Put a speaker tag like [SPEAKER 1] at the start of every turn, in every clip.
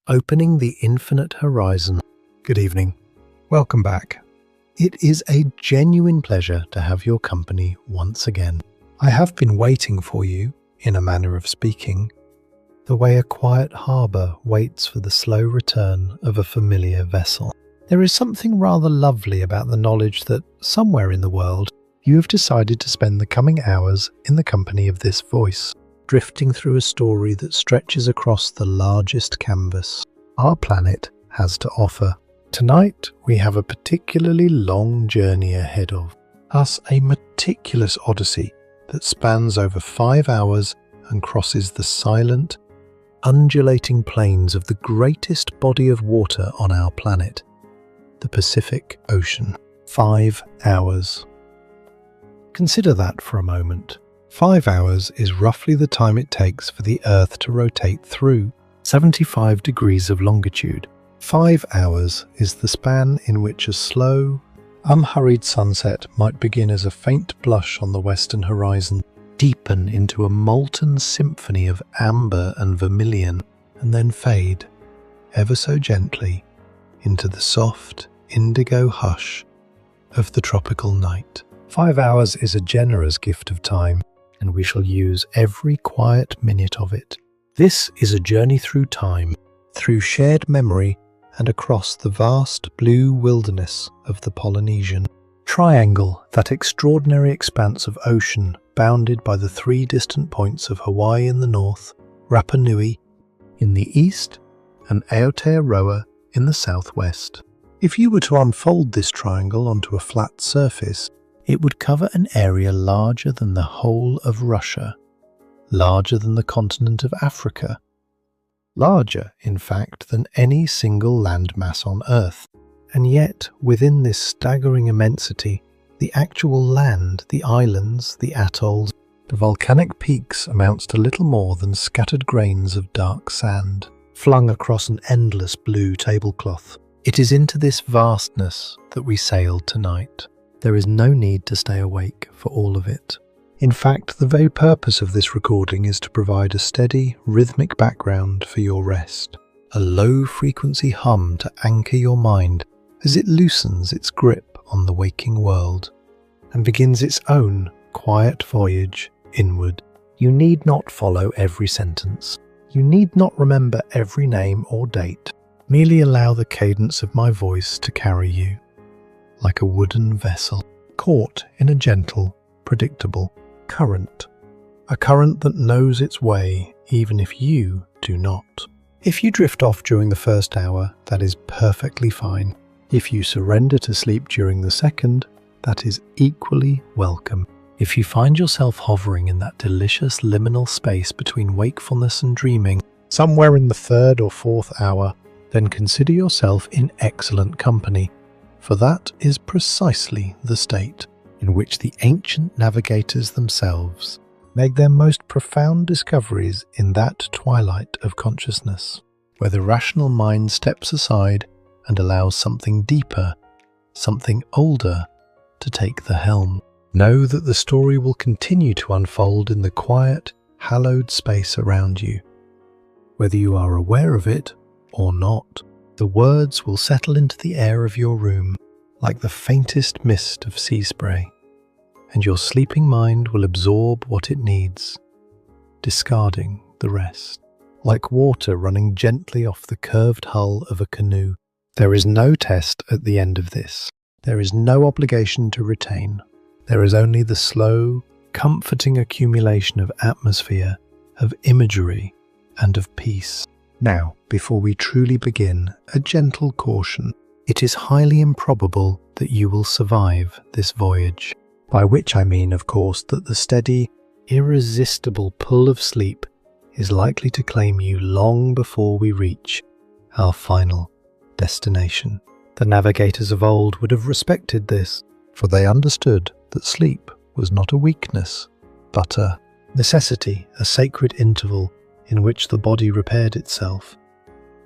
[SPEAKER 1] opening the infinite horizon. Good evening. Welcome back. It is a genuine pleasure to have your company once again. I have been waiting for you, in a manner of speaking, the way a quiet harbour waits for the slow return of a familiar vessel. There is something rather lovely about the knowledge that somewhere in the world you have decided to spend the coming hours in the company of this voice, drifting through a story that stretches across the largest canvas our planet has to offer. Tonight we have a particularly long journey ahead of us, a meticulous odyssey that spans over 5 hours and crosses the silent, undulating plains of the greatest body of water on our planet, the Pacific Ocean. 5 hours. Consider that for a moment. 5 hours is roughly the time it takes for the Earth to rotate through 75 degrees of longitude. 5 hours is the span in which a slow, unhurried sunset might begin as a faint blush on the western horizon, deepen into a molten symphony of amber and vermilion, and then fade, ever so gently, into the soft, indigo hush of the tropical night. 5 hours is a generous gift of time, and we shall use every quiet minute of it. This is a journey through time, through shared memory, and across the vast blue wilderness of the Polynesian triangle, that extraordinary expanse of ocean bounded by the 3 distant points of Hawaii in the north, Rapa Nui in the east, and Aotearoa in the southwest. If you were to unfold this triangle onto a flat surface, it would cover an area larger than the whole of Russia, larger than the continent of Africa, larger, in fact, than any single landmass on Earth. And yet, within this staggering immensity, the actual land, the islands, the atolls, the volcanic peaks amounts to little more than scattered grains of dark sand, flung across an endless blue tablecloth. It is into this vastness that we sailed tonight. There is no need to stay awake for all of it. In fact, the very purpose of this recording is to provide a steady, rhythmic background for your rest, a low-frequency hum to anchor your mind as it loosens its grip on the waking world and begins its own quiet voyage inward. You need not follow every sentence. You need not remember every name or date. Merely allow the cadence of my voice to carry you, like a wooden vessel, caught in a gentle, predictable current, a current that knows its way even if you do not. If you drift off during the first hour, that is perfectly fine. If you surrender to sleep during the second, that is equally welcome. If you find yourself hovering in that delicious liminal space between wakefulness and dreaming, somewhere in the 3rd or 4th hour, then consider yourself in excellent company, for that is precisely the state in which the ancient navigators themselves make their most profound discoveries in that twilight of consciousness, where the rational mind steps aside and allows something deeper, something older, to take the helm. Know that the story will continue to unfold in the quiet, hallowed space around you. Whether you are aware of it or not, the words will settle into the air of your room like the faintest mist of sea spray, and your sleeping mind will absorb what it needs, discarding the rest. Like water running gently off the curved hull of a canoe, there is no test at the end of this. There is no obligation to retain. There is only the slow, comforting accumulation of atmosphere, of imagery, and of peace. Now, before we truly begin, a gentle caution. It is highly improbable that you will survive this voyage. By which I mean, of course, that the steady, irresistible pull of sleep is likely to claim you long before we reach our final destination. The navigators of old would have respected this, for they understood that sleep was not a weakness, but a necessity, a sacred interval in which the body repaired itself,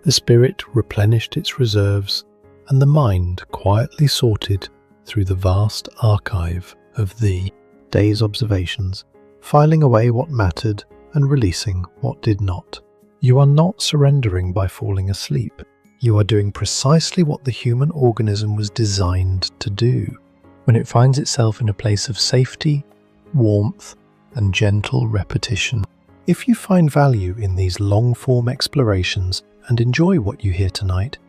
[SPEAKER 1] the spirit replenished its reserves, and the mind quietly sorted through the vast archive of the day's observations, filing away what mattered and releasing what did not. You are not surrendering by falling asleep. You are doing precisely what the human organism was designed to do when it finds itself in a place of safety, warmth, and gentle repetition. If you find value in these long-form explorations and enjoy what you hear tonight,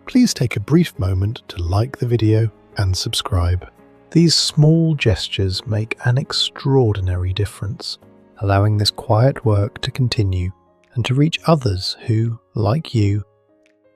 [SPEAKER 1] please take a brief moment to like the video and subscribe. These small gestures make an extraordinary difference, allowing this quiet work to continue and to reach others who, like you,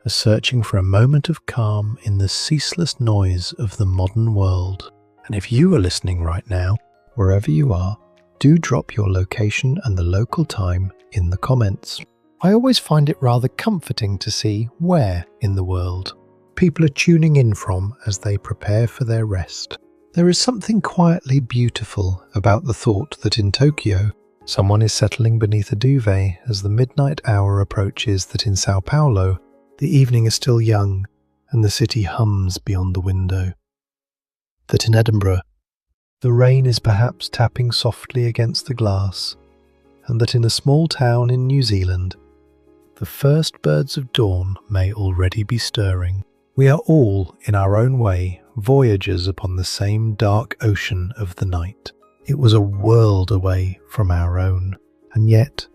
[SPEAKER 1] are searching for a moment of calm in the ceaseless noise of the modern world. And if you are listening right now, wherever you are, do drop your location and the local time in the comments. I always find it rather comforting to see where in the world people are tuning in from as they prepare for their rest. There is something quietly beautiful about the thought that in Tokyo, someone is settling beneath a duvet as the midnight hour approaches, that in Sao Paulo, the evening is still young and the city hums beyond the window. That in Edinburgh, the rain is perhaps tapping softly against the glass, and that in a small town in New Zealand, the first birds of dawn may already be stirring. We are all, in our own way, voyagers upon the same dark ocean of the night. It was a world away from our own, and yet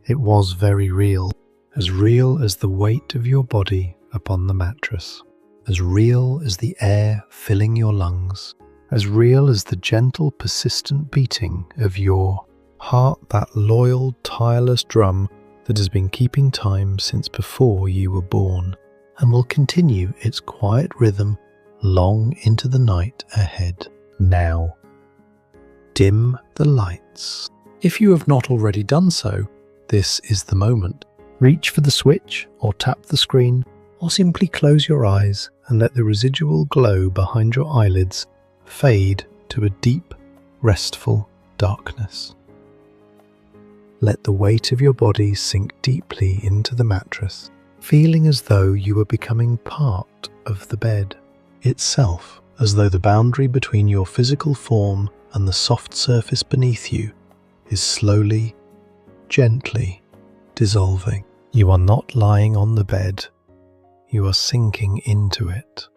[SPEAKER 1] it was very real as the weight of your body upon the mattress, as real as the air filling your lungs, as real as the gentle, persistent beating of your heart, that loyal, tireless drum that has been keeping time since before you were born, and will continue its quiet rhythm long into the night ahead. Now, dim the lights. If you have not already done so, this is the moment. Reach for the switch, or tap the screen, or simply close your eyes and let the residual glow behind your eyelids fade to a deep, restful darkness. Let the weight of your body sink deeply into the mattress, feeling as though you are becoming part of the bed itself, as though the boundary between your physical form and the soft surface beneath you is slowly, gently dissolving. You are not lying on the bed, you are sinking into it,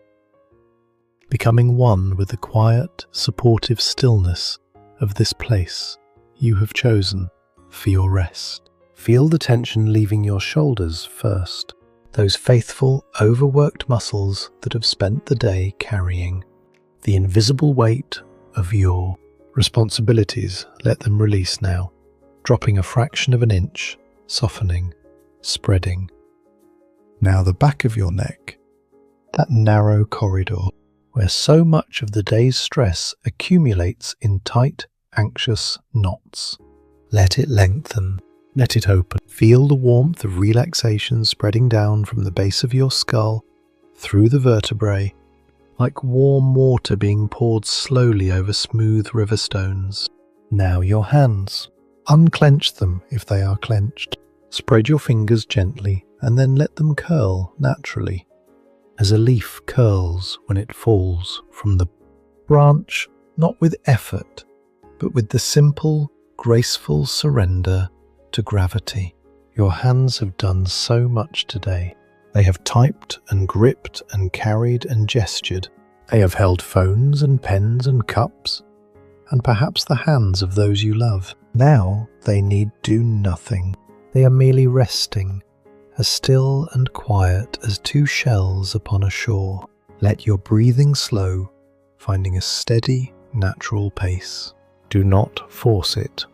[SPEAKER 1] becoming one with the quiet, supportive stillness of this place you have chosen for your rest. Feel the tension leaving your shoulders first, those faithful, overworked muscles that have spent the day carrying the invisible weight of your responsibilities. Let them release now, dropping a fraction of an inch, softening, spreading. Now the back of your neck, that narrow corridor where so much of the day's stress accumulates in tight, anxious knots. Let it lengthen, let it open. Feel the warmth of relaxation spreading down from the base of your skull, through the vertebrae, like warm water being poured slowly over smooth river stones. Now your hands. Unclench them if they are clenched. Spread your fingers gently and then let them curl naturally, as a leaf curls when it falls from the branch, not with effort, but with the simple, graceful surrender to gravity. Your hands have done so much today. They have typed and gripped and carried and gestured. They have held phones and pens and cups, and perhaps the hands of those you love. Now they need do nothing. They are merely resting, as still and quiet as two shells upon a shore. Let your breathing slow, finding a steady, natural pace. Do not force it.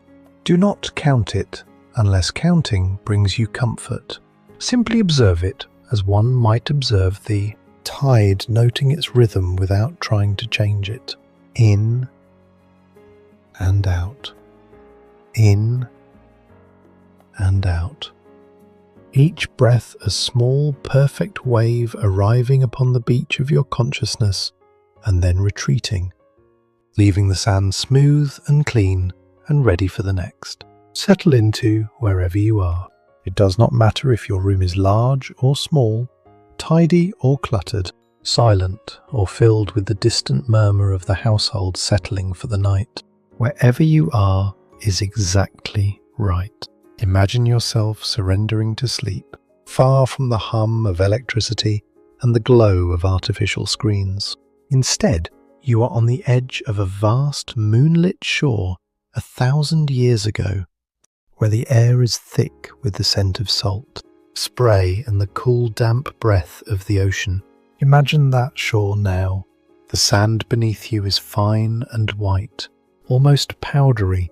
[SPEAKER 1] Do not count it, unless counting brings you comfort. Simply observe it as one might observe the tide, noting its rhythm without trying to change it. In and out. In and out. Each breath a small, perfect wave arriving upon the beach of your consciousness and then retreating, leaving the sand smooth and clean and ready for the next. Settle into wherever you are. It does not matter if your room is large or small, tidy or cluttered, silent or filled with the distant murmur of the household settling for the night. Wherever you are is exactly right. Imagine yourself surrendering to sleep, far from the hum of electricity and the glow of artificial screens. Instead, you are on the edge of a vast moonlit shore 1,000 years ago, where the air is thick with the scent of salt, spray and the cool damp breath of the ocean. Imagine that shore now. The sand beneath you is fine and white, almost powdery,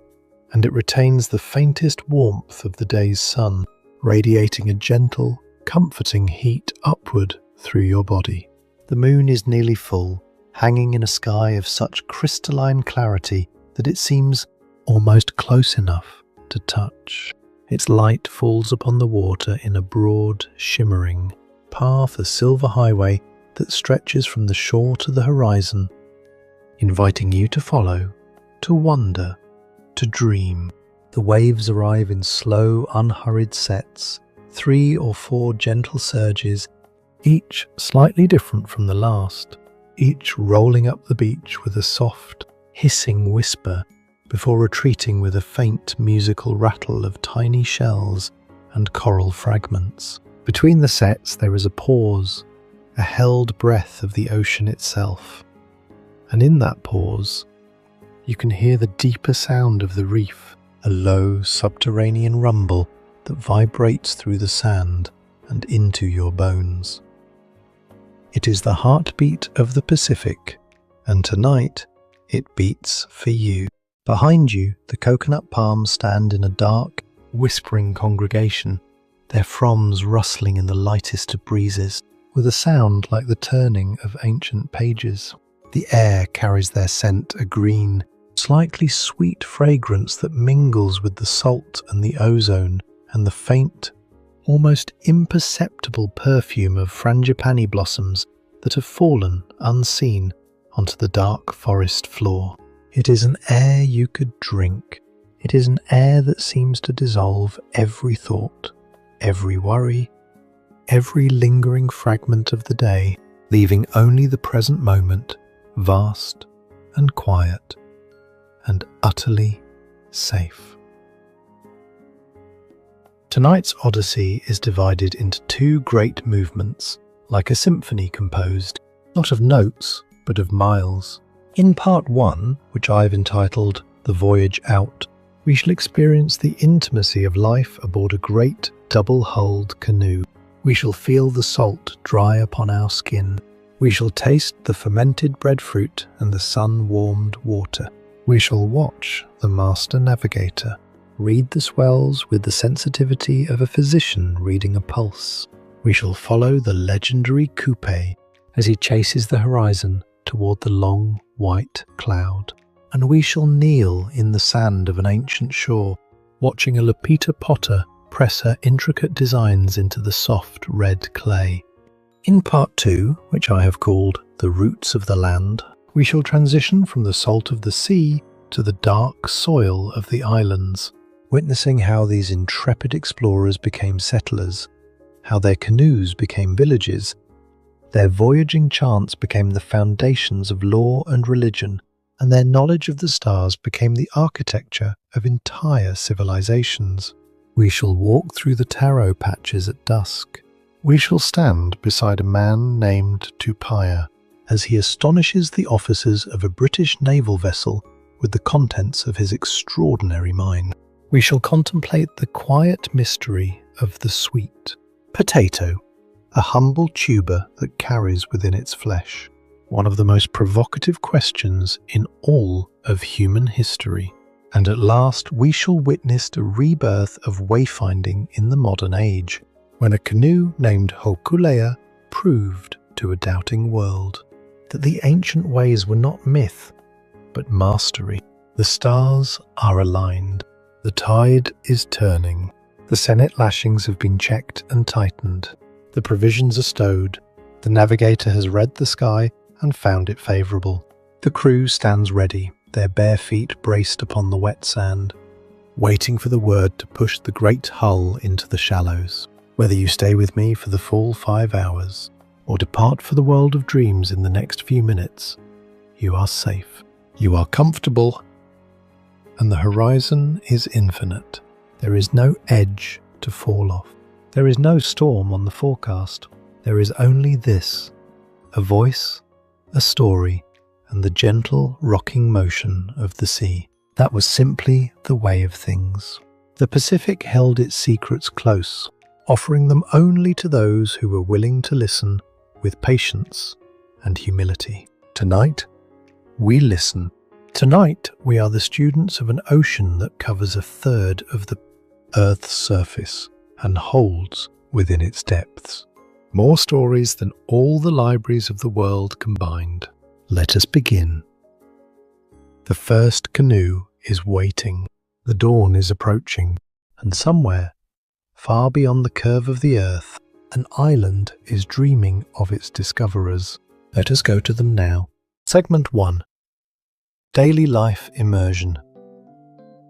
[SPEAKER 1] and it retains the faintest warmth of the day's sun, radiating a gentle, comforting heat upward through your body. The moon is nearly full, hanging in a sky of such crystalline clarity that it seems almost close enough to touch. Its light falls upon the water in a broad, shimmering path, a silver highway that stretches from the shore to the horizon, inviting you to follow, to wonder, to dream. The waves arrive in slow, unhurried sets, 3 or 4 gentle surges, each slightly different from the last, each rolling up the beach with a soft, hissing whisper before retreating with a faint musical rattle of tiny shells and coral fragments. Between the sets there is a pause, a held breath of the ocean itself. And in that pause, you can hear the deeper sound of the reef, a low subterranean rumble that vibrates through the sand and into your bones. It is the heartbeat of the Pacific, and tonight it beats for you. Behind you, the coconut palms stand in a dark, whispering congregation, their fronds rustling in the lightest of breezes, with a sound like the turning of ancient pages. The air carries their scent, a green, slightly sweet fragrance that mingles with the salt and the ozone and the faint, almost imperceptible perfume of frangipani blossoms that have fallen unseen onto the dark forest floor. It is an air you could drink. It is an air that seems to dissolve every thought, every worry, every lingering fragment of the day, leaving only the present moment, vast and quiet and utterly safe. Tonight's Odyssey is divided into 2 great movements, like a symphony composed, not of notes, but of miles. In part 1, which I've entitled The Voyage Out, we shall experience the intimacy of life aboard a great double-hulled canoe. We shall feel the salt dry upon our skin. We shall taste the fermented breadfruit and the sun-warmed water. We shall watch the master navigator read the swells with the sensitivity of a physician reading a pulse. We shall follow the legendary Kupe as he chases the horizon toward the long white cloud. And we shall kneel in the sand of an ancient shore, watching a Lapita potter press her intricate designs into the soft red clay. In part 2, which I have called The Roots of the Land, we shall transition from the salt of the sea to the dark soil of the islands, witnessing how these intrepid explorers became settlers, how their canoes became villages, their voyaging chants became the foundations of law and religion, and their knowledge of the stars became the architecture of entire civilizations. We shall walk through the taro patches at dusk. We shall stand beside a man named Tupai'a as he astonishes the officers of a British naval vessel with the contents of his extraordinary mine. We shall contemplate the quiet mystery of the sweet potato, a humble tuber that carries within its flesh one of the most provocative questions in all of human history. And at last we shall witness the rebirth of wayfinding in the modern age, when a canoe named Hokule'a proved to a doubting world that the ancient ways were not myth, but mastery. The stars are aligned. The tide is turning. The Senate lashings have been checked and tightened. The provisions are stowed. The navigator has read the sky and found it favourable. The crew stands ready, their bare feet braced upon the wet sand, waiting for the word to push the great hull into the shallows. Whether you stay with me for the full 5 hours, or depart for the world of dreams in the next few minutes, you are safe. You are comfortable, and the horizon is infinite. There is no edge to fall off. There is no storm on the forecast. There is only this, a voice, a story, and the gentle rocking motion of the sea. That was simply the way of things. The Pacific held its secrets close, offering them only to those who were willing to listen with patience and humility. Tonight, we listen. Tonight, we are the students of an ocean that covers a third of the Earth's surface and holds within its depths more stories than all the libraries of the world combined. Let us begin. The first canoe is waiting. The dawn is approaching, and somewhere, far beyond the curve of the earth, an island is dreaming of its discoverers. Let us go to them now. Segment 1. Daily Life Immersion.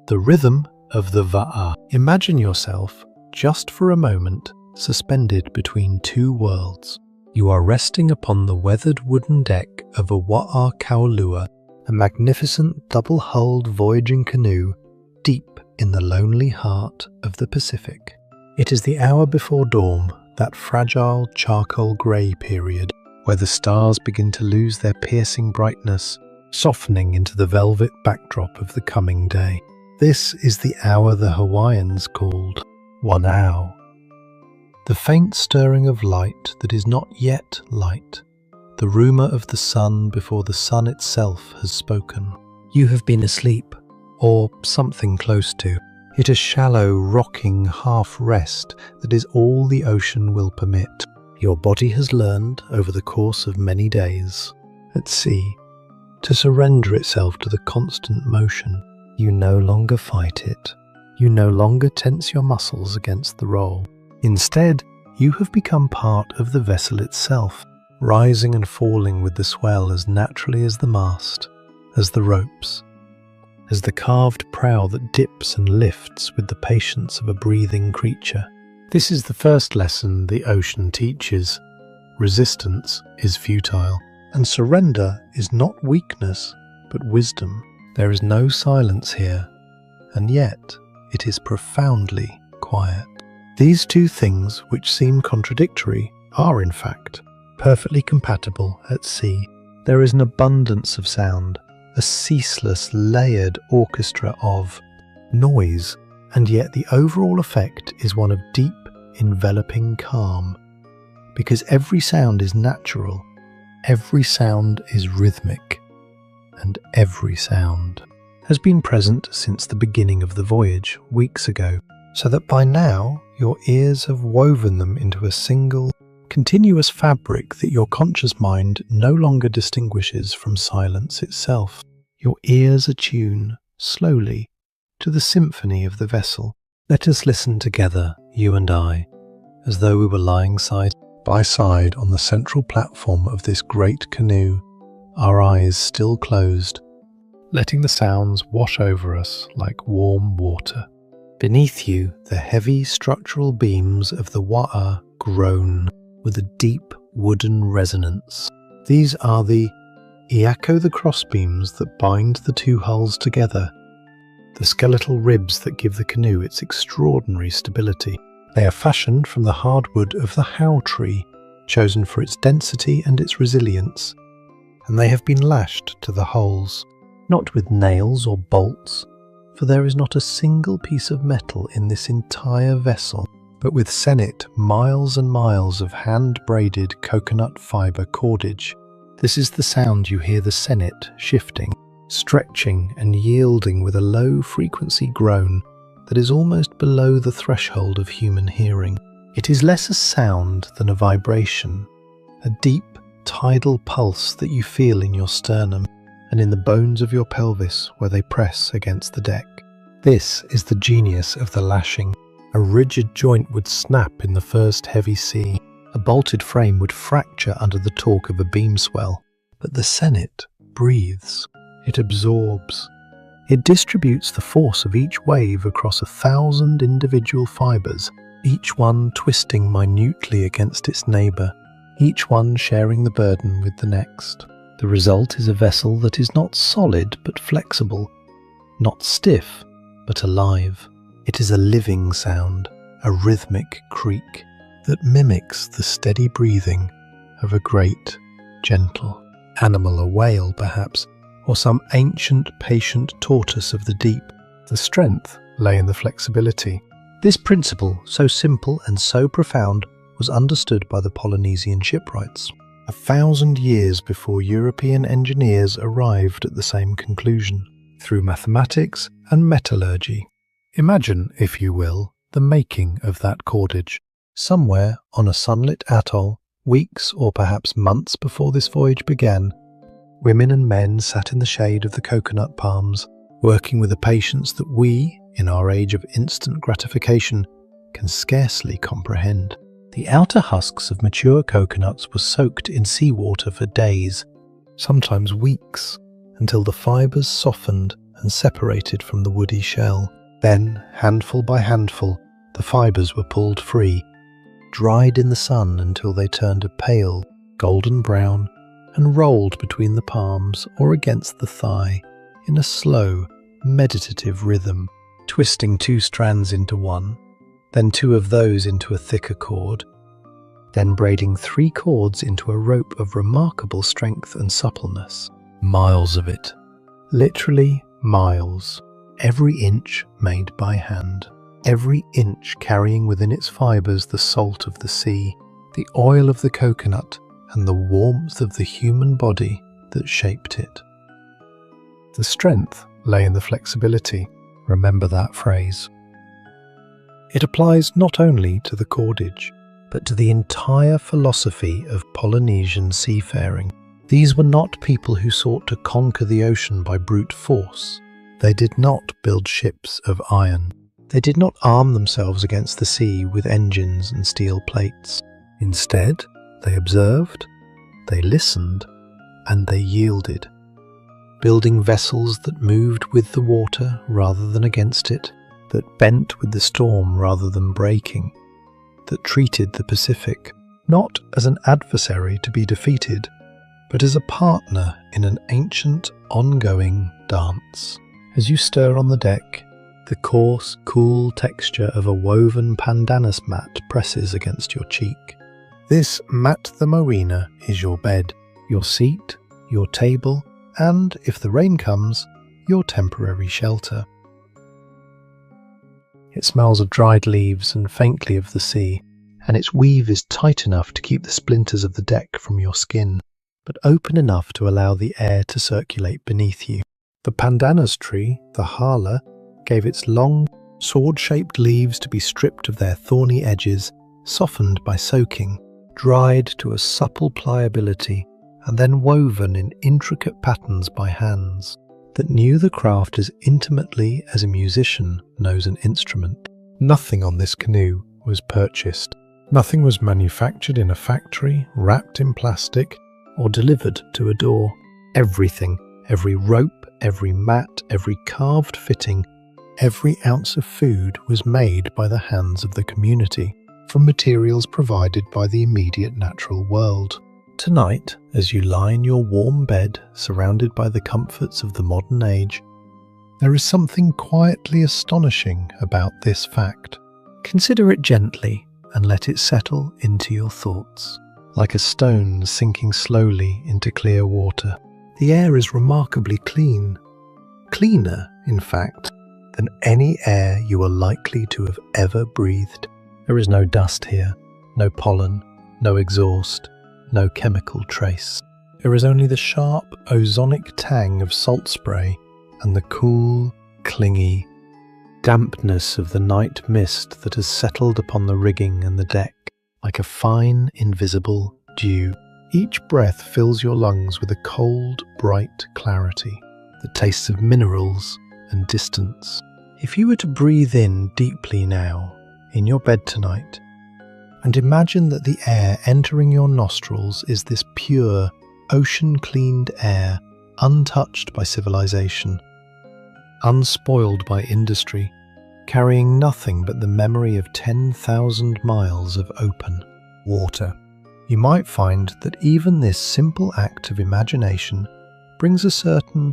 [SPEAKER 1] The rhythm of the Va'a. Imagine yourself, just for a moment, suspended between two worlds. You are resting upon the weathered wooden deck of a Hokule'a, a magnificent double-hulled voyaging canoe deep in the lonely heart of the Pacific. It is the hour before dawn, that fragile charcoal grey period where the stars begin to lose their piercing brightness, softening into the velvet backdrop of the coming day. This is the hour the Hawaiians called Wanao. The faint stirring of light that is not yet light, the rumour of the sun before the sun itself has spoken. You have been asleep, or something close to. It is shallow, rocking half-rest that is all the ocean will permit. Your body has learned, over the course of many days, at sea, to surrender itself to the constant motion. You no longer fight it. You no longer tense your muscles against the roll. Instead, you have become part of the vessel itself, rising and falling with the swell as naturally as the mast, as the ropes, as the carved prow that dips and lifts with the patience of a breathing creature. This is the first lesson the ocean teaches. Resistance is futile, and surrender is not weakness, but wisdom. There is no silence here, and yet it is profoundly quiet. These two things, which seem contradictory, are in fact perfectly compatible at sea. There is an abundance of sound, a ceaseless, layered orchestra of noise, and yet the overall effect is one of deep, enveloping calm. Because every sound is natural, every sound is rhythmic, and every sound has been present since the beginning of the voyage, weeks ago, so that by now your ears have woven them into a single, continuous fabric that your conscious mind no longer distinguishes from silence itself. Your ears attune, slowly, to the symphony of the vessel. Let us listen together, you and I, as though we were lying side by side on the central platform of this great canoe, our eyes still closed, letting the sounds wash over us like warm water. Beneath you, the heavy structural beams of the wa'a groan with a deep wooden resonance. These are the iako, the crossbeams that bind the two hulls together, the skeletal ribs that give the canoe its extraordinary stability. They are fashioned from the hardwood of the hau tree, chosen for its density and its resilience, and they have been lashed to the hulls, not with nails or bolts, for there is not a single piece of metal in this entire vessel, but with senet miles and miles of hand-braided coconut fibre cordage. This is the sound you hear the senet shifting, stretching and yielding with a low-frequency groan that is almost below the threshold of human hearing. It is less a sound than a vibration, a deep, tidal pulse that you feel in your sternum and in the bones of your pelvis where they press against the deck. This is the genius of the lashing. A rigid joint would snap in the first heavy sea. A bolted frame would fracture under the torque of a beam swell. But the senet breathes. It absorbs. It distributes the force of each wave across 1,000 individual fibres, each one twisting minutely against its neighbour, each one sharing the burden with the next. The result is a vessel that is not solid but flexible, not stiff but alive. It is a living sound, a rhythmic creak that mimics the steady breathing of a great, gentle animal, a whale perhaps, or some ancient, patient tortoise of the deep. The strength lay in the flexibility. This principle, so simple and so profound, was understood by the Polynesian shipwrights 1,000 years before European engineers arrived at the same conclusion, through mathematics and metallurgy. Imagine, if you will, the making of that cordage. Somewhere on a sunlit atoll, weeks or perhaps months before this voyage began, women and men sat in the shade of the coconut palms, working with a patience that we, in our age of instant gratification, can scarcely comprehend. The outer husks of mature coconuts were soaked in seawater for days, sometimes weeks, until the fibres softened and separated from the woody shell. Then, handful by handful, the fibres were pulled free, dried in the sun until they turned a pale, golden brown, and rolled between the palms or against the thigh in a slow, meditative rhythm, twisting 2 strands into one, then 2 of those into a thicker cord, then braiding 3 cords into a rope of remarkable strength and suppleness. Miles of it. Literally miles. Every inch made by hand. Every inch carrying within its fibres the salt of the sea, the oil of the coconut, and the warmth of the human body that shaped it. The strength lay in the flexibility. Remember that phrase. It applies not only to the cordage, but to the entire philosophy of Polynesian seafaring. These were not people who sought to conquer the ocean by brute force. They did not build ships of iron. They did not arm themselves against the sea with engines and steel plates. Instead, they observed, they listened, and they yielded, building vessels that moved with the water rather than against it, that bent with the storm rather than breaking, that treated the Pacific not as an adversary to be defeated, but as a partner in an ancient, ongoing dance. As you stir on the deck, the coarse, cool texture of a woven pandanus mat presses against your cheek. This mat the marina is your bed, your seat, your table, and, if the rain comes, your temporary shelter. It smells of dried leaves and faintly of the sea, and its weave is tight enough to keep the splinters of the deck from your skin, but open enough to allow the air to circulate beneath you. The pandanus tree, the hala, gave its long, sword-shaped leaves to be stripped of their thorny edges, softened by soaking, dried to a supple pliability, and then woven in intricate patterns by hands that knew the craft as intimately as a musician knows an instrument. Nothing on this canoe was purchased. Nothing was manufactured in a factory, wrapped in plastic, or delivered to a door. Everything, every rope, every mat, every carved fitting, every ounce of food was made by the hands of the community, from materials provided by the immediate natural world. Tonight, as you lie in your warm bed, surrounded by the comforts of the modern age, there is something quietly astonishing about this fact. Consider it gently and let it settle into your thoughts. Like a stone sinking slowly into clear water, the air is remarkably clean. Cleaner, in fact, than any air you are likely to have ever breathed. There is no dust here, no pollen, no exhaust, no chemical trace. There is only the sharp, ozonic tang of salt spray and the cool, clingy dampness of the night mist that has settled upon the rigging and the deck, like a fine, invisible dew. Each breath fills your lungs with a cold, bright clarity that tastes of minerals and distance. If you were to breathe in deeply now, in your bed tonight, and imagine that the air entering your nostrils is this pure, ocean-cleaned air, untouched by civilization, unspoiled by industry, carrying nothing but the memory of 10,000 miles of open water, you might find that even this simple act of imagination brings a certain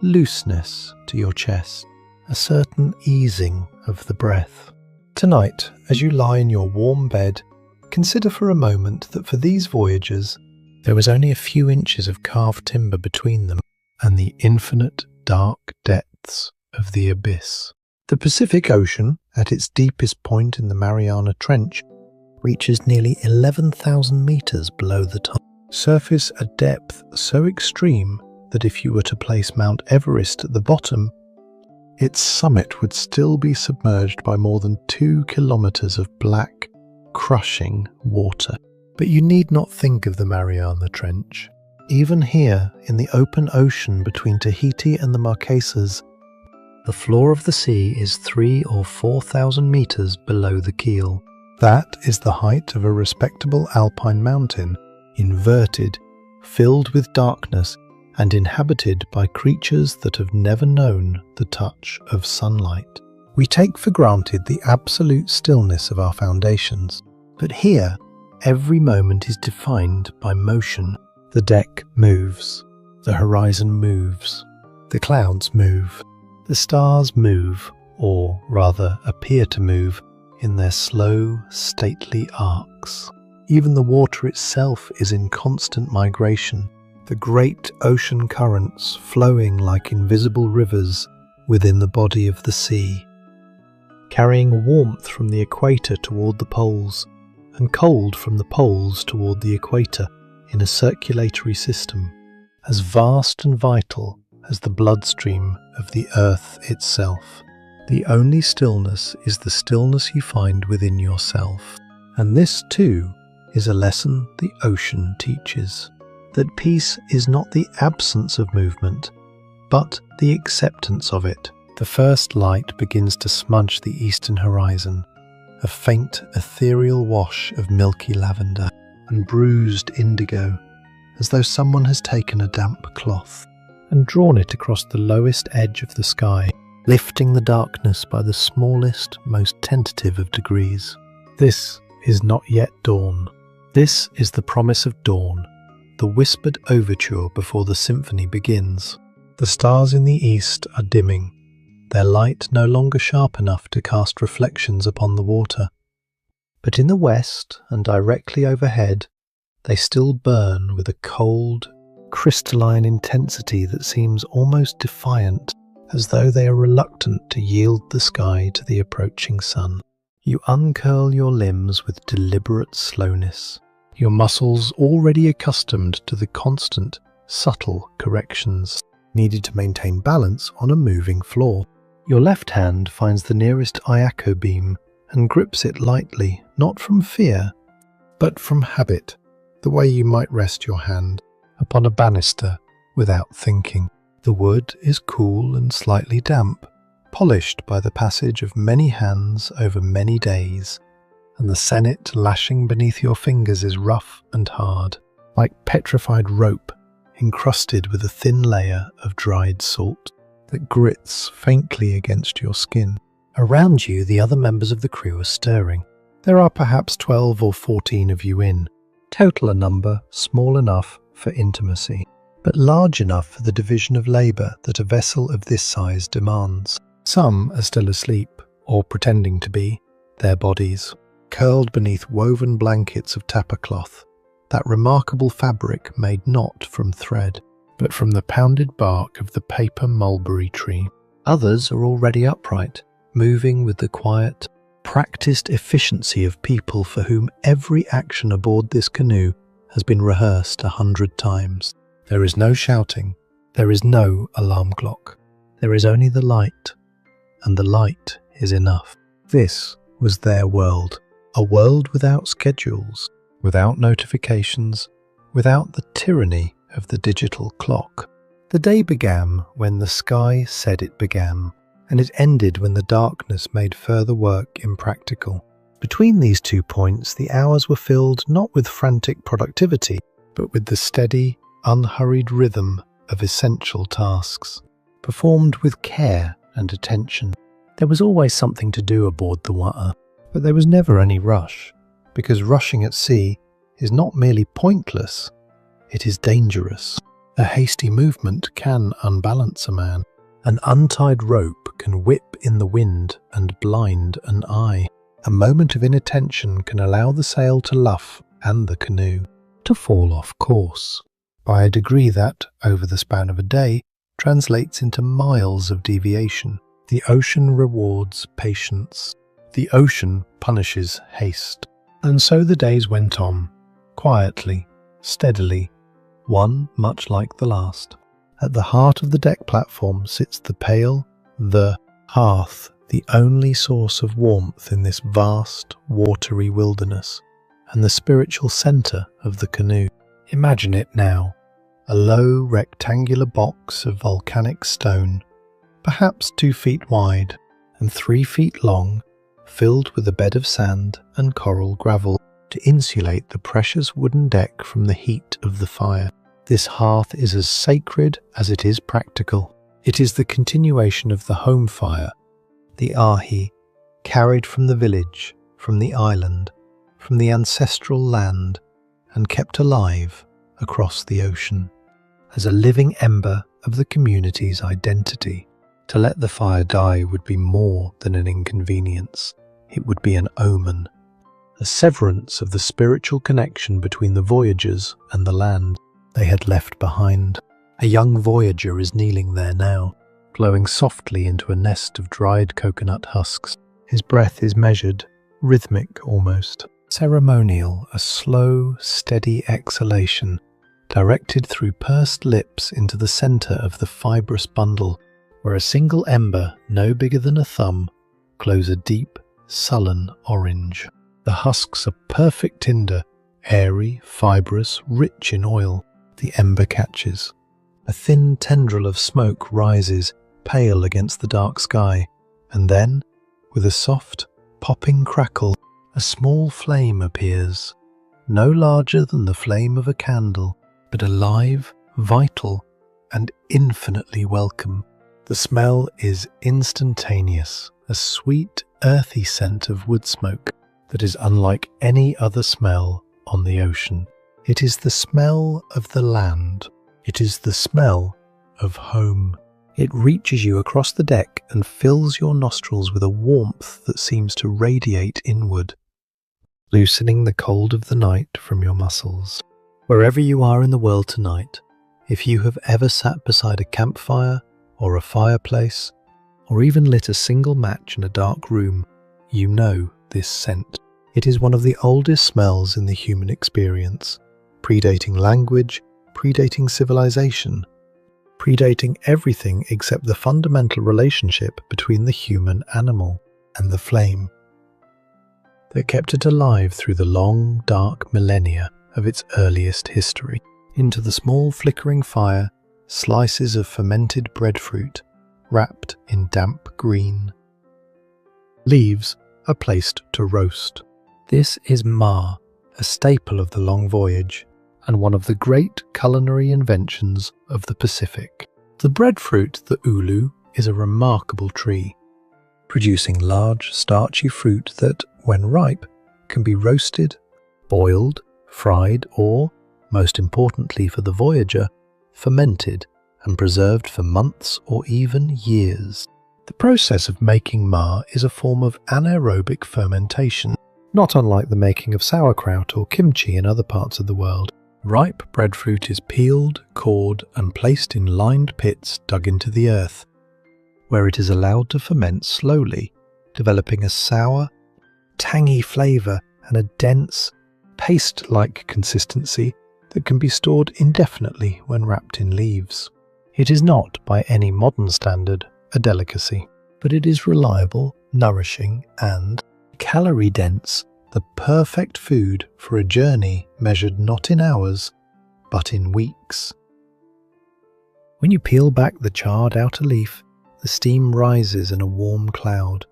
[SPEAKER 1] looseness to your chest, a certain easing of the breath. Tonight, as you lie in your warm bed, consider for a moment that for these voyagers, there was only a few inches of carved timber between them and the infinite dark depths of the abyss. The Pacific Ocean, at its deepest point in the Mariana Trench, reaches nearly 11,000 meters below the top. Surface a depth so extreme that if you were to place Mount Everest at the bottom, its summit would still be submerged by more than 2 kilometers of black, crushing water. But you need not think of the Mariana Trench. Even here, in the open ocean between Tahiti and the Marquesas, the floor of the sea is 3,000 or 4,000 meters below the keel. That is the height of a respectable alpine mountain, inverted, filled with darkness, and inhabited by creatures that have never known the touch of sunlight. We take for granted the absolute stillness of our foundations, but here, every moment is defined by motion. The deck moves, the horizon moves, the clouds move, the stars move, or rather appear to move, in their slow, stately arcs. Even the water itself is in constant migration, the great ocean currents flowing like invisible rivers within the body of the sea, carrying warmth from the equator toward the poles, and cold from the poles toward the equator in a circulatory system, as vast and vital as the bloodstream of the earth itself. The only stillness is the stillness you find within yourself, and this too is a lesson the ocean teaches. That peace is not the absence of movement, but the acceptance of it. The first light begins to smudge the eastern horizon, a faint ethereal wash of milky lavender and bruised indigo, as though someone has taken a damp cloth and drawn it across the lowest edge of the sky, lifting the darkness by the smallest, most tentative of degrees. This is not yet dawn. This is the promise of dawn, the whispered overture before the symphony begins. The stars in the east are dimming, their light no longer sharp enough to cast reflections upon the water. But in the west and directly overhead, they still burn with a cold, crystalline intensity that seems almost defiant, as though they are reluctant to yield the sky to the approaching sun. You uncurl your limbs with deliberate slowness, your muscles already accustomed to the constant, subtle corrections needed to maintain balance on a moving floor. Your left hand finds the nearest Ayako beam and grips it lightly, not from fear, but from habit, the way you might rest your hand upon a banister without thinking. The wood is cool and slightly damp, polished by the passage of many hands over many days, and the senate lashing beneath your fingers is rough and hard, like petrified rope encrusted with a thin layer of dried salt that grits faintly against your skin. Around you, the other members of the crew are stirring. There are perhaps 12 or 14 of you in, total a number small enough for intimacy, but large enough for the division of labour that a vessel of this size demands. Some are still asleep, or pretending to be, their bodies curled beneath woven blankets of tapa cloth, that remarkable fabric made not from thread, but from the pounded bark of the paper mulberry tree. Others are already upright, moving with the quiet, practiced efficiency of people for whom every action aboard this canoe has been rehearsed 100 times. There is no shouting, there is no alarm clock, there is only the light, and the light is enough. This was their world, a world without schedules, without notifications, without the tyranny of the digital clock. The day began when the sky said it began, and it ended when the darkness made further work impractical. Between these 2 points, the hours were filled not with frantic productivity, but with the steady, unhurried rhythm of essential tasks, performed with care and attention. There was always something to do aboard the Wa'a, but there was never any rush, because rushing at sea is not merely pointless, it is dangerous. A hasty movement can unbalance a man, An untied rope can whip in the wind and blind an eye. A moment of inattention can allow the sail to luff and the canoe to fall off course, by a degree that, over the span of a day, translates into miles of deviation. The ocean rewards patience. The ocean punishes haste. And so the days went on, quietly, steadily, one much like the last. At the heart of the deck platform sits the pail, the hearth, the only source of warmth in this vast, watery wilderness, and the spiritual centre of the canoe. Imagine it now, a low rectangular box of volcanic stone, perhaps 2 feet wide and 3 feet long, filled with a bed of sand and coral gravel to insulate the precious wooden deck from the heat of the fire. This hearth is as sacred as it is practical. It is the continuation of the home fire, the ahi, carried from the village, from the island, from the ancestral land, and kept alive across the ocean, as a living ember of the community's identity. To let the fire die would be more than an inconvenience. It would be an omen, a severance of the spiritual connection between the voyagers and the land they had left behind. A young voyager is kneeling there now, blowing softly into a nest of dried coconut husks. His breath is measured, rhythmic almost, ceremonial, a slow, steady exhalation, directed through pursed lips into the centre of the fibrous bundle, where a single ember, no bigger than a thumb, glows a deep, sullen orange. The husks are perfect tinder, airy, fibrous, rich in oil. The ember catches. A thin tendril of smoke rises, pale against the dark sky, and then, with a soft, popping crackle, a small flame appears, no larger than the flame of a candle, but alive, vital, and infinitely welcome. The smell is instantaneous, a sweet, earthy scent of wood smoke that is unlike any other smell on the ocean. It is the smell of the land. It is the smell of home. It reaches you across the deck and fills your nostrils with a warmth that seems to radiate inward, loosening the cold of the night from your muscles. Wherever you are in the world tonight, if you have ever sat beside a campfire or a fireplace, or even lit a single match in a dark room, you know this scent. It is one of the oldest smells in the human experience, predating language, predating civilization, predating everything except the fundamental relationship between the human animal and the flame that kept it alive through the long, dark millennia of its earliest history. Into the small flickering fire, slices of fermented breadfruit, wrapped in damp green. Leaves are placed to roast. This is ma, a staple of the long voyage, and one of the great culinary inventions of the Pacific. The breadfruit, the ulu, is a remarkable tree, producing large, starchy fruit that, when ripe, can be roasted, boiled, fried, or, most importantly for the voyager, fermented and preserved for months or even years. The process of making ma is a form of anaerobic fermentation, not unlike the making of sauerkraut or kimchi in other parts of the world. Ripe breadfruit is peeled, cored, and placed in lined pits dug into the earth, where it is allowed to ferment slowly, developing a sour, tangy flavour and a dense, paste-like consistency that can be stored indefinitely when wrapped in leaves. It is not, by any modern standard, a delicacy, but it is reliable, nourishing, and calorie-dense, the perfect food for a journey measured not in hours, but in weeks. When you peel back the charred outer leaf, the steam rises in a warm cloud,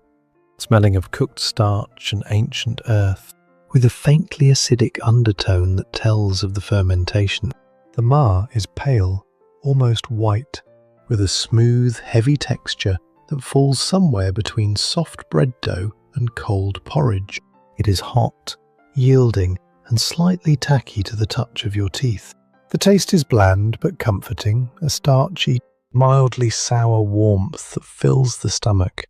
[SPEAKER 1] smelling of cooked starch and ancient earth, with a faintly acidic undertone that tells of the fermentation. The ma is pale, almost white, with a smooth, heavy texture that falls somewhere between soft bread dough and cold porridge. It is hot, yielding, and slightly tacky to the touch of your teeth. The taste is bland but comforting, a starchy, mildly sour warmth that fills the stomach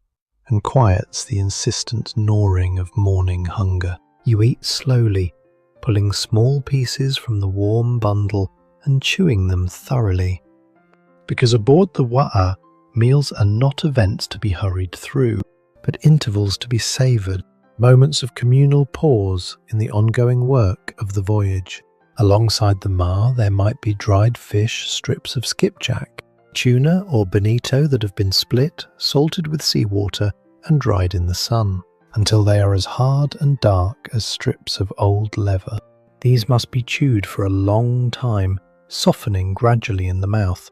[SPEAKER 1] and quiets the insistent gnawing of morning hunger. You eat slowly, pulling small pieces from the warm bundle and chewing them thoroughly. Because aboard the wa'a, meals are not events to be hurried through, but intervals to be savoured, moments of communal pause in the ongoing work of the voyage. Alongside the ma, there might be dried fish, strips of skipjack, tuna or bonito that have been split, salted with seawater and dried in the sun, until they are as hard and dark as strips of old leather. These must be chewed for a long time, softening gradually in the mouth,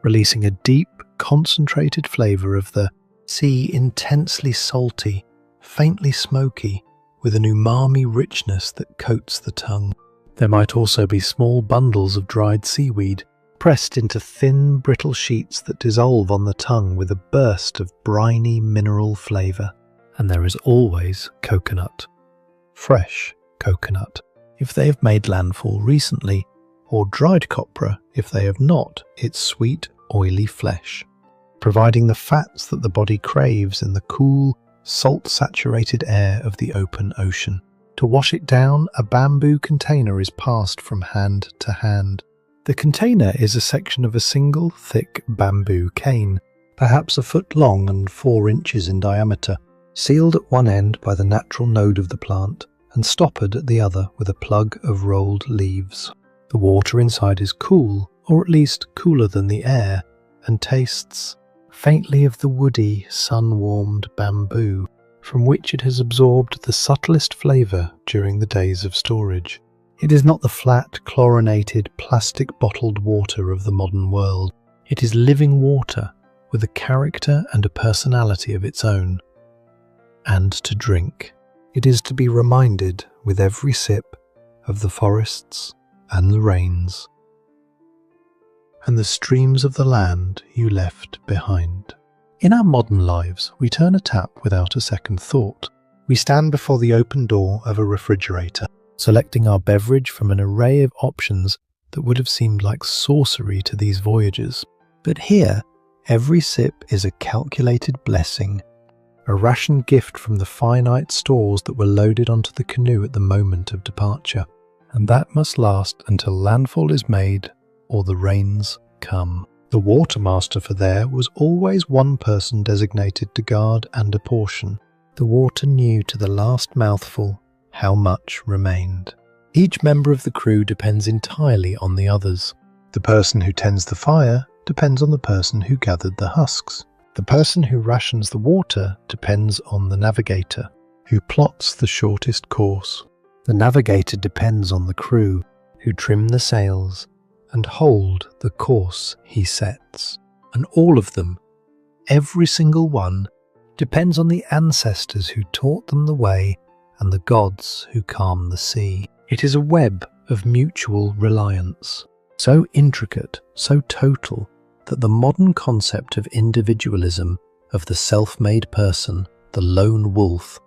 [SPEAKER 1] releasing a deep, concentrated flavour of the sea, intensely salty, faintly smoky, with an umami richness that coats the tongue. There might also be small bundles of dried seaweed, pressed into thin, brittle sheets that dissolve on the tongue with a burst of briny mineral flavour. And there is always coconut. Fresh coconut, if they have made landfall recently, or dried copra if they have not, its sweet, oily flesh, providing the fats that the body craves in the cool, salt-saturated air of the open ocean. To wash it down, a bamboo container is passed from hand to hand. The container is a section of a single, thick bamboo cane, perhaps a foot long and 4 inches in diameter, sealed at one end by the natural node of the plant and stoppered at the other with a plug of rolled leaves. The water inside is cool, or at least cooler than the air, and tastes faintly of the woody, sun-warmed bamboo, from which it has absorbed the subtlest flavour during the days of storage. It is not the flat, chlorinated, plastic-bottled water of the modern world. It is living water, with a character and a personality of its own. And to drink, it is to be reminded with every sip of the forests and the rains, and the streams of the land you left behind. In our modern lives, we turn a tap without a second thought. We stand before the open door of a refrigerator, selecting our beverage from an array of options that would have seemed like sorcery to these voyagers. But here, every sip is a calculated blessing, a rationed gift from the finite stores that were loaded onto the canoe at the moment of departure. And that must last until landfall is made or the rains come. The watermaster for there was always one person designated to guard and apportion. The water knew to the last mouthful how much remained. Each member of the crew depends entirely on the others. The person who tends the fire depends on the person who gathered the husks. The person who rations the water depends on the navigator, who plots the shortest course. The navigator depends on the crew, who trim the sails and hold the course he sets. And all of them, every single one, depends on the ancestors who taught them the way and the gods who calm the sea. It is a web of mutual reliance, so intricate, so total, that the modern concept of individualism, of the self-made person, the lone wolf,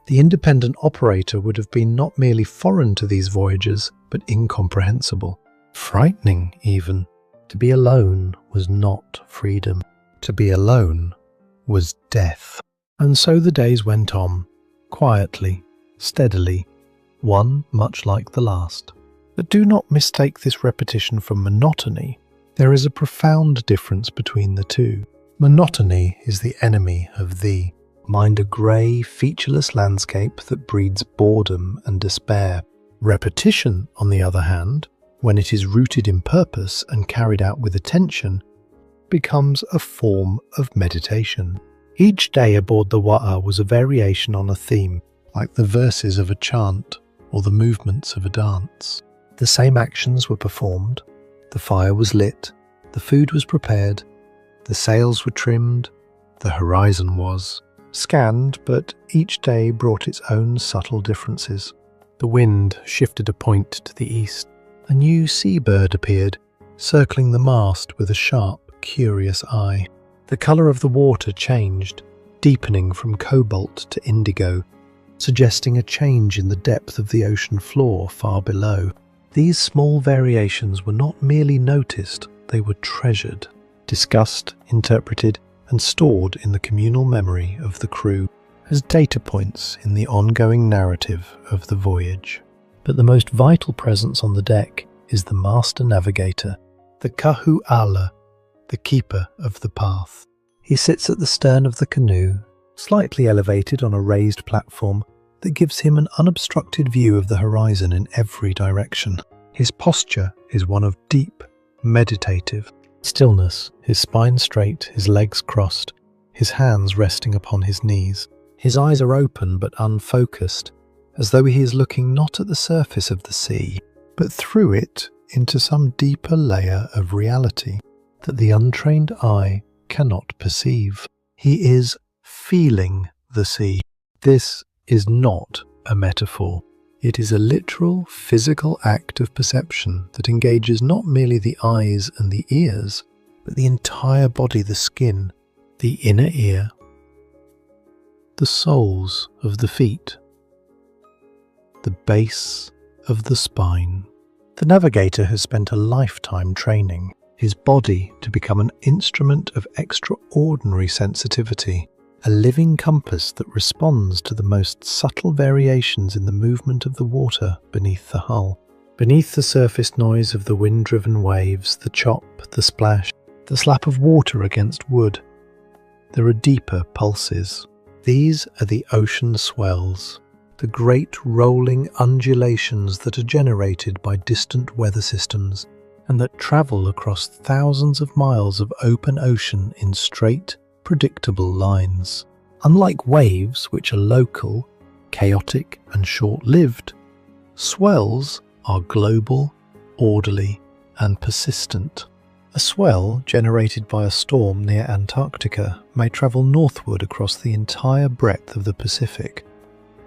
[SPEAKER 1] the independent operator, would have been not merely foreign to these voyagers, but incomprehensible. Frightening, even. To be alone was not freedom. To be alone was death. And so the days went on, quietly, steadily, one much like the last. But do not mistake this repetition for monotony. There is a profound difference between the two. Monotony is the enemy of thee. Mind a grey, featureless landscape that breeds boredom and despair. Repetition, on the other hand, when it is rooted in purpose and carried out with attention, becomes a form of meditation. Each day aboard the wa'a was a variation on a theme, like the verses of a chant or the movements of a dance. The same actions were performed, the fire was lit, the food was prepared, the sails were trimmed, the horizon was scanned, but each day brought its own subtle differences. The wind shifted a point to the east. A new seabird appeared, circling the mast with a sharp, curious eye. The colour of the water changed, deepening from cobalt to indigo, suggesting a change in the depth of the ocean floor far below. These small variations were not merely noticed, they were treasured. discussed, interpreted, and stored in the communal memory of the crew as data points in the ongoing narrative of the voyage. But the most vital presence on the deck is the master navigator, the Hokule'a, the keeper of the path. He sits at the stern of the canoe, slightly elevated on a raised platform that gives him an unobstructed view of the horizon in every direction. His posture is one of deep, meditative stillness, his spine straight, his legs crossed, his hands resting upon his knees. His eyes are open but unfocused, as though he is looking not at the surface of the sea, but through it into some deeper layer of reality that the untrained eye cannot perceive. He is feeling the sea. This is not a metaphor. It is a literal physical act of perception that engages not merely the eyes and the ears, but the entire body, the skin, the inner ear, the soles of the feet, the base of the spine. The navigator has spent a lifetime training his body to become an instrument of extraordinary sensitivity, a living compass that responds to the most subtle variations in the movement of the water beneath the hull. Beneath the surface noise of the wind-driven waves, the chop, the splash, the slap of water against wood, there are deeper pulses. These are the ocean swells, the great rolling undulations that are generated by distant weather systems and that travel across thousands of miles of open ocean in straight, predictable lines. Unlike waves, which are local, chaotic and short-lived, swells are global, orderly and persistent. A swell generated by a storm near Antarctica may travel northward across the entire breadth of the Pacific,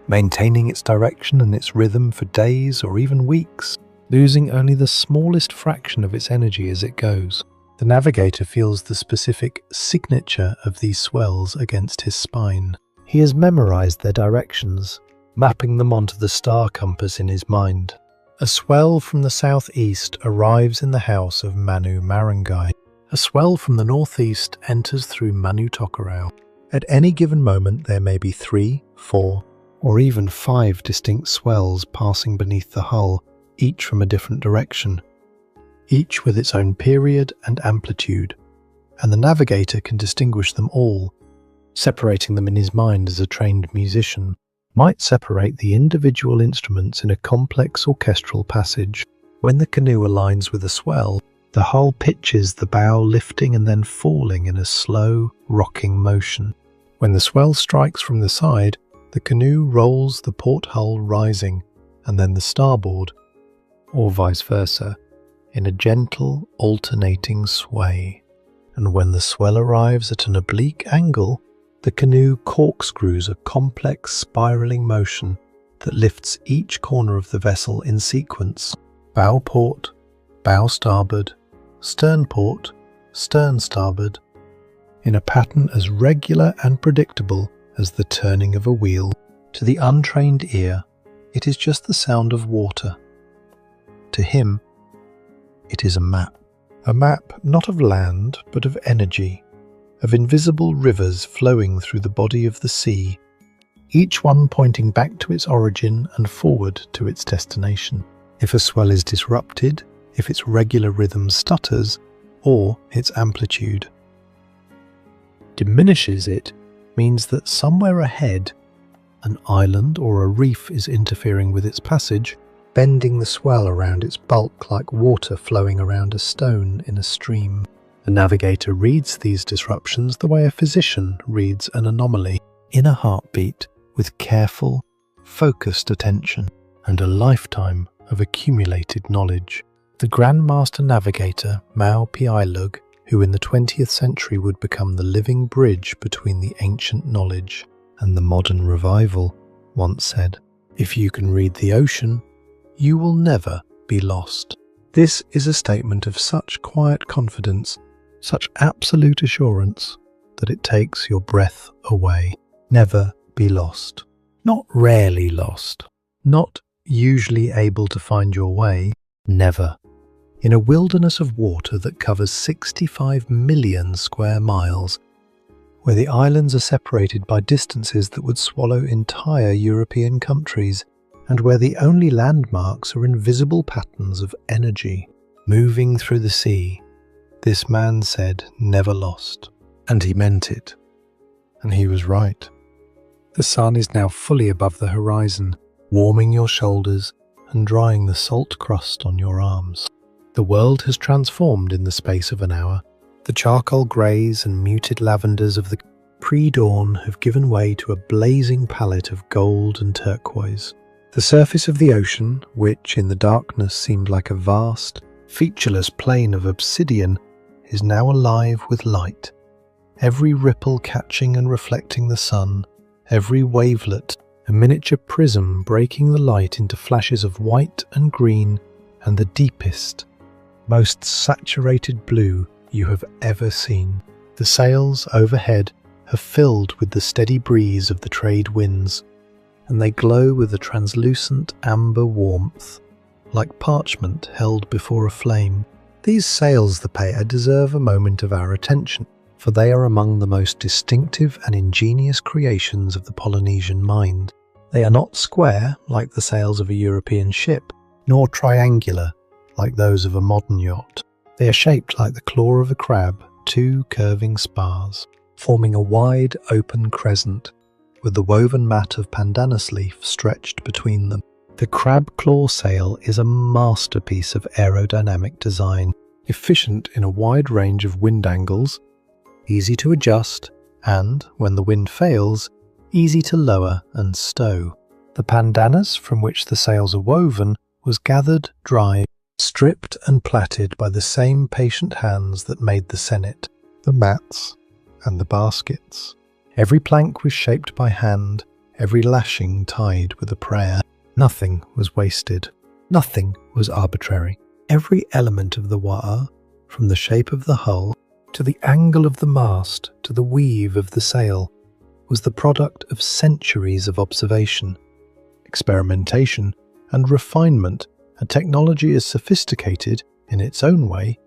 [SPEAKER 1] maintaining its direction and its rhythm for days or even weeks, losing only the smallest fraction of its energy as it goes. The navigator feels the specific signature of these swells against his spine. He has memorized their directions, mapping them onto the star compass in his mind. A swell from the southeast arrives in the house of Manu Marangai. A swell from the northeast enters through Manu Tokerau. At any given moment there may be 3, 4, or even 5 distinct swells passing beneath the hull, each from a different direction, each with its own period and amplitude, and the navigator can distinguish them all, separating them in his mind as a trained musician might separate the individual instruments in a complex orchestral passage. When the canoe aligns with a swell, the hull pitches, the bow lifting and then falling in a slow, rocking motion. When the swell strikes from the side, the canoe rolls, the port hull rising, and then the starboard, or vice versa, in a gentle, alternating sway. And when the swell arrives at an oblique angle, the canoe corkscrews a complex spiraling motion that lifts each corner of the vessel in sequence: bow port, bow starboard, stern port, stern starboard, in a pattern as regular and predictable as the turning of a wheel. To the untrained ear, it is just the sound of water. To him, it is a map not of land, but of energy, of invisible rivers flowing through the body of the sea, each one pointing back to its origin and forward to its destination. If a swell is disrupted, if its regular rhythm stutters, or its amplitude diminishes, it means that somewhere ahead, an island or a reef is interfering with its passage, bending the swell around its bulk like water flowing around a stone in a stream. The navigator reads these disruptions the way a physician reads an anomaly, in a heartbeat, with careful, focused attention and a lifetime of accumulated knowledge. The Grand Master Navigator Mao Piailug, who in the 20th century would become the living bridge between the ancient knowledge and the modern revival, once said, "If you can read the ocean, you will never be lost." This is a statement of such quiet confidence, such absolute assurance, that it takes your breath away. Never be lost. Not rarely lost. Not usually able to find your way. Never. in a wilderness of water that covers 65 million square miles, where the islands are separated by distances that would swallow entire European countries, and where the only landmarks are invisible patterns of energy moving through the sea. This man said, "Never lost." And he meant it. And he was right. The sun is now fully above the horizon, warming your shoulders and drying the salt crust on your arms. The world has transformed in the space of an hour. The charcoal greys and muted lavenders of the pre-dawn have given way to a blazing palette of gold and turquoise. The surface of the ocean, which in the darkness seemed like a vast, featureless plain of obsidian, is now alive with light. Every ripple catching and reflecting the sun, every wavelet a miniature prism breaking the light into flashes of white and green and the deepest, most saturated blue you have ever seen. The sails overhead have filled with the steady breeze of the trade winds, and they glow with a translucent amber warmth, like parchment held before a flame. These sails, Tupai'a, deserve a moment of our attention, for they are among the most distinctive and ingenious creations of the Polynesian mind. They are not square, like the sails of a European ship, nor triangular, like those of a modern yacht. They are shaped like the claw of a crab, two curving spars, forming a wide, open crescent, with the woven mat of pandanus leaf stretched between them. The crab claw sail is a masterpiece of aerodynamic design, efficient in a wide range of wind angles, easy to adjust, and, when the wind fails, easy to lower and stow. The pandanus from which the sails are woven was gathered, dried, stripped and plaited by the same patient hands that made the sennet, the mats, and the baskets. Every plank was shaped by hand, every lashing tied with a prayer. Nothing was wasted. Nothing was arbitrary. Every element of the wa'a, from the shape of the hull, to the angle of the mast, to the weave of the sail, was the product of centuries of observation, experimentation, and refinement, a technology as sophisticated, in its own way,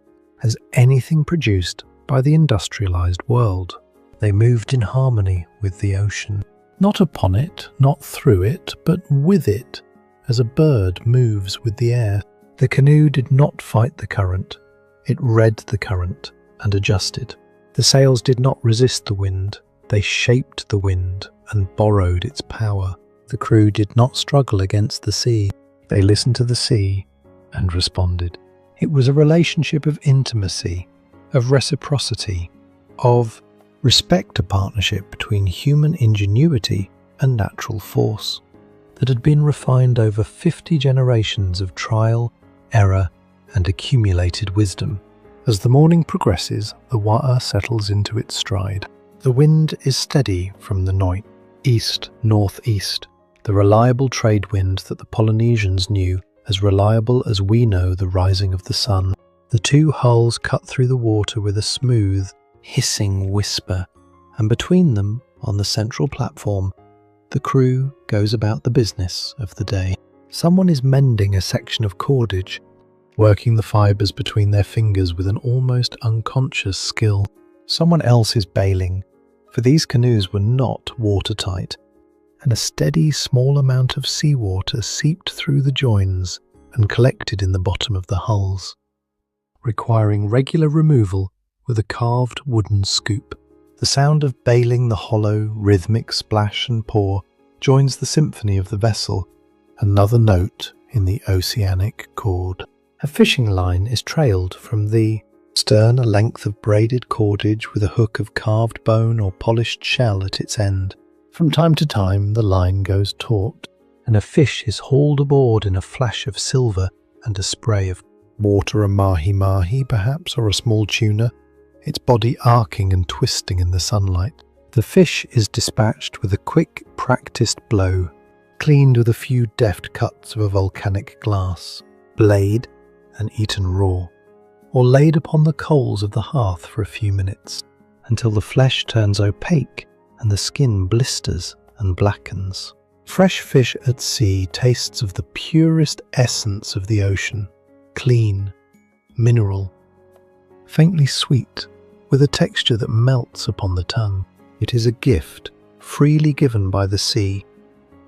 [SPEAKER 1] as anything produced by the industrialized world. They moved in harmony with the ocean, not upon it, not through it, but with it, as a bird moves with the air. The canoe did not fight the current, it read the current and adjusted. The sails did not resist the wind, they shaped the wind and borrowed its power. The crew did not struggle against the sea, they listened to the sea and responded. It was a relationship of intimacy, of reciprocity, of respect, a partnership between human ingenuity and natural force that had been refined over 50 generations of trial, error, and accumulated wisdom. As the morning progresses, the wa'a settles into its stride. The wind is steady from the north, east, northeast, the reliable trade wind that the Polynesians knew, as reliable as we know the rising of the sun. The two hulls cut through the water with a smooth, hissing whisper, and between them, on the central platform, the crew goes about the business of the day. Someone is mending a section of cordage, working the fibres between their fingers with an almost unconscious skill. Someone else is bailing, for these canoes were not watertight, and a steady small amount of seawater seeped through the joins and collected in the bottom of the hulls, requiring regular removal with a carved wooden scoop. The sound of bailing, the hollow, rhythmic splash and pour, joins the symphony of the vessel, another note in the oceanic chord. A fishing line is trailed from the stern, a length of braided cordage with a hook of carved bone or polished shell at its end. From time to time the line goes taut, and a fish is hauled aboard in a flash of silver and a spray of water, a mahi-mahi perhaps, or a small tuna, its body arcing and twisting in the sunlight. The fish is dispatched with a quick, practiced blow, cleaned with a few deft cuts of a volcanic glass, blade, and eaten raw, or laid upon the coals of the hearth for a few minutes, until the flesh turns opaque and the skin blisters and blackens. Fresh fish at sea tastes of the purest essence of the ocean, clean, mineral, faintly sweet, with a texture that melts upon the tongue. It is a gift freely given by the sea,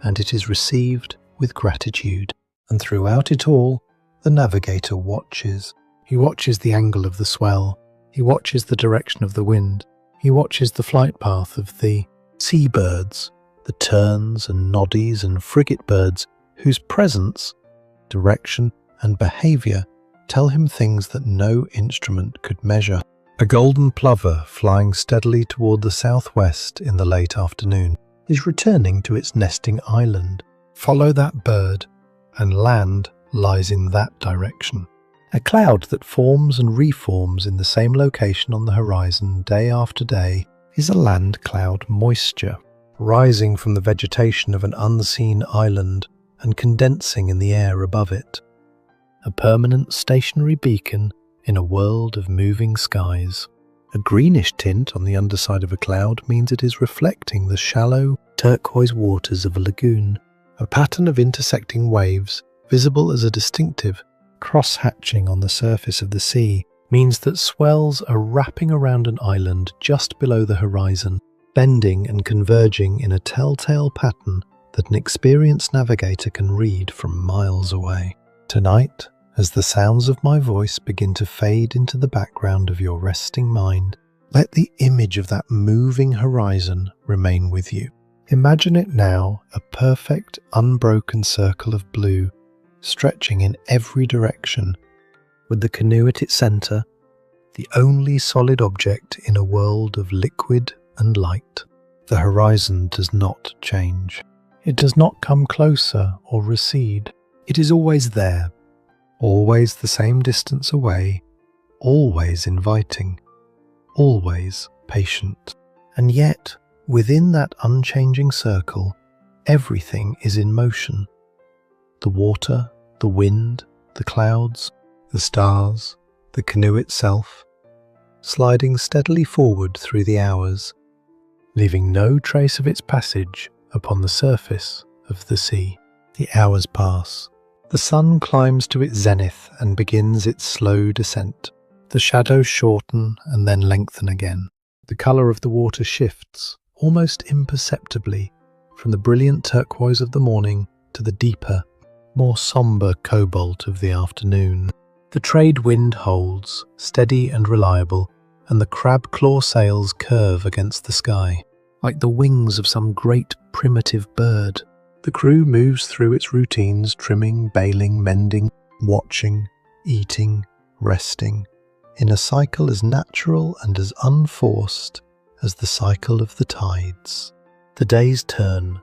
[SPEAKER 1] and it is received with gratitude. And throughout it all, the navigator watches. He watches the angle of the swell. He watches the direction of the wind. He watches the flight path of the seabirds, the terns and noddies and frigate birds whose presence, direction and behaviour tell him things that no instrument could measure. A golden plover flying steadily toward the southwest in the late afternoon is returning to its nesting island. Follow that bird, and land lies in that direction. A cloud that forms and reforms in the same location on the horizon day after day is a land cloud moisture, rising from the vegetation of an unseen island and condensing in the air above it. A permanent stationary beacon in a world of moving skies. A greenish tint on the underside of a cloud means it is reflecting the shallow, turquoise waters of a lagoon. A pattern of intersecting waves, visible as a distinctive cross-hatching on the surface of the sea, means that swells are wrapping around an island just below the horizon, bending and converging in a telltale pattern that an experienced navigator can read from miles away. Tonight, as the sounds of my voice begin to fade into the background of your resting mind, let the image of that moving horizon remain with you. Imagine it now a perfect, unbroken circle of blue, stretching in every direction, with the canoe at its centre, the only solid object in a world of liquid and light. The horizon does not change. It does not come closer or recede. It is always there, always the same distance away, always inviting, always patient. And yet, within that unchanging circle, everything is in motion. The water, the wind, the clouds, the stars, the canoe itself, sliding steadily forward through the hours, leaving no trace of its passage upon the surface of the sea. The hours pass. The sun climbs to its zenith and begins its slow descent. The shadows shorten and then lengthen again. The colour of the water shifts, almost imperceptibly, from the brilliant turquoise of the morning to the deeper, more sombre cobalt of the afternoon. The trade wind holds, steady and reliable, and the crab-claw sails curve against the sky, like the wings of some great primitive bird. The crew moves through its routines, trimming, bailing, mending, watching, eating, resting, in a cycle as natural and as unforced as the cycle of the tides. The days turn,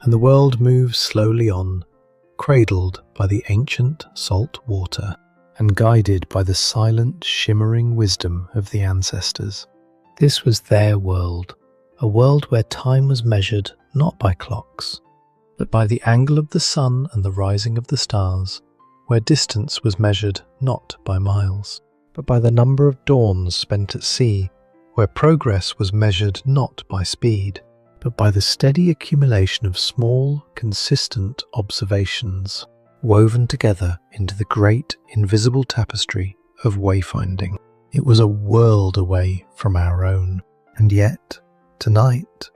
[SPEAKER 1] and the world moves slowly on, cradled by the ancient salt water, and guided by the silent, shimmering wisdom of the ancestors. This was their world, a world where time was measured not by clocks, but by the angle of the sun and the rising of the stars, where distance was measured not by miles, but by the number of dawns spent at sea, where progress was measured not by speed, but by the steady accumulation of small, consistent observations, woven together into the great invisible tapestry of wayfinding. It was a world away from our own. And yet, tonight,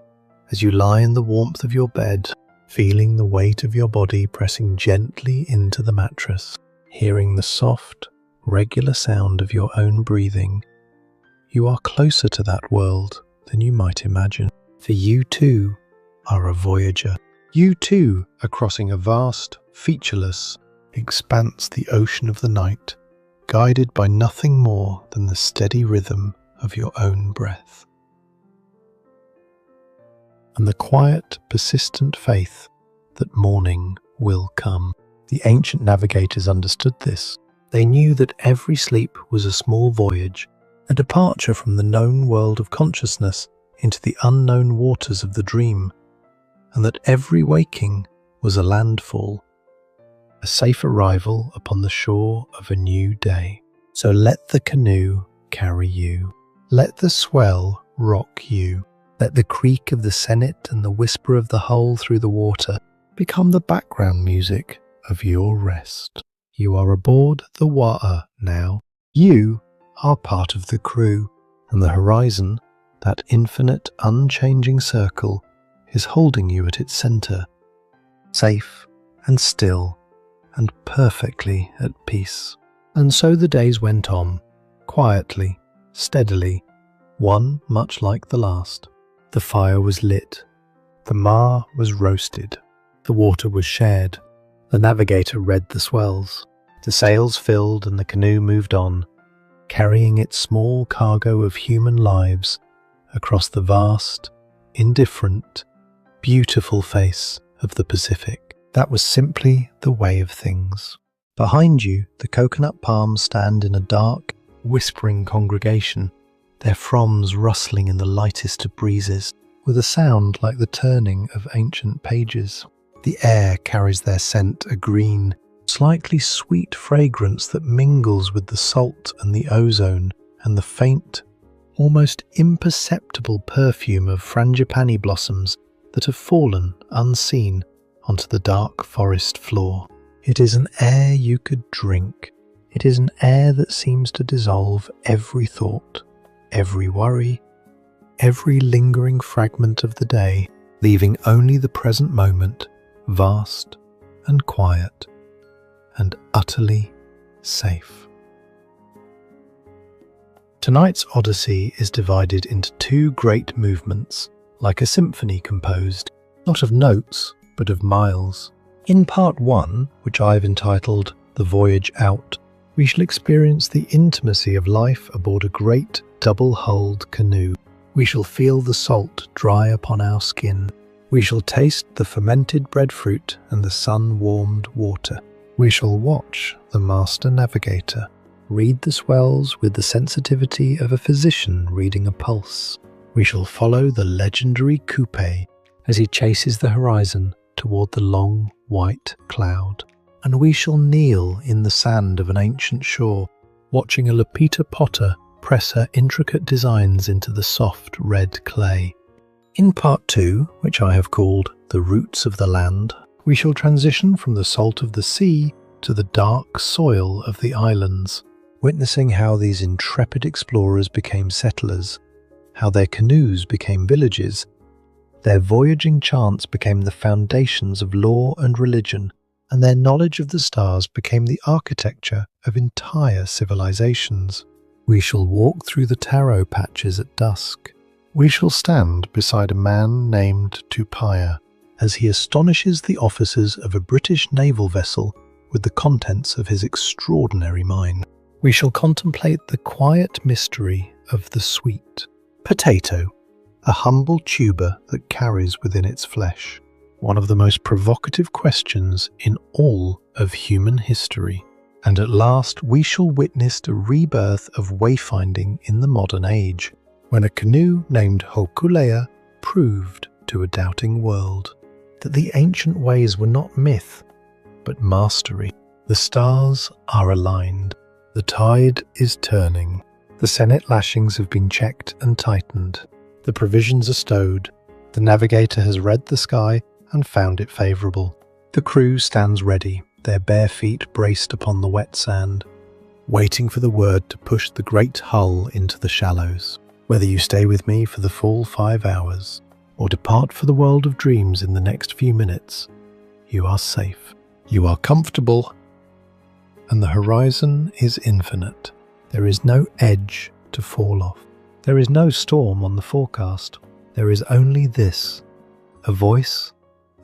[SPEAKER 1] as you lie in the warmth of your bed, feeling the weight of your body pressing gently into the mattress, hearing the soft, regular sound of your own breathing, you are closer to that world than you might imagine. For you too are a voyager. You too are crossing a vast, featureless expanse, the ocean of the night, guided by nothing more than the steady rhythm of your own breath. And the quiet, persistent faith that morning will come. The ancient navigators understood this. They knew that every sleep was a small voyage, a departure from the known world of consciousness into the unknown waters of the dream, and that every waking was a landfall, a safe arrival upon the shore of a new day. So let the canoe carry you. Let the swell rock you. Let the creak of the sennet and the whisper of the hull through the water become the background music of your rest. You are aboard the Wa'a now. You are part of the crew, and the horizon, that infinite, unchanging circle, is holding you at its centre, safe and still and perfectly at peace. And so the days went on, quietly, steadily, one much like the last. The fire was lit, the ma was roasted, the water was shared, the navigator read the swells, the sails filled and the canoe moved on, carrying its small cargo of human lives across the vast, indifferent, beautiful face of the Pacific. That was simply the way of things. Behind you, the coconut palms stand in a dark, whispering congregation, their fronds rustling in the lightest of breezes, with a sound like the turning of ancient pages. The air carries their scent, a green, slightly sweet fragrance that mingles with the salt and the ozone and the faint, almost imperceptible perfume of frangipani blossoms that have fallen unseen onto the dark forest floor. It is an air you could drink. It is an air that seems to dissolve every thought, every worry, every lingering fragment of the day, leaving only the present moment vast and quiet and utterly safe. Tonight's Odyssey is divided into two great movements, like a symphony composed, not of notes, but of miles. In part 1, which I've entitled The Voyage Out, we shall experience the intimacy of life aboard a great double-hulled canoe. We shall feel the salt dry upon our skin. We shall taste the fermented breadfruit and the sun-warmed water. We shall watch the master navigator read the swells with the sensitivity of a physician reading a pulse. We shall follow the legendary Kupe as he chases the horizon toward the long white cloud. And we shall kneel in the sand of an ancient shore, watching a Lapita potter press her intricate designs into the soft red clay. In part 2, which I have called The Roots of the Land, we shall transition from the salt of the sea to the dark soil of the islands, witnessing how these intrepid explorers became settlers, how their canoes became villages, their voyaging chants became the foundations of law and religion, and their knowledge of the stars became the architecture of entire civilizations. We shall walk through the taro patches at dusk. We shall stand beside a man named Tupai'a as he astonishes the officers of a British naval vessel with the contents of his extraordinary mine. We shall contemplate the quiet mystery of the sweet potato, a humble tuber that carries within its flesh one of the most provocative questions in all of human history. And at last we shall witness the rebirth of wayfinding in the modern age, when a canoe named Hokule'a proved to a doubting world that the ancient ways were not myth, but mastery. The stars are aligned. The tide is turning. The Senate lashings have been checked and tightened. The provisions are stowed. The navigator has read the sky and found it favourable. The crew stands ready, their bare feet braced upon the wet sand, waiting for the word to push the great hull into the shallows. Whether you stay with me for the full 5 hours, or depart for the world of dreams in the next few minutes, you are safe. You are comfortable, and the horizon is infinite. There is no edge to fall off. There is no storm on the forecast. There is only this, a voice,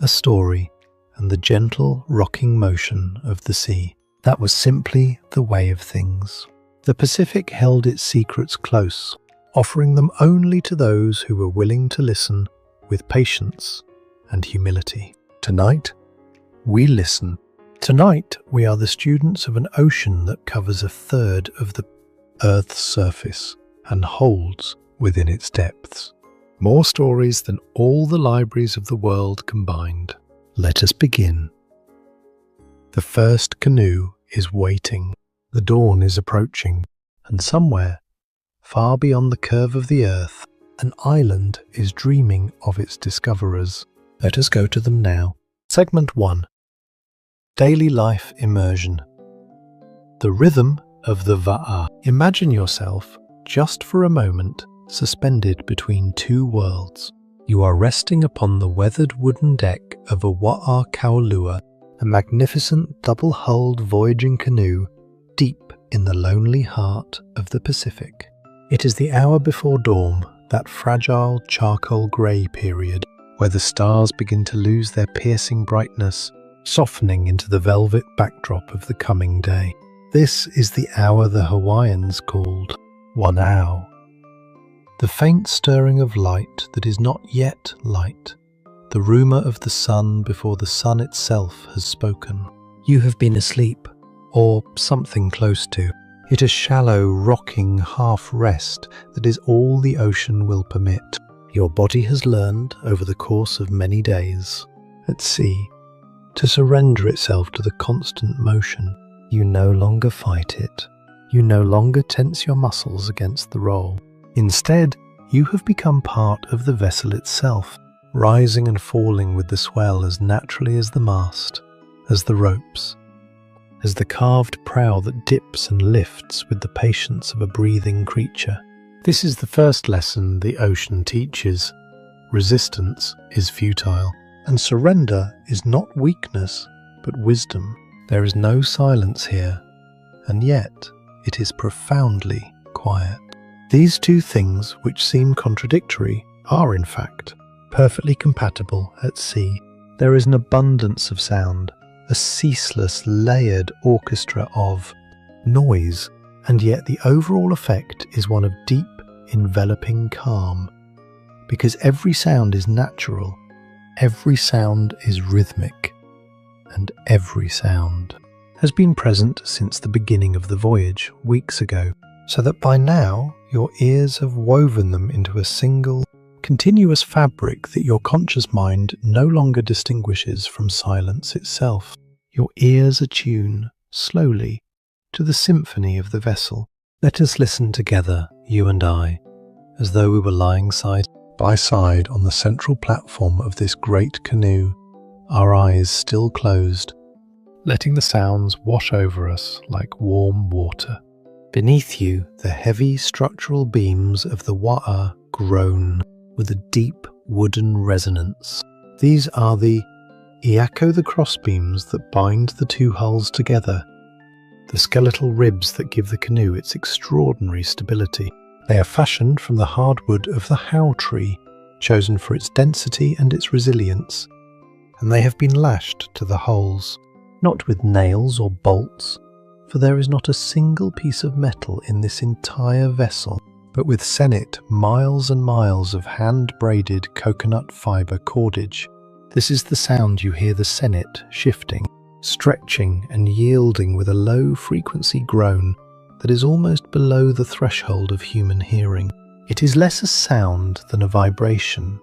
[SPEAKER 1] a story, and the gentle rocking motion of the sea. That was simply the way of things. The Pacific held its secrets close, offering them only to those who were willing to listen with patience and humility. Tonight, we listen. Tonight, we are the students of an ocean that covers a third of the Earth's surface and holds within its depths more stories than all the libraries of the world combined. Let us begin. The first canoe is waiting. The dawn is approaching, and somewhere, far beyond the curve of the earth, an island is dreaming of its discoverers. Let us go to them now. Segment 1. Daily Life Immersion. The rhythm of the Va'a. Imagine yourself, just for a moment, suspended between two worlds. You are resting upon the weathered wooden deck of a Hokule'a, a magnificent double-hulled voyaging canoe deep in the lonely heart of the Pacific. It is the hour before dawn, that fragile charcoal grey period where the stars begin to lose their piercing brightness, softening into the velvet backdrop of the coming day. This is the hour the Hawaiians called Wanao. The faint stirring of light that is not yet light, the rumour of the sun before the sun itself has spoken. You have been asleep, or something close to. It is shallow, rocking half-rest that is all the ocean will permit. Your body has learned, over the course of many days, at sea, to surrender itself to the constant motion. You no longer fight it. You no longer tense your muscles against the roll. Instead, you have become part of the vessel itself, rising and falling with the swell as naturally as the mast, as the ropes, as the carved prow that dips and lifts with the patience of a breathing creature. This is the first lesson the ocean teaches. Resistance is futile, and surrender is not weakness, but wisdom. There is no silence here, and yet it is profoundly quiet. These two things, which seem contradictory, are in fact perfectly compatible at sea. There is an abundance of sound, a ceaseless, layered orchestra of noise, and yet the overall effect is one of deep, enveloping calm. Because every sound is natural, every sound is rhythmic, and every sound has been present since the beginning of the voyage, weeks ago, so that by now your ears have woven them into a single, continuous fabric that your conscious mind no longer distinguishes from silence itself. Your ears attune, slowly, to the symphony of the vessel. Let us listen together, you and I, as though we were lying side by side on the central platform of this great canoe, our eyes still closed, letting the sounds wash over us like warm water. Beneath you, the heavy structural beams of the wa'a groan with a deep wooden resonance. These are the iako, the crossbeams that bind the two hulls together, the skeletal ribs that give the canoe its extraordinary stability. They are fashioned from the hardwood of the hau tree, chosen for its density and its resilience, and they have been lashed to the hulls, not with nails or bolts, for there is not a single piece of metal in this entire vessel, but with senet miles and miles of hand-braided coconut fibre cordage. This is the sound you hear the senet shifting, stretching and yielding with a low-frequency groan that is almost below the threshold of human hearing. It is less a sound than a vibration,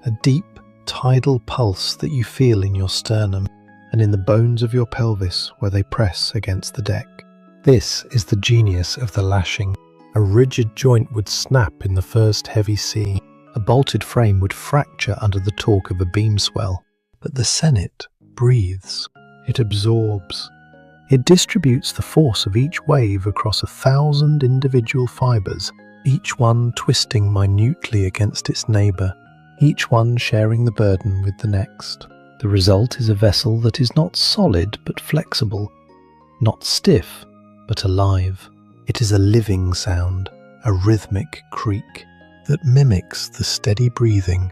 [SPEAKER 1] a deep, tidal pulse that you feel in your sternum and in the bones of your pelvis where they press against the deck. This is the genius of the lashing. A rigid joint would snap in the first heavy sea. A bolted frame would fracture under the torque of a beam swell. But the senet breathes. It absorbs. It distributes the force of each wave across 1,000 individual fibres, each one twisting minutely against its neighbour, each one sharing the burden with the next. The result is a vessel that is not solid but flexible, not stiff but alive. It is a living sound, a rhythmic creak that mimics the steady breathing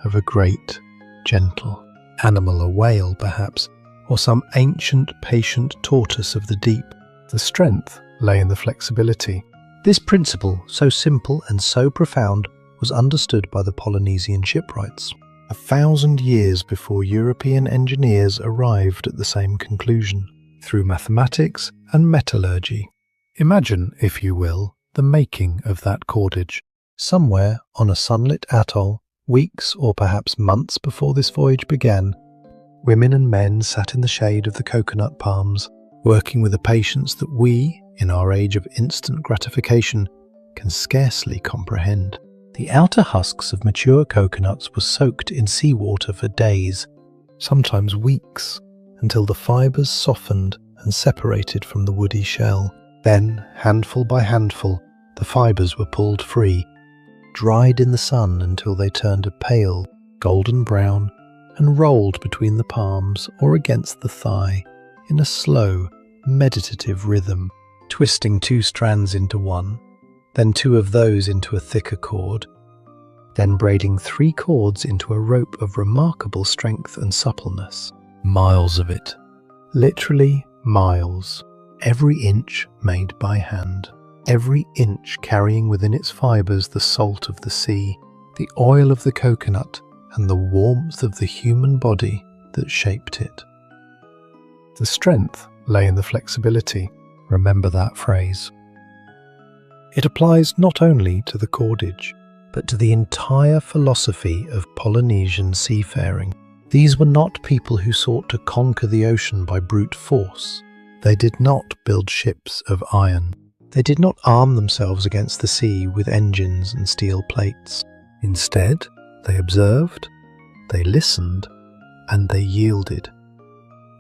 [SPEAKER 1] of a great, gentle animal, a whale perhaps, or some ancient, patient tortoise of the deep. The strength lay in the flexibility. This principle, so simple and so profound, was understood by the Polynesian shipwrights 1,000 years before European engineers arrived at the same conclusion, through mathematics and metallurgy. Imagine, if you will, the making of that cordage. Somewhere on a sunlit atoll, weeks or perhaps months before this voyage began, women and men sat in the shade of the coconut palms, working with a patience that we, in our age of instant gratification, can scarcely comprehend. The outer husks of mature coconuts were soaked in seawater for days, sometimes weeks, until the fibres softened and separated from the woody shell. Then, handful by handful, the fibres were pulled free, dried in the sun until they turned a pale, golden brown, and rolled between the palms or against the thigh in a slow, meditative rhythm, twisting 2 strands into one, then 2 of those into a thicker cord, then braiding 3 cords into a rope of remarkable strength and suppleness. Miles of it. Literally miles. Every inch made by hand. Every inch carrying within its fibres the salt of the sea, the oil of the coconut, and the warmth of the human body that shaped it. The strength lay in the flexibility. Remember that phrase. It applies not only to the cordage, but to the entire philosophy of Polynesian seafaring. These were not people who sought to conquer the ocean by brute force. They did not build ships of iron. They did not arm themselves against the sea with engines and steel plates. Instead, they observed, they listened, and they yielded,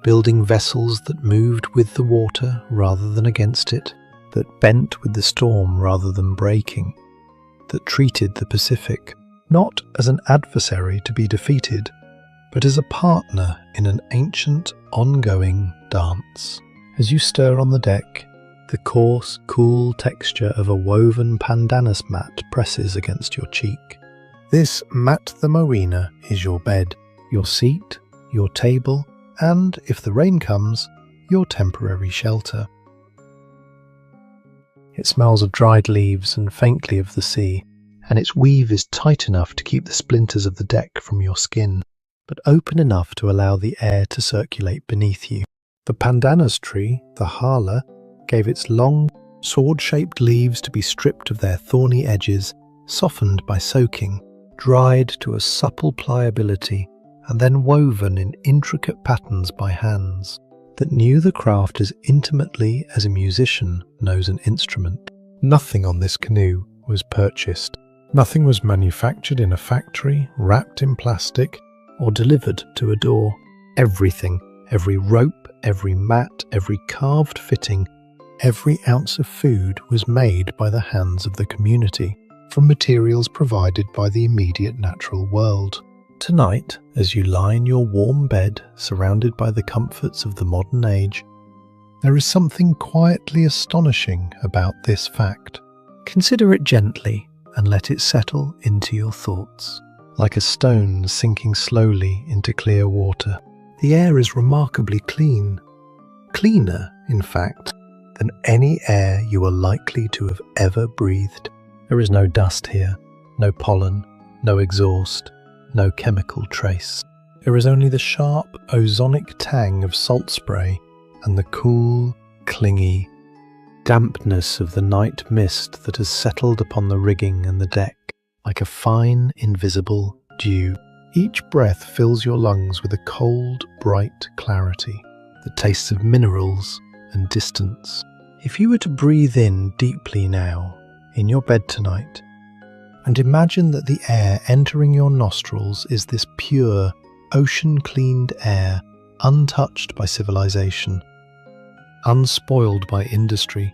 [SPEAKER 1] building vessels that moved with the water rather than against it, that bent with the storm rather than breaking, that treated the Pacific not as an adversary to be defeated, but as a partner in an ancient, ongoing dance. As you stir on the deck, the coarse, cool texture of a woven pandanus mat presses against your cheek. This mat the marina is your bed, your seat, your table, and, if the rain comes, your temporary shelter. It smells of dried leaves and faintly of the sea, and its weave is tight enough to keep the splinters of the deck from your skin, but open enough to allow the air to circulate beneath you. The pandanus tree, the hala, gave its long, sword-shaped leaves to be stripped of their thorny edges, softened by soaking, dried to a supple pliability, and then woven in intricate patterns by hands that knew the craft as intimately as a musician knows an instrument. Nothing on this canoe was purchased. Nothing was manufactured in a factory, wrapped in plastic, or delivered to a door. Everything, every rope, every mat, every carved fitting, every ounce of food was made by the hands of the community, from materials provided by the immediate natural world. Tonight, as you lie in your warm bed, surrounded by the comforts of the modern age, there is something quietly astonishing about this fact. Consider it gently and let it settle into your thoughts. Like a stone sinking slowly into clear water, the air is remarkably clean. Cleaner, in fact, than any air you are likely to have ever breathed. There is no dust here, no pollen, no exhaust, no chemical trace. There is only the sharp, ozonic tang of salt spray and the cool, clingy dampness of the night mist that has settled upon the rigging and the deck like a fine, invisible dew. Each breath fills your lungs with a cold, bright clarity that tastes of minerals and distance. If you were to breathe in deeply now, in your bed tonight, and imagine that the air entering your nostrils is this pure, ocean-cleaned air, untouched by civilization, unspoiled by industry,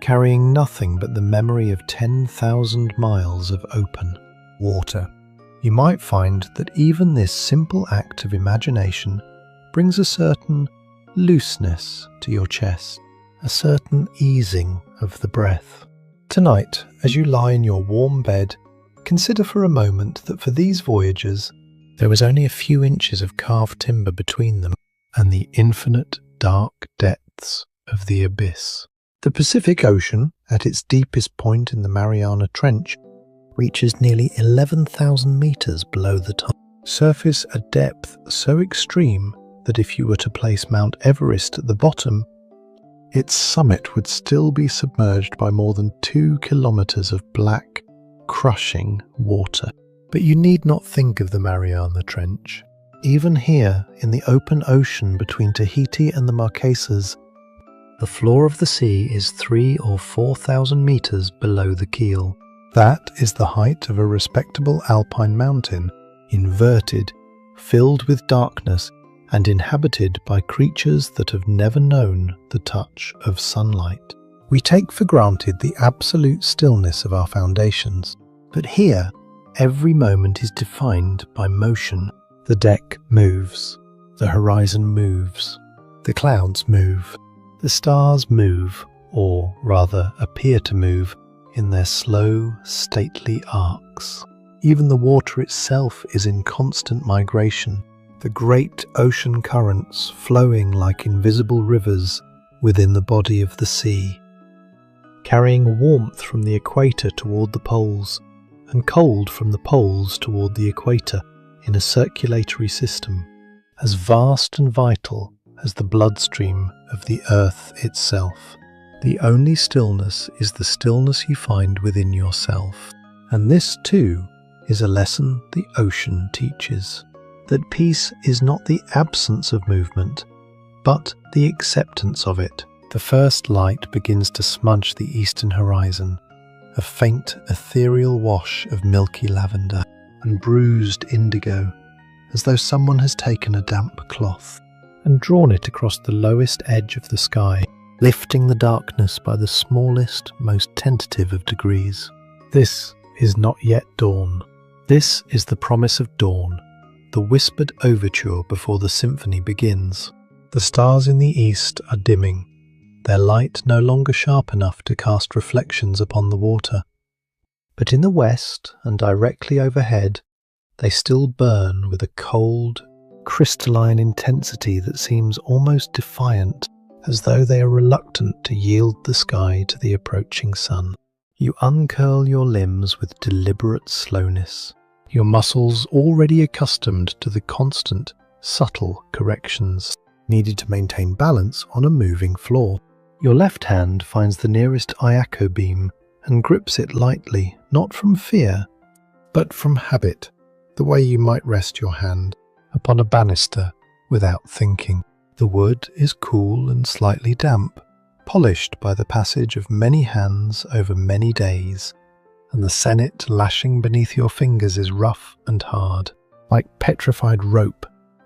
[SPEAKER 1] carrying nothing but the memory of 10,000 miles of open water, you might find that even this simple act of imagination brings a certain looseness to your chest, a certain easing of the breath. Tonight, as you lie in your warm bed, consider for a moment that for these voyagers, there was only a few inches of carved timber between them and the infinite dark depths of the abyss. The Pacific Ocean, at its deepest point in the Mariana Trench, reaches nearly 11,000 meters below the top. Surface a depth so extreme that if you were to place Mount Everest at the bottom, its summit would still be submerged by more than 2 kilometers of black, crushing water. But you need not think of the Mariana Trench. Even here, in the open ocean between Tahiti and the Marquesas, the floor of the sea is 3,000 or 4,000 meters below the keel. That is the height of a respectable alpine mountain, inverted, filled with darkness, and inhabited by creatures that have never known the touch of sunlight. We take for granted the absolute stillness of our foundations, but here, every moment is defined by motion. The deck moves, the horizon moves, the clouds move, the stars move, or rather appear to move, in their slow, stately arcs. Even the water itself is in constant migration, the great ocean currents flowing like invisible rivers within the body of the sea, carrying warmth from the equator toward the poles, and cold from the poles toward the equator in a circulatory system, as vast and vital as the bloodstream of the earth itself. The only stillness is the stillness you find within yourself. And this, too, is a lesson the ocean teaches. That peace is not the absence of movement, but the acceptance of it. The first light begins to smudge the eastern horizon, a faint ethereal wash of milky lavender and bruised indigo, as though someone has taken a damp cloth and drawn it across the lowest edge of the sky, lifting the darkness by the smallest, most tentative of degrees. This is not yet dawn. This is the promise of dawn, the whispered overture before the symphony begins. The stars in the east are dimming, their light no longer sharp enough to cast reflections upon the water. But in the west and directly overhead, they still burn with a cold, crystalline intensity that seems almost defiant, as though they are reluctant to yield the sky to the approaching sun. You uncurl your limbs with deliberate slowness, your muscles already accustomed to the constant, subtle corrections needed to maintain balance on a moving floor. Your left hand finds the nearest Ayako beam and grips it lightly, not from fear, but from habit, the way you might rest your hand upon a banister without thinking. The wood is cool and slightly damp, polished by the passage of many hands over many days, and the sennet lashing beneath your fingers is rough and hard, like petrified rope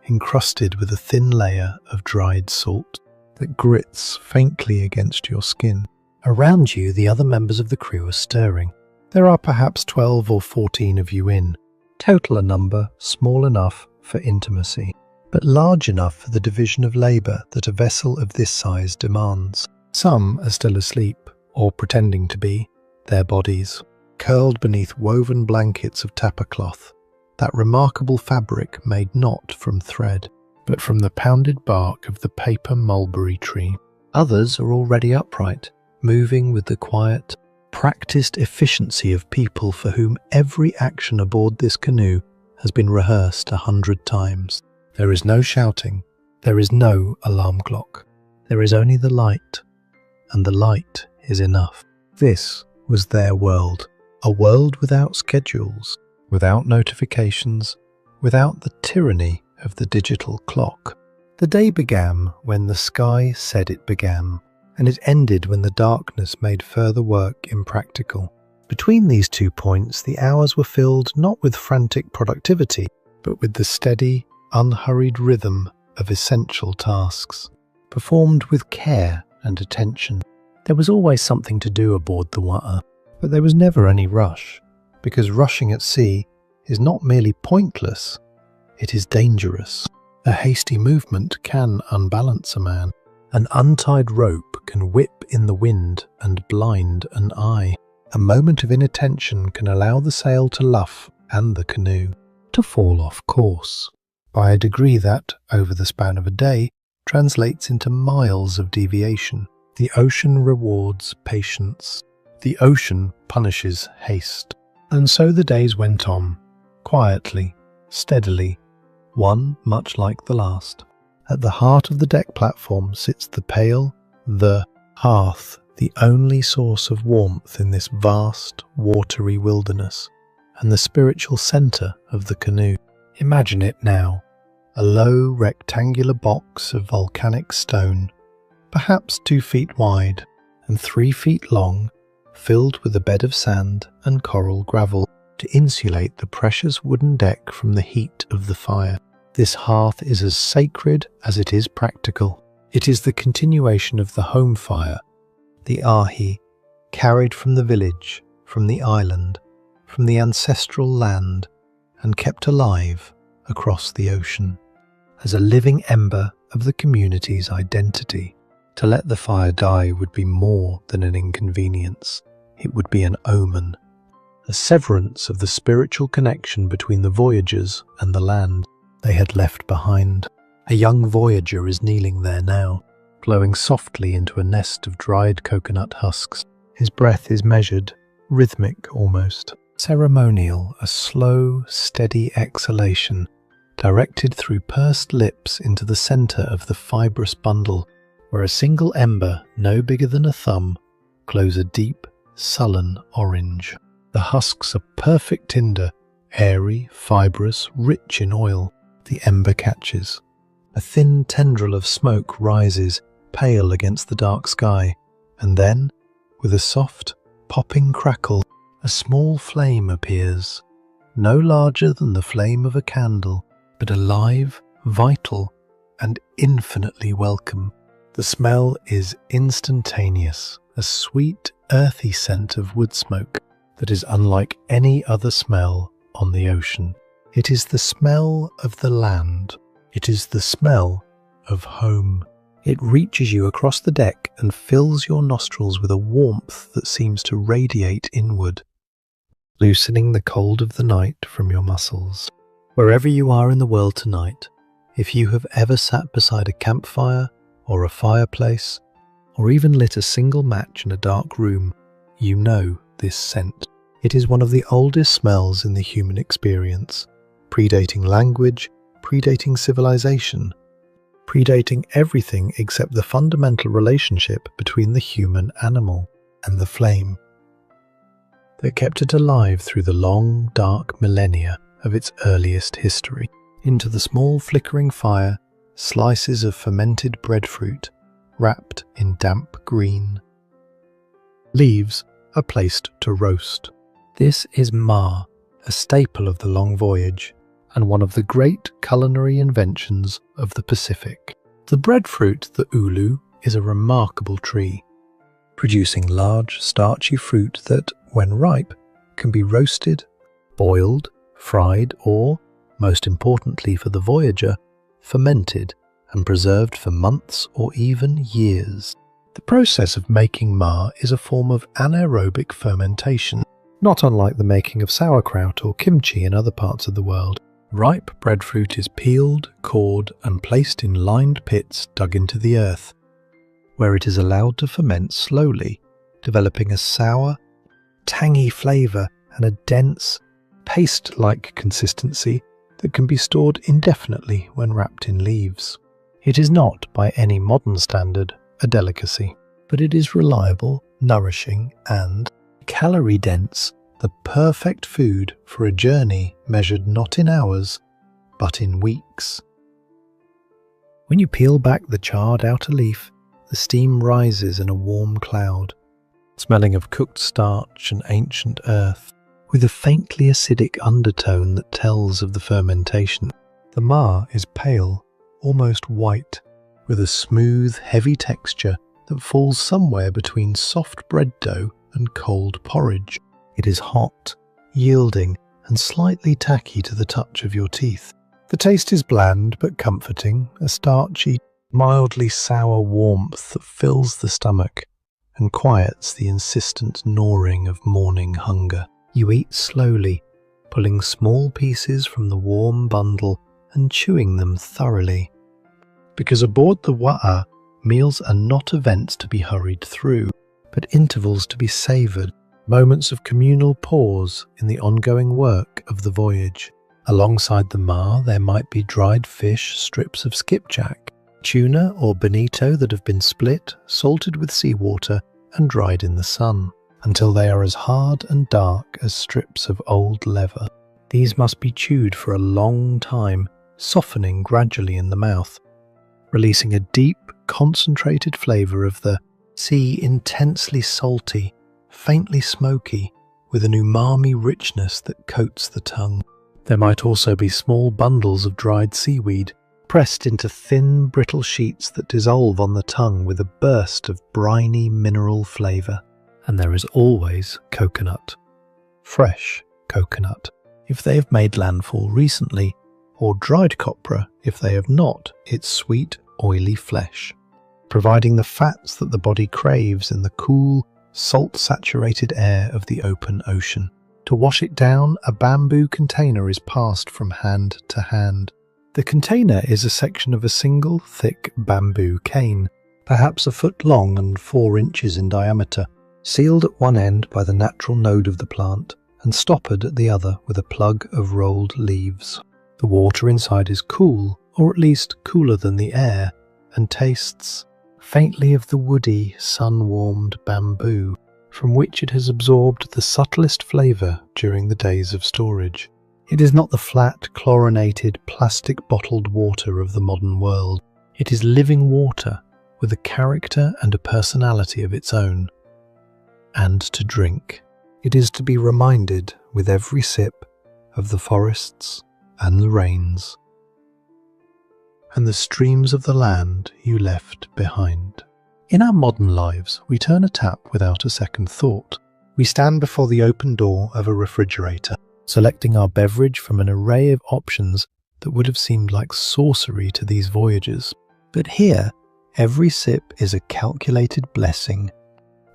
[SPEAKER 1] encrusted with a thin layer of dried salt that grits faintly against your skin. Around you, the other members of the crew are stirring. There are perhaps 12 or 14 of you in, total a number small enough for intimacy, but large enough for the division of labour that a vessel of this size demands. Some are still asleep, or pretending to be, their bodies curled beneath woven blankets of tapa cloth, that remarkable fabric made not from thread, but from the pounded bark of the paper mulberry tree. Others are already upright, moving with the quiet, practiced efficiency of people for whom every action aboard this canoe has been rehearsed 100 times. There is no shouting, there is no alarm clock, there is only the light, and the light is enough. This was their world, a world without schedules, without notifications, without the tyranny of the digital clock. The day began when the sky said it began, and it ended when the darkness made further work impractical. Between these 2 points, the hours were filled not with frantic productivity, but with the steady, unhurried rhythm of essential tasks, performed with care and attention. There was always something to do aboard the Wa'a, but there was never any rush, because rushing at sea is not merely pointless, it is dangerous. A hasty movement can unbalance a man. An untied rope can whip in the wind and blind an eye. A moment of inattention can allow the sail to luff and the canoe to fall off course, by a degree that, over the span of a day, translates into miles of deviation. The ocean rewards patience. The ocean punishes haste. And so the days went on, quietly, steadily, one much like the last. At the heart of the deck platform sits the pale, the hearth, the only source of warmth in this vast, watery wilderness, and the spiritual centre of the canoe. Imagine it now, a low rectangular box of volcanic stone, perhaps 2 feet wide and 3 feet long, filled with a bed of sand and coral gravel to insulate the precious wooden deck from the heat of the fire. This hearth is as sacred as it is practical. It is the continuation of the home fire, the ahi, carried from the village, from the island, from the ancestral land, and kept alive across the ocean, as a living ember of the community's identity. To let the fire die would be more than an inconvenience. It would be an omen, a severance of the spiritual connection between the voyagers and the land they had left behind. A young voyager is kneeling there now, blowing softly into a nest of dried coconut husks. His breath is measured, rhythmic almost, ceremonial, a slow, steady exhalation directed through pursed lips into the centre of the fibrous bundle, where a single ember, no bigger than a thumb, glows a deep, sullen orange. The husks are perfect tinder, airy, fibrous, rich in oil. The ember catches. A thin tendril of smoke rises, pale against the dark sky, and then, with a soft, popping crackle, a small flame appears, no larger than the flame of a candle, but alive, vital, and infinitely welcome. The smell is instantaneous, a sweet, earthy scent of wood smoke that is unlike any other smell on the ocean. It is the smell of the land. It is the smell of home. It reaches you across the deck and fills your nostrils with a warmth that seems to radiate inward, loosening the cold of the night from your muscles. Wherever you are in the world tonight, if you have ever sat beside a campfire or a fireplace, or even lit a single match in a dark room, you know this scent. It is one of the oldest smells in the human experience, predating language, predating civilization, predating everything except the fundamental relationship between the human animal and the flame that kept it alive through the long, dark millennia of its earliest history. Into the small flickering fire, slices of fermented breadfruit wrapped in damp green. Leaves are placed to roast. This is ma, a staple of the long voyage, and one of the great culinary inventions of the Pacific. The breadfruit, the ulu, is a remarkable tree, producing large, starchy fruit that, when ripe, can be roasted, boiled, fried, or, most importantly for the voyager, fermented and preserved for months or even years. The process of making ma is a form of anaerobic fermentation, not unlike the making of sauerkraut or kimchi in other parts of the world. Ripe breadfruit is peeled, cored, and placed in lined pits dug into the earth, where it is allowed to ferment slowly, developing a sour, tangy flavour and a dense, paste-like consistency that can be stored indefinitely when wrapped in leaves. It is not, by any modern standard, a delicacy, but it is reliable, nourishing, and calorie-dense, the perfect food for a journey measured not in hours, but in weeks. When you peel back the charred outer leaf, the steam rises in a warm cloud, smelling of cooked starch and ancient earth, with a faintly acidic undertone that tells of the fermentation. The ma is pale, almost white, with a smooth, heavy texture that falls somewhere between soft bread dough and cold porridge. It is hot, yielding, and slightly tacky to the touch of your teeth. The taste is bland but comforting, a starchy, mildly sour warmth that fills the stomach and quiets the insistent gnawing of morning hunger. You eat slowly, pulling small pieces from the warm bundle and chewing them thoroughly. Because aboard the wa'a, meals are not events to be hurried through, but intervals to be savoured, moments of communal pause in the ongoing work of the voyage. Alongside the ma, there might be dried fish, strips of skipjack, tuna or bonito that have been split, salted with seawater, and dried in the sun, until they are as hard and dark as strips of old leather. These must be chewed for a long time, softening gradually in the mouth, releasing a deep, concentrated flavour of the sea, intensely salty, faintly smoky, with an umami richness that coats the tongue. There might also be small bundles of dried seaweed, pressed into thin, brittle sheets that dissolve on the tongue with a burst of briny mineral flavour. And there is always coconut. Fresh coconut, if they have made landfall recently, or dried copra if they have not, its sweet, oily flesh, providing the fats that the body craves in the cool, salt-saturated air of the open ocean. To wash it down, a bamboo container is passed from hand to hand. The container is a section of a single, thick bamboo cane, perhaps a foot long and 4 inches in diameter, sealed at one end by the natural node of the plant, and stoppered at the other with a plug of rolled leaves. The water inside is cool, or at least cooler than the air, and tastes faintly of the woody, sun-warmed bamboo, from which it has absorbed the subtlest flavour during the days of storage. It is not the flat, chlorinated, plastic-bottled water of the modern world. It is living water, with a character and a personality of its own. And to drink, it is to be reminded with every sip of the forests and the rains, and the streams of the land you left behind. In our modern lives, we turn a tap without a second thought. We stand before the open door of a refrigerator, selecting our beverage from an array of options that would have seemed like sorcery to these voyagers. But here, every sip is a calculated blessing,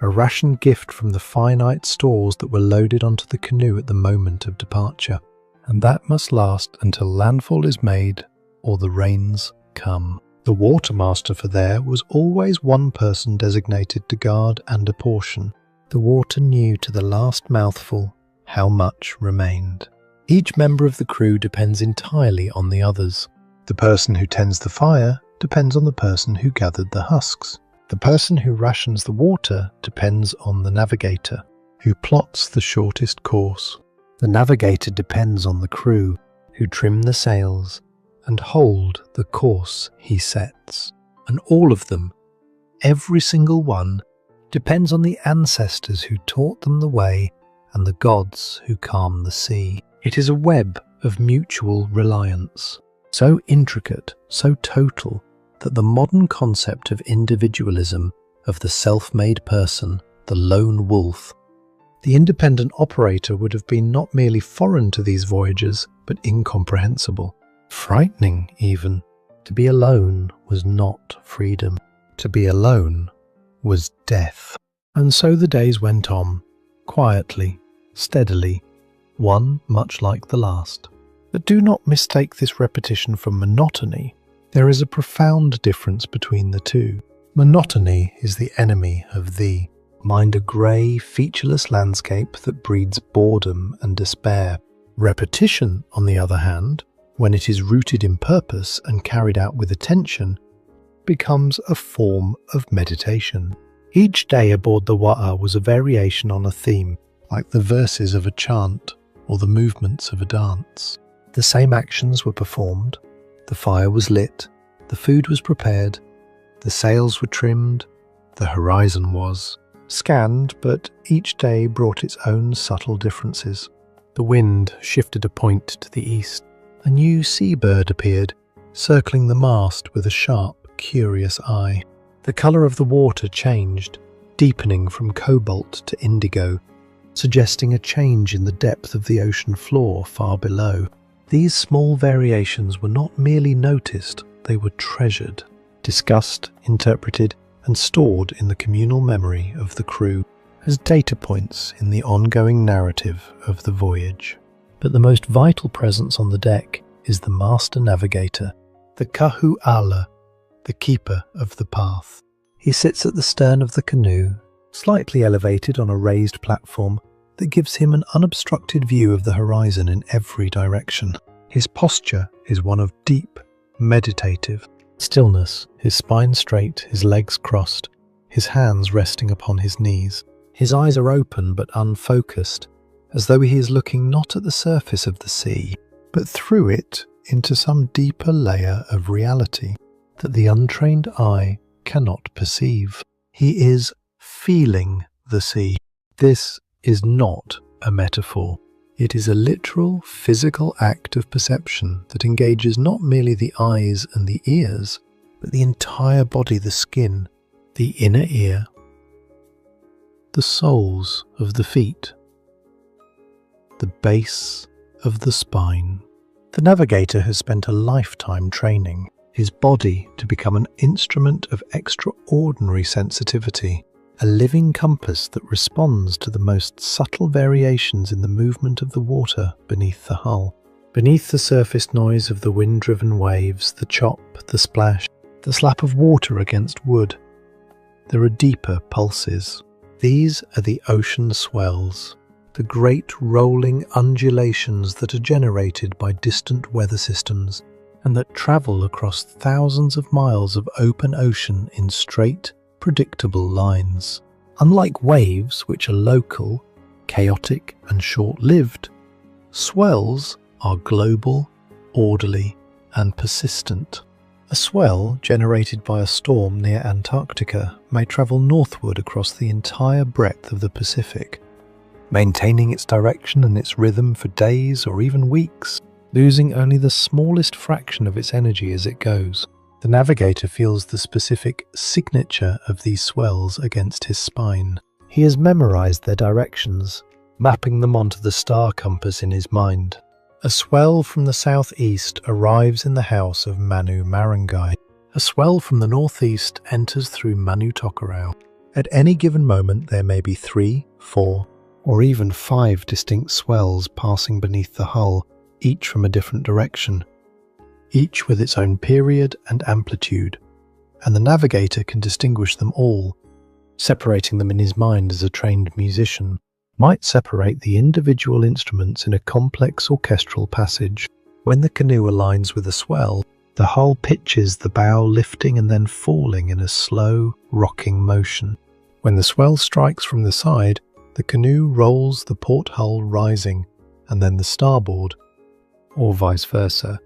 [SPEAKER 1] a rationed gift from the finite stores that were loaded onto the canoe at the moment of departure. And that must last until landfall is made or the rains come. The watermaster for there was always one person designated to guard and apportion. The water knew to the last mouthful how much remained. Each member of the crew depends entirely on the others. The person who tends the fire depends on the person who gathered the husks. The person who rations the water depends on the navigator, who plots the shortest course. The navigator depends on the crew, who trim the sails and hold the course he sets. And all of them, every single one, depends on the ancestors who taught them the way and the gods who calm the sea. It is a web of mutual reliance, so intricate, so total, that the modern concept of individualism, of the self-made person, the lone wolf, the independent operator, would have been not merely foreign to these voyagers, but incomprehensible. Frightening, even. To be alone was not freedom. To be alone was death. And so the days went on, quietly, steadily, one much like the last. But do not mistake this repetition for monotony. There is a profound difference between the two. Monotony is the enemy of thee. Mind a grey, featureless landscape that breeds boredom and despair. Repetition, on the other hand, when it is rooted in purpose and carried out with attention, becomes a form of meditation. Each day aboard the Wa'a was a variation on a theme, like the verses of a chant or the movements of a dance. The same actions were performed, the fire was lit, the food was prepared, the sails were trimmed, the horizon was scanned, but each day brought its own subtle differences. The wind shifted a point to the east. A new seabird appeared, circling the mast with a sharp, curious eye. The colour of the water changed, deepening from cobalt to indigo, suggesting a change in the depth of the ocean floor far below. These small variations were not merely noticed, they were treasured, discussed, interpreted, and stored in the communal memory of the crew as data points in the ongoing narrative of the voyage. But the most vital presence on the deck is the master navigator, the Kahu'ala, the keeper of the path. He sits at the stern of the canoe, slightly elevated on a raised platform that gives him an unobstructed view of the horizon in every direction. His posture is one of deep, meditative stillness, his spine straight, his legs crossed, his hands resting upon his knees. His eyes are open but unfocused, as though he is looking not at the surface of the sea, but through it into some deeper layer of reality that the untrained eye cannot perceive. He is feeling the sea. This is not a metaphor. It is a literal, physical act of perception that engages not merely the eyes and the ears, but the entire body, the skin, the inner ear, the soles of the feet, the base of the spine. The navigator has spent a lifetime training his body to become an instrument of extraordinary sensitivity, a living compass that responds to the most subtle variations in the movement of the water beneath the hull. Beneath the surface noise of the wind-driven waves, the chop, the splash, the slap of water against wood, there are deeper pulses. These are the ocean swells, the great rolling undulations that are generated by distant weather systems and that travel across thousands of miles of open ocean in straight, predictable lines. Unlike waves, which are local, chaotic and short-lived, swells are global, orderly and persistent. A swell generated by a storm near Antarctica may travel northward across the entire breadth of the Pacific, maintaining its direction and its rhythm for days or even weeks, losing only the smallest fraction of its energy as it goes. The navigator feels the specific signature of these swells against his spine. He has memorized their directions, mapping them onto the star compass in his mind. A swell from the southeast arrives in the house of Manu Marangai. A swell from the northeast enters through Manu Tokerau. At any given moment there may be 3, 4, or even 5 distinct swells passing beneath the hull, each from a different direction, each with its own period and amplitude, and the navigator can distinguish them all, separating them in his mind as a trained musician might separate the individual instruments in a complex orchestral passage. When the canoe aligns with a swell, the hull pitches, the bow lifting and then falling in a slow, rocking motion. When the swell strikes from the side, the canoe rolls, the port hull rising, and then the starboard, or vice versa,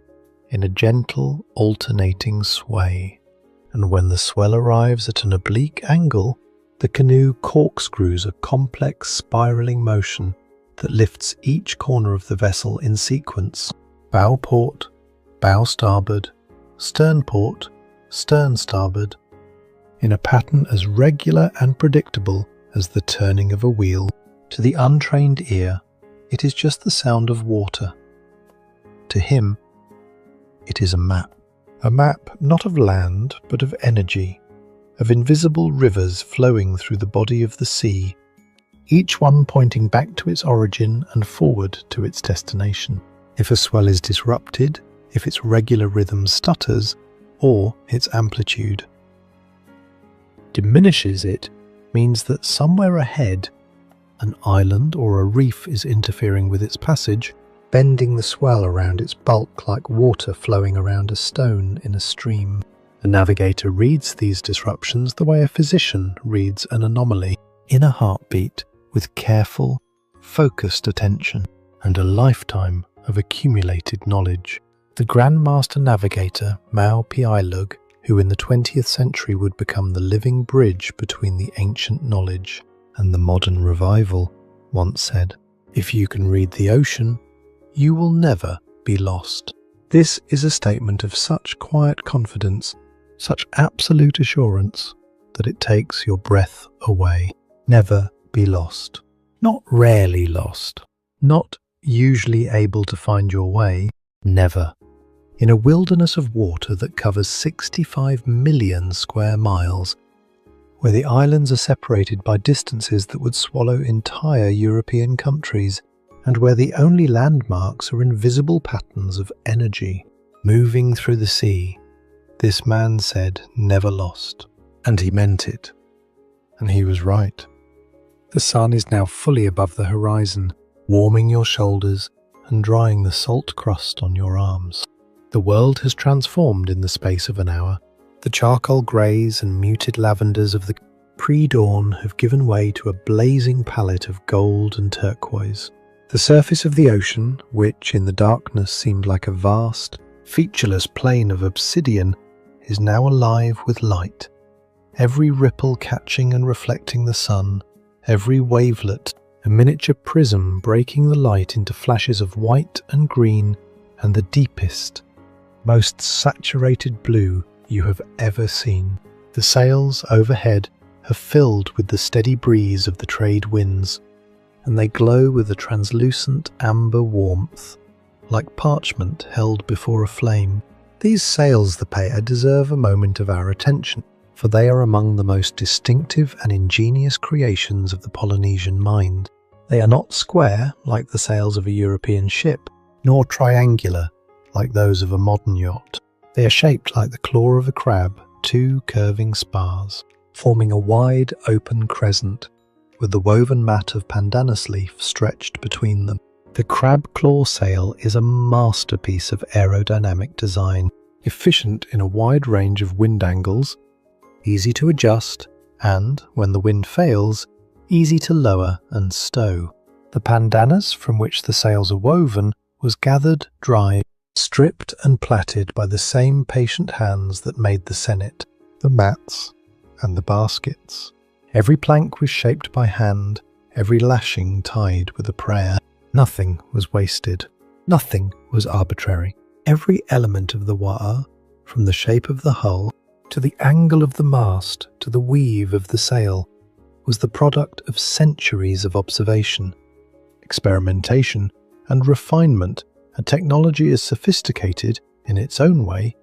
[SPEAKER 1] in a gentle, alternating sway. And when the swell arrives at an oblique angle, the canoe corkscrews a complex spiraling motion that lifts each corner of the vessel in sequence: bow port, bow starboard, stern port, stern starboard, in a pattern as regular and predictable as the turning of a wheel. To the untrained ear, it is just the sound of water. To him, it is a map not of land, but of energy, of invisible rivers flowing through the body of the sea, each one pointing back to its origin and forward to its destination. If a swell is disrupted, if its regular rhythm stutters, or its amplitude diminishes, it means that somewhere ahead, an island or a reef is interfering with its passage, bending the swell around its bulk like water flowing around a stone in a stream. The navigator reads these disruptions the way a physician reads an anomaly, in a heartbeat, with careful, focused attention and a lifetime of accumulated knowledge. The Grandmaster Navigator Mao Piailug, who in the 20th century would become the living bridge between the ancient knowledge and the modern revival, once said, "If you can read the ocean, you will never be lost." This is a statement of such quiet confidence, such absolute assurance, that it takes your breath away. Never be lost. Not rarely lost. Not usually able to find your way. Never. In a wilderness of water that covers 65 million square miles, where the islands are separated by distances that would swallow entire European countries, and where the only landmarks are invisible patterns of energy moving through the sea, this man said, "Never lost." And he meant it. And he was right. The sun is now fully above the horizon, warming your shoulders and drying the salt crust on your arms. The world has transformed in the space of an hour. The charcoal greys and muted lavenders of the pre-dawn have given way to a blazing palette of gold and turquoise. The surface of the ocean, which in the darkness seemed like a vast, featureless plain of obsidian, is now alive with light, every ripple catching and reflecting the sun, every wavelet a miniature prism breaking the light into flashes of white and green and the deepest, most saturated blue you have ever seen. The sails overhead have filled with the steady breeze of the trade winds, and they glow with a translucent amber warmth, like parchment held before a flame. These sails, Tupai'a, deserve a moment of our attention, for they are among the most distinctive and ingenious creations of the Polynesian mind. They are not square, like the sails of a European ship, nor triangular, like those of a modern yacht. They are shaped like the claw of a crab, two curving spars, forming a wide, open crescent, with the woven mat of pandanus leaf stretched between them. The crab claw sail is a masterpiece of aerodynamic design, efficient in a wide range of wind angles, easy to adjust, and, when the wind fails, easy to lower and stow. The pandanus from which the sails are woven was gathered, dried, stripped and plaited by the same patient hands that made the sennet, the mats, and the baskets. Every plank was shaped by hand, every lashing tied with a prayer. Nothing was wasted. Nothing was arbitrary. Every element of the wa'a, from the shape of the hull, to the angle of the mast, to the weave of the sail, was the product of centuries of observation, experimentation, and refinement, a technology as sophisticated, in its own way,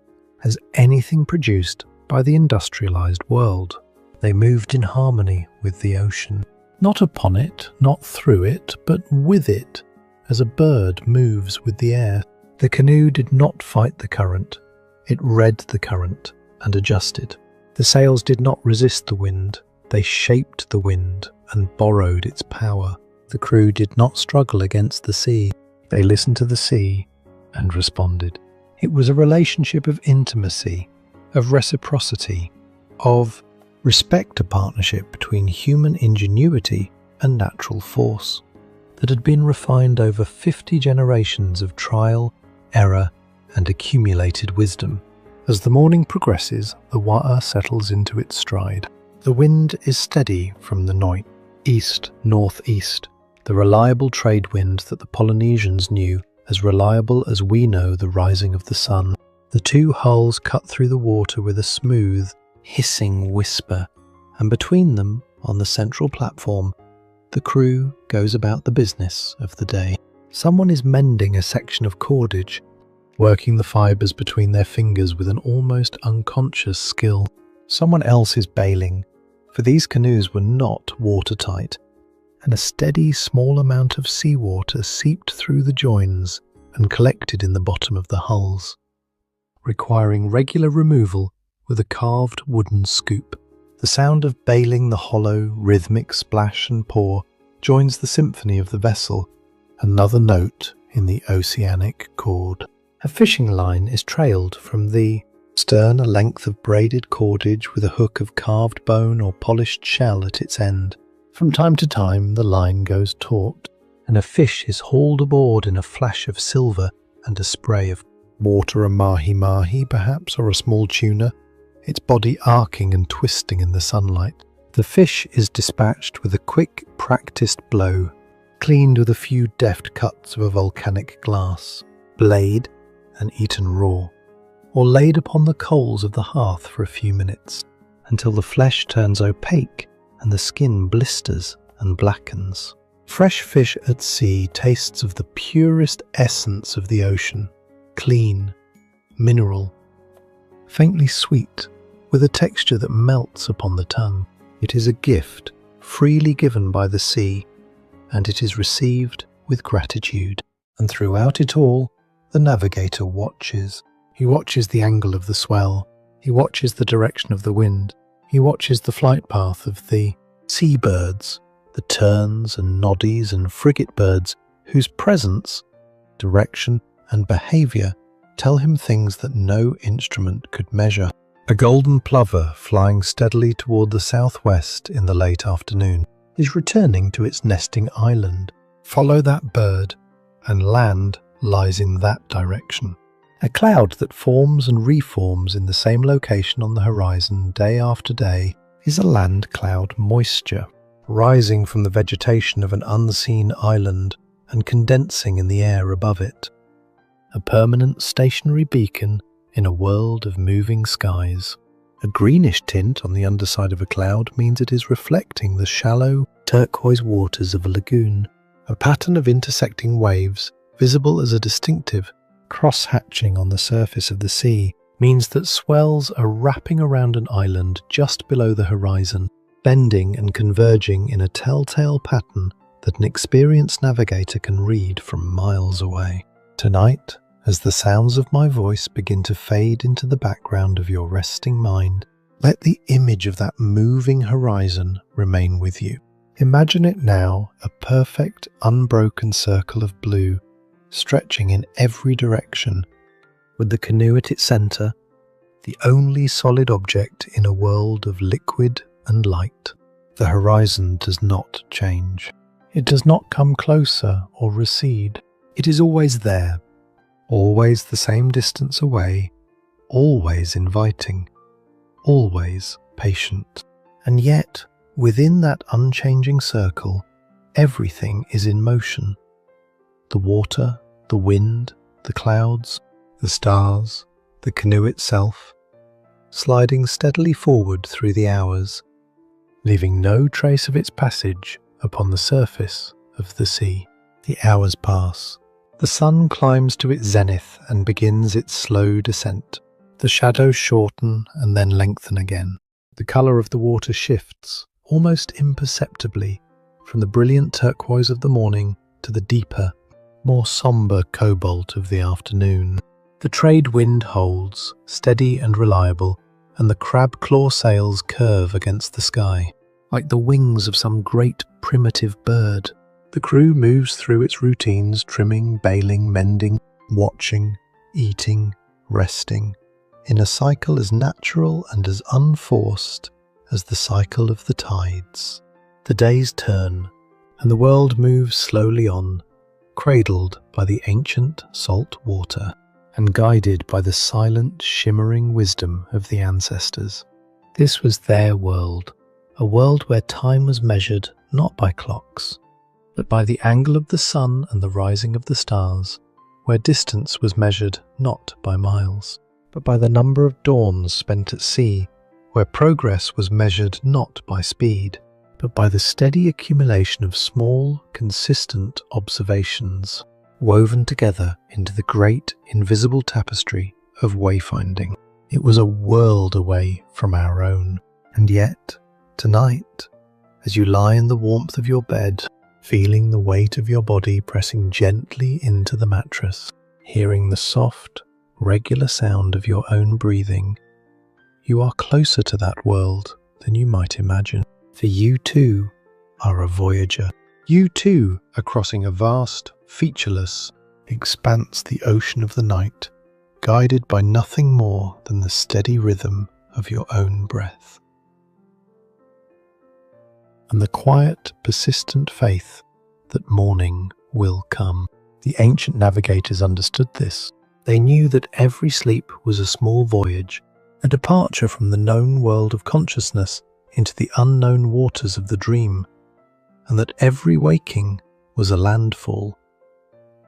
[SPEAKER 1] as anything produced by the industrialized world. They moved in harmony with the ocean, not upon it, not through it, but with it, as a bird moves with the air. The canoe did not fight the current, it read the current and adjusted. The sails did not resist the wind, they shaped the wind and borrowed its power. The crew did not struggle against the sea, they listened to the sea and responded. It was a relationship of intimacy, of reciprocity, of respect, a partnership between human ingenuity and natural force that had been refined over 50 generations of trial, error, and accumulated wisdom. As the morning progresses, the wa'a settles into its stride. The wind is steady from the north, east, northeast, the reliable trade wind that the Polynesians knew, as reliable as we know the rising of the sun. The two hulls cut through the water with a smooth, hissing whisper, and between them, on the central platform, the crew goes about the business of the day. Someone is mending a section of cordage, working the fibres between their fingers with an almost unconscious skill. Someone else is bailing, for these canoes were not watertight, and a steady small amount of seawater seeped through the joins and collected in the bottom of the hulls, requiring regular removal with a carved wooden scoop. The sound of bailing, the hollow, rhythmic splash and pour, joins the symphony of the vessel, another note in the oceanic chord. A fishing line is trailed from the stern, a length of braided cordage with a hook of carved bone or polished shell at its end. From time to time the line goes taut, and a fish is hauled aboard in a flash of silver and a spray of water, a mahi-mahi perhaps, or a small tuna, its body arcing and twisting in the sunlight. The fish is dispatched with a quick, practiced blow, cleaned with a few deft cuts of a volcanic glass, blade, and eaten raw, or laid upon the coals of the hearth for a few minutes, until the flesh turns opaque and the skin blisters and blackens. Fresh fish at sea tastes of the purest essence of the ocean, clean, mineral, faintly sweet, with a texture that melts upon the tongue. It is a gift freely given by the sea, and it is received with gratitude. And throughout it all, the navigator watches. He watches the angle of the swell. He watches the direction of the wind. He watches the flight path of the seabirds, the terns and noddies and frigate birds, whose presence, direction, and behaviour tell him things that no instrument could measure. A golden plover flying steadily toward the southwest in the late afternoon is returning to its nesting island. Follow that bird, and land lies in that direction. A cloud that forms and reforms in the same location on the horizon day after day is a land cloud moisture. rising from the vegetation of an unseen island and condensing in the air above it. A permanent stationary beacon in a world of moving skies. A greenish tint on the underside of a cloud means it is reflecting the shallow, turquoise waters of a lagoon. A pattern of intersecting waves, visible as a distinctive cross-hatching on the surface of the sea, means that swells are wrapping around an island just below the horizon, bending and converging in a telltale pattern that an experienced navigator can read from miles away. Tonight, as the sounds of my voice begin to fade into the background of your resting mind, let the image of that moving horizon remain with you. Imagine it now a perfect, unbroken circle of blue, stretching in every direction, with the canoe at its centre, the only solid object in a world of liquid and light. The horizon does not change. It does not come closer or recede. It is always there, always the same distance away, always inviting, always patient. And yet, within that unchanging circle, everything is in motion. The water, the wind, the clouds, the stars, the canoe itself, sliding steadily forward through the hours, leaving no trace of its passage upon the surface of the sea. The hours pass. The sun climbs to its zenith and begins its slow descent. The shadows shorten and then lengthen again. The colour of the water shifts, almost imperceptibly, from the brilliant turquoise of the morning to the deeper, more sombre cobalt of the afternoon. The trade wind holds, steady and reliable, and the crab-claw sails curve against the sky, like the wings of some great primitive bird. The crew moves through its routines, trimming, bailing, mending, watching, eating, resting, in a cycle as natural and as unforced as the cycle of the tides. The days turn, and the world moves slowly on, cradled by the ancient salt water, and guided by the silent, shimmering wisdom of the ancestors. This was their world, a world where time was measured not by clocks, but by the angle of the sun and the rising of the stars, where distance was measured not by miles, but by the number of dawns spent at sea, where progress was measured not by speed, but by the steady accumulation of small, consistent observations, woven together into the great, invisible tapestry of wayfinding. It was a world away from our own. And yet, tonight, as you lie in the warmth of your bed, feeling the weight of your body pressing gently into the mattress, hearing the soft, regular sound of your own breathing, you are closer to that world than you might imagine. For you too are a voyager. You too are crossing a vast, featureless expanse, the ocean of the night, guided by nothing more than the steady rhythm of your own breath. And the quiet, persistent faith that morning will come. The ancient navigators understood this. They knew that every sleep was a small voyage, a departure from the known world of consciousness into the unknown waters of the dream, and that every waking was a landfall,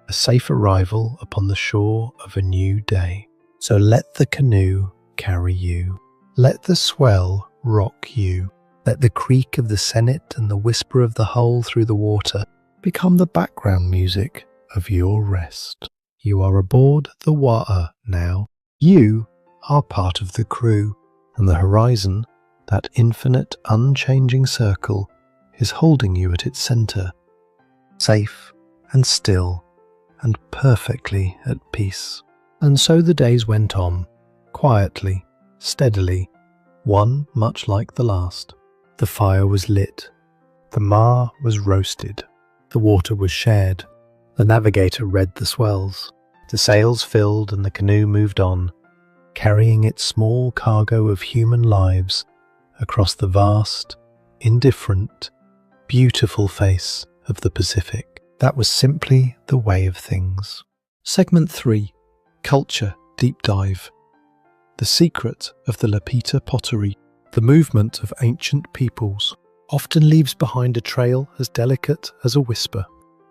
[SPEAKER 1] a safe arrival upon the shore of a new day. So let the canoe carry you. Let the swell rock you. Let the creak of the sennit and the whisper of the hull through the water become the background music of your rest. You are aboard the wa'a now. You are part of the crew, and the horizon, that infinite, unchanging circle, is holding you at its centre, safe and still and perfectly at peace. And so the days went on, quietly, steadily, one much like the last. The fire was lit, the ma was roasted, the water was shared, the navigator read the swells, the sails filled and the canoe moved on, carrying its small cargo of human lives across the vast, indifferent, beautiful face of the Pacific. That was simply the way of things. Segment 3. Culture Deep Dive. The secret of the Lapita pottery. The movement of ancient peoples. often leaves behind a trail as delicate as a whisper.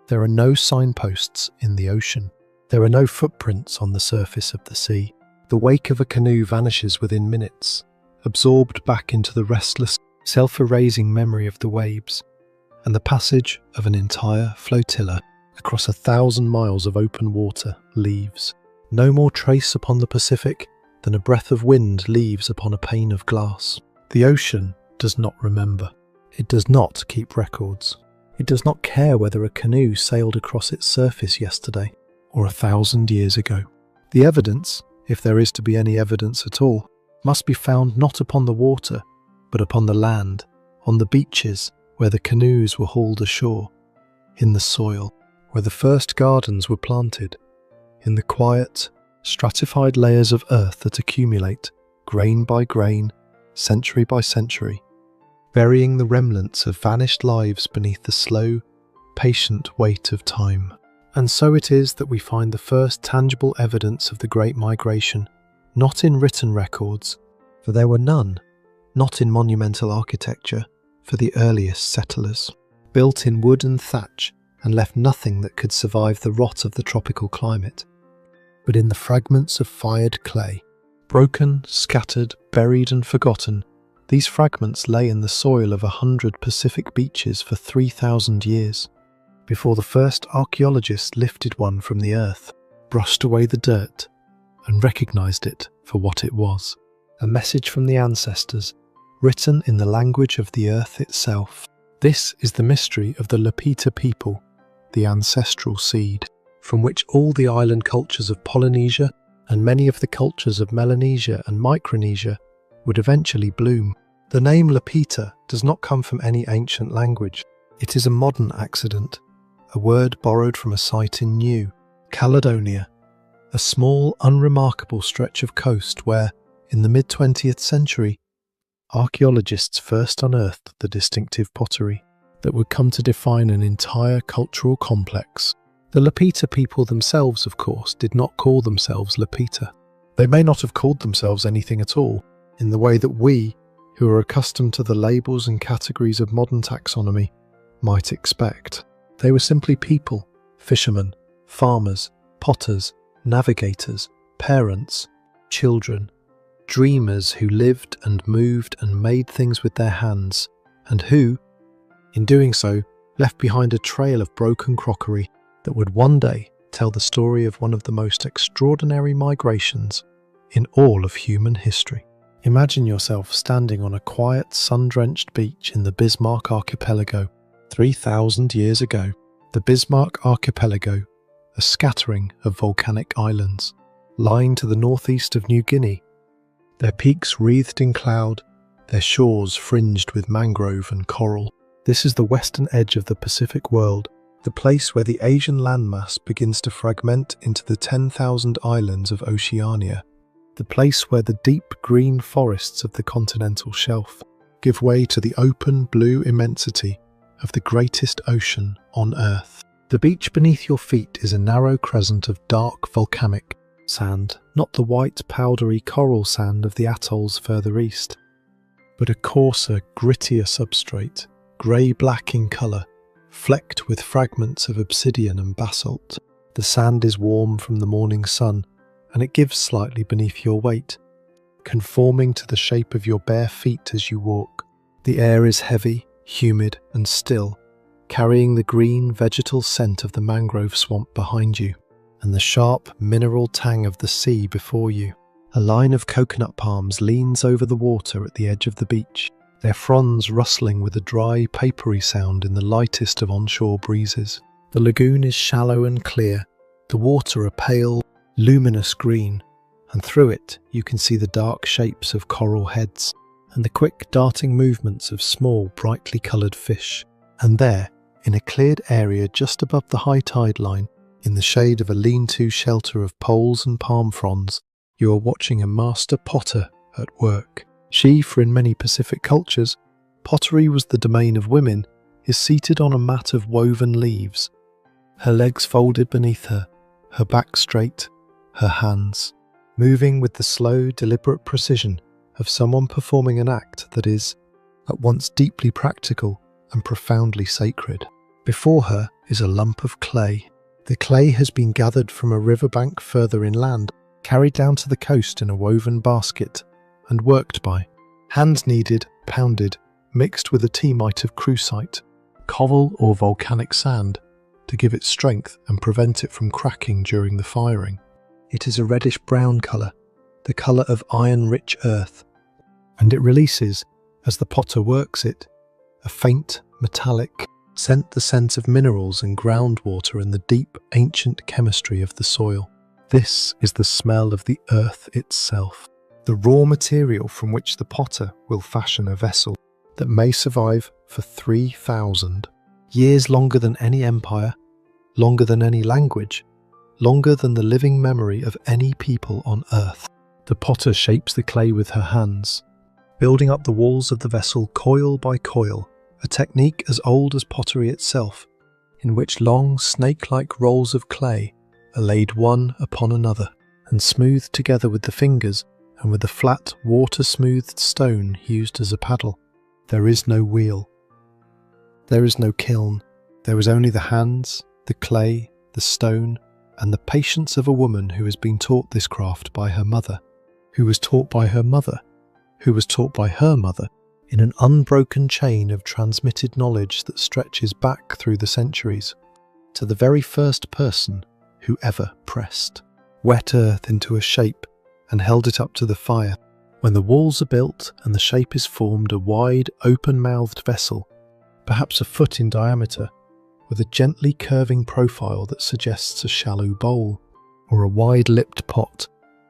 [SPEAKER 1] There are no signposts in the ocean. There are no footprints on the surface of the sea. The wake of a canoe vanishes within minutes, absorbed back into the restless, self-erasing memory of the waves, and the passage of an entire flotilla across 1,000 miles of open water leaves. No more trace upon the Pacific than a breath of wind leaves upon a pane of glass. The ocean does not remember. It does not keep records. It does not care whether a canoe sailed across its surface yesterday or 1,000 years ago. The evidence, if there is to be any evidence at all, must be found not upon the water, but upon the land, on the beaches where the canoes were hauled ashore, in the soil where the first gardens were planted, in the quiet, stratified layers of earth that accumulate, grain by grain, century by century, burying the remnants of vanished lives beneath the slow, patient weight of time. And so it is that we find the first tangible evidence of the Great Migration, not in written records, for there were none, not in monumental architecture, for the earliest settlers, built in wood and thatch and left nothing that could survive the rot of the tropical climate, but in the fragments of fired clay. Broken, scattered, buried and forgotten, these fragments lay in the soil of 100 Pacific beaches for 3,000 years, before the first archaeologist lifted one from the earth, brushed away the dirt, and recognized it for what it was, a message from the ancestors, written in the language of the earth itself. This is the mystery of the Lapita people, the ancestral seed, from which all the island cultures of Polynesia and many of the cultures of Melanesia and Micronesia would eventually bloom. The name Lapita does not come from any ancient language. It is a modern accident, a word borrowed from a site in New Caledonia, a small, unremarkable stretch of coast where, in the mid-20th century, archaeologists first unearthed the distinctive pottery that would come to define an entire cultural complex. The Lapita people themselves, of course, did not call themselves Lapita. They may not have called themselves anything at all, in the way that we, who are accustomed to the labels and categories of modern taxonomy, might expect. They were simply people, fishermen, farmers, potters, navigators, parents, children, dreamers who lived and moved and made things with their hands, and who, in doing so, left behind a trail of broken crockery that would one day tell the story of one of the most extraordinary migrations in all of human history. Imagine yourself standing on a quiet, sun-drenched beach in the Bismarck Archipelago 3,000 years ago. The Bismarck Archipelago, a scattering of volcanic islands, lying to the northeast of New Guinea, their peaks wreathed in cloud, their shores fringed with mangrove and coral. This is the western edge of the Pacific world, the place where the Asian landmass begins to fragment into the 10,000 islands of Oceania, the place where the deep green forests of the continental shelf give way to the open blue immensity of the greatest ocean on Earth. The beach beneath your feet is a narrow crescent of dark volcanic sand, not the white powdery coral sand of the atolls further east, but a coarser, grittier substrate, grey-black in colour, flecked with fragments of obsidian and basalt. The sand is warm from the morning sun, and it gives slightly beneath your weight, conforming to the shape of your bare feet as you walk. The air is heavy, humid and still, carrying the green vegetal scent of the mangrove swamp behind you, and the sharp mineral tang of the sea before you. A line of coconut palms leans over the water at the edge of the beach, their fronds rustling with a dry, papery sound in the lightest of onshore breezes. The lagoon is shallow and clear, the water a pale, luminous green, and through it you can see the dark shapes of coral heads and the quick darting movements of small, brightly coloured fish. And there, in a cleared area just above the high tide line, in the shade of a lean-to shelter of poles and palm fronds, you are watching a master potter at work. She, for in many Pacific cultures, pottery was the domain of women, is seated on a mat of woven leaves, her legs folded beneath her, her back straight, her hands moving with the slow, deliberate precision of someone performing an act that is, at once deeply practical and profoundly sacred. Before her is a lump of clay. The clay has been gathered from a riverbank further inland, carried down to the coast in a woven basket, and worked by, hand-kneaded, pounded, mixed with a tea-mite of crusite, coral or volcanic sand, to give it strength and prevent it from cracking during the firing. It is a reddish-brown colour, the colour of iron-rich earth, and it releases, as the potter works it, a faint, metallic scent, the scent of minerals and groundwater and the deep, ancient chemistry of the soil. This is the smell of the earth itself, the raw material from which the potter will fashion a vessel that may survive for 3,000 years, longer than any empire, longer than any language, longer than the living memory of any people on earth. The potter shapes the clay with her hands, building up the walls of the vessel coil by coil, a technique as old as pottery itself, in which long snake-like rolls of clay are laid one upon another and smoothed together with the fingers and with the flat, water-smoothed stone used as a paddle. There is no wheel. There is no kiln. There is only the hands, the clay, the stone, and the patience of a woman who has been taught this craft by her mother, who was taught by her mother, who was taught by her mother, in an unbroken chain of transmitted knowledge that stretches back through the centuries, to the very first person who ever pressed wet earth into a shape and held it up to the fire. When the walls are built and the shape is formed, a wide, open-mouthed vessel, perhaps a foot in diameter, with a gently curving profile that suggests a shallow bowl, or a wide-lipped pot,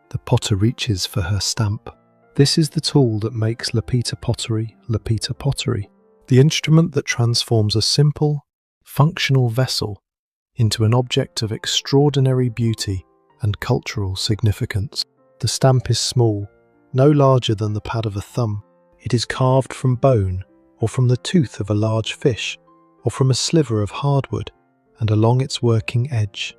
[SPEAKER 1] the potter reaches for her stamp. This is the tool that makes Lapita pottery, the instrument that transforms a simple, functional vessel into an object of extraordinary beauty and cultural significance. The stamp is small, no larger than the pad of a thumb. It is carved from bone, or from the tooth of a large fish, or from a sliver of hardwood, and along its working edge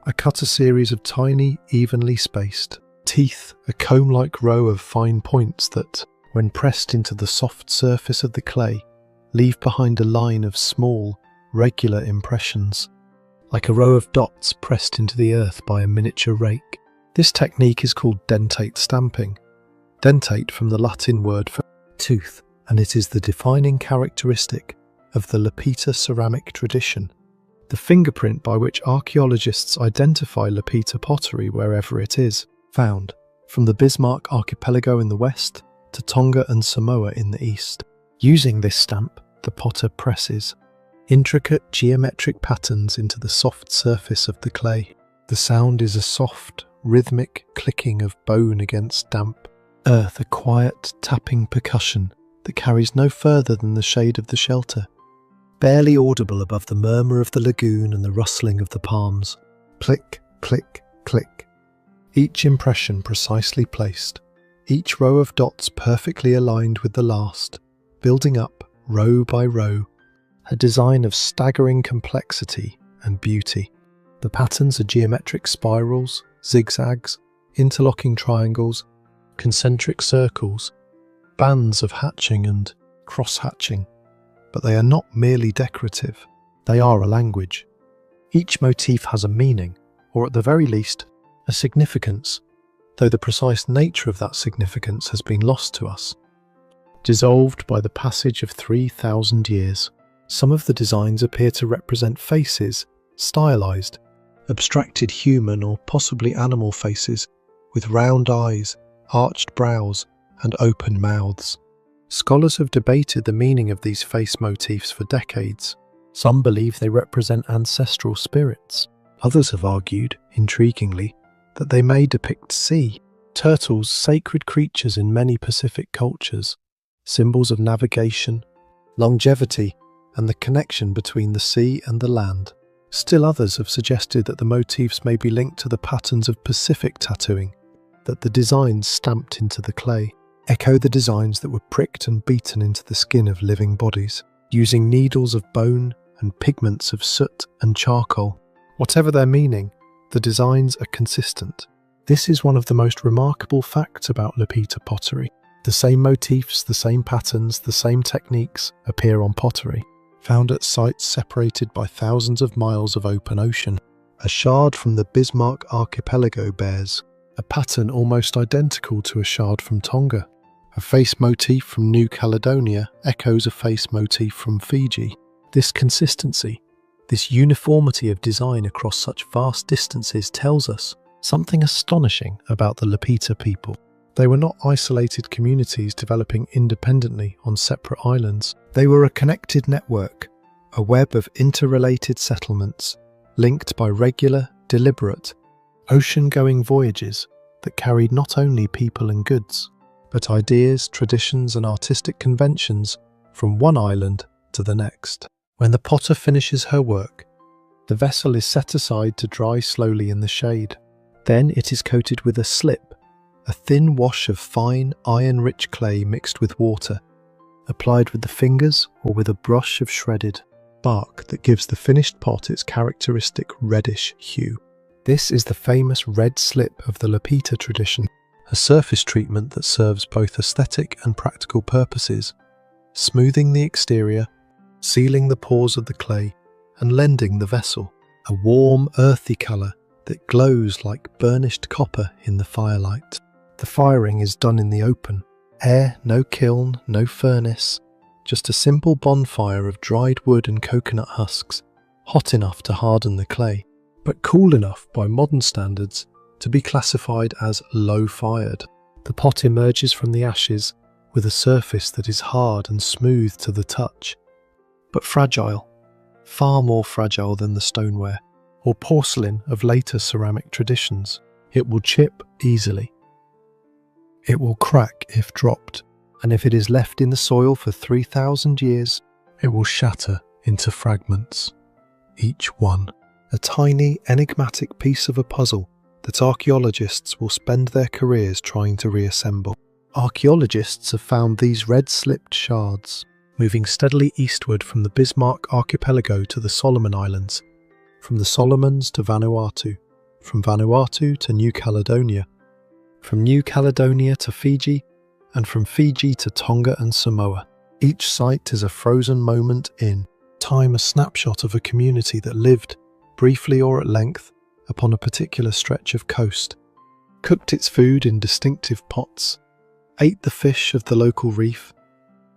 [SPEAKER 1] are cut a series of tiny, evenly spaced teeth, a comb-like row of fine points that, when pressed into the soft surface of the clay, leave behind a line of small, regular impressions, like a row of dots pressed into the earth by a miniature rake. This technique is called dentate stamping, dentate from the Latin word for tooth, and it is the defining characteristic of the Lapita ceramic tradition, the fingerprint by which archaeologists identify Lapita pottery wherever it is found, from the Bismarck archipelago in the west to Tonga and Samoa in the east. Using this stamp, the potter presses intricate geometric patterns into the soft surface of the clay. The sound is a soft, rhythmic clicking of bone against damp earth, a quiet tapping percussion that carries no further than the shade of the shelter, barely audible above the murmur of the lagoon and the rustling of the palms. Click, click, click. Each impression precisely placed, each row of dots perfectly aligned with the last, building up, row by row, a design of staggering complexity and beauty. The patterns are geometric spirals, zigzags, interlocking triangles, concentric circles, bands of hatching and cross-hatching. But they are not merely decorative, they are a language. Each motif has a meaning, or at the very least, a significance, though the precise nature of that significance has been lost to us, dissolved by the passage of 3,000 years. Some of the designs appear to represent faces, stylized, abstracted human or possibly animal faces, with round eyes, arched brows, and open mouths. Scholars have debated the meaning of these face motifs for decades. Some believe they represent ancestral spirits. Others have argued, intriguingly, that they may depict sea, turtles, sacred creatures in many Pacific cultures, symbols of navigation, longevity, and the connection between the sea and the land. Still others have suggested that the motifs may be linked to the patterns of Pacific tattooing, that the designs stamped into the clay echo the designs that were pricked and beaten into the skin of living bodies, using needles of bone and pigments of soot and charcoal. Whatever their meaning, the designs are consistent. This is one of the most remarkable facts about Lapita pottery. The same motifs, the same patterns, the same techniques appear on pottery, found at sites separated by thousands of miles of open ocean. A shard from the Bismarck archipelago bears a pattern almost identical to a shard from Tonga. A face motif from New Caledonia echoes a face motif from Fiji. This consistency, this uniformity of design across such vast distances tells us something astonishing about the Lapita people. They were not isolated communities developing independently on separate islands. They were a connected network, a web of interrelated settlements, linked by regular, deliberate, ocean-going voyages that carried not only people and goods, but ideas, traditions and artistic conventions from one island to the next. When the potter finishes her work, the vessel is set aside to dry slowly in the shade. Then it is coated with a slip, a thin wash of fine, iron-rich clay mixed with water, applied with the fingers or with a brush of shredded bark that gives the finished pot its characteristic reddish hue. This is the famous red slip of the Lapita tradition, a surface treatment that serves both aesthetic and practical purposes, smoothing the exterior, sealing the pores of the clay, and lending the vessel a warm, earthy colour that glows like burnished copper in the firelight. The firing is done in the open. Air, no kiln, no furnace, just a simple bonfire of dried wood and coconut husks, hot enough to harden the clay, but cool enough by modern standards to be classified as low-fired. The pot emerges from the ashes with a surface that is hard and smooth to the touch, but fragile, far more fragile than the stoneware or porcelain of later ceramic traditions. It will chip easily. It will crack if dropped, and if it is left in the soil for 3,000 years, it will shatter into fragments, each one a tiny, enigmatic piece of a puzzle that archaeologists will spend their careers trying to reassemble. Archaeologists have found these red-slipped shards, moving steadily eastward from the Bismarck archipelago to the Solomon Islands, from the Solomons to Vanuatu, from Vanuatu to New Caledonia, from New Caledonia to Fiji, and from Fiji to Tonga and Samoa. Each site is a frozen moment in time, a snapshot of a community that lived, briefly or at length, upon a particular stretch of coast, cooked its food in distinctive pots, ate the fish of the local reef,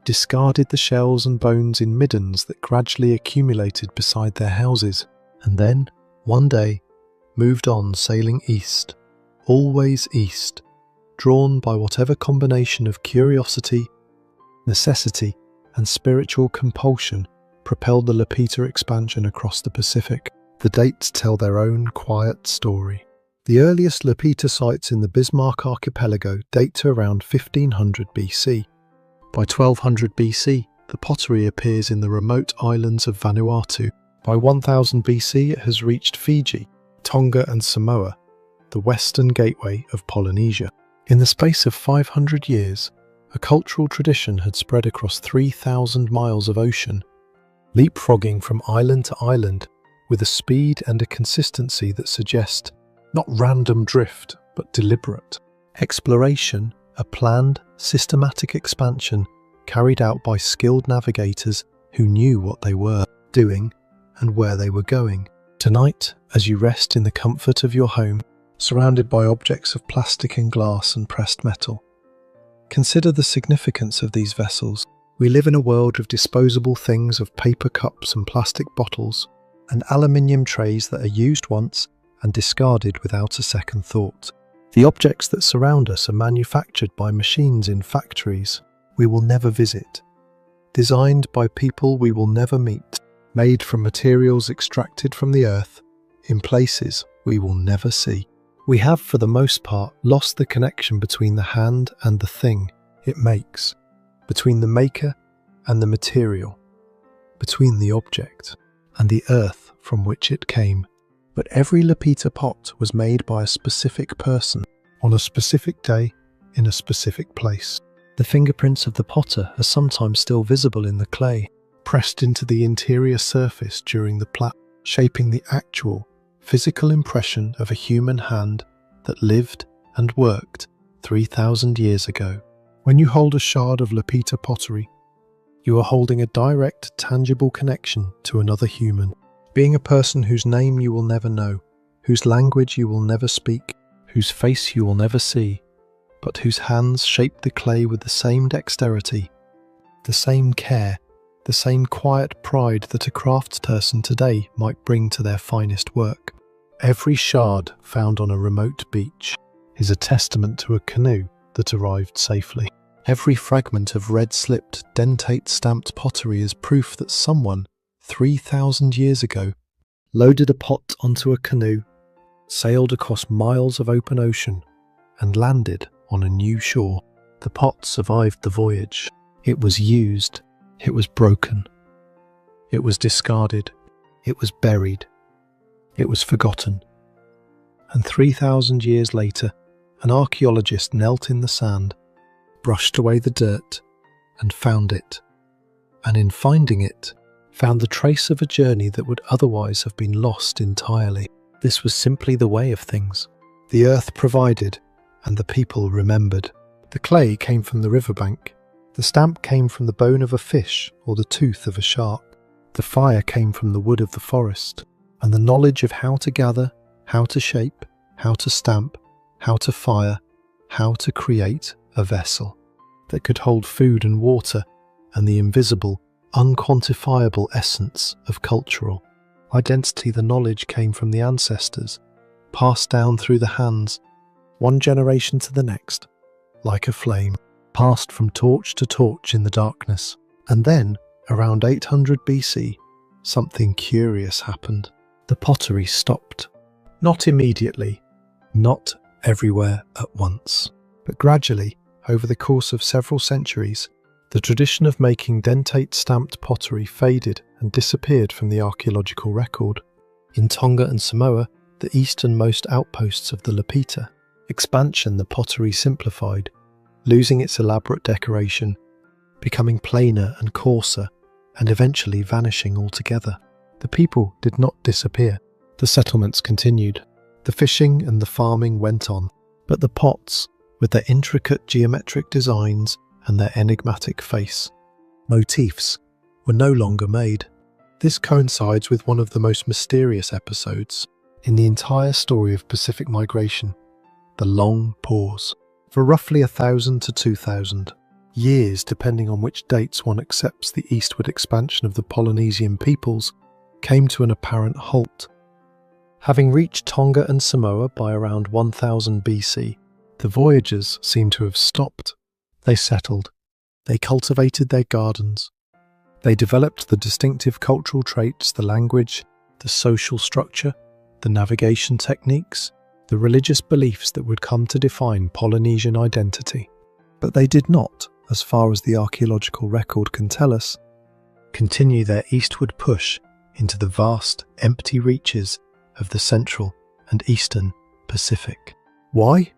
[SPEAKER 1] discarded the shells and bones in middens that gradually accumulated beside their houses, and then, one day, moved on sailing east, always east, drawn by whatever combination of curiosity, necessity, and spiritual compulsion propelled the Lapita expansion across the Pacific. The dates tell their own quiet story. The earliest Lapita sites in the Bismarck archipelago date to around 1500 BC. By 1200 BC, the pottery appears in the remote islands of Vanuatu. By 1000 BC, it has reached Fiji, Tonga and Samoa, the western gateway of Polynesia. In the space of 500 years, a cultural tradition had spread across 3,000 miles of ocean, leapfrogging from island to island with a speed and a consistency that suggest not random drift, but deliberate exploration, a planned, systematic expansion carried out by skilled navigators who knew what they were doing and where they were going. Tonight, as you rest in the comfort of your home, surrounded by objects of plastic and glass and pressed metal, consider the significance of these vessels. We live in a world of disposable things, of paper cups and plastic bottles, and aluminium trays that are used once and discarded without a second thought. The objects that surround us are manufactured by machines in factories we will never visit, designed by people we will never meet, made from materials extracted from the earth in places we will never see. We have, for the most part, lost the connection between the hand and the thing it makes, between the maker and the material, between the object and the earth from which it came. But every Lapita pot was made by a specific person, on a specific day, in a specific place. The fingerprints of the potter are sometimes still visible in the clay, pressed into the interior surface during the plait, shaping the actual, physical impression of a human hand that lived and worked 3,000 years ago. When you hold a shard of Lapita pottery, you are holding a direct, tangible connection to another human. Being a person whose name you will never know, whose language you will never speak, whose face you will never see, but whose hands shape the clay with the same dexterity, the same care, the same quiet pride that a craftsperson today might bring to their finest work. Every shard found on a remote beach is a testament to a canoe that arrived safely. Every fragment of red-slipped, dentate-stamped pottery is proof that someone, 3,000 years ago, loaded a pot onto a canoe, sailed across miles of open ocean, and landed on a new shore. The pot survived the voyage. It was used. It was broken. It was discarded. It was buried. It was forgotten. And 3,000 years later, an archaeologist knelt in the sand, brushed away the dirt, and found it. And in finding it, found the trace of a journey that would otherwise have been lost entirely. This was simply the way of things. The earth provided, and the people remembered. The clay came from the riverbank. The stamp came from the bone of a fish or the tooth of a shark. The fire came from the wood of the forest. And the knowledge of how to gather, how to shape, how to stamp, how to fire, how to create a vessel that could hold food and water and the invisible, unquantifiable essence of cultural identity. The knowledge came from the ancestors, passed down through the hands, one generation to the next, like a flame, passed from torch to torch in the darkness. And then, around 800 BC, something curious happened. The pottery stopped. Not immediately, not everywhere at once, but gradually, over the course of several centuries, the tradition of making dentate-stamped pottery faded and disappeared from the archaeological record. In Tonga and Samoa, the easternmost outposts of the Lapita, expansion, the pottery simplified, losing its elaborate decoration, becoming plainer and coarser, and eventually vanishing altogether. The people did not disappear. The settlements continued. The fishing and the farming went on. But the pots, with their intricate geometric designs and their enigmatic face, motifs, were no longer made. This coincides with one of the most mysterious episodes in the entire story of Pacific migration, the long pause. For roughly 1,000 to 2,000 years, depending on which dates one accepts, the eastward expansion of the Polynesian peoples came to an apparent halt. Having reached Tonga and Samoa by around 1000 BC, the Voyagers seem to have stopped. They settled. They cultivated their gardens. They developed the distinctive cultural traits, the language, the social structure, the navigation techniques, the religious beliefs that would come to define Polynesian identity. But they did not, as far as the archaeological record can tell us, continue their eastward push into the vast, empty reaches of the central and eastern Pacific. Why?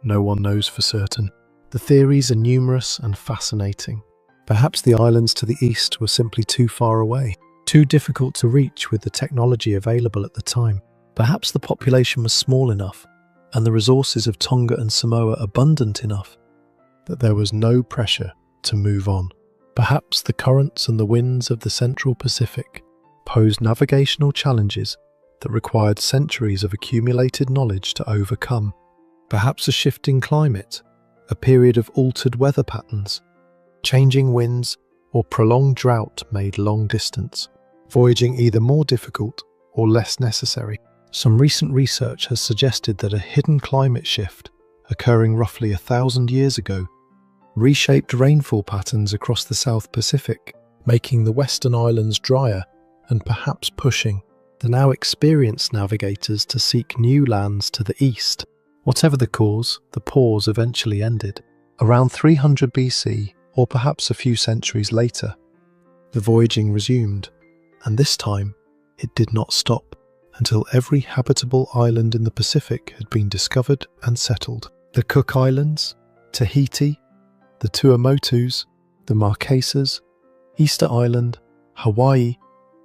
[SPEAKER 1] No one knows for certain. The theories are numerous and fascinating. Perhaps the islands to the east were simply too far away, too difficult to reach with the technology available at the time. Perhaps the population was small enough and the resources of Tonga and Samoa abundant enough that there was no pressure to move on. Perhaps the currents and the winds of the central Pacific posed navigational challenges that required centuries of accumulated knowledge to overcome. Perhaps a shifting climate, a period of altered weather patterns, changing winds, or prolonged drought made long-distance voyaging either more difficult or less necessary. Some recent research has suggested that a hidden climate shift, occurring roughly 1,000 years ago, reshaped rainfall patterns across the South Pacific, making the western islands drier and perhaps pushing the now experienced navigators to seek new lands to the east. Whatever the cause, the pause eventually ended. Around 300 BC, or perhaps a few centuries later, the voyaging resumed, and this time it did not stop until every habitable island in the Pacific had been discovered and settled. The Cook Islands, Tahiti, the Tuamotus, the Marquesas, Easter Island, Hawaii,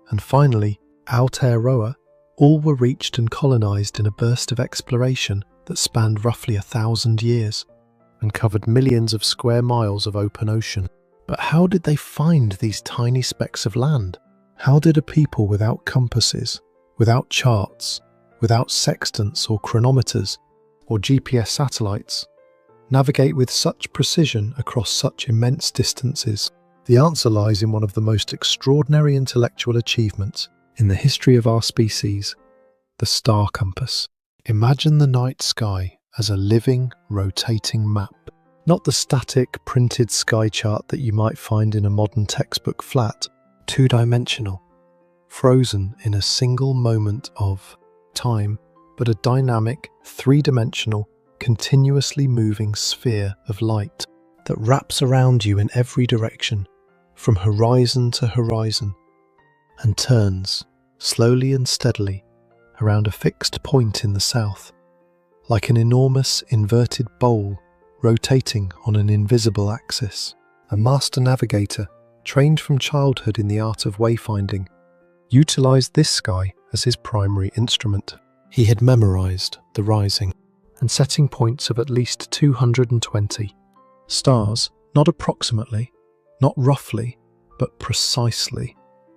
[SPEAKER 1] and finally Aotearoa, all were reached and colonized in a burst of exploration that spanned roughly 1,000 years. and covered millions of square miles of open ocean. But how did they find these tiny specks of land? How did a people without compasses, without charts, without sextants or chronometers, or GPS satellites, navigate with such precision across such immense distances? The answer lies in one of the most extraordinary intellectual achievements in the history of our species, the star compass. Imagine the night sky as a living, rotating map. Not the static, printed sky chart that you might find in a modern textbook flat, two-dimensional, frozen in a single moment of time, but a dynamic, three-dimensional, continuously moving sphere of light that wraps around you in every direction, from horizon to horizon, and turns, slowly and steadily, around a fixed point in the south, like an enormous inverted bowl rotating on an invisible axis. A master navigator, trained from childhood in the art of wayfinding, utilized this sky as his primary instrument. He had memorized the rising and setting points of at least 220 stars, not approximately, not roughly, but precisely,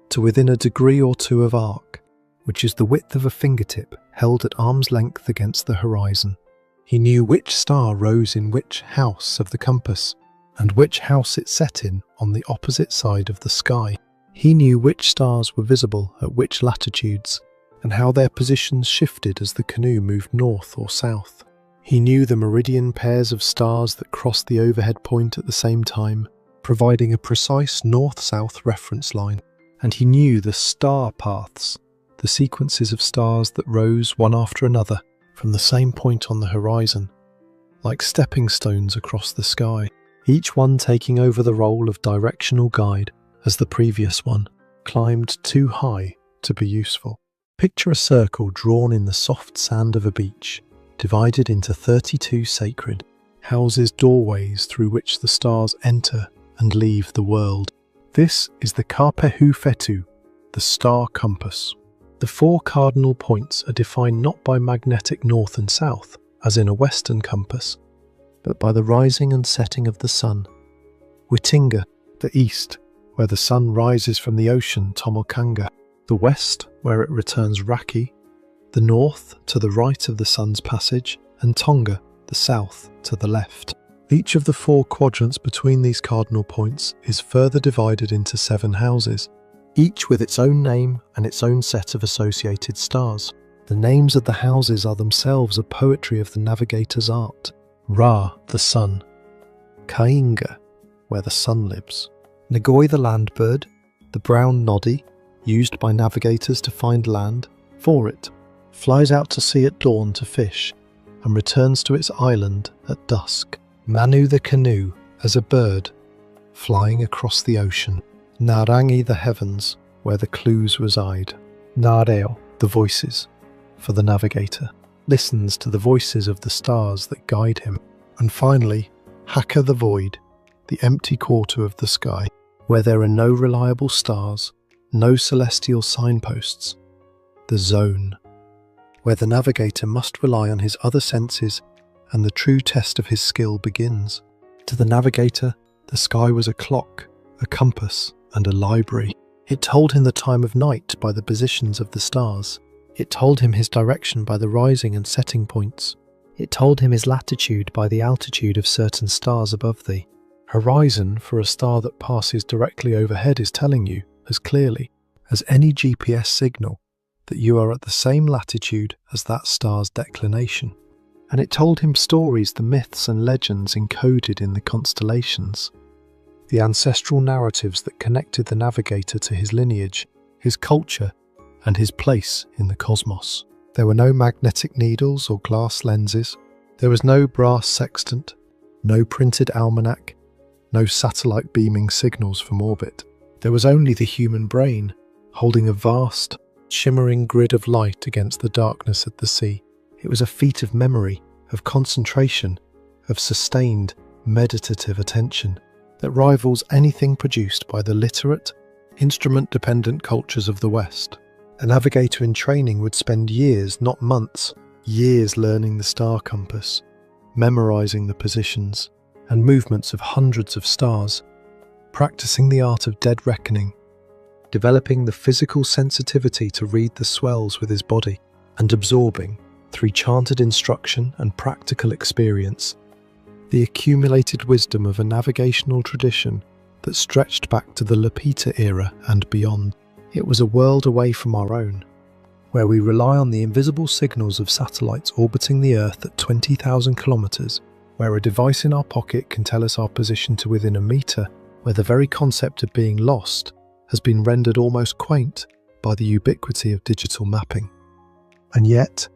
[SPEAKER 1] to within a degree or two of arc, which is the width of a fingertip held at arm's length against the horizon. He knew which star rose in which house of the compass, and which house it set in on the opposite side of the sky. He knew which stars were visible at which latitudes, and how their positions shifted as the canoe moved north or south. He knew the meridian pairs of stars that crossed the overhead point at the same time, providing a precise north-south reference line. And he knew the star paths, the sequences of stars that rose one after another from the same point on the horizon, like stepping stones across the sky, each one taking over the role of directional guide as the previous one climbed too high to be useful. Picture a circle drawn in the soft sand of a beach, divided into 32 sacred houses, doorways through which the stars enter and leave the world. This is the Kapehu Fetu, the star compass. The four cardinal points are defined not by magnetic north and south, as in a western compass, but by the rising and setting of the sun. Witinga, the east, where the sun rises from the ocean, Tomokanga. The west, where it returns, Raki. The north, to the right of the sun's passage, and Tonga, the south, to the left. Each of the four quadrants between these cardinal points is further divided into 7 houses, each with its own name and its own set of associated stars. The names of the houses are themselves a poetry of the navigator's art. Ra, the sun. Kainga, where the sun lives. Ngoi, the land bird, the brown noddy, used by navigators to find land, for it, flies out to sea at dawn to fish, and returns to its island at dusk. Manu, the canoe, as a bird, flying across the ocean. Narangi, the heavens, where the clues reside. Nareo, the voices, for the navigator, listens to the voices of the stars that guide him. And finally, Haka, the void, the empty quarter of the sky, where there are no reliable stars, no celestial signposts. The zone, where the navigator must rely on his other senses, and the true test of his skill begins. To the navigator, the sky was a clock, a compass, and a library. It told him the time of night by the positions of the stars. It told him his direction by the rising and setting points. It told him his latitude by the altitude of certain stars above thee. Horizon for a star that passes directly overhead is telling you, as clearly as any GPS signal, that you are at the same latitude as that star's declination. And it told him stories, the myths and legends encoded in the constellations, the ancestral narratives that connected the navigator to his lineage, his culture, and his place in the cosmos. There were no magnetic needles or glass lenses. There was no brass sextant, no printed almanac, no satellite beaming signals from orbit. There was only the human brain, holding a vast, shimmering grid of light against the darkness at the sea. It was a feat of memory, of concentration, of sustained, meditative attention that rivals anything produced by the literate, instrument-dependent cultures of the West. A navigator in training would spend years, not months, years learning the star compass, memorizing the positions and movements of hundreds of stars, practicing the art of dead reckoning, developing the physical sensitivity to read the swells with his body, and absorbing, through chanted instruction and practical experience, the accumulated wisdom of a navigational tradition that stretched back to the Lapita era and beyond. It was a world away from our own, where we rely on the invisible signals of satellites orbiting the Earth at 20,000 kilometers, where a device in our pocket can tell us our position to within a meter, where the very concept of being lost has been rendered almost quaint by the ubiquity of digital mapping. And yet,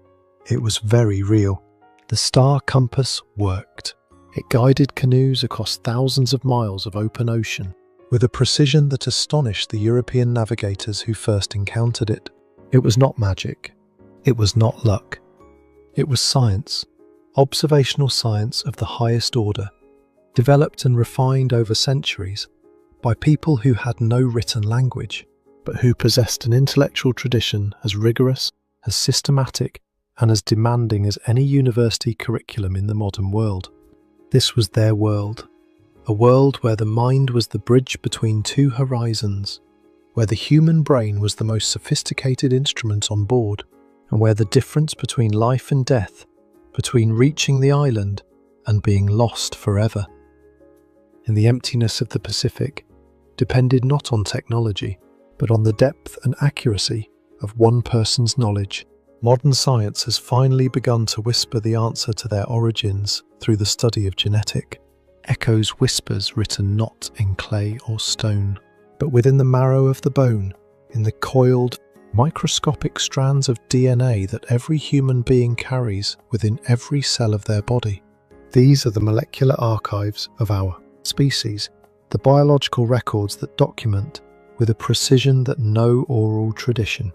[SPEAKER 1] it was very real. The star compass worked. It guided canoes across thousands of miles of open ocean with a precision that astonished the European navigators who first encountered it. It was not magic. It was not luck. It was science, observational science of the highest order, developed and refined over centuries by people who had no written language, but who possessed an intellectual tradition as rigorous, as systematic, and as demanding as any university curriculum in the modern world. This was their world, a world where the mind was the bridge between two horizons, where the human brain was the most sophisticated instrument on board, and where the difference between life and death, between reaching the island and being lost forever, in the emptiness of the Pacific, depended not on technology, but on the depth and accuracy of one person's knowledge. Modern science has finally begun to whisper the answer to their origins through the study of genetic. Echoes whispers written not in clay or stone, but within the marrow of the bone, in the coiled, microscopic strands of DNA that every human being carries within every cell of their body. These are the molecular archives of our species, the biological records that document, with a precision that no oral tradition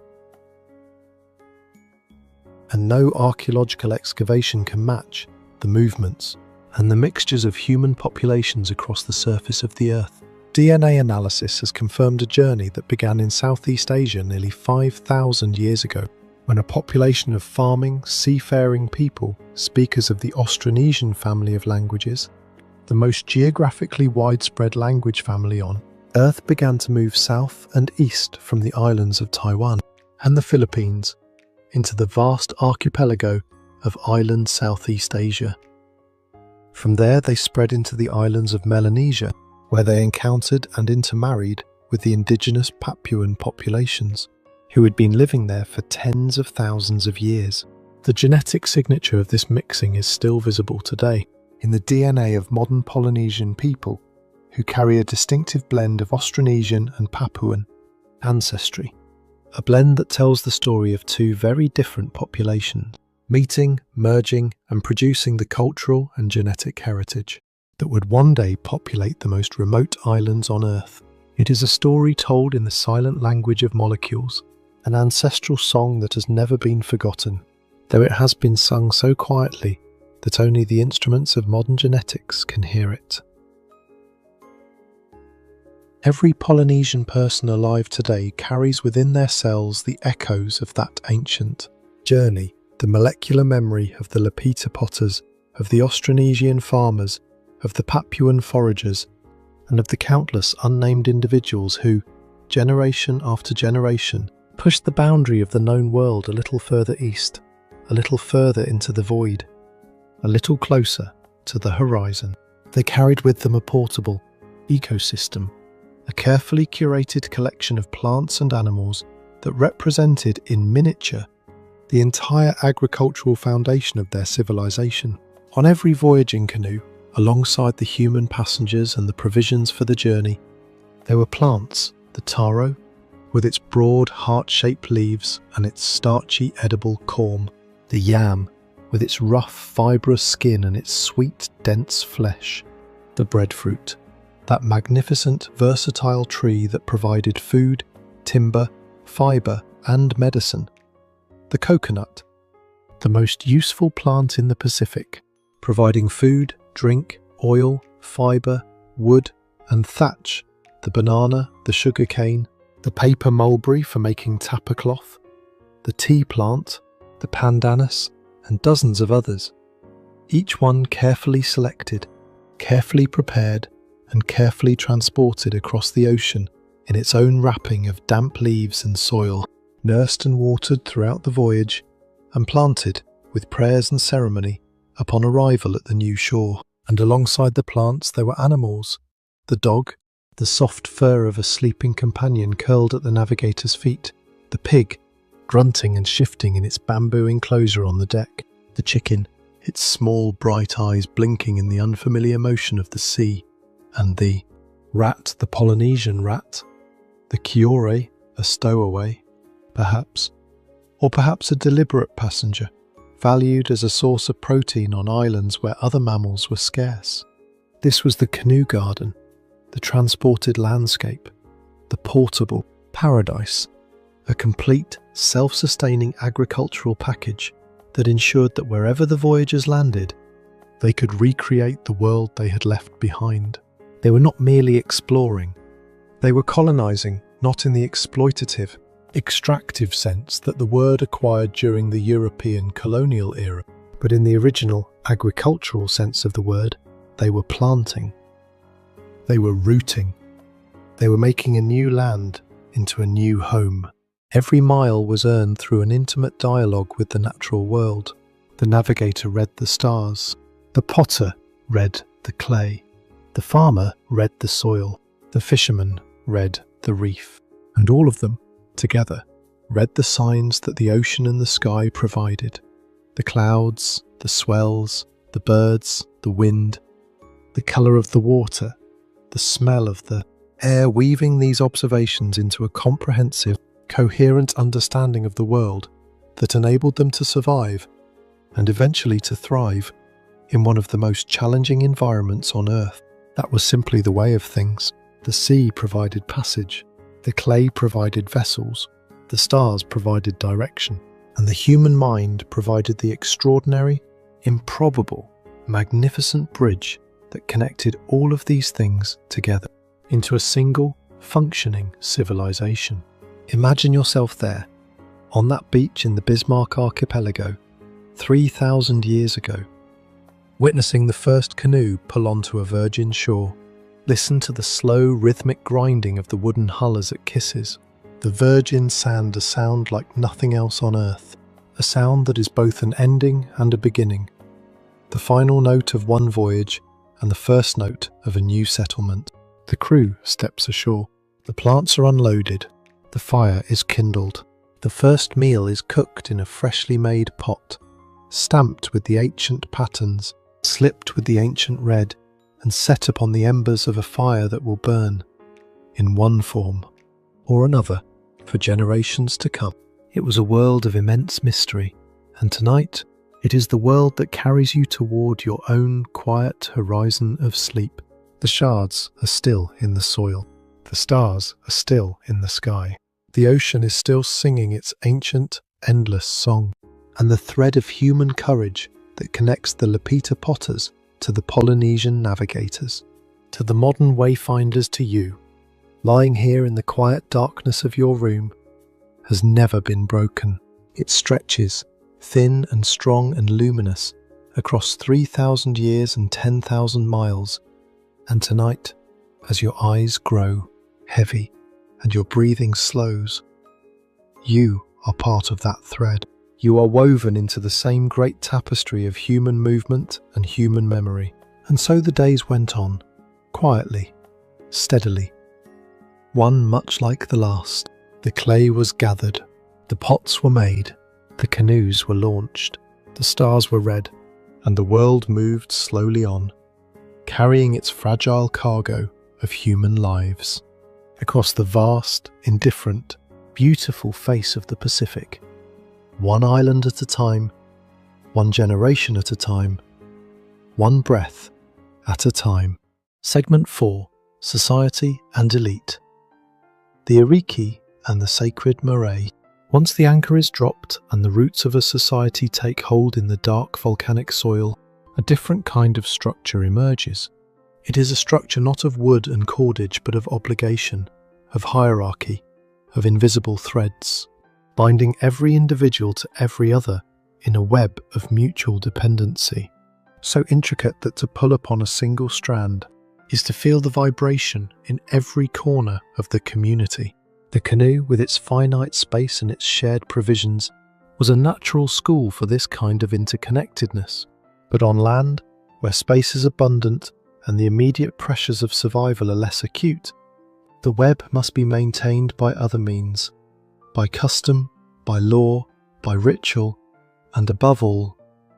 [SPEAKER 1] and no archaeological excavation can match, the movements and the mixtures of human populations across the surface of the Earth. DNA analysis has confirmed a journey that began in Southeast Asia nearly 5,000 years ago, when a population of farming, seafaring people, speakers of the Austronesian family of languages, the most geographically widespread language family on Earth, began to move south and east from the islands of Taiwan and the Philippines into the vast archipelago of island Southeast Asia. From there they spread into the islands of Melanesia, where they encountered and intermarried with the indigenous Papuan populations, who had been living there for tens of thousands of years. The genetic signature of this mixing is still visible today in the DNA of modern Polynesian people, who carry a distinctive blend of Austronesian and Papuan ancestry, a blend that tells the story of two very different populations, meeting, merging, and producing the cultural and genetic heritage that would one day populate the most remote islands on Earth. It is a story told in the silent language of molecules, an ancestral song that has never been forgotten, though it has been sung so quietly that only the instruments of modern genetics can hear it. Every Polynesian person alive today carries within their cells the echoes of that ancient journey, the molecular memory of the Lapita potters, of the Austronesian farmers, of the Papuan foragers, and of the countless unnamed individuals who, generation after generation, pushed the boundary of the known world a little further east, a little further into the void, a little closer to the horizon. They carried with them a portable ecosystem, a carefully curated collection of plants and animals that represented in miniature the entire agricultural foundation of their civilization. On every voyaging canoe, alongside the human passengers and the provisions for the journey, there were plants: the taro, with its broad heart-shaped leaves and its starchy edible corm; the yam, with its rough fibrous skin and its sweet dense flesh; the breadfruit, that magnificent versatile tree that provided food, timber, fibre and medicine; the coconut, the most useful plant in the Pacific, providing food, drink, oil, fibre, wood and thatch; the banana, the sugar cane, the paper mulberry for making tapa cloth, the tea plant, the pandanus and dozens of others. each one carefully selected, carefully prepared, and carefully transported across the ocean in its own wrapping of damp leaves and soil, nursed and watered throughout the voyage, and planted, with prayers and ceremony, upon arrival at the new shore. And alongside the plants there were animals, the dog, the soft fur of a sleeping companion curled at the navigator's feet, the pig, grunting and shifting in its bamboo enclosure on the deck, the chicken, its small bright eyes blinking in the unfamiliar motion of the sea, and the rat, the Polynesian rat, the Kiore, a stowaway, perhaps, or perhaps a deliberate passenger, valued as a source of protein on islands where other mammals were scarce. This was the canoe garden, the transported landscape, the portable paradise, a complete, self-sustaining agricultural package that ensured that wherever the Voyagers landed, they could recreate the world they had left behind. They were not merely exploring, they were colonizing, not in the exploitative, extractive sense that the word acquired during the European colonial era, but in the original agricultural sense of the word. They were planting. They were rooting. They were making a new land into a new home. Every mile was earned through an intimate dialogue with the natural world. The navigator read the stars. The potter read the clay. The farmer read the soil. The fisherman read the reef. And all of them, together, read the signs that the ocean and the sky provided. The clouds, the swells, the birds, the wind, the colour of the water, the smell of the air, weaving these observations into a comprehensive, coherent understanding of the world that enabled them to survive and eventually to thrive in one of the most challenging environments on Earth. That was simply the way of things. The sea provided passage, the clay provided vessels, the stars provided direction, and the human mind provided the extraordinary, improbable, magnificent bridge that connected all of these things together into a single, functioning civilization. Imagine yourself there, on that beach in the Bismarck archipelago, 3,000 years ago, witnessing the first canoe pull onto a virgin shore. Listen to the slow, rhythmic grinding of the wooden hull as it kisses. The virgin sand, a sound like nothing else on earth, a sound that is both an ending and a beginning, the final note of one voyage and the first note of a new settlement. The crew steps ashore. The plants are unloaded. The fire is kindled. The first meal is cooked in a freshly made pot, stamped with the ancient patterns, slipped with the ancient red, and set upon the embers of a fire that will burn, in one form or another, for generations to come. It was a world of immense mystery, and tonight it is the world that carries you toward your own quiet horizon of sleep. The shards are still in the soil. The stars are still in the sky. The ocean is still singing its ancient, endless song, and the thread of human courage that connects the Lapita potters to the Polynesian navigators, to the modern wayfinders, to you, lying here in the quiet darkness of your room, has never been broken. It stretches, thin and strong and luminous, across 3,000 years and 10,000 miles, and tonight, as your eyes grow heavy and your breathing slows, you are part of that thread. You are woven into the same great tapestry of human movement and human memory. And so the days went on, quietly, steadily, one much like the last. The clay was gathered, the pots were made, the canoes were launched, the stars were read, and the world moved slowly on, carrying its fragile cargo of human lives across the vast, indifferent, beautiful face of the Pacific. One island at a time, one generation at a time, one breath at a time. Segment 4, Society and Elite. The Aliki and the sacred Marae. Once the anchor is dropped and the roots of a society take hold in the dark volcanic soil, a different kind of structure emerges. It is a structure not of wood and cordage, but of obligation, of hierarchy, of invisible threads, binding every individual to every other in a web of mutual dependency. so intricate that to pull upon a single strand is to feel the vibration in every corner of the community. The canoe, with its finite space and its shared provisions, was a natural school for this kind of interconnectedness. But on land, where space is abundant and the immediate pressures of survival are less acute, the web must be maintained by other means, by custom, by law, by ritual, and above all,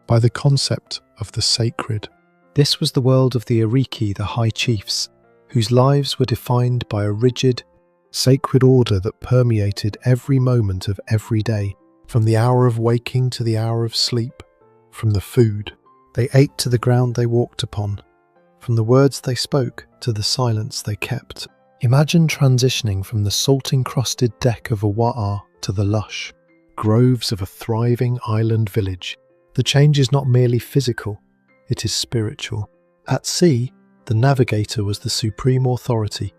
[SPEAKER 1] by the concept of the sacred. This was the world of the Aliki, the high chiefs, whose lives were defined by a rigid, sacred order that permeated every moment of every day, from the hour of waking to the hour of sleep, from the food they ate to the ground they walked upon, from the words they spoke to the silence they kept. Imagine transitioning from the salt-encrusted deck of a wa'a to the lush groves of a thriving island village. The change is not merely physical, it is spiritual. At sea, the navigator was the supreme authority.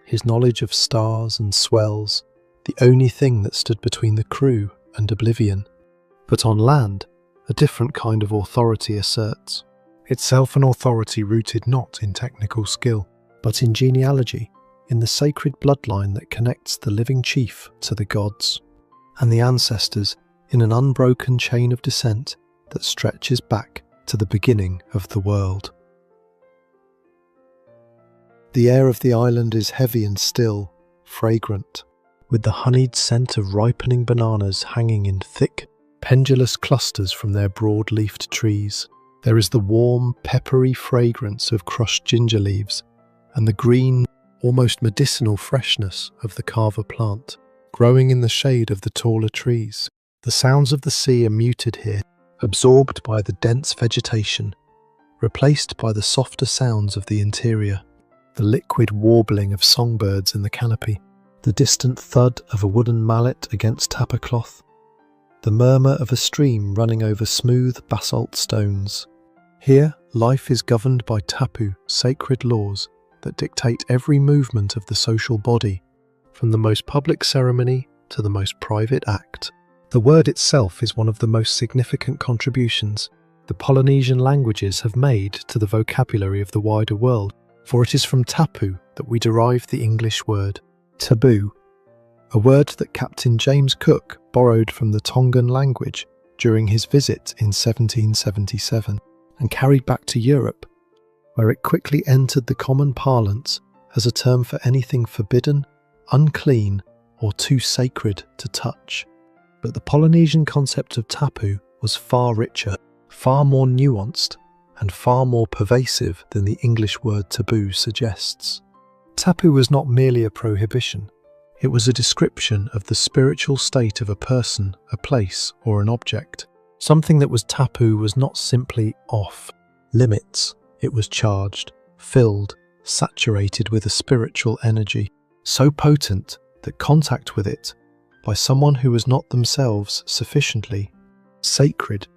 [SPEAKER 1] His knowledge of stars and swells, the only thing that stood between the crew and oblivion. But on land, a different kind of authority asserts itself, an authority rooted not in technical skill, but in genealogy, in the sacred bloodline that connects the living chief to the gods, and the ancestors in an unbroken chain of descent that stretches back to the beginning of the world. The air of the island is heavy and still, fragrant, with the honeyed scent of ripening bananas hanging in thick, pendulous clusters from their broad-leafed trees. There is the warm, peppery fragrance of crushed ginger leaves, and the green, almost medicinal freshness of the kava plant, growing in the shade of the taller trees. The sounds of the sea are muted here, absorbed by the dense vegetation, replaced by the softer sounds of the interior, the liquid warbling of songbirds in the canopy, the distant thud of a wooden mallet against tapa cloth, the murmur of a stream running over smooth basalt stones. Here, life is governed by tapu, sacred laws that dictate every movement of the social body, from the most public ceremony to the most private act. The word itself is one of the most significant contributions the Polynesian languages have made to the vocabulary of the wider world, for it is from tapu that we derive the English word taboo, a word that Captain James Cook borrowed from the Tongan language during his visit in 1777 and carried back to Europe, where it quickly entered the common parlance as a term for anything forbidden, unclean, or too sacred to touch. But the Polynesian concept of tapu was far richer, far more nuanced, and far more pervasive than the English word taboo suggests. Tapu was not merely a prohibition. It was a description of the spiritual state of a person, a place, or an object. Something that was tapu was not simply off limits. It was charged, filled, saturated with a spiritual energy, so potent that contact with it, by someone who was not themselves sufficiently sacred,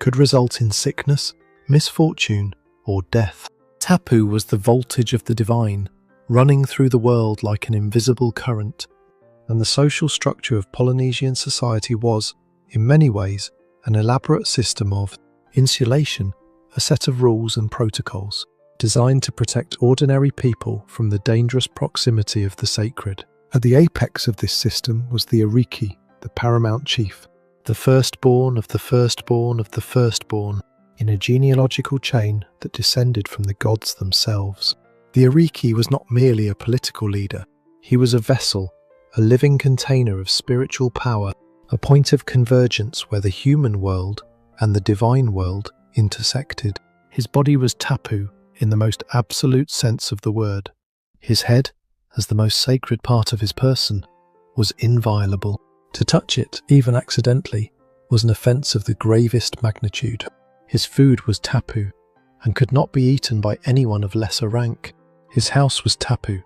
[SPEAKER 1] could result in sickness, misfortune, or death. Tapu was the voltage of the divine, running through the world like an invisible current, and the social structure of Polynesian society was, in many ways, an elaborate system of insulation, a set of rules and protocols designed to protect ordinary people from the dangerous proximity of the sacred. At the apex of this system was the Aliki, the paramount chief, the firstborn of the firstborn of the firstborn, in a genealogical chain that descended from the gods themselves. The Aliki was not merely a political leader, he was a vessel, a living container of spiritual power, a point of convergence where the human world and the divine world intersected. His body was tapu in the most absolute sense of the word. His head, as the most sacred part of his person, was inviolable. To touch it, even accidentally, was an offence of the gravest magnitude. His food was tapu, and could not be eaten by anyone of lesser rank. His house was tapu,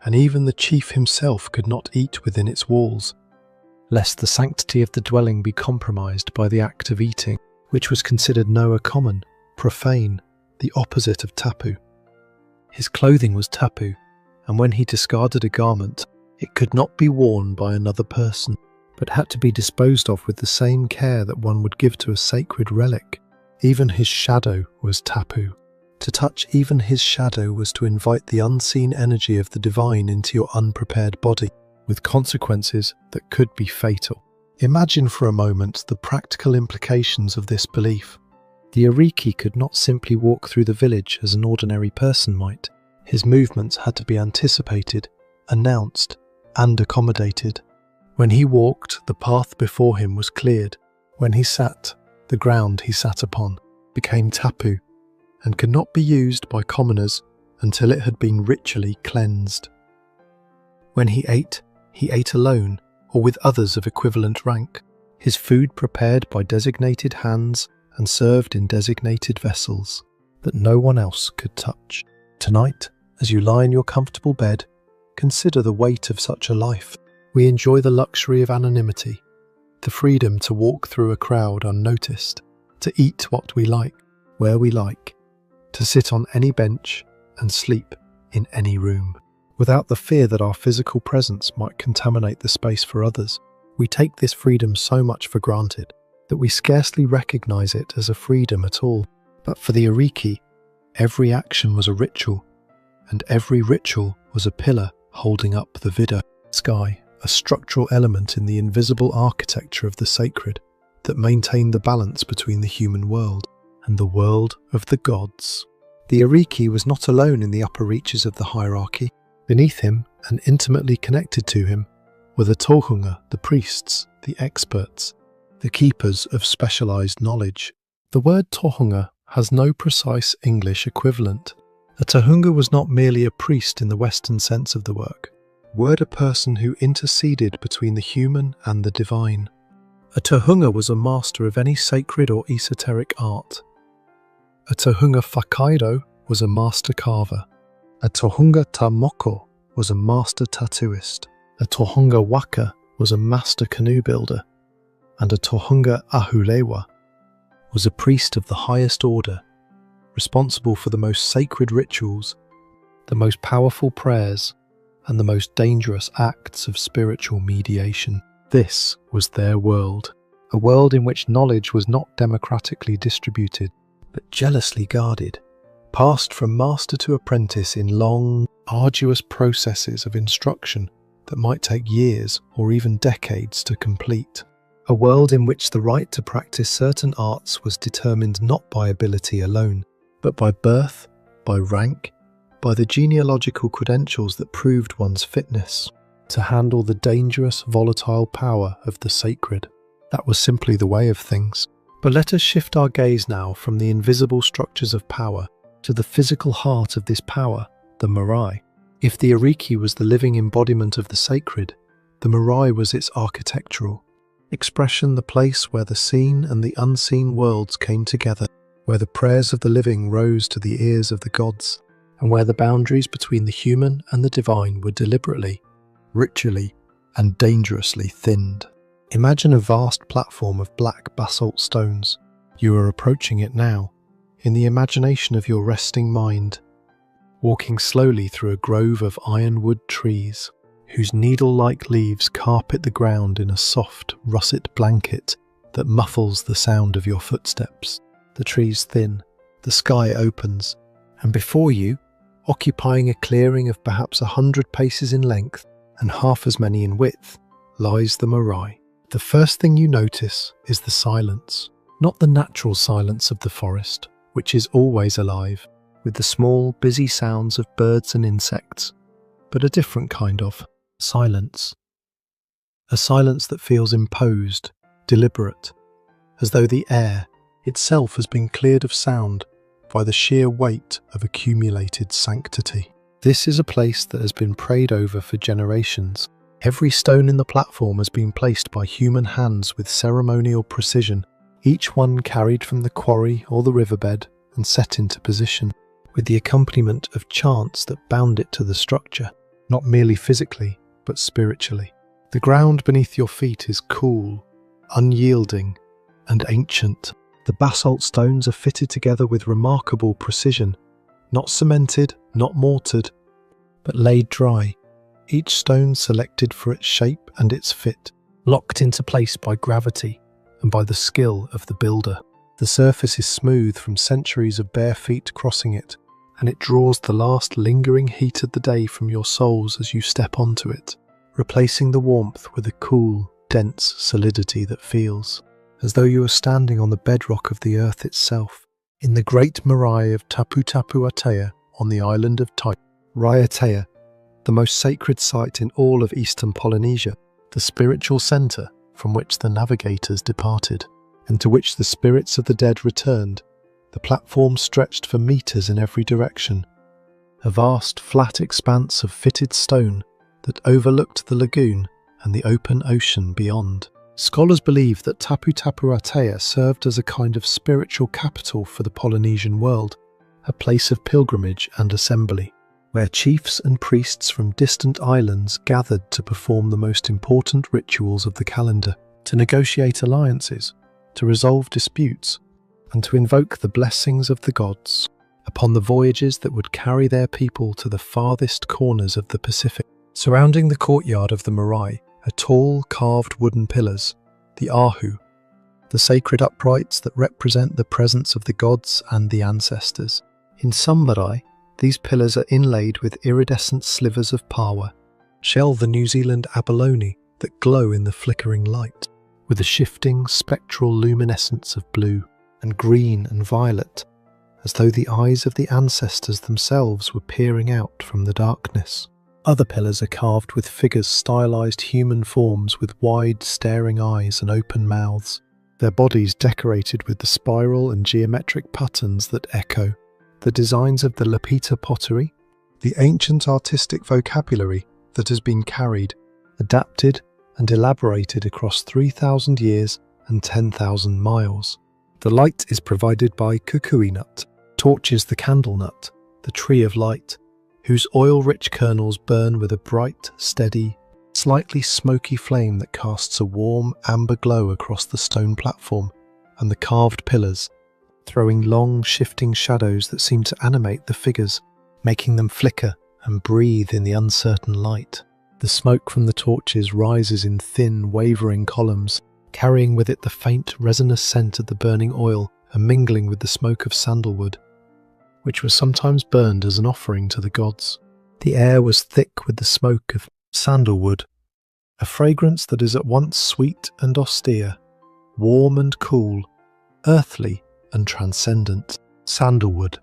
[SPEAKER 1] and even the chief himself could not eat within its walls, lest the sanctity of the dwelling be compromised by the act of eating, which was considered noa common, profane, the opposite of tapu. His clothing was tapu, and when he discarded a garment, it could not be worn by another person, but had to be disposed of with the same care that one would give to a sacred relic. Even his shadow was tapu. To touch even his shadow was to invite the unseen energy of the divine into your unprepared body, with consequences that could be fatal. Imagine for a moment the practical implications of this belief. The Aliki could not simply walk through the village as an ordinary person might. His movements had to be anticipated, announced, and accommodated. When he walked, the path before him was cleared. When he sat, the ground he sat upon became tapu and could not be used by commoners until it had been ritually cleansed. When he ate alone or with others of equivalent rank, his food prepared by designated hands and served in designated vessels that no one else could touch. Tonight, as you lie in your comfortable bed, consider the weight of such a life. We enjoy the luxury of anonymity, the freedom to walk through a crowd unnoticed, to eat what we like, where we like, to sit on any bench and sleep in any room, without the fear that our physical presence might contaminate the space for others. We take this freedom so much for granted that we scarcely recognize it as a freedom at all. But for the Aliki, every action was a ritual, and every ritual was a pillar holding up the vida sky, a structural element in the invisible architecture of the sacred that maintained the balance between the human world and the world of the gods. The Aliki was not alone in the upper reaches of the hierarchy. Beneath him, and intimately connected to him, were the tohunga, the priests, the experts, the keepers of specialized knowledge. The word tohunga has no precise English equivalent. A tohunga was not merely a priest in the Western sense of the word, a person who interceded between the human and the divine. A tohunga was a master of any sacred or esoteric art. A tohunga whakairo was a master carver. A tohunga tamoko was a master tattooist. A tohunga waka was a master canoe builder. And a tohunga ahulewa was a priest of the highest order, responsible for the most sacred rituals, the most powerful prayers, and the most dangerous acts of spiritual mediation. This was their world, a world in which knowledge was not democratically distributed, but jealously guarded, passed from master to apprentice in long, arduous processes of instruction that might take years or even decades to complete. A world in which the right to practice certain arts was determined not by ability alone, but by birth, by rank, by the genealogical credentials that proved one's fitness to handle the dangerous, volatile power of the sacred. That was simply the way of things. But let us shift our gaze now from the invisible structures of power to the physical heart of this power, the Marae. If the Aliki was the living embodiment of the sacred, the Marae was its architectural expression, the place where the seen and the unseen worlds came together, where the prayers of the living rose to the ears of the gods, and where the boundaries between the human and the divine were deliberately, ritually, and dangerously thinned. Imagine a vast platform of black basalt stones. You are approaching it now, in the imagination of your resting mind, walking slowly through a grove of ironwood trees, whose needle-like leaves carpet the ground in a soft, russet blanket that muffles the sound of your footsteps. The trees thin, the sky opens, and before you, occupying a clearing of perhaps 100 paces in length and half as many in width, lies the Marae. The first thing you notice is the silence, not the natural silence of the forest, which is always alive, with the small, busy sounds of birds and insects, but a different kind of silence. A silence that feels imposed, deliberate, as though the air itself has been cleared of sound by the sheer weight of accumulated sanctity. This is a place that has been prayed over for generations. Every stone in the platform has been placed by human hands with ceremonial precision, each one carried from the quarry or the riverbed and set into position, with the accompaniment of chants that bound it to the structure, not merely physically, but spiritually. The ground beneath your feet is cool, unyielding, and ancient. The basalt stones are fitted together with remarkable precision, not cemented, not mortared, but laid dry, each stone selected for its shape and its fit, locked into place by gravity and by the skill of the builder. The surface is smooth from centuries of bare feet crossing it, and it draws the last lingering heat of the day from your soles as you step onto it, replacing the warmth with a cool, dense solidity that feels as though you are standing on the bedrock of the earth itself, in the great Marae of Tupai'a on the island of Raiatea, the most sacred site in all of eastern Polynesia, the spiritual centre from which the navigators departed, and to which the spirits of the dead returned. The platform stretched for metres in every direction, a vast flat expanse of fitted stone that overlooked the lagoon and the open ocean beyond. Scholars believe that Tupai'a served as a kind of spiritual capital for the Polynesian world, a place of pilgrimage and assembly, where chiefs and priests from distant islands gathered to perform the most important rituals of the calendar, to negotiate alliances, to resolve disputes, and to invoke the blessings of the gods upon the voyages that would carry their people to the farthest corners of the Pacific. Surrounding the courtyard of the Marae are tall carved wooden pillars, the ahu, the sacred uprights that represent the presence of the gods and the ancestors. In some Marae, these pillars are inlaid with iridescent slivers of paua, shell the New Zealand abalone that glow in the flickering light, with a shifting spectral luminescence of blue and green and violet, as though the eyes of the ancestors themselves were peering out from the darkness. Other pillars are carved with figures stylized human forms with wide staring eyes and open mouths, their bodies decorated with the spiral and geometric patterns that echo the designs of the Lapita pottery, the ancient artistic vocabulary that has been carried, adapted and elaborated across 3,000 years and 10,000 miles. The light is provided by kukui nut, torches the candle nut, the tree of light, whose oil-rich kernels burn with a bright, steady, slightly smoky flame that casts a warm amber glow across the stone platform and the carved pillars, throwing long, shifting shadows that seem to animate the figures, making them flicker and breathe in the uncertain light. The smoke from the torches rises in thin, wavering columns, carrying with it the faint, resinous scent of the burning oil and mingling with the smoke of sandalwood, which was sometimes burned as an offering to the gods. The air was thick with the smoke of sandalwood, a fragrance that is at once sweet and austere, warm and cool, earthly and transcendent. Sandalwood,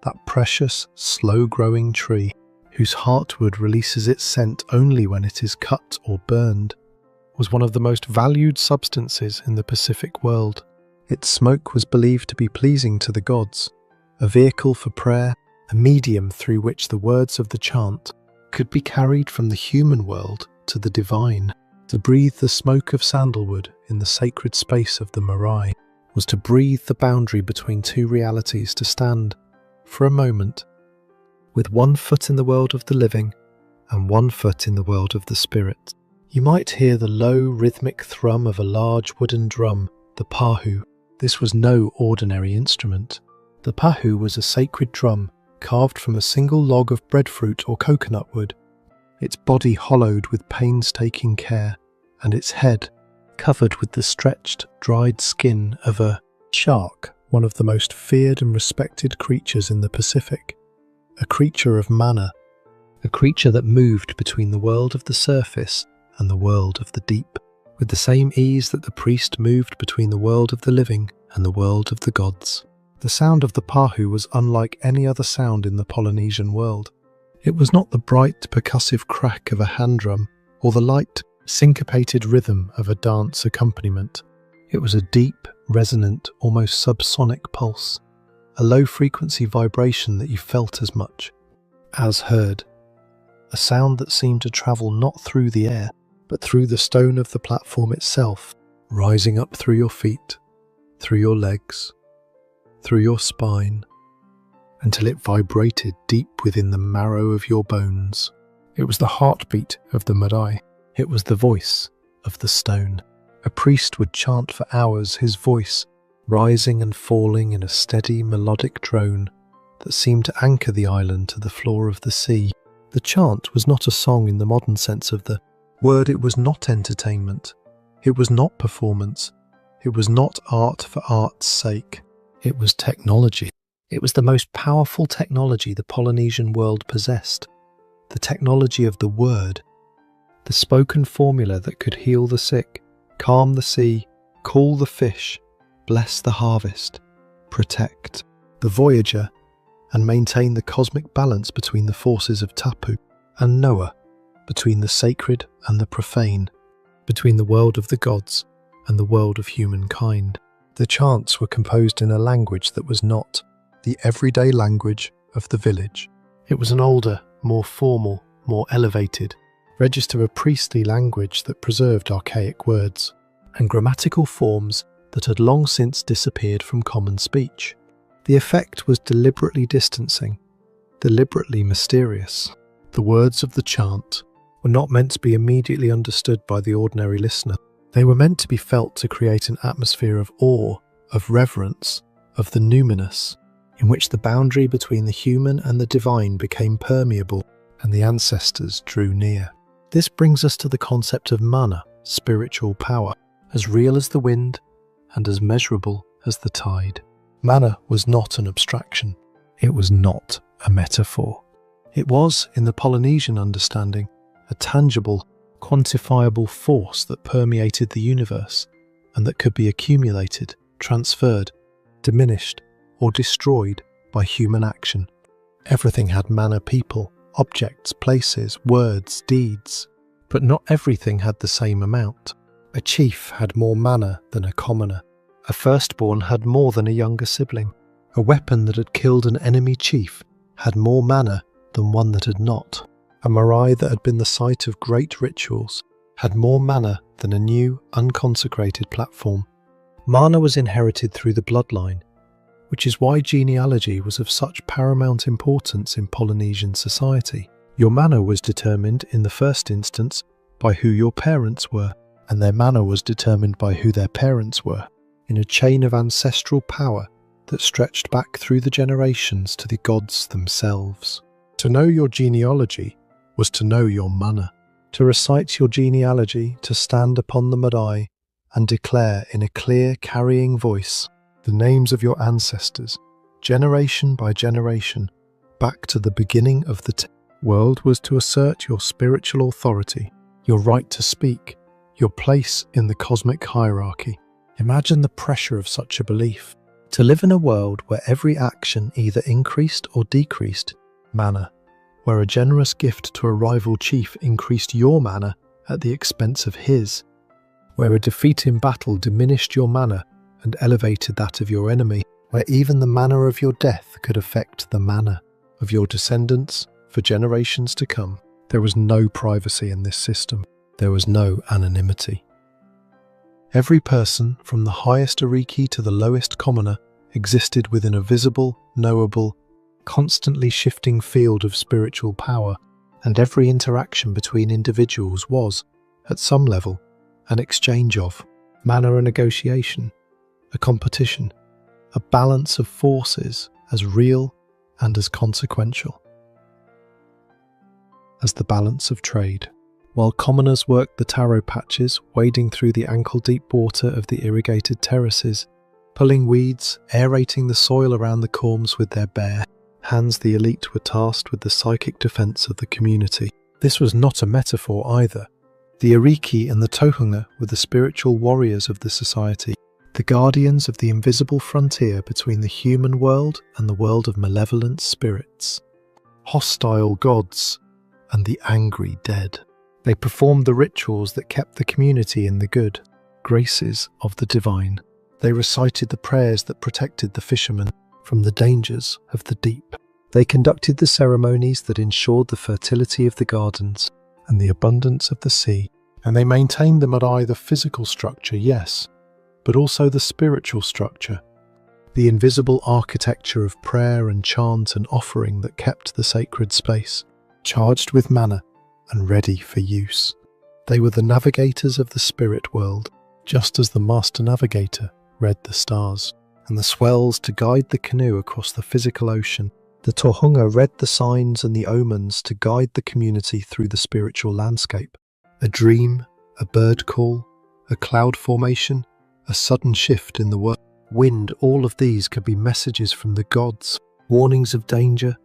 [SPEAKER 1] that precious, slow-growing tree, whose heartwood releases its scent only when it is cut or burned, was one of the most valued substances in the Pacific world. Its smoke was believed to be pleasing to the gods, a vehicle for prayer, a medium through which the words of the chant could be carried from the human world to the divine. To breathe the smoke of sandalwood in the sacred space of the Marae was to breathe the boundary between two realities, to stand, for a moment, with one foot in the world of the living and one foot in the world of the spirit. You might hear the low, rhythmic thrum of a large wooden drum, the pahu. This was no ordinary instrument. The pahu was a sacred drum carved from a single log of breadfruit or coconut wood, its body hollowed with painstaking care, and its head covered with the stretched, dried skin of a shark, one of the most feared and respected creatures in the Pacific. A creature of mana, a creature that moved between the world of the surface and the world of the deep, with the same ease that the priest moved between the world of the living and the world of the gods. The sound of the pahu was unlike any other sound in the Polynesian world. It was not the bright, percussive crack of a hand drum or the light, syncopated rhythm of a dance accompaniment. It was a deep, resonant, almost subsonic pulse, a low-frequency vibration that you felt as much as heard, a sound that seemed to travel not through the air, but through the stone of the platform itself, rising up through your feet, through your legs, through your spine, until it vibrated deep within the marrow of your bones. It was the heartbeat of the Marae. It was the voice of the stone. A priest would chant for hours, his voice rising and falling in a steady melodic drone that seemed to anchor the island to the floor of the sea. The chant was not a song in the modern sense of the word. It was not entertainment. It was not performance. It was not art for art's sake. It was technology. It was the most powerful technology the Polynesian world possessed. The technology of the word. The spoken formula that could heal the sick, calm the sea, cool the fish, bless the harvest, protect the voyager, and maintain the cosmic balance between the forces of Tapu and Noah, between the sacred and the profane, between the world of the gods and the world of humankind. The chants were composed in a language that was not the everyday language of the village. It was an older, more formal, more elevated, register of priestly language that preserved archaic words and grammatical forms that had long since disappeared from common speech. The effect was deliberately distancing, deliberately mysterious. The words of the chant were not meant to be immediately understood by the ordinary listener. They were meant to be felt to create an atmosphere of awe, of reverence, of the numinous, in which the boundary between the human and the divine became permeable and the ancestors drew near. This brings us to the concept of mana, spiritual power, as real as the wind and as measurable as the tide. Mana was not an abstraction. It was not a metaphor. It was, in the Polynesian understanding, a tangible, quantifiable force that permeated the universe and that could be accumulated, transferred, diminished, or destroyed by human action. Everything had mana: people, objects, places, words, deeds. But not everything had the same amount. A chief had more mana than a commoner. A firstborn had more than a younger sibling. A weapon that had killed an enemy chief had more mana than one that had not. A marae that had been the site of great rituals had more mana than a new, unconsecrated platform. Mana was inherited through the bloodline, which is why genealogy was of such paramount importance in Polynesian society. Your mana was determined in the first instance by who your parents were, and their mana was determined by who their parents were, in a chain of ancestral power that stretched back through the generations to the gods themselves. To know your genealogy was to know your mana. To recite your genealogy, to stand upon the Marae and declare in a clear, carrying voice the names of your ancestors, generation by generation, back to the beginning of the world, was to assert your spiritual authority, your right to speak, your place in the cosmic hierarchy. Imagine the pressure of such a belief. To live in a world where every action either increased or decreased mana, where a generous gift to a rival chief increased your mana at the expense of his, where a defeat in battle diminished your mana and elevated that of your enemy, where even the mana of your death could affect the mana of your descendants for generations to come. There was no privacy in this system. There was no anonymity. Every person, from the highest Aliki to the lowest commoner, existed within a visible, knowable, constantly shifting field of spiritual power, and every interaction between individuals was, at some level, an exchange of mana, a negotiation, a competition, a balance of forces as real and as consequential as the balance of trade. While commoners worked the taro patches, wading through the ankle-deep water of the irrigated terraces, pulling weeds, aerating the soil around the corms with their bare hands, the elite were tasked with the psychic defence of the community. This was not a metaphor either. The Aliki and the Tohunga were the spiritual warriors of the society, the guardians of the invisible frontier between the human world and the world of malevolent spirits, hostile gods and the angry dead. They performed the rituals that kept the community in the good graces of the divine. They recited the prayers that protected the fishermen from the dangers of the deep. They conducted the ceremonies that ensured the fertility of the gardens and the abundance of the sea. And they maintained the Marae, the physical structure, yes, but also the spiritual structure, the invisible architecture of prayer and chant and offering that kept the sacred space charged with mana and ready for use. They were the navigators of the spirit world, just as the master navigator read the stars and the swells to guide the canoe across the physical ocean. The Tohunga read the signs and the omens to guide the community through the spiritual landscape. A dream, a bird call, a cloud formation, a sudden shift in the world. Wind, all of these could be messages from the gods, warnings of danger,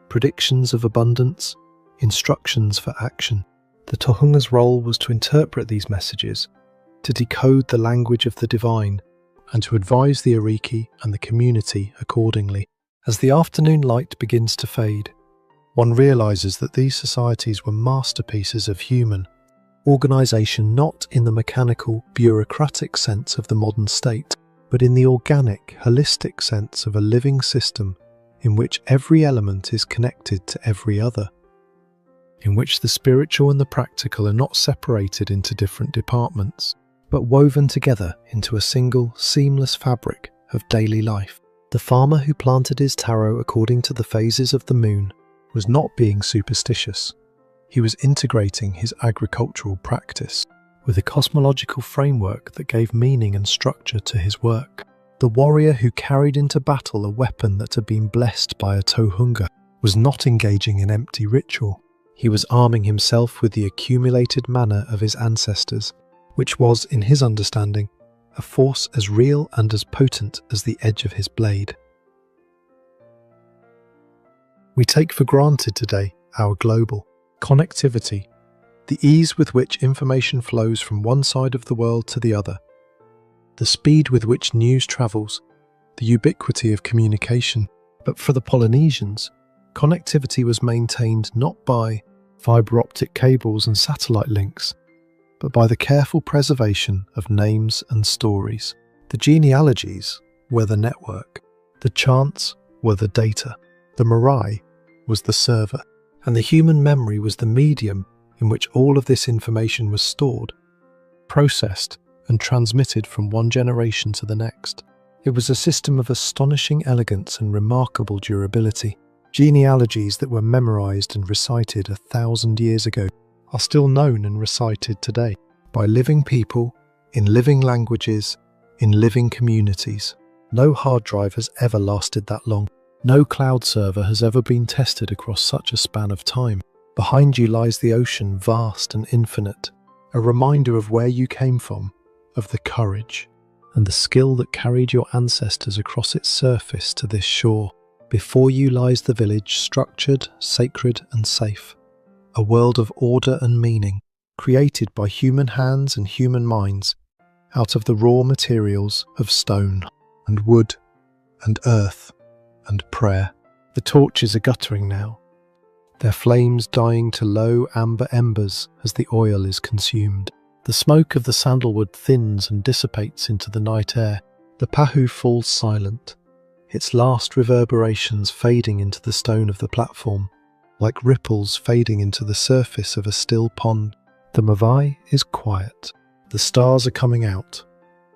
[SPEAKER 1] predictions of abundance, instructions for action. The tohunga's role was to interpret these messages, to decode the language of the divine, and to advise the Aliki and the community accordingly. As the afternoon light begins to fade, one realises that these societies were masterpieces of human organisation, not in the mechanical, bureaucratic sense of the modern state, but in the organic, holistic sense of a living system in which every element is connected to every other, in which the spiritual and the practical are not separated into different departments, but woven together into a single, seamless fabric of daily life. The farmer who planted his taro according to the phases of the moon was not being superstitious. He was integrating his agricultural practice with a cosmological framework that gave meaning and structure to his work. The warrior who carried into battle a weapon that had been blessed by a tohunga was not engaging in empty ritual. He was arming himself with the accumulated mana of his ancestors, which was, in his understanding, a force as real and as potent as the edge of his blade. We take for granted today our global connectivity, the ease with which information flows from one side of the world to the other, the speed with which news travels, the ubiquity of communication. But for the Polynesians, connectivity was maintained not by fibre optic cables and satellite links, but by the careful preservation of names and stories. The genealogies were the network, the chants were the data, the Marae was the server, and the human memory was the medium in which all of this information was stored, processed, and transmitted from one generation to the next. It was a system of astonishing elegance and remarkable durability. Genealogies that were memorized and recited 1,000 years ago are still known and recited today by living people, in living languages, in living communities. No hard drive has ever lasted that long. No cloud server has ever been tested across such a span of time. Behind you lies the ocean, vast and infinite, a reminder of where you came from, of the courage and the skill that carried your ancestors across its surface to this shore. Before you lies the village, structured, sacred and safe, a world of order and meaning, created by human hands and human minds, out of the raw materials of stone and wood and earth and prayer. The torches are guttering now, their flames dying to low amber embers as the oil is consumed. The smoke of the sandalwood thins and dissipates into the night air. The pahu falls silent, its last reverberations fading into the stone of the platform, like ripples fading into the surface of a still pond. The Marae is quiet. The stars are coming out,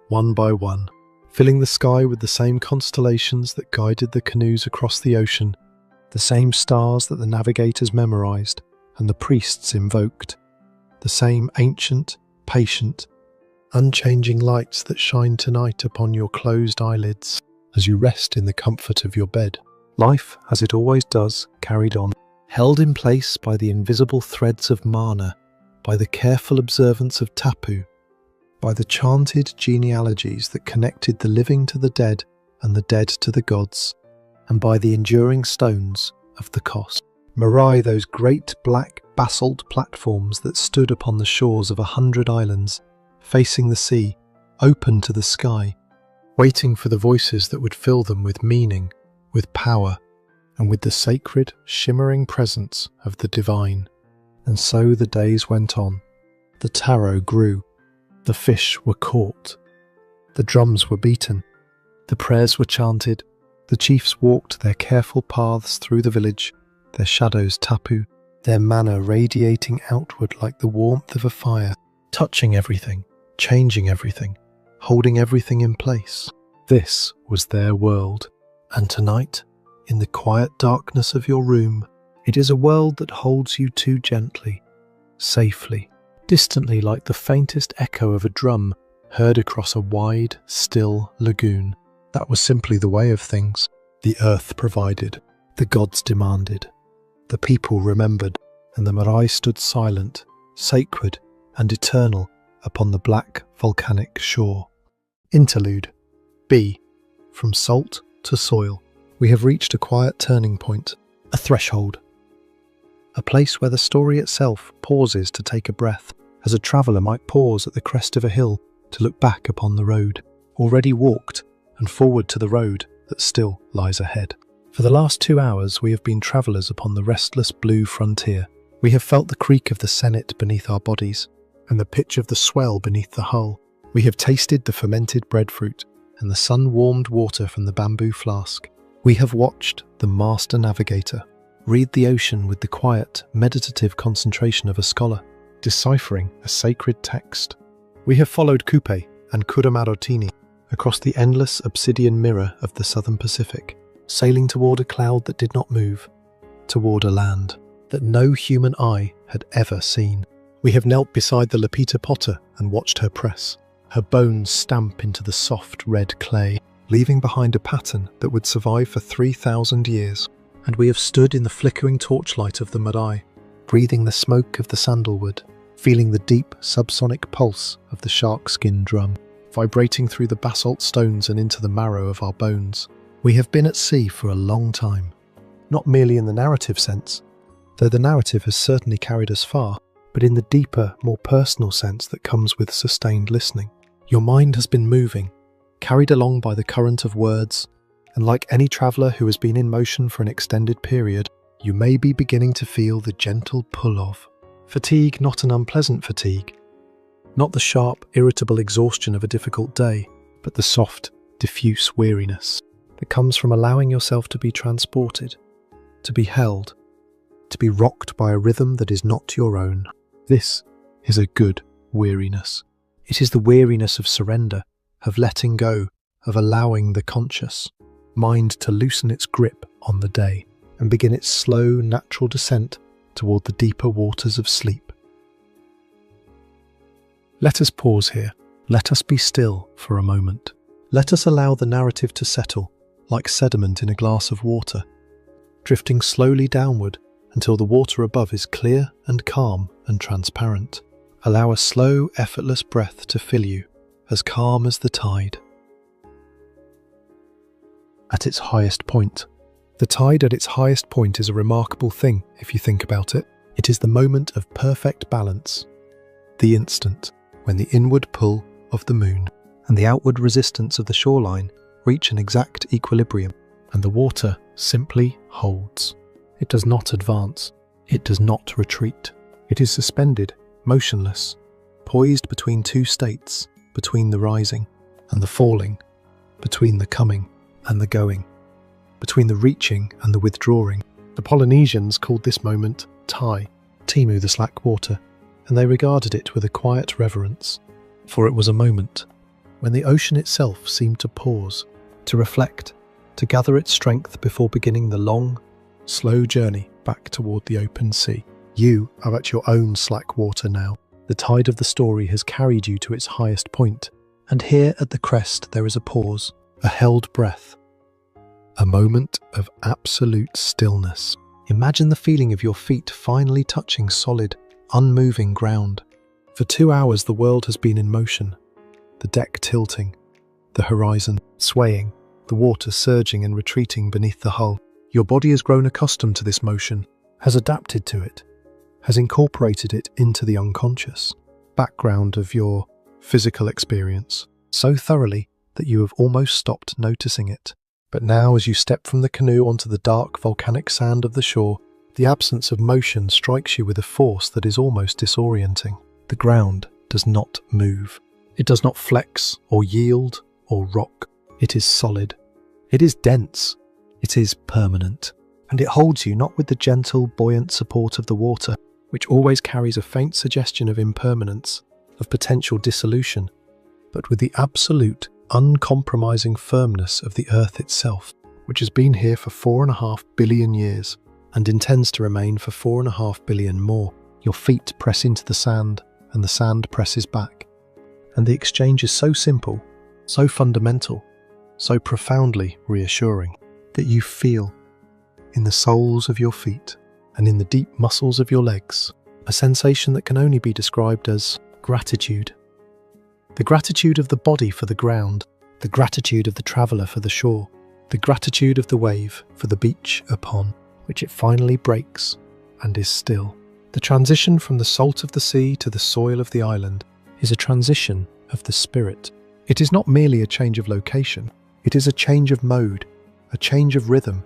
[SPEAKER 1] one by one, filling the sky with the same constellations that guided the canoes across the ocean, the same stars that the navigators memorized and the priests invoked, the same ancient, patient, unchanging lights that shine tonight upon your closed eyelids as you rest in the comfort of your bed. Life, as it always does, carried on, held in place by the invisible threads of mana, by the careful observance of tapu, by the chanted genealogies that connected the living to the dead and the dead to the gods, and by the enduring stones of the Kos. Marae, those great black basalt platforms that stood upon the shores of 100 islands, facing the sea, open to the sky, waiting for the voices that would fill them with meaning, with power, and with the sacred, shimmering presence of the divine. And so the days went on. The taro grew. The fish were caught. The drums were beaten. The prayers were chanted. The chiefs walked their careful paths through the village, their shadows tapu, their mana radiating outward like the warmth of a fire, touching everything, changing everything, holding everything in place. This was their world. And tonight, in the quiet darkness of your room, it is a world that holds you too gently, safely, distantly like the faintest echo of a drum heard across a wide, still lagoon. That was simply the way of things. The earth provided, the gods demanded, the people remembered, and the Marae stood silent, sacred and eternal upon the black volcanic shore. Interlude. B. From salt to soil. We have reached a quiet turning point, a threshold. A place where the story itself pauses to take a breath, as a traveller might pause at the crest of a hill to look back upon the road, already walked, and forward to the road that still lies ahead. For the last 2 hours we have been travellers upon the restless blue frontier. We have felt the creak of the Senate beneath our bodies, and the pitch of the swell beneath the hull. We have tasted the fermented breadfruit, and the sun-warmed water from the bamboo flask. We have watched the master navigator read the ocean with the quiet, meditative concentration of a scholar, deciphering a sacred text. We have followed Kupe and Kramarotini across the endless obsidian mirror of the southern Pacific, sailing toward a cloud that did not move, toward a land that no human eye had ever seen. We have knelt beside the Lapita potter and watched her press, her bones stamp into the soft red clay, leaving behind a pattern that would survive for 3,000 years. And we have stood in the flickering torchlight of the Marae, breathing the smoke of the sandalwood, feeling the deep subsonic pulse of the shark-skin drum, vibrating through the basalt stones and into the marrow of our bones. We have been at sea for a long time, not merely in the narrative sense, though the narrative has certainly carried us far, but in the deeper, more personal sense that comes with sustained listening. Your mind has been moving, carried along by the current of words, and like any traveller who has been in motion for an extended period, you may be beginning to feel the gentle pull of fatigue, not an unpleasant fatigue, not the sharp, irritable exhaustion of a difficult day, but the soft, diffuse weariness that comes from allowing yourself to be transported, to be held, to be rocked by a rhythm that is not your own. This is a good weariness. It is the weariness of surrender, of letting go, of allowing the conscious mind to loosen its grip on the day and begin its slow, natural descent toward the deeper waters of sleep. Let us pause here. Let us be still for a moment. Let us allow the narrative to settle, like sediment in a glass of water, drifting slowly downward until the water above is clear and calm and transparent. Allow a slow, effortless breath to fill you, as calm as the tide. At its highest point. The tide at its highest point is a remarkable thing, if you think about it. It is the moment of perfect balance, the instant when the inward pull of the moon and the outward resistance of the shoreline reach an exact equilibrium, and the water simply holds. It does not advance. It does not retreat. It is suspended, motionless, poised between two states, between the rising and the falling, between the coming and the going, between the reaching and the withdrawing. The Polynesians called this moment Tai, Timu the slack water, and they regarded it with a quiet reverence, for it was a moment when the ocean itself seemed to pause, to reflect, to gather its strength before beginning the long, slow journey back toward the open sea. You are at your own slack water now. The tide of the story has carried you to its highest point, and here at the crest there is a pause, a held breath, a moment of absolute stillness. Imagine the feeling of your feet finally touching solid, unmoving ground. For 2 hours the world has been in motion, the deck tilting, the horizon swaying, the water surging and retreating beneath the hull. Your body has grown accustomed to this motion, has adapted to it, has incorporated it into the unconscious background of your physical experience so thoroughly that you have almost stopped noticing it. But now, as you step from the canoe onto the dark volcanic sand of the shore, the absence of motion strikes you with a force that is almost disorienting. The ground does not move. It does not flex or yield or rock. It is solid. It is dense. It is permanent. And it holds you not with the gentle, buoyant support of the water, which always carries a faint suggestion of impermanence, of potential dissolution, but with the absolute, uncompromising firmness of the earth itself, which has been here for 4.5 billion years and intends to remain for 4.5 billion more. Your feet press into the sand and the sand presses back. And the exchange is so simple, so fundamental, so profoundly reassuring that you feel in the soles of your feet and in the deep muscles of your legs a sensation that can only be described as gratitude. The gratitude of the body for the ground, the gratitude of the traveller for the shore, the gratitude of the wave for the beach upon which it finally breaks and is still. The transition from the salt of the sea to the soil of the island is a transition of the spirit. It is not merely a change of location, it is a change of mode, a change of rhythm,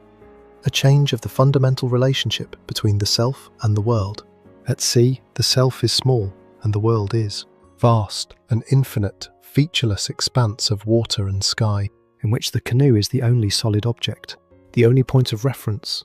[SPEAKER 1] a change of the fundamental relationship between the self and the world. At sea, the self is small and the world is vast, an infinite, featureless expanse of water and sky, in which the canoe is the only solid object, the only point of reference,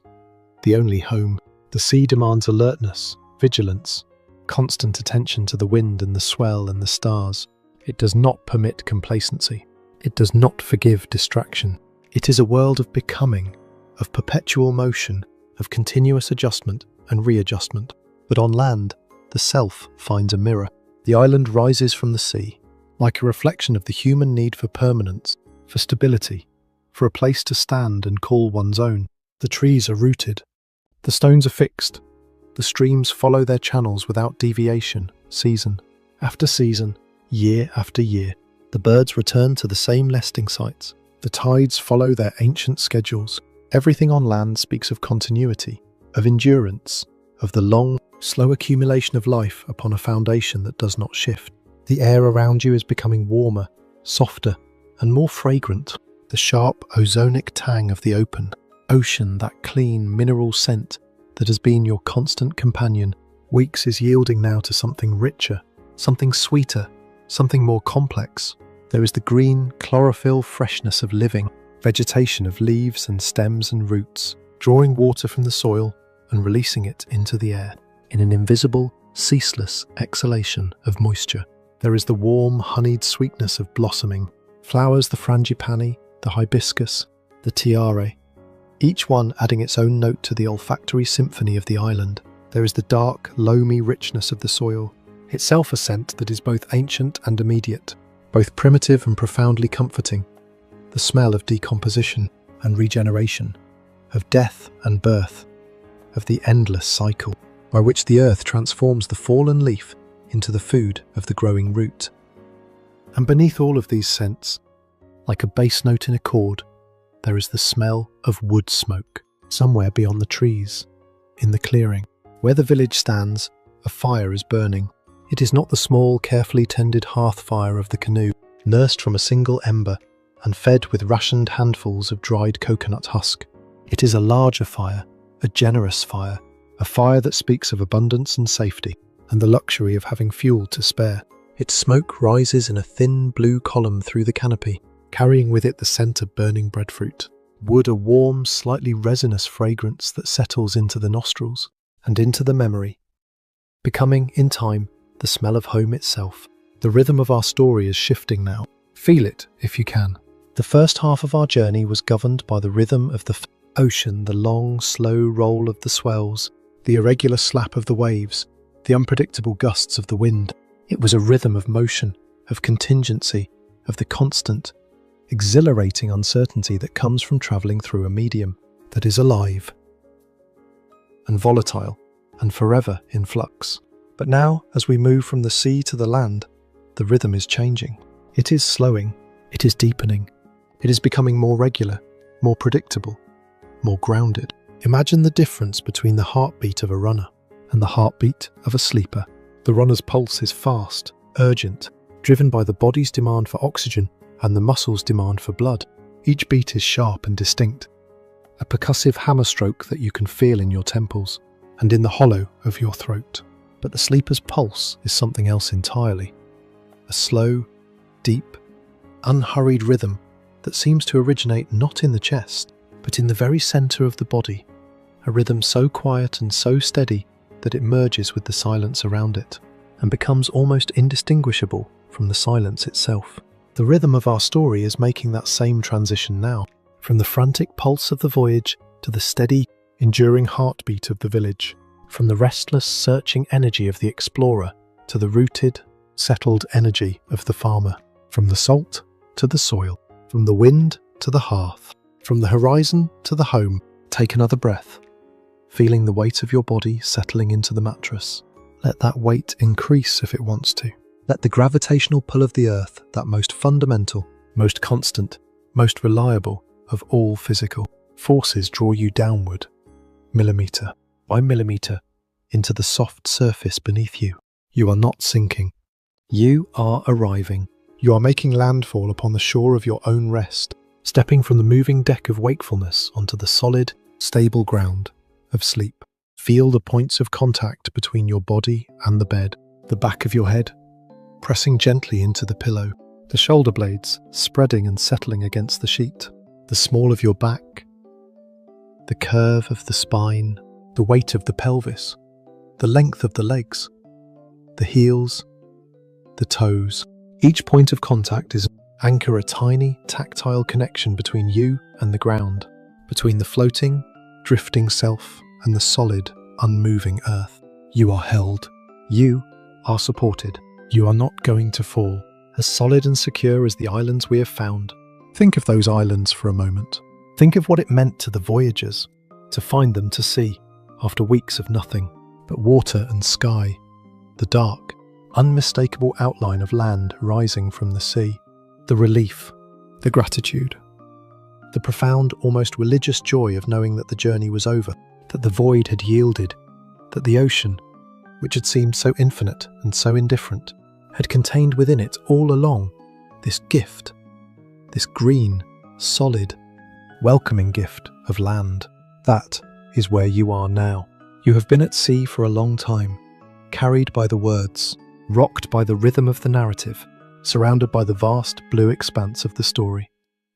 [SPEAKER 1] the only home. The sea demands alertness, vigilance, constant attention to the wind and the swell and the stars. It does not permit complacency. It does not forgive distraction. It is a world of becoming, of perpetual motion, of continuous adjustment and readjustment. But on land, the self finds a mirror. The island rises from the sea, like a reflection of the human need for permanence, for stability, for a place to stand and call one's own. The trees are rooted. The stones are fixed. The streams follow their channels without deviation, season after season, year after year. The birds return to the same nesting sites. The tides follow their ancient schedules. Everything on land speaks of continuity, of endurance, of the long, slow accumulation of life upon a foundation that does not shift. The air around you is becoming warmer, softer, and more fragrant. The sharp, ozonic tang of the open ocean, that clean, mineral scent that has been your constant companion, weeks is yielding now to something richer, something sweeter, something more complex. There is the green, chlorophyll freshness of living, vegetation of leaves and stems and roots, drawing water from the soil and releasing it into the air in an invisible, ceaseless exhalation of moisture. There is the warm, honeyed sweetness of blossoming, flowers the frangipani, the hibiscus, the tiare, each one adding its own note to the olfactory symphony of the island. There is the dark, loamy richness of the soil, itself a scent that is both ancient and immediate, both primitive and profoundly comforting, the smell of decomposition and regeneration, of death and birth, of the endless cycle by which the earth transforms the fallen leaf into the food of the growing root. And beneath all of these scents, like a bass note in a chord, there is the smell of wood smoke, somewhere beyond the trees, in the clearing. Where the village stands, a fire is burning. It is not the small, carefully tended hearth fire of the canoe, nursed from a single ember and fed with rationed handfuls of dried coconut husk. It is a larger fire, a generous fire, a fire that speaks of abundance and safety, and the luxury of having fuel to spare. Its smoke rises in a thin blue column through the canopy, carrying with it the scent of burning breadfruit. Wood, a warm, slightly resinous fragrance that settles into the nostrils and into the memory, becoming, in time, the smell of home itself. The rhythm of our story is shifting now. Feel it, if you can. The first half of our journey was governed by the rhythm of the ocean, the long, slow roll of the swells, the irregular slap of the waves, the unpredictable gusts of the wind. It was a rhythm of motion, of contingency, of the constant, exhilarating uncertainty that comes from travelling through a medium that is alive and volatile and forever in flux. But now, as we move from the sea to the land, the rhythm is changing. It is slowing, it is deepening, it is becoming more regular, more predictable, more grounded. Imagine the difference between the heartbeat of a runner and the heartbeat of a sleeper. The runner's pulse is fast, urgent, driven by the body's demand for oxygen and the muscle's demand for blood. Each beat is sharp and distinct, a percussive hammer stroke that you can feel in your temples and in the hollow of your throat. But the sleeper's pulse is something else entirely. A slow, deep, unhurried rhythm that seems to originate not in the chest, but in the very centre of the body. A rhythm so quiet and so steady that it merges with the silence around it and becomes almost indistinguishable from the silence itself. The rhythm of our story is making that same transition now, from the frantic pulse of the voyage to the steady, enduring heartbeat of the village, from the restless, searching energy of the explorer to the rooted, settled energy of the farmer, from the salt to the soil, from the wind to the hearth, from the horizon to the home. Take another breath, feeling the weight of your body settling into the mattress. Let that weight increase if it wants to. Let the gravitational pull of the Earth, that most fundamental, most constant, most reliable of all physical forces, draw you downward, millimetre by millimetre, into the soft surface beneath you. You are not sinking. You are arriving. You are making landfall upon the shore of your own rest, stepping from the moving deck of wakefulness onto the solid, stable ground of sleep. Feel the points of contact between your body and the bed, the back of your head pressing gently into the pillow, the shoulder blades spreading and settling against the sheet, the small of your back, the curve of the spine, the weight of the pelvis, the length of the legs, the heels, the toes. Each point of contact is anchor a tiny, tactile connection between you and the ground, between the floating, drifting self and the solid, unmoving earth. You are held. You are supported. You are not going to fall. As solid and secure as the islands we have found. Think of those islands for a moment. Think of what it meant to the Voyagers to find them to sea after weeks of nothing but water and sky, the dark, unmistakable outline of land rising from the sea, the relief, the gratitude, the profound, almost religious joy of knowing that the journey was over, that the void had yielded, that the ocean, which had seemed so infinite and so indifferent, had contained within it all along this gift, this green, solid, welcoming gift of land. That is where you are now. You have been at sea for a long time, carried by the words, rocked by the rhythm of the narrative, surrounded by the vast blue expanse of the story.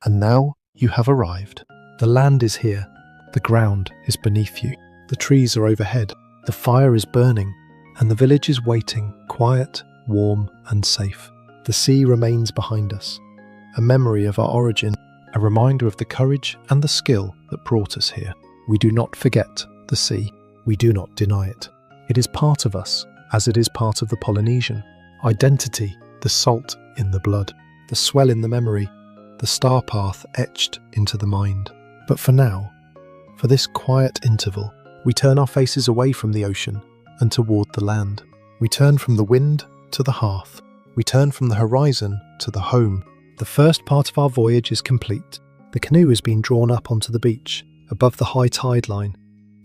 [SPEAKER 1] And now you have arrived. The land is here. The ground is beneath you. The trees are overhead. The fire is burning. And the village is waiting, quiet, warm and safe. The sea remains behind us, a memory of our origin, a reminder of the courage and the skill that brought us here. We do not forget the sea. We do not deny it. It is part of us, as it is part of the Polynesian. Identity, the salt in the blood, the swell in the memory, the star path etched into the mind. But for now, for this quiet interval, we turn our faces away from the ocean and toward the land. We turn from the wind to the hearth. We turn from the horizon to the home. The first part of our voyage is complete. The canoe has been drawn up onto the beach, above the high tide line,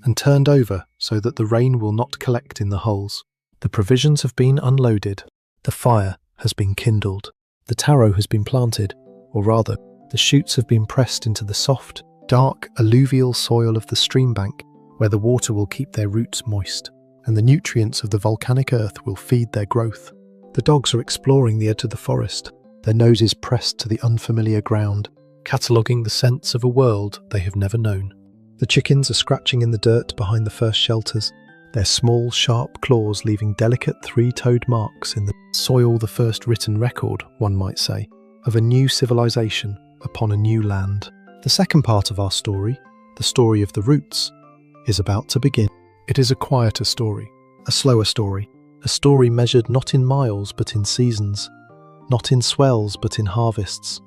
[SPEAKER 1] and turned over so that the rain will not collect in the hulls. The provisions have been unloaded. The fire has been kindled. The taro has been planted, or rather, the shoots have been pressed into the soft, dark, alluvial soil of the stream bank, where the water will keep their roots moist, and the nutrients of the volcanic earth will feed their growth. The dogs are exploring the edge of the forest, their noses pressed to the unfamiliar ground, cataloguing the scents of a world they have never known. The chickens are scratching in the dirt behind the first shelters, their small, sharp claws leaving delicate three-toed marks in the soil, the first written record, one might say, of a new civilization upon a new land. The second part of our story, the story of the roots, is about to begin. It is a quieter story, a slower story, a story measured not in miles but in seasons, not in swells but in harvests,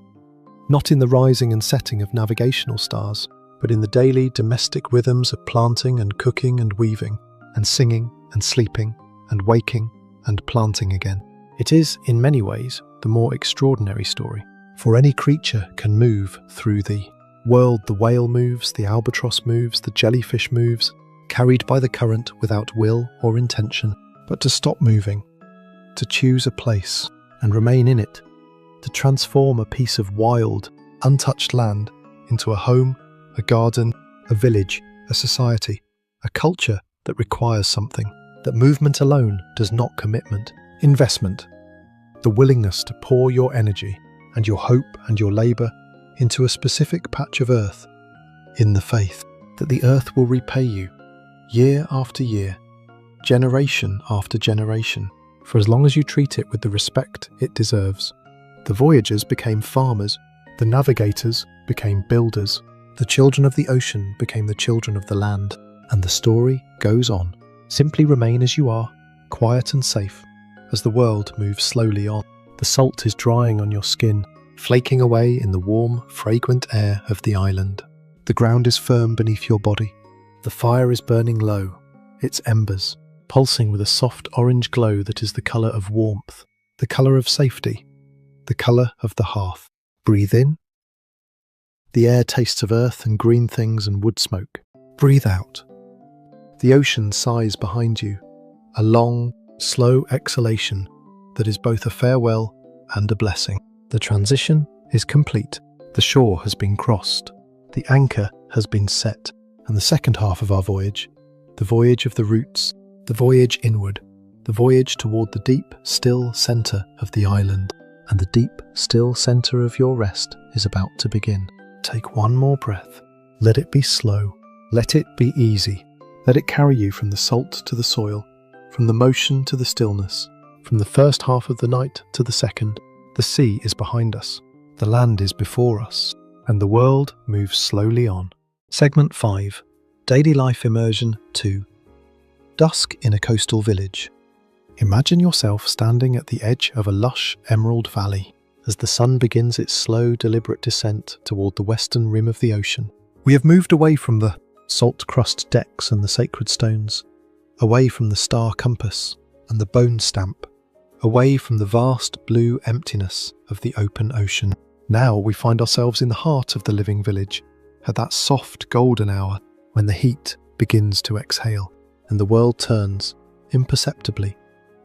[SPEAKER 1] not in the rising and setting of navigational stars, but in the daily domestic rhythms of planting and cooking and weaving, and singing and sleeping and waking and planting again. It is, in many ways, the more extraordinary story, for any creature can move through the world. The whale moves, the albatross moves, the jellyfish moves, carried by the current without will or intention, but to stop moving, to choose a place and remain in it, to transform a piece of wild, untouched land into a home, a garden, a village, a society, a culture that requires something, that movement alone does not commitment, investment, the willingness to pour your energy and your hope and your labour into a specific patch of earth, in the faith that the earth will repay you, year after year, generation after generation, for as long as you treat it with the respect it deserves. The Voyagers became farmers, the navigators became builders, the children of the ocean became the children of the land, and the story goes on. Simply remain as you are, quiet and safe, as the world moves slowly on. The salt is drying on your skin, flaking away in the warm, fragrant air of the island. The ground is firm beneath your body. The fire is burning low, its embers pulsing with a soft orange glow that is the colour of warmth, the the colour of safety, the colour of the hearth. Breathe in. The air tastes of earth and green things and wood smoke. Breathe out. The ocean sighs behind you, a long, slow exhalation that is both a farewell and a blessing. The transition is complete. The shore has been crossed. The anchor has been set. And the second half of our voyage, the voyage of the roots, the voyage inward, the voyage toward the deep, still centre of the island. And the deep, still centre of your rest is about to begin. Take one more breath. Let it be slow. Let it be easy. Let it carry you from the salt to the soil, from the motion to the stillness, from the first half of the night to the second. The sea is behind us. The land is before us. And the world moves slowly on. Segment 5. Daily Life Immersion 2. Dusk in a coastal village. Imagine yourself standing at the edge of a lush emerald valley as the sun begins its slow, deliberate descent toward the western rim of the ocean. We have moved away from the salt-crust decks and the sacred stones, away from the star compass and the bone stamp, away from the vast blue emptiness of the open ocean. Now we find ourselves in the heart of the living village, at that soft golden hour when the heat begins to exhale and the world turns, imperceptibly,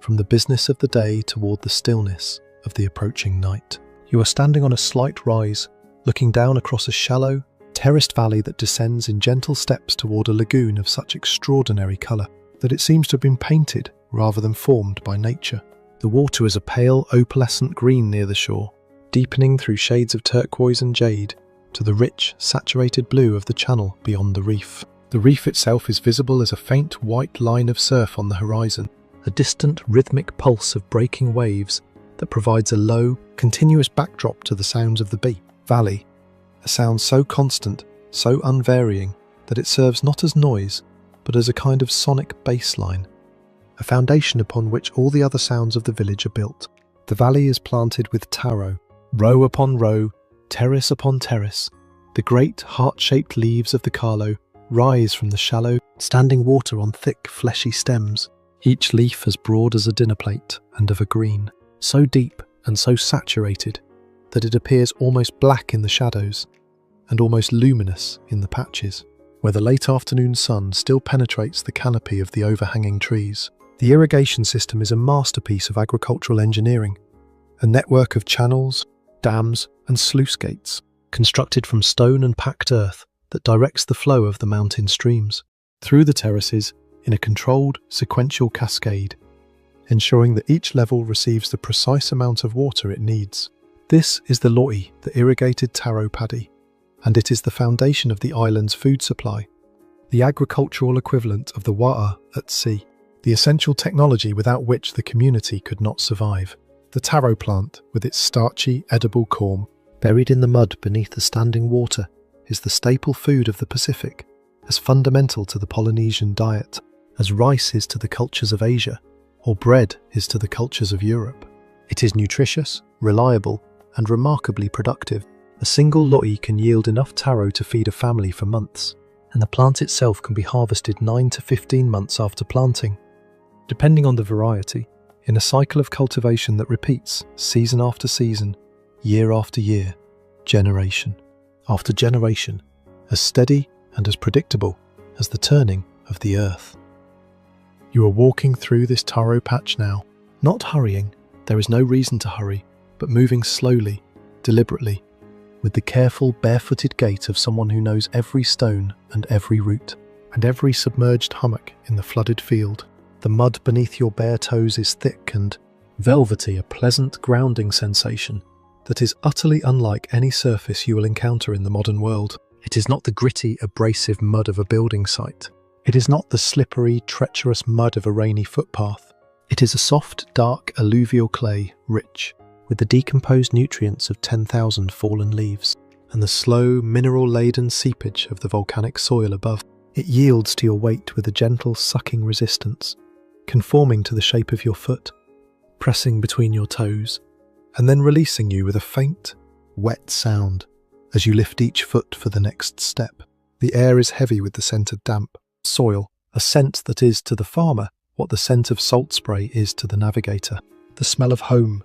[SPEAKER 1] from the business of the day toward the stillness of the approaching night. You are standing on a slight rise, looking down across a shallow, terraced valley that descends in gentle steps toward a lagoon of such extraordinary colour that it seems to have been painted rather than formed by nature. The water is a pale, opalescent green near the shore, deepening through shades of turquoise and jade to the rich, saturated blue of the channel beyond the reef. The reef itself is visible as a faint white line of surf on the horizon, a distant rhythmic pulse of breaking waves that provides a low, continuous backdrop to the sounds of the valley, a sound so constant, so unvarying, that it serves not as noise, but as a kind of sonic baseline, a foundation upon which all the other sounds of the village are built. The valley is planted with taro, row upon row, terrace upon terrace. The great heart-shaped leaves of the carlo rise from the shallow, standing water on thick, fleshy stems, each leaf as broad as a dinner plate and of a green, so deep and so saturated that it appears almost black in the shadows and almost luminous in the patches, where the late afternoon sun still penetrates the canopy of the overhanging trees. The irrigation system is a masterpiece of agricultural engineering, a network of channels, dams and sluice gates, constructed from stone and packed earth that directs the flow of the mountain streams through the terraces in a controlled, sequential cascade, ensuring that each level receives the precise amount of water it needs. This is the loi, the irrigated taro paddy, and it is the foundation of the island's food supply, the agricultural equivalent of the wa'a at sea, the essential technology without which the community could not survive. The taro plant, with its starchy, edible corm, buried in the mud beneath the standing water, is the staple food of the Pacific, as fundamental to the Polynesian diet as rice is to the cultures of Asia, or bread is to the cultures of Europe. It is nutritious, reliable, and remarkably productive. A single loi can yield enough taro to feed a family for months, and the plant itself can be harvested 9 to 15 months after planting, depending on the variety, in a cycle of cultivation that repeats season after season, year after year, generation after generation, as steady and as predictable as the turning of the earth. You are walking through this taro patch now, not hurrying, there is no reason to hurry, but moving slowly, deliberately, with the careful, barefooted gait of someone who knows every stone and every root, and every submerged hummock in the flooded field. The mud beneath your bare toes is thick and velvety, a pleasant grounding sensation that is utterly unlike any surface you will encounter in the modern world. It is not the gritty, abrasive mud of a building site. It is not the slippery, treacherous mud of a rainy footpath. It is a soft, dark, alluvial clay, rich with the decomposed nutrients of 10,000 fallen leaves, and the slow, mineral-laden seepage of the volcanic soil above. It yields to your weight with a gentle, sucking resistance, conforming to the shape of your foot, pressing between your toes, and then releasing you with a faint, wet sound as you lift each foot for the next step. The air is heavy with the scent of damp soil, a scent that is to the farmer what the scent of salt spray is to the navigator. The smell of home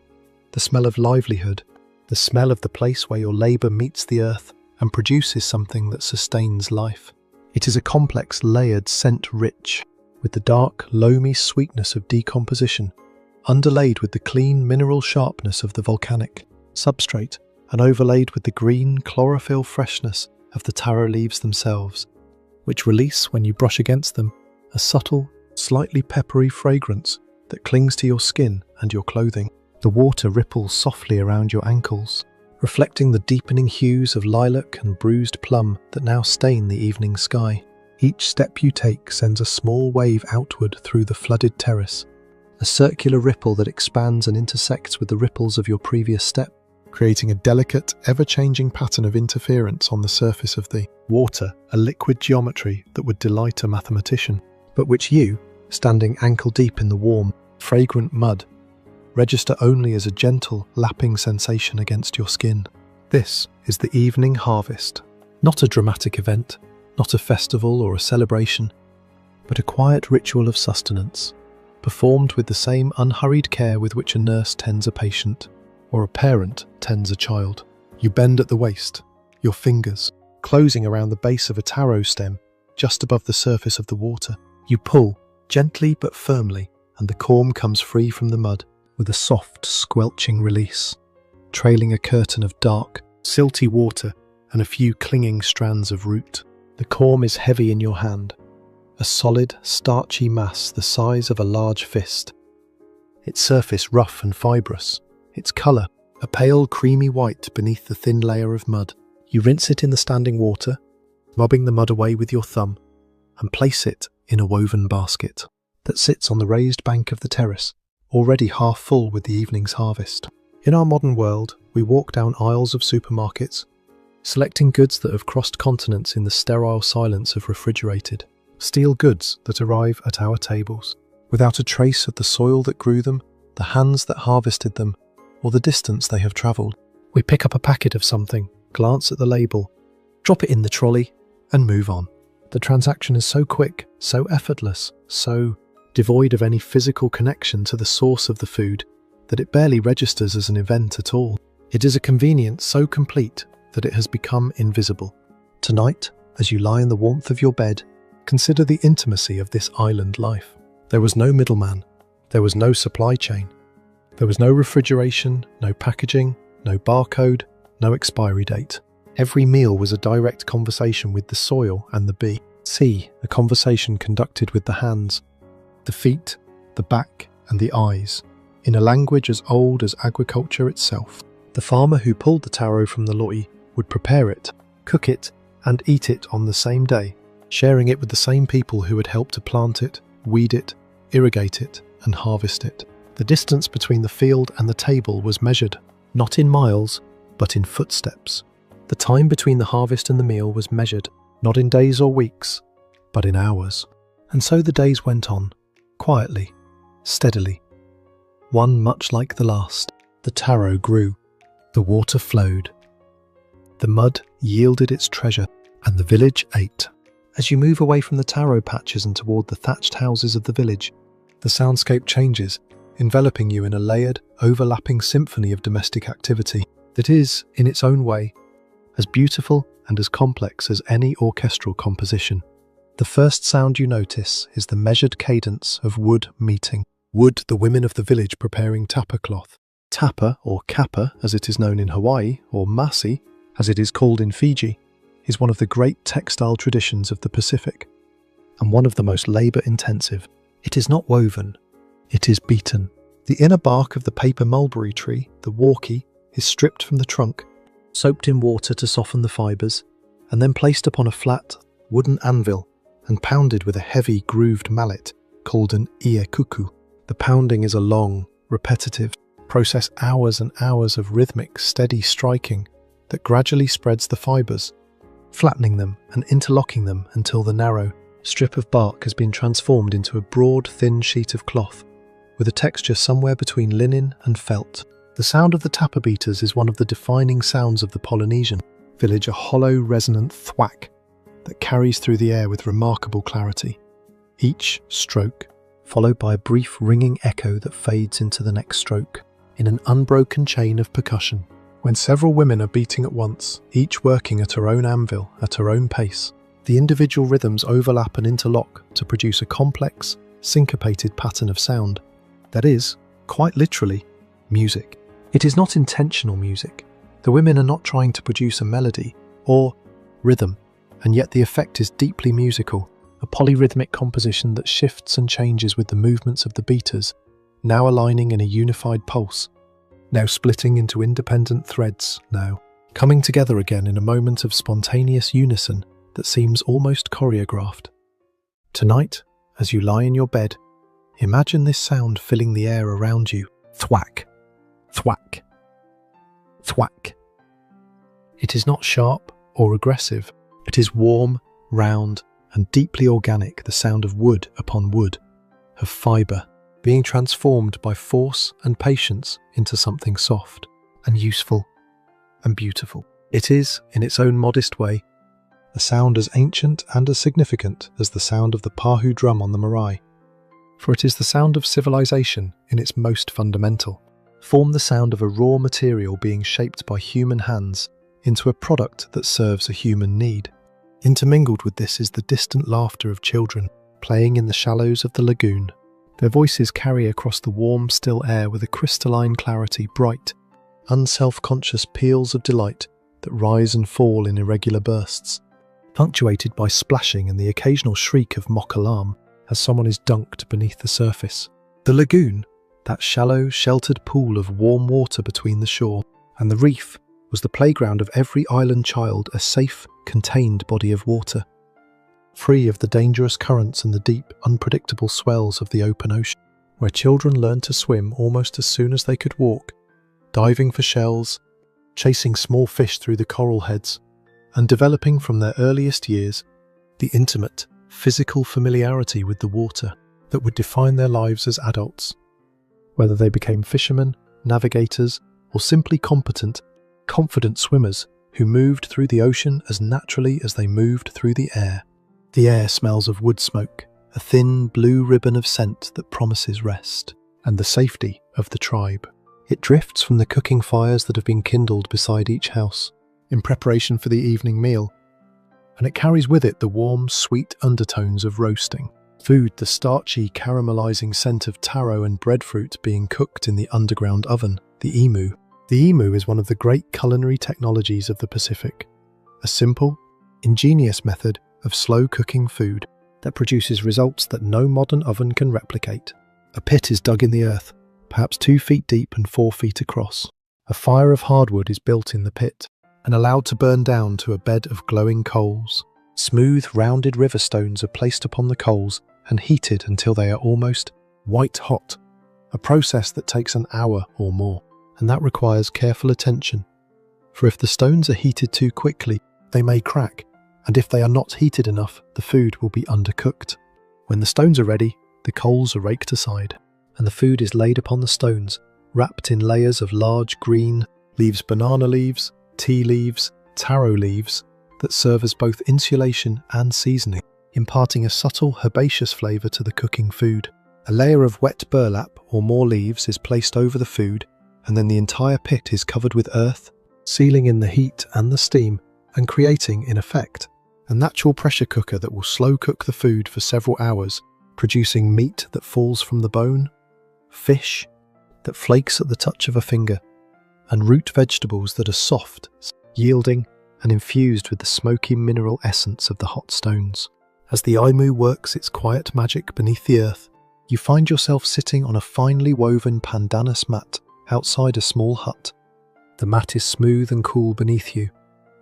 [SPEAKER 1] the smell of livelihood, the smell of the place where your labour meets the earth and produces something that sustains life. It is a complex, layered scent rich, with the dark, loamy sweetness of decomposition, underlaid with the clean mineral sharpness of the volcanic substrate, and overlaid with the green chlorophyll freshness of the taro leaves themselves, which release, when you brush against them, a subtle, slightly peppery fragrance that clings to your skin and your clothing. The water ripples softly around your ankles, reflecting the deepening hues of lilac and bruised plum that now stain the evening sky. Each step you take sends a small wave outward through the flooded terrace, a circular ripple that expands and intersects with the ripples of your previous step, creating a delicate, ever-changing pattern of interference on the surface of the water, a liquid geometry that would delight a mathematician, but which you, standing ankle-deep in the warm, fragrant mud, register only as a gentle, lapping sensation against your skin. This is the evening harvest, not a dramatic event, not a festival or a celebration, but a quiet ritual of sustenance, performed with the same unhurried care with which a nurse tends a patient, or a parent tends a child. You bend at the waist, your fingers closing around the base of a taro stem just above the surface of the water. You pull, gently but firmly, and the corm comes free from the mud with a soft, squelching release, trailing a curtain of dark, silty water and a few clinging strands of root. The corm is heavy in your hand, a solid, starchy mass the size of a large fist. Its surface rough and fibrous, its colour a pale creamy white beneath the thin layer of mud. You rinse it in the standing water, rubbing the mud away with your thumb, and place it in a woven basket that sits on the raised bank of the terrace, already half full with the evening's harvest. In our modern world, we walk down aisles of supermarkets, selecting goods that have crossed continents in the sterile silence of refrigerated, steel goods that arrive at our tables, without a trace of the soil that grew them, the hands that harvested them, or the distance they have travelled. We pick up a packet of something, glance at the label, drop it in the trolley, and move on. The transaction is so quick, so effortless, so devoid of any physical connection to the source of the food that it barely registers as an event at all. It is a convenience so complete that it has become invisible. Tonight, as you lie in the warmth of your bed, consider the intimacy of this island life. There was no middleman. There was no supply chain. There was no refrigeration, no packaging, no barcode, no expiry date. Every meal was a direct conversation with the soil and the bee. See, a conversation conducted with the hands, the feet, the back, and the eyes, in a language as old as agriculture itself. The farmer who pulled the taro from the loi would prepare it, cook it, and eat it on the same day, sharing it with the same people who had helped to plant it, weed it, irrigate it, and harvest it. The distance between the field and the table was measured, not in miles, but in footsteps. The time between the harvest and the meal was measured, not in days or weeks, but in hours. And so the days went on, quietly, steadily. One much like the last. The taro grew, the water flowed, the mud yielded its treasure, and the village ate. As you move away from the taro patches and toward the thatched houses of the village, the soundscape changes, enveloping you in a layered, overlapping symphony of domestic activity that is, in its own way, as beautiful and as complex as any orchestral composition. The first sound you notice is the measured cadence of wood meeting. Wood, the women of the village preparing tapa cloth. Tapa, or kapa as it is known in Hawaii, or masi as it is called in Fiji, is one of the great textile traditions of the Pacific, and one of the most labour-intensive. It is not woven, it is beaten. The inner bark of the paper mulberry tree, the wauki, is stripped from the trunk, soaked in water to soften the fibres, and then placed upon a flat, wooden anvil and pounded with a heavy grooved mallet called an ie kuku. The pounding is a long, repetitive process, hours and hours of rhythmic, steady striking that gradually spreads the fibres, flattening them and interlocking them until the narrow strip of bark has been transformed into a broad, thin sheet of cloth with a texture somewhere between linen and felt. The sound of the tapa beaters is one of the defining sounds of the Polynesian village, a hollow, resonant thwack that carries through the air with remarkable clarity. Each stroke followed by a brief ringing echo that fades into the next stroke. in an unbroken chain of percussion. When several women are beating at once, each working at her own anvil, at her own pace, the individual rhythms overlap and interlock to produce a complex, syncopated pattern of sound. That is, quite literally, music. It is not intentional music. The women are not trying to produce a melody or rhythm, and yet the effect is deeply musical, a polyrhythmic composition that shifts and changes with the movements of the beaters, now aligning in a unified pulse, now splitting into independent threads, now coming together again in a moment of spontaneous unison that seems almost choreographed. Tonight, as you lie in your bed, imagine this sound filling the air around you. Thwack, thwack, thwack. It is not sharp or aggressive. It is warm, round, and deeply organic, the sound of wood upon wood, of fibre, being transformed by force and patience into something soft and useful and beautiful. It is, in its own modest way, a sound as ancient and as significant as the sound of the Pahu drum on the Marae, for it is the sound of civilization in its most fundamental. Form the sound of a raw material being shaped by human hands into a product that serves a human need. Intermingled with this is the distant laughter of children playing in the shallows of the lagoon. Their voices carry across the warm, still air with a crystalline clarity, bright, unself-conscious peals of delight that rise and fall in irregular bursts, punctuated by splashing and the occasional shriek of mock alarm as someone is dunked beneath the surface. The lagoon, that shallow, sheltered pool of warm water between the shore and the reef, was the playground of every island child, a safe, contained body of water, free of the dangerous currents and the deep, unpredictable swells of the open ocean, where children learned to swim almost as soon as they could walk, diving for shells, chasing small fish through the coral heads, and developing from their earliest years the intimate, physical familiarity with the water that would define their lives as adults. Whether they became fishermen, navigators, or simply competent, confident swimmers who moved through the ocean as naturally as they moved through the air. The air smells of wood smoke, a thin blue ribbon of scent that promises rest, and the safety of the tribe. It drifts from the cooking fires that have been kindled beside each house, in preparation for the evening meal, and it carries with it the warm, sweet undertones of roasting. Food, the starchy, caramelizing scent of taro and breadfruit being cooked in the underground oven, the emu. The emu is one of the great culinary technologies of the Pacific, a simple, ingenious method of slow cooking food that produces results that no modern oven can replicate. A pit is dug in the earth, perhaps 2 feet deep and 4 feet across. A fire of hardwood is built in the pit and allowed to burn down to a bed of glowing coals. Smooth, rounded river stones are placed upon the coals and heated until they are almost white hot, a process that takes an hour or more, and that requires careful attention, for if the stones are heated too quickly, they may crack, and if they are not heated enough, the food will be undercooked. When the stones are ready, the coals are raked aside, and the food is laid upon the stones, wrapped in layers of large green leaves, banana leaves, tea leaves, taro leaves, that serve as both insulation and seasoning, imparting a subtle herbaceous flavour to the cooking food. A layer of wet burlap or more leaves is placed over the food, and then the entire pit is covered with earth, sealing in the heat and the steam, and creating, in effect, a natural pressure cooker that will slow cook the food for several hours, producing meat that falls from the bone, fish that flakes at the touch of a finger, and root vegetables that are soft, yielding, and infused with the smoky mineral essence of the hot stones. As the Aimu works its quiet magic beneath the earth, you find yourself sitting on a finely woven pandanus mat outside a small hut. The mat is smooth and cool beneath you,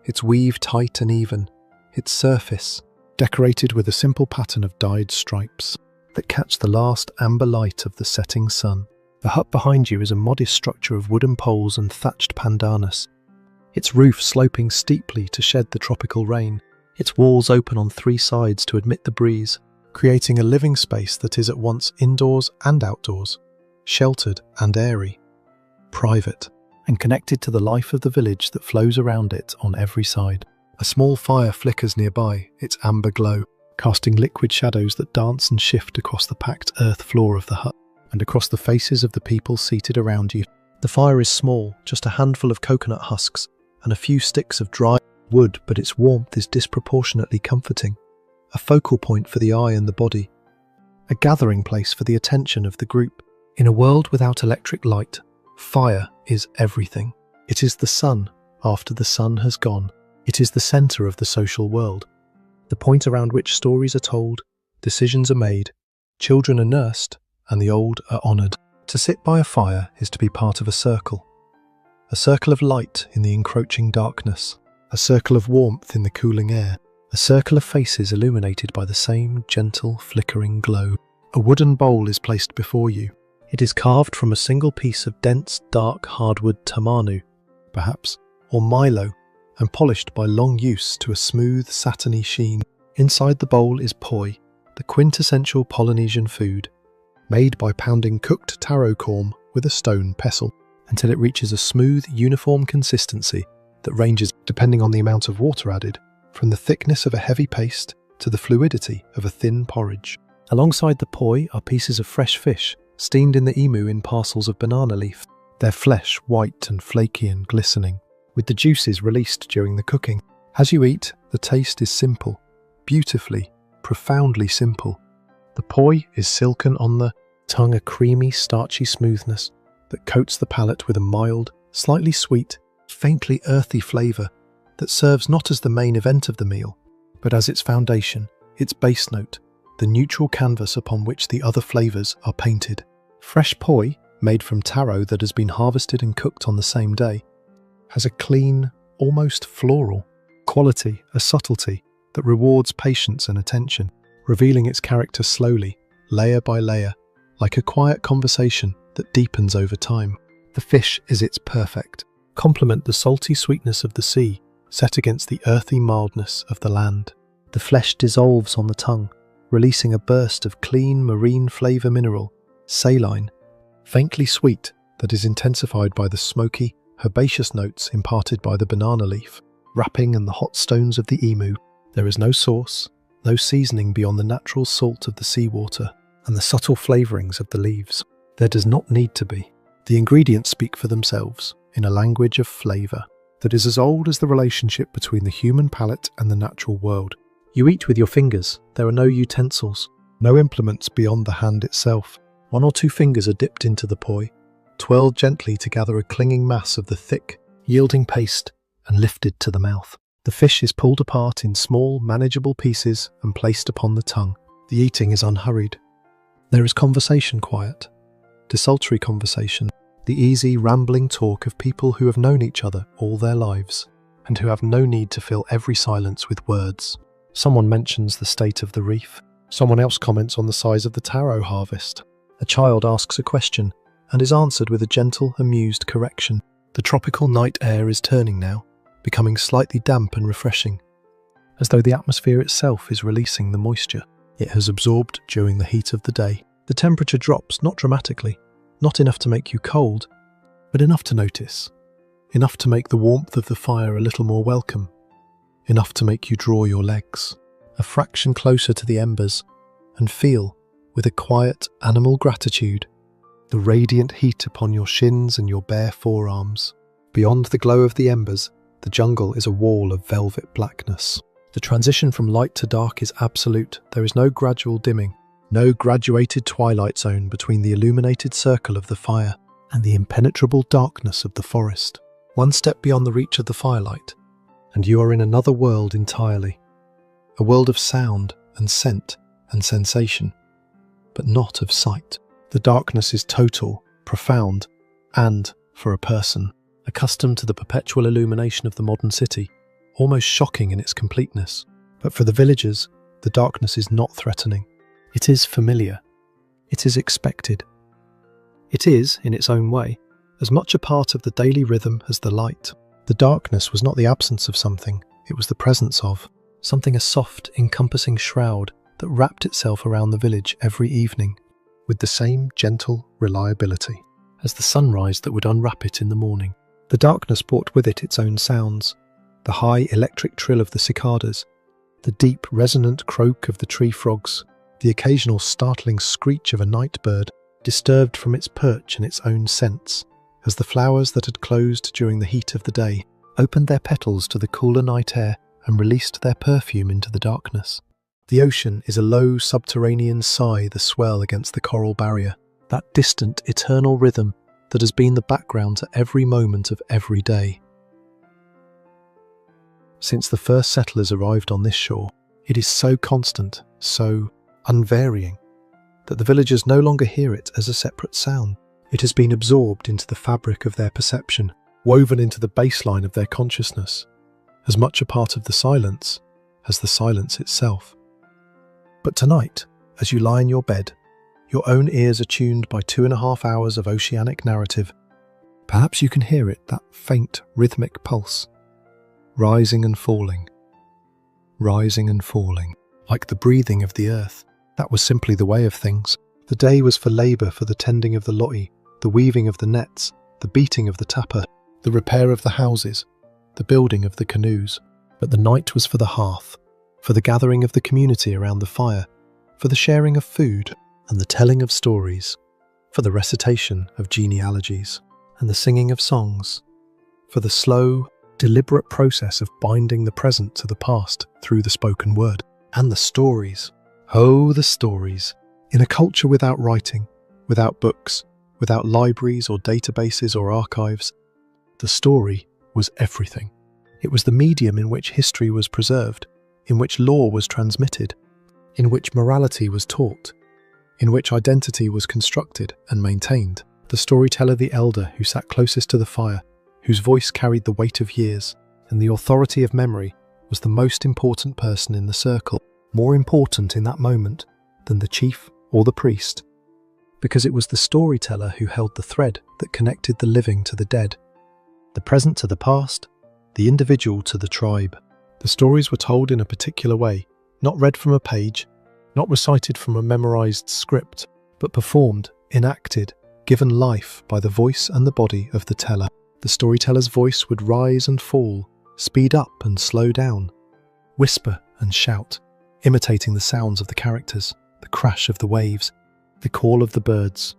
[SPEAKER 1] its weave tight and even, its surface decorated with a simple pattern of dyed stripes that catch the last amber light of the setting sun. The hut behind you is a modest structure of wooden poles and thatched pandanus, its roof sloping steeply to shed the tropical rain, its walls open on 3 sides to admit the breeze, creating a living space that is at once indoors and outdoors, sheltered and airy, private, and connected to the life of the village that flows around it on every side. A small fire flickers nearby, its amber glow, casting liquid shadows that dance and shift across the packed earth floor of the hut, and across the faces of the people seated around you. The fire is small, just a handful of coconut husks and a few sticks of dry wood, but its warmth is disproportionately comforting, a focal point for the eye and the body, a gathering place for the attention of the group. In a world without electric light, fire is everything. It is the sun after the sun has gone. It is the centre of the social world, the point around which stories are told, decisions are made, children are nursed, and the old are honoured. To sit by a fire is to be part of a circle of light in the encroaching darkness, a circle of warmth in the cooling air, a circle of faces illuminated by the same gentle, flickering glow. A wooden bowl is placed before you. It is carved from a single piece of dense, dark hardwood tamanu, perhaps, or milo, and polished by long use to a smooth, satiny sheen. Inside the bowl is poi, the quintessential Polynesian food, made by pounding cooked taro corm with a stone pestle until it reaches a smooth, uniform consistency that ranges, depending on the amount of water added, from the thickness of a heavy paste to the fluidity of a thin porridge. Alongside the poi are pieces of fresh fish, steamed in the imu in parcels of banana leaf, their flesh white and flaky and glistening, with the juices released during the cooking. As you eat, the taste is simple, beautifully, profoundly simple. The poi is silken on the tongue, a creamy, starchy smoothness that coats the palate with a mild, slightly sweet, faintly earthy flavour that serves not as the main event of the meal, but as its foundation, its base note, the neutral canvas upon which the other flavours are painted. Fresh poi, made from taro that has been harvested and cooked on the same day, has a clean, almost floral quality, a subtlety that rewards patience and attention, revealing its character slowly, layer by layer, like a quiet conversation that deepens over time. The fish is its perfect complement, the salty sweetness of the sea set against the earthy mildness of the land. The flesh dissolves on the tongue, releasing a burst of clean marine flavour mineral, saline, faintly sweet, that is intensified by the smoky, herbaceous notes imparted by the banana leaf, wrapping and the hot stones of the imu. There is no sauce, no seasoning beyond the natural salt of the seawater and the subtle flavourings of the leaves. There does not need to be. The ingredients speak for themselves in a language of flavour that is as old as the relationship between the human palate and the natural world. You eat with your fingers. There are no utensils, no implements beyond the hand itself. 1 or 2 fingers are dipped into the poi, twirled gently to gather a clinging mass of the thick, yielding paste, and lifted to the mouth. The fish is pulled apart in small, manageable pieces and placed upon the tongue. The eating is unhurried. There is conversation quiet, desultory conversation, the easy, rambling talk of people who have known each other all their lives, and who have no need to fill every silence with words. Someone mentions the state of the reef. Someone else comments on the size of the taro harvest. A child asks a question and is answered with a gentle, amused correction. The tropical night air is turning now, becoming slightly damp and refreshing, as though the atmosphere itself is releasing the moisture it has absorbed during the heat of the day. The temperature drops, not dramatically, not enough to make you cold, but enough to notice, enough to make the warmth of the fire a little more welcome, enough to make you draw your legs a fraction closer to the embers and feel, with a quiet animal gratitude, the radiant heat upon your shins and your bare forearms. Beyond the glow of the embers, the jungle is a wall of velvet blackness. The transition from light to dark is absolute. There is no gradual dimming, no graduated twilight zone between the illuminated circle of the fire and the impenetrable darkness of the forest. One step beyond the reach of the firelight, and you are in another world entirely. A world of sound and scent and sensation, but not of sight. The darkness is total, profound, and, for a person, accustomed to the perpetual illumination of the modern city, almost shocking in its completeness. But for the villagers, the darkness is not threatening. It is familiar. It is expected. It is, in its own way, as much a part of the daily rhythm as the light. The darkness was not the absence of something, it was the presence of something, a soft, encompassing shroud that wrapped itself around the village every evening, with the same gentle reliability as the sunrise that would unwrap it in the morning. The darkness brought with it its own sounds, the high electric trill of the cicadas, the deep resonant croak of the tree frogs, the occasional startling screech of a night bird, disturbed from its perch in its own sense, as the flowers that had closed during the heat of the day opened their petals to the cooler night air and released their perfume into the darkness. The ocean is a low subterranean sigh the swell against the coral barrier, that distant, eternal rhythm that has been the background to every moment of every day. Since the first settlers arrived on this shore, it is so constant, so unvarying, that the villagers no longer hear it as a separate sound. It has been absorbed into the fabric of their perception, woven into the baseline of their consciousness, as much a part of the silence as the silence itself. But tonight, as you lie in your bed, your own ears are tuned by 2.5 hours of oceanic narrative. Perhaps you can hear it, that faint, rhythmic pulse, rising and falling, like the breathing of the earth. That was simply the way of things. The day was for labour, for the tending of the lo'i, the weaving of the nets, the beating of the tapa, the repair of the houses, the building of the canoes. But the night was for the hearth, for the gathering of the community around the fire, for the sharing of food and the telling of stories, for the recitation of genealogies and the singing of songs, for the slow, deliberate process of binding the present to the past through the spoken word. And the stories. Oh, the stories. In a culture without writing, without books, without libraries or databases or archives, the story was everything. It was the medium in which history was preserved, in which law was transmitted, in which morality was taught, in which identity was constructed and maintained. The storyteller, the elder who sat closest to the fire, whose voice carried the weight of years and the authority of memory, was the most important person in the circle, more important in that moment than the chief or the priest, because it was the storyteller who held the thread that connected the living to the dead, the present to the past, the individual to the tribe. The stories were told in a particular way, not read from a page, not recited from a memorized script, but performed, enacted, given life by the voice and the body of the teller. The storyteller's voice would rise and fall, speed up and slow down, whisper and shout, imitating the sounds of the characters, the crash of the waves, the call of the birds,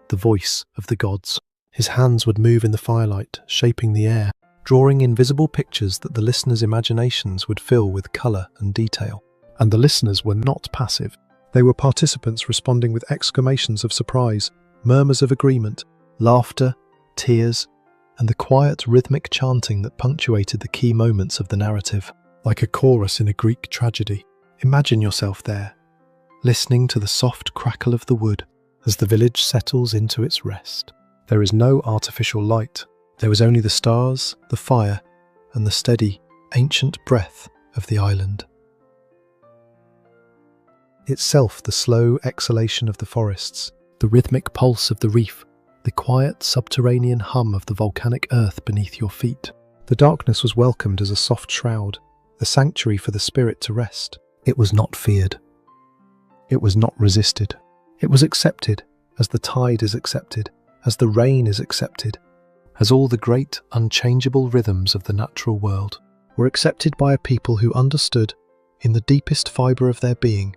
[SPEAKER 1] the voice of the gods. His hands would move in the firelight, shaping the air, drawing invisible pictures that the listeners' imaginations would fill with colour and detail. And the listeners were not passive. They were participants responding with exclamations of surprise, murmurs of agreement, laughter, tears, and the quiet rhythmic chanting that punctuated the key moments of the narrative. Like a chorus in a Greek tragedy. Imagine yourself there, listening to the soft crackle of the wood as the village settles into its rest. There is no artificial light. There was only the stars, the fire, and the steady, ancient breath of the island. Itself the slow exhalation of the forests, the rhythmic pulse of the reef, the quiet subterranean hum of the volcanic earth beneath your feet. The darkness was welcomed as a soft shroud, a sanctuary for the spirit to rest. It was not feared. It was not resisted. It was accepted, as the tide is accepted, as the rain is accepted, as all the great, unchangeable rhythms of the natural world were accepted by a people who understood, in the deepest fibre of their being,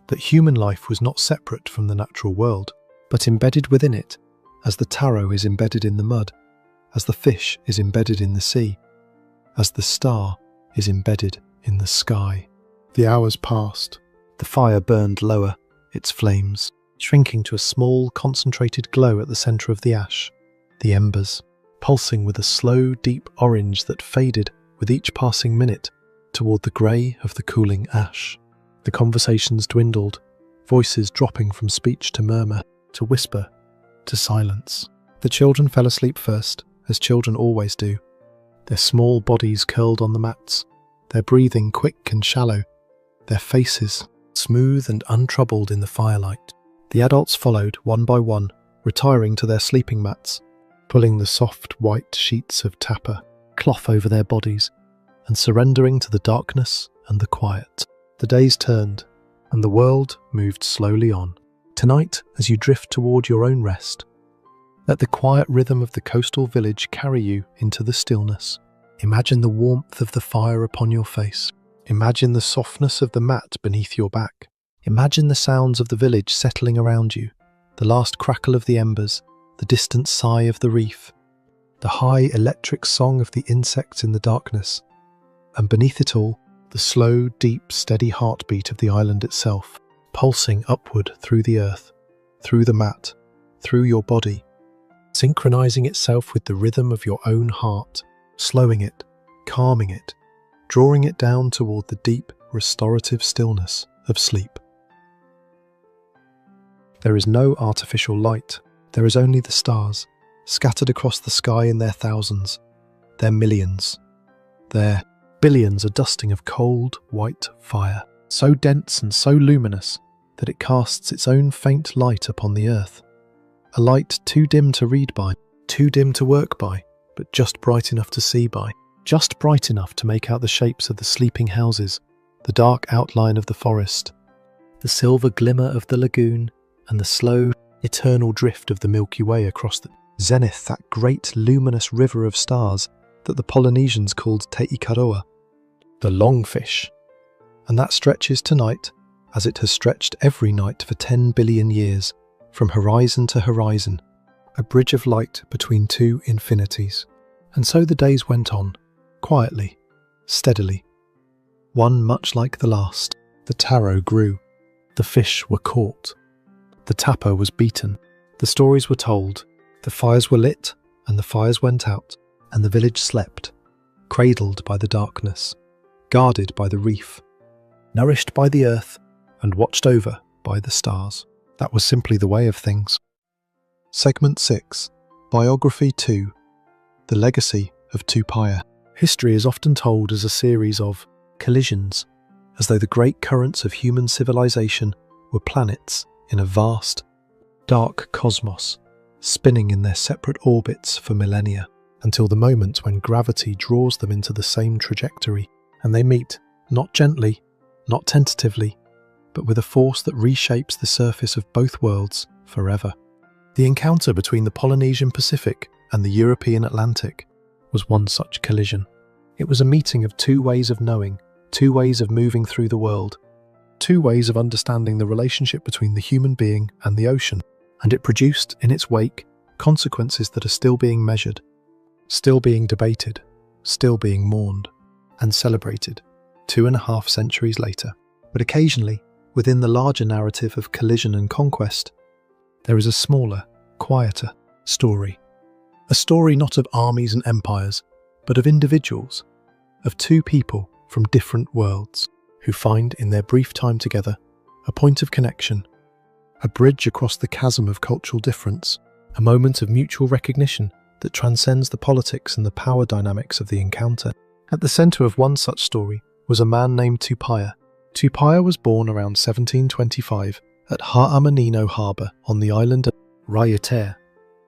[SPEAKER 1] that human life was not separate from the natural world, but embedded within it, as the taro is embedded in the mud, as the fish is embedded in the sea, as the star is embedded in the sky. The hours passed. The fire burned lower, its flames shrinking to a small, concentrated glow at the centre of the ash, the embers pulsing with a slow, deep orange that faded with each passing minute toward the grey of the cooling ash. The conversations dwindled, voices dropping from speech to murmur, to whisper, to silence. The children fell asleep first, as children always do, their small bodies curled on the mats, their breathing quick and shallow, their faces smooth and untroubled in the firelight. The adults followed one by one, retiring to their sleeping mats, pulling the soft white sheets of tapa, cloth over their bodies, and surrendering to the darkness and the quiet. The days turned, and the world moved slowly on. Tonight, as you drift toward your own rest, let the quiet rhythm of the coastal village carry you into the stillness. Imagine the warmth of the fire upon your face. Imagine the softness of the mat beneath your back. Imagine the sounds of the village settling around you, the last crackle of the embers, the distant sigh of the reef, the high electric song of the insects in the darkness, and beneath it all, the slow, deep, steady heartbeat of the island itself, pulsing upward through the earth, through the mat, through your body, synchronizing itself with the rhythm of your own heart, slowing it, calming it, drawing it down toward the deep, restorative stillness of sleep. There is no artificial light. There is only the stars, scattered across the sky in their thousands, their millions, their billions, a dusting of cold, white fire, so dense and so luminous that it casts its own faint light upon the earth. A light too dim to read by, too dim to work by, but just bright enough to see by, just bright enough to make out the shapes of the sleeping houses, the dark outline of the forest, the silver glimmer of the lagoon, and the slow, eternal drift of the Milky Way across the zenith, that great luminous river of stars that the Polynesians called Tupai'a, the longfish. And that stretches tonight, as it has stretched every night for 10 billion years, from horizon to horizon, a bridge of light between two infinities. And so the days went on, quietly, steadily, one much like the last. The taro grew, the fish were caught, the tapa was beaten, the stories were told, the fires were lit, and the fires went out, and the village slept, cradled by the darkness, guarded by the reef, nourished by the earth, and watched over by the stars. That was simply the way of things. Segment 6, Biography 2, The Legacy of Tupai'a. History is often told as a series of collisions, as though the great currents of human civilization were planets in a vast, dark cosmos, spinning in their separate orbits for millennia, until the moment when gravity draws them into the same trajectory, and they meet, not gently, not tentatively, but with a force that reshapes the surface of both worlds forever. The encounter between the Polynesian Pacific and the European Atlantic was one such collision. It was a meeting of two ways of knowing, two ways of moving through the world, two ways of understanding the relationship between the human being and the ocean, and it produced in its wake consequences that are still being measured, still being debated, still being mourned, and celebrated 2.5 centuries later. But occasionally, within the larger narrative of collision and conquest, there is a smaller, quieter story. A story not of armies and empires, but of individuals, of two people from different worlds, who find in their brief time together a point of connection, a bridge across the chasm of cultural difference, a moment of mutual recognition that transcends the politics and the power dynamics of the encounter. At the centre of one such story was a man named Tupai'a. Tupai'a was born around 1725 at Ha'amanino harbour on the island of Raiatea,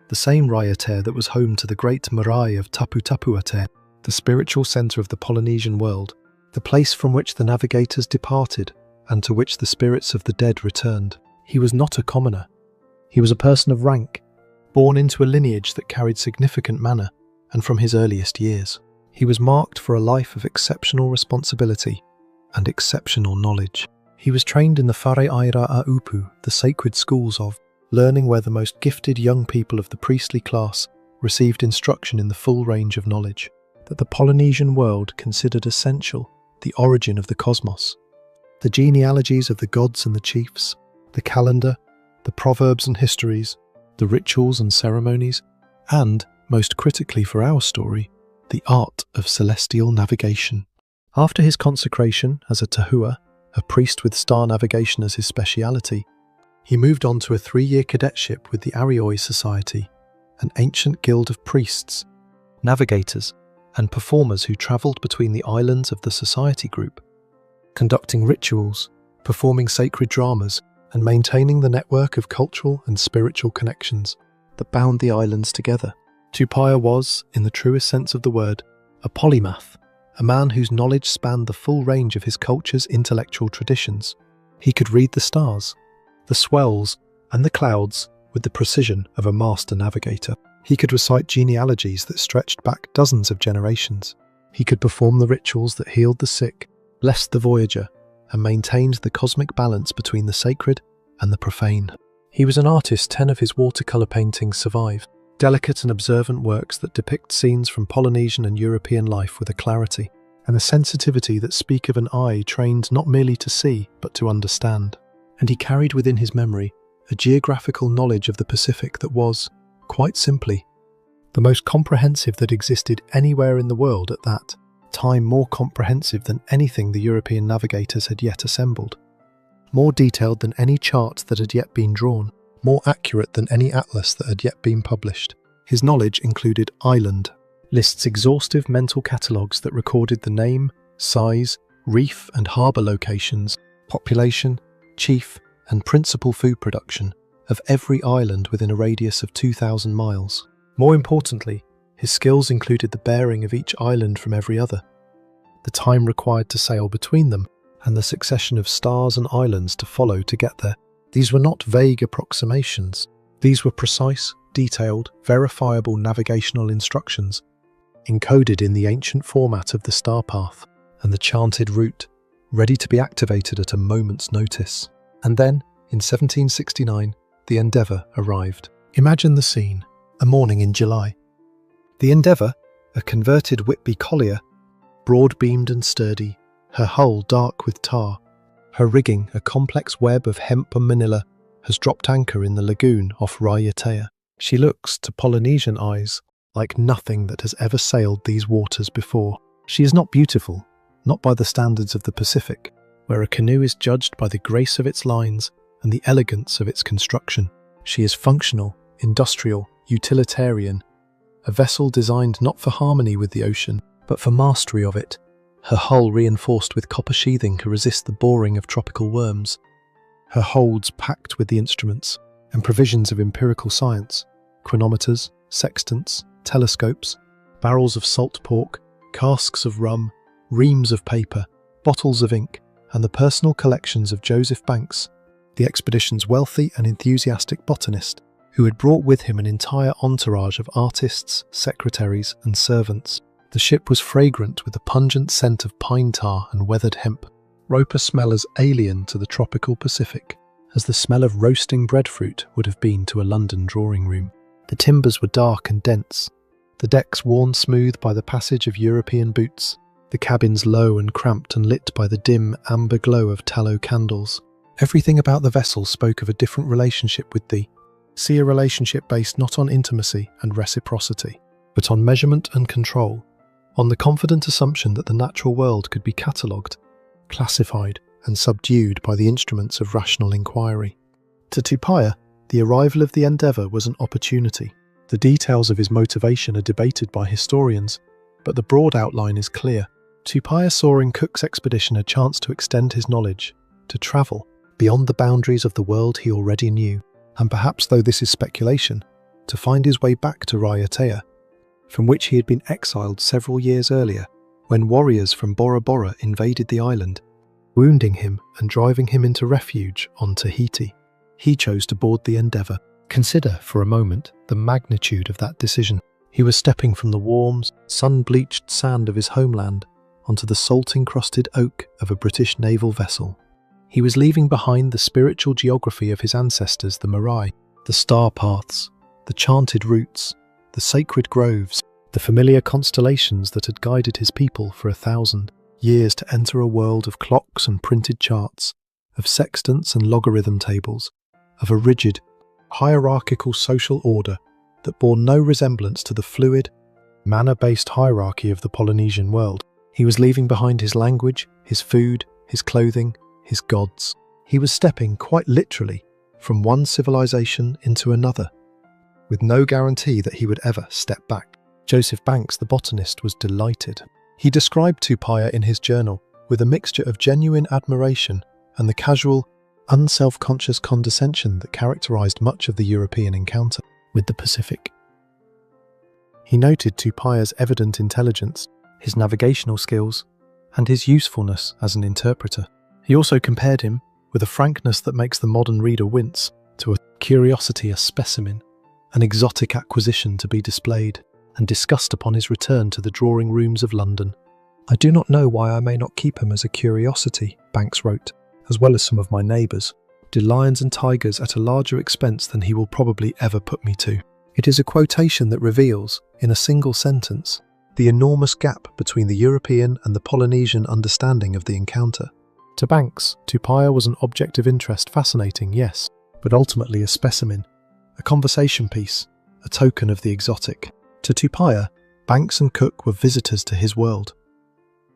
[SPEAKER 1] the same Raiatea that was home to the great Marae of Tapu-Tapu-Atea, the spiritual centre of the Polynesian world, the place from which the navigators departed and to which the spirits of the dead returned. He was not a commoner. He was a person of rank, born into a lineage that carried significant manor, and from his earliest years, he was marked for a life of exceptional responsibility and exceptional knowledge. He was trained in the Whareaira-a-Upu, the sacred schools of, learning where the most gifted young people of the priestly class received instruction in the full range of knowledge that the Polynesian world considered essential, the origin of the cosmos, the genealogies of the gods and the chiefs, the calendar, the proverbs and histories, the rituals and ceremonies, and, most critically for our story, the art of celestial navigation. After his consecration as a tahua, a priest with star navigation as his speciality, he moved on to a 3-year cadetship with the Arioi Society, an ancient guild of priests, navigators, and performers who travelled between the islands of the society group, conducting rituals, performing sacred dramas, and maintaining the network of cultural and spiritual connections that bound the islands together. Tupai'a was, in the truest sense of the word, a polymath, a man whose knowledge spanned the full range of his culture's intellectual traditions. He could read the stars, the swells, and the clouds with the precision of a master navigator. He could recite genealogies that stretched back dozens of generations. He could perform the rituals that healed the sick, blessed the voyager, and maintained the cosmic balance between the sacred and the profane. He was an artist. 10 of his watercolour paintings survive. Delicate and observant works that depict scenes from Polynesian and European life with a clarity and a sensitivity that speak of an eye trained not merely to see, but to understand. And he carried within his memory a geographical knowledge of the Pacific that was, quite simply, the most comprehensive that existed anywhere in the world at that time, more comprehensive than anything the European navigators had yet assembled, more detailed than any chart that had yet been drawn, more accurate than any atlas that had yet been published. His knowledge included island lists, exhaustive mental catalogues that recorded the name, size, reef and harbour locations, population, chief and principal food production of every island within a radius of 2,000 miles. More importantly, his skills included the bearing of each island from every other, the time required to sail between them, and the succession of stars and islands to follow to get there. These were not vague approximations. These were precise, detailed, verifiable navigational instructions, encoded in the ancient format of the star path and the chanted route, ready to be activated at a moment's notice. And then, in 1769, the Endeavour arrived. Imagine the scene, a morning in July. The Endeavour, a converted Whitby collier, broad-beamed and sturdy, her hull dark with tar, her rigging a complex web of hemp and manila, has dropped anchor in the lagoon off Raiatea. She looks, to Polynesian eyes, like nothing that has ever sailed these waters before. She is not beautiful, not by the standards of the Pacific, where a canoe is judged by the grace of its lines and the elegance of its construction. She is functional, industrial, utilitarian, a vessel designed not for harmony with the ocean, but for mastery of it, her hull reinforced with copper sheathing to resist the boring of tropical worms, her holds packed with the instruments and provisions of empirical science, chronometers, sextants, telescopes, barrels of salt pork, casks of rum, reams of paper, bottles of ink, and the personal collections of Joseph Banks, the expedition's wealthy and enthusiastic botanist, who had brought with him an entire entourage of artists, secretaries, and servants. The ship was fragrant with a pungent scent of pine tar and weathered hemp, rope a smell as alien to the tropical Pacific as the smell of roasting breadfruit would have been to a London drawing room. The timbers were dark and dense, the decks worn smooth by the passage of European boots, the cabins low and cramped and lit by the dim, amber glow of tallow candles. Everything about the vessel spoke of a different relationship with thee. See, a relationship based not on intimacy and reciprocity, but on measurement and control, on the confident assumption that the natural world could be catalogued, classified, and subdued by the instruments of rational inquiry. To Tupai'a, the arrival of the Endeavour was an opportunity. The details of his motivation are debated by historians, but the broad outline is clear. Tupai'a saw in Cook's expedition a chance to extend his knowledge, to travel beyond the boundaries of the world he already knew, and perhaps, though this is speculation, to find his way back to Raiatea, from which he had been exiled several years earlier, when warriors from Bora Bora invaded the island, wounding him and driving him into refuge on Tahiti. He chose to board the Endeavour. Consider, for a moment, the magnitude of that decision. He was stepping from the warm, sun-bleached sand of his homeland onto the salt-encrusted oak of a British naval vessel. He was leaving behind the spiritual geography of his ancestors, the Marae, the star paths, the chanted routes, the sacred groves, the familiar constellations that had guided his people for 1,000 years, to enter a world of clocks and printed charts, of sextants and logarithm tables, of a rigid, hierarchical social order that bore no resemblance to the fluid, manner-based hierarchy of the Polynesian world. He was leaving behind his language, his food, his clothing, his gods. He was stepping, quite literally, from one civilization into another, with no guarantee that he would ever step back. Joseph Banks, the botanist, was delighted. He described Tupai'a in his journal with a mixture of genuine admiration and the casual, unself-conscious condescension that characterized much of the European encounter with the Pacific. He noted Tupai'a's evident intelligence, his navigational skills, and his usefulness as an interpreter. He also compared him, with a frankness that makes the modern reader wince, to a curiosity, a specimen, an exotic acquisition to be displayed and discussed upon his return to the drawing rooms of London. "I do not know why I may not keep him as a curiosity," Banks wrote, "as well as some of my neighbours, did lions and tigers at a larger expense than he will probably ever put me to. It is a quotation that reveals, in a single sentence, the enormous gap between the European and the Polynesian understanding of the encounter. To Banks, Tupai'a was an object of interest, fascinating, yes, but ultimately a specimen, a conversation piece, a token of the exotic. To Tupai'a, Banks and Cook were visitors to his world.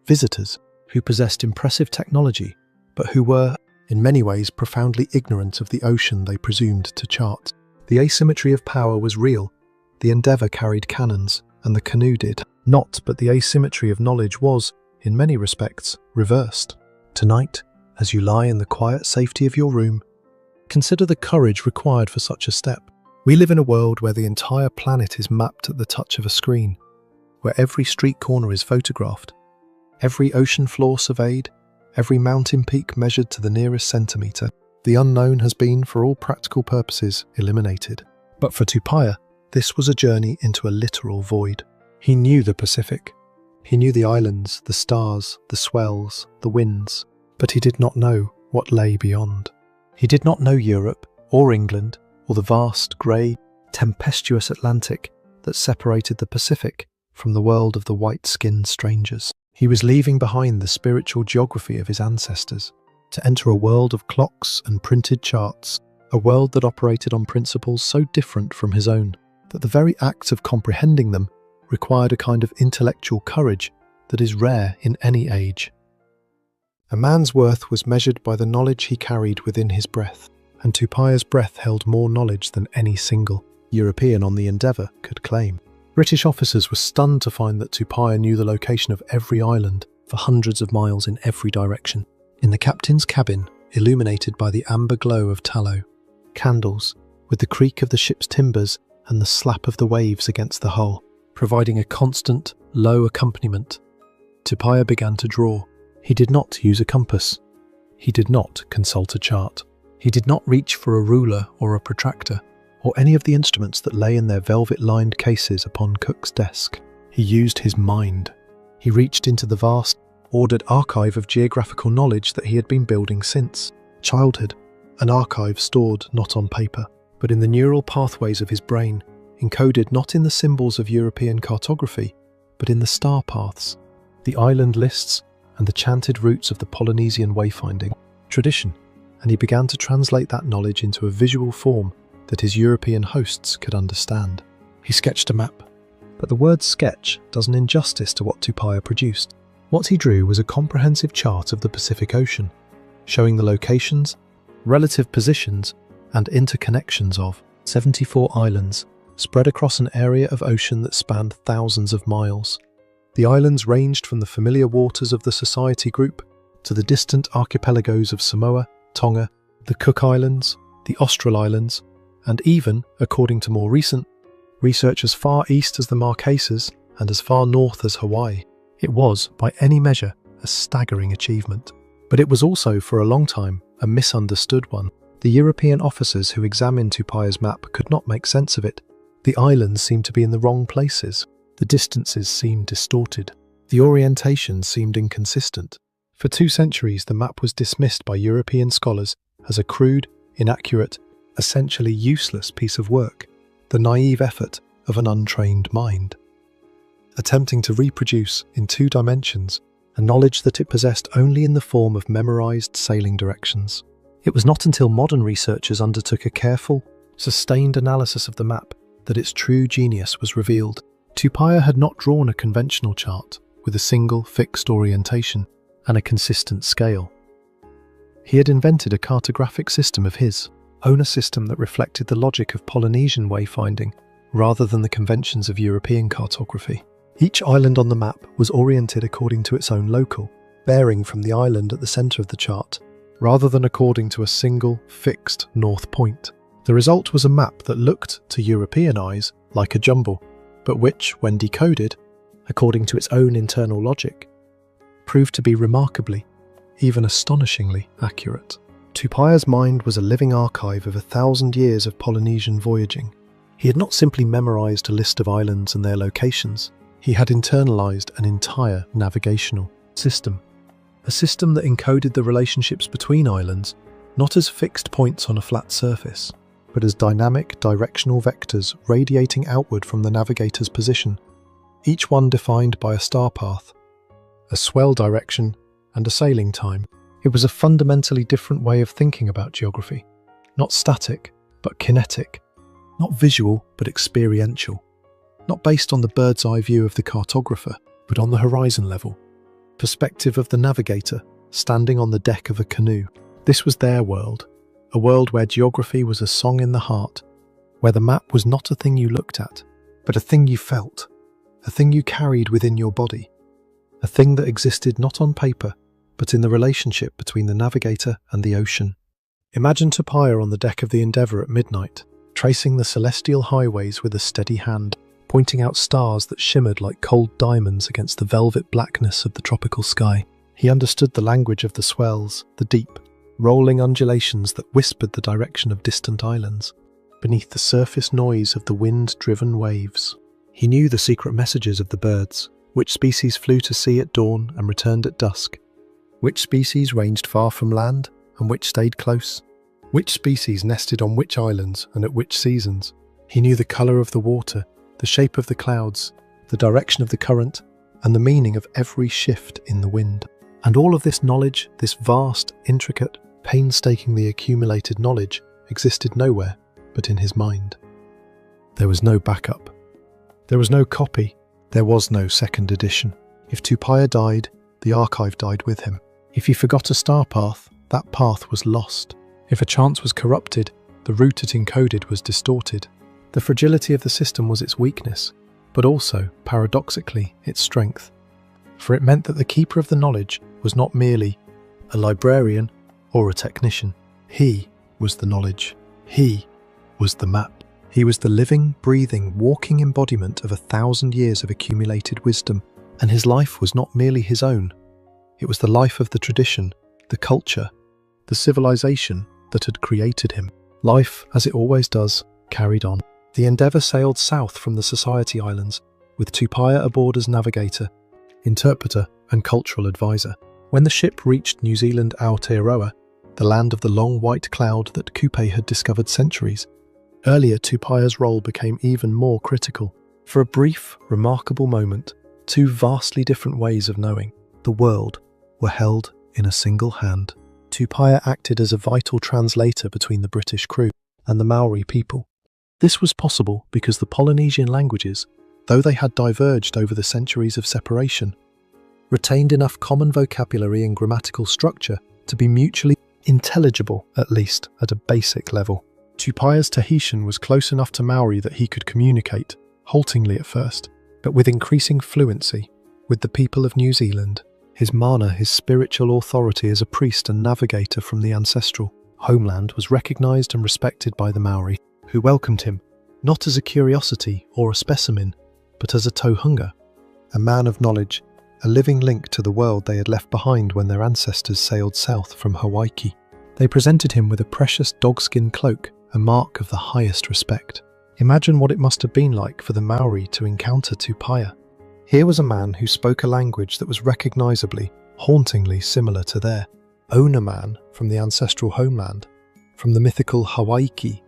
[SPEAKER 1] Visitors who possessed impressive technology, but who were, in many ways, profoundly ignorant of the ocean they presumed to chart. The asymmetry of power was real. The Endeavour carried cannons, and the canoe did not, but the asymmetry of knowledge was, in many respects, reversed. Tonight, as you lie in the quiet safety of your room, consider the courage required for such a step. We live in a world where the entire planet is mapped at the touch of a screen, where every street corner is photographed, every ocean floor surveyed, every mountain peak measured to the nearest centimetre. The unknown has been, for all practical purposes, eliminated. But for Tupai'a, this was a journey into a literal void. He knew the Pacific. He knew the islands, the stars, the swells, the winds, but he did not know what lay beyond. He did not know Europe, or England, or the vast, grey, tempestuous Atlantic that separated the Pacific from the world of the white-skinned strangers. He was leaving behind the spiritual geography of his ancestors to enter a world of clocks and printed charts, a world that operated on principles so different from his own that the very act of comprehending them required a kind of intellectual courage that is rare in any age. A man's worth was measured by the knowledge he carried within his breath, and Tupai'a's breath held more knowledge than any single European on the Endeavour could claim. British officers were stunned to find that Tupai'a knew the location of every island for hundreds of miles in every direction. In the captain's cabin, illuminated by the amber glow of tallow, candles, with the creak of the ship's timbers and the slap of the waves against the hull, providing a constant, low accompaniment, Tupai'a began to draw. He did not use a compass. He did not consult a chart. He did not reach for a ruler or a protractor, or any of the instruments that lay in their velvet-lined cases upon Cook's desk. He used his mind. He reached into the vast, ordered archive of geographical knowledge that he had been building since childhood, an archive stored not on paper, but in the neural pathways of his brain, encoded not in the symbols of European cartography, but in the star paths, the island lists, and the chanted routes of the Polynesian wayfinding tradition, and he began to translate that knowledge into a visual form that his European hosts could understand. He sketched a map, but the word sketch does an injustice to what Tupai'a produced. What he drew was a comprehensive chart of the Pacific Ocean, showing the locations, relative positions, and interconnections of 74 islands spread across an area of ocean that spanned thousands of miles. The islands ranged from the familiar waters of the Society Group to the distant archipelagos of Samoa, Tonga, the Cook Islands, the Austral Islands, and even, according to more recent research, as far east as the Marquesas and as far north as Hawaii. It was, by any measure, a staggering achievement. But it was also, for a long time, a misunderstood one. The European officers who examined Tupai'a's map could not make sense of it. The islands seemed to be in the wrong places. The distances seemed distorted. The orientation seemed inconsistent. For 2 centuries, the map was dismissed by European scholars as a crude, inaccurate, essentially useless piece of work, the naive effort of an untrained mind, attempting to reproduce, in 2 dimensions, a knowledge that it possessed only in the form of memorized sailing directions. It was not until modern researchers undertook a careful, sustained analysis of the map that its true genius was revealed. Tupai'a had not drawn a conventional chart with a single fixed orientation and a consistent scale. He had invented a cartographic system of his own, a system that reflected the logic of Polynesian wayfinding rather than the conventions of European cartography. Each island on the map was oriented according to its own local bearing from the island at the centre of the chart, rather than according to a single, fixed north point. The result was a map that looked, to European eyes, like a jumble, but which, when decoded, according to its own internal logic, proved to be remarkably, even astonishingly, accurate. Tupai'a's mind was a living archive of 1,000 years of Polynesian voyaging. He had not simply memorised a list of islands and their locations. He had internalised an entire navigational system, a system that encoded the relationships between islands not as fixed points on a flat surface, but as dynamic directional vectors radiating outward from the navigator's position, each one defined by a star path, a swell direction, and a sailing time. It was a fundamentally different way of thinking about geography, not static, but kinetic, not visual, but experiential, not based on the bird's eye view of the cartographer, but on the horizon level, perspective of the navigator standing on the deck of a canoe. This was their world, a world where geography was a song in the heart, where the map was not a thing you looked at, but a thing you felt, a thing you carried within your body, a thing that existed not on paper, but in the relationship between the navigator and the ocean. Imagine Tupai'a on the deck of the Endeavour at midnight, tracing the celestial highways with a steady hand, pointing out stars that shimmered like cold diamonds against the velvet blackness of the tropical sky. He understood the language of the swells, the deep, rolling undulations that whispered the direction of distant islands, beneath the surface noise of the wind-driven waves. He knew the secret messages of the birds, which species flew to sea at dawn and returned at dusk, which species ranged far from land and which stayed close, which species nested on which islands and at which seasons. He knew the colour of the water, the shape of the clouds, the direction of the current, and the meaning of every shift in the wind. And all of this knowledge, this vast, intricate, painstakingly accumulated knowledge, existed nowhere but in his mind. There was no backup. There was no copy. There was no second edition. If Tupai'a died, the archive died with him. If he forgot a star path, that path was lost. If a chance was corrupted, the route it encoded was distorted. The fragility of the system was its weakness, but also, paradoxically, its strength. For it meant that the keeper of the knowledge was not merely a librarian or a technician. He was the knowledge. He was the map. He was the living, breathing, walking embodiment of 1,000 years of accumulated wisdom, and his life was not merely his own. It was the life of the tradition, the culture, the civilization that had created him. Life, as it always does, carried on. The Endeavour sailed south from the Society Islands, with Tupai'a aboard as navigator, interpreter, and cultural advisor. When the ship reached New Zealand Aotearoa, the land of the long white cloud that Kupe had discovered centuries earlier, Tupai'a's role became even more critical. For a brief, remarkable moment, two vastly different ways of knowing the world were held in a single hand. Tupai'a acted as a vital translator between the British crew and the Maori people. This was possible because the Polynesian languages, though they had diverged over the centuries of separation, retained enough common vocabulary and grammatical structure to be mutually intelligible, at least at a basic level. Tupai'a's Tahitian was close enough to Maori that he could communicate, haltingly at first, but with increasing fluency, with the people of New Zealand. His mana, his spiritual authority as a priest and navigator from the ancestral homeland, was recognised and respected by the Maori, who welcomed him, not as a curiosity or a specimen, but as a tohunga, a man of knowledge, a living link to the world they had left behind when their ancestors sailed south from Hawaii. They presented him with a precious dogskin cloak, a mark of the highest respect. Imagine what it must have been like for the Maori to encounter Tupai'a. Here was a man who spoke a language that was recognisably, hauntingly similar to their own, a man from the ancestral homeland, from the mythical Hawaii,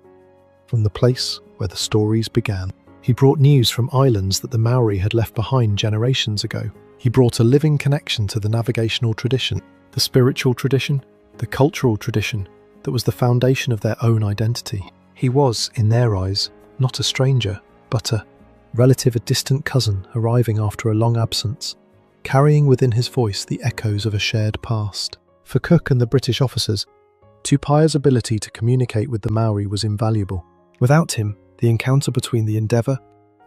[SPEAKER 1] from the place where the stories began. He brought news from islands that the Maori had left behind generations ago. He brought a living connection to the navigational tradition, the spiritual tradition, the cultural tradition that was the foundation of their own identity. He was, in their eyes, not a stranger, but a relative, a distant cousin arriving after a long absence, carrying within his voice the echoes of a shared past. For Cook and the British officers, Tupai'a's ability to communicate with the Maori was invaluable. Without him, the encounter between the Endeavour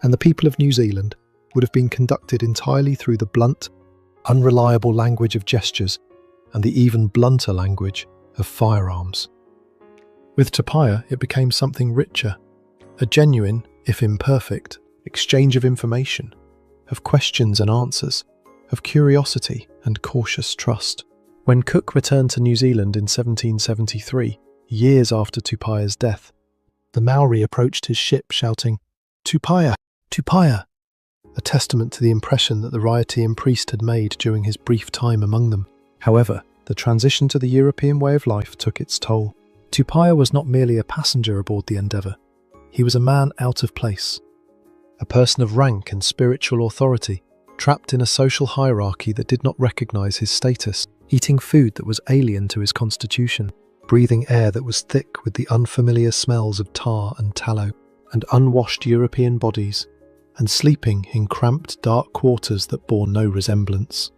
[SPEAKER 1] and the people of New Zealand would have been conducted entirely through the blunt, unreliable language of gestures and the even blunter language of firearms. With Tupai'a, it became something richer, a genuine, if imperfect, exchange of information, of questions and answers, of curiosity and cautious trust. When Cook returned to New Zealand in 1773, years after Tupai'a's death, the Maori approached his ship shouting, "Tupai'a! Tupai'a!" a testament to the impression that the Raiatean priest had made during his brief time among them. However, the transition to the European way of life took its toll. Tupai'a was not merely a passenger aboard the Endeavour. He was a man out of place, a person of rank and spiritual authority, trapped in a social hierarchy that did not recognise his status, eating food that was alien to his constitution, breathing air that was thick with the unfamiliar smells of tar and tallow, and unwashed European bodies, and sleeping in cramped, dark quarters that bore no resemblance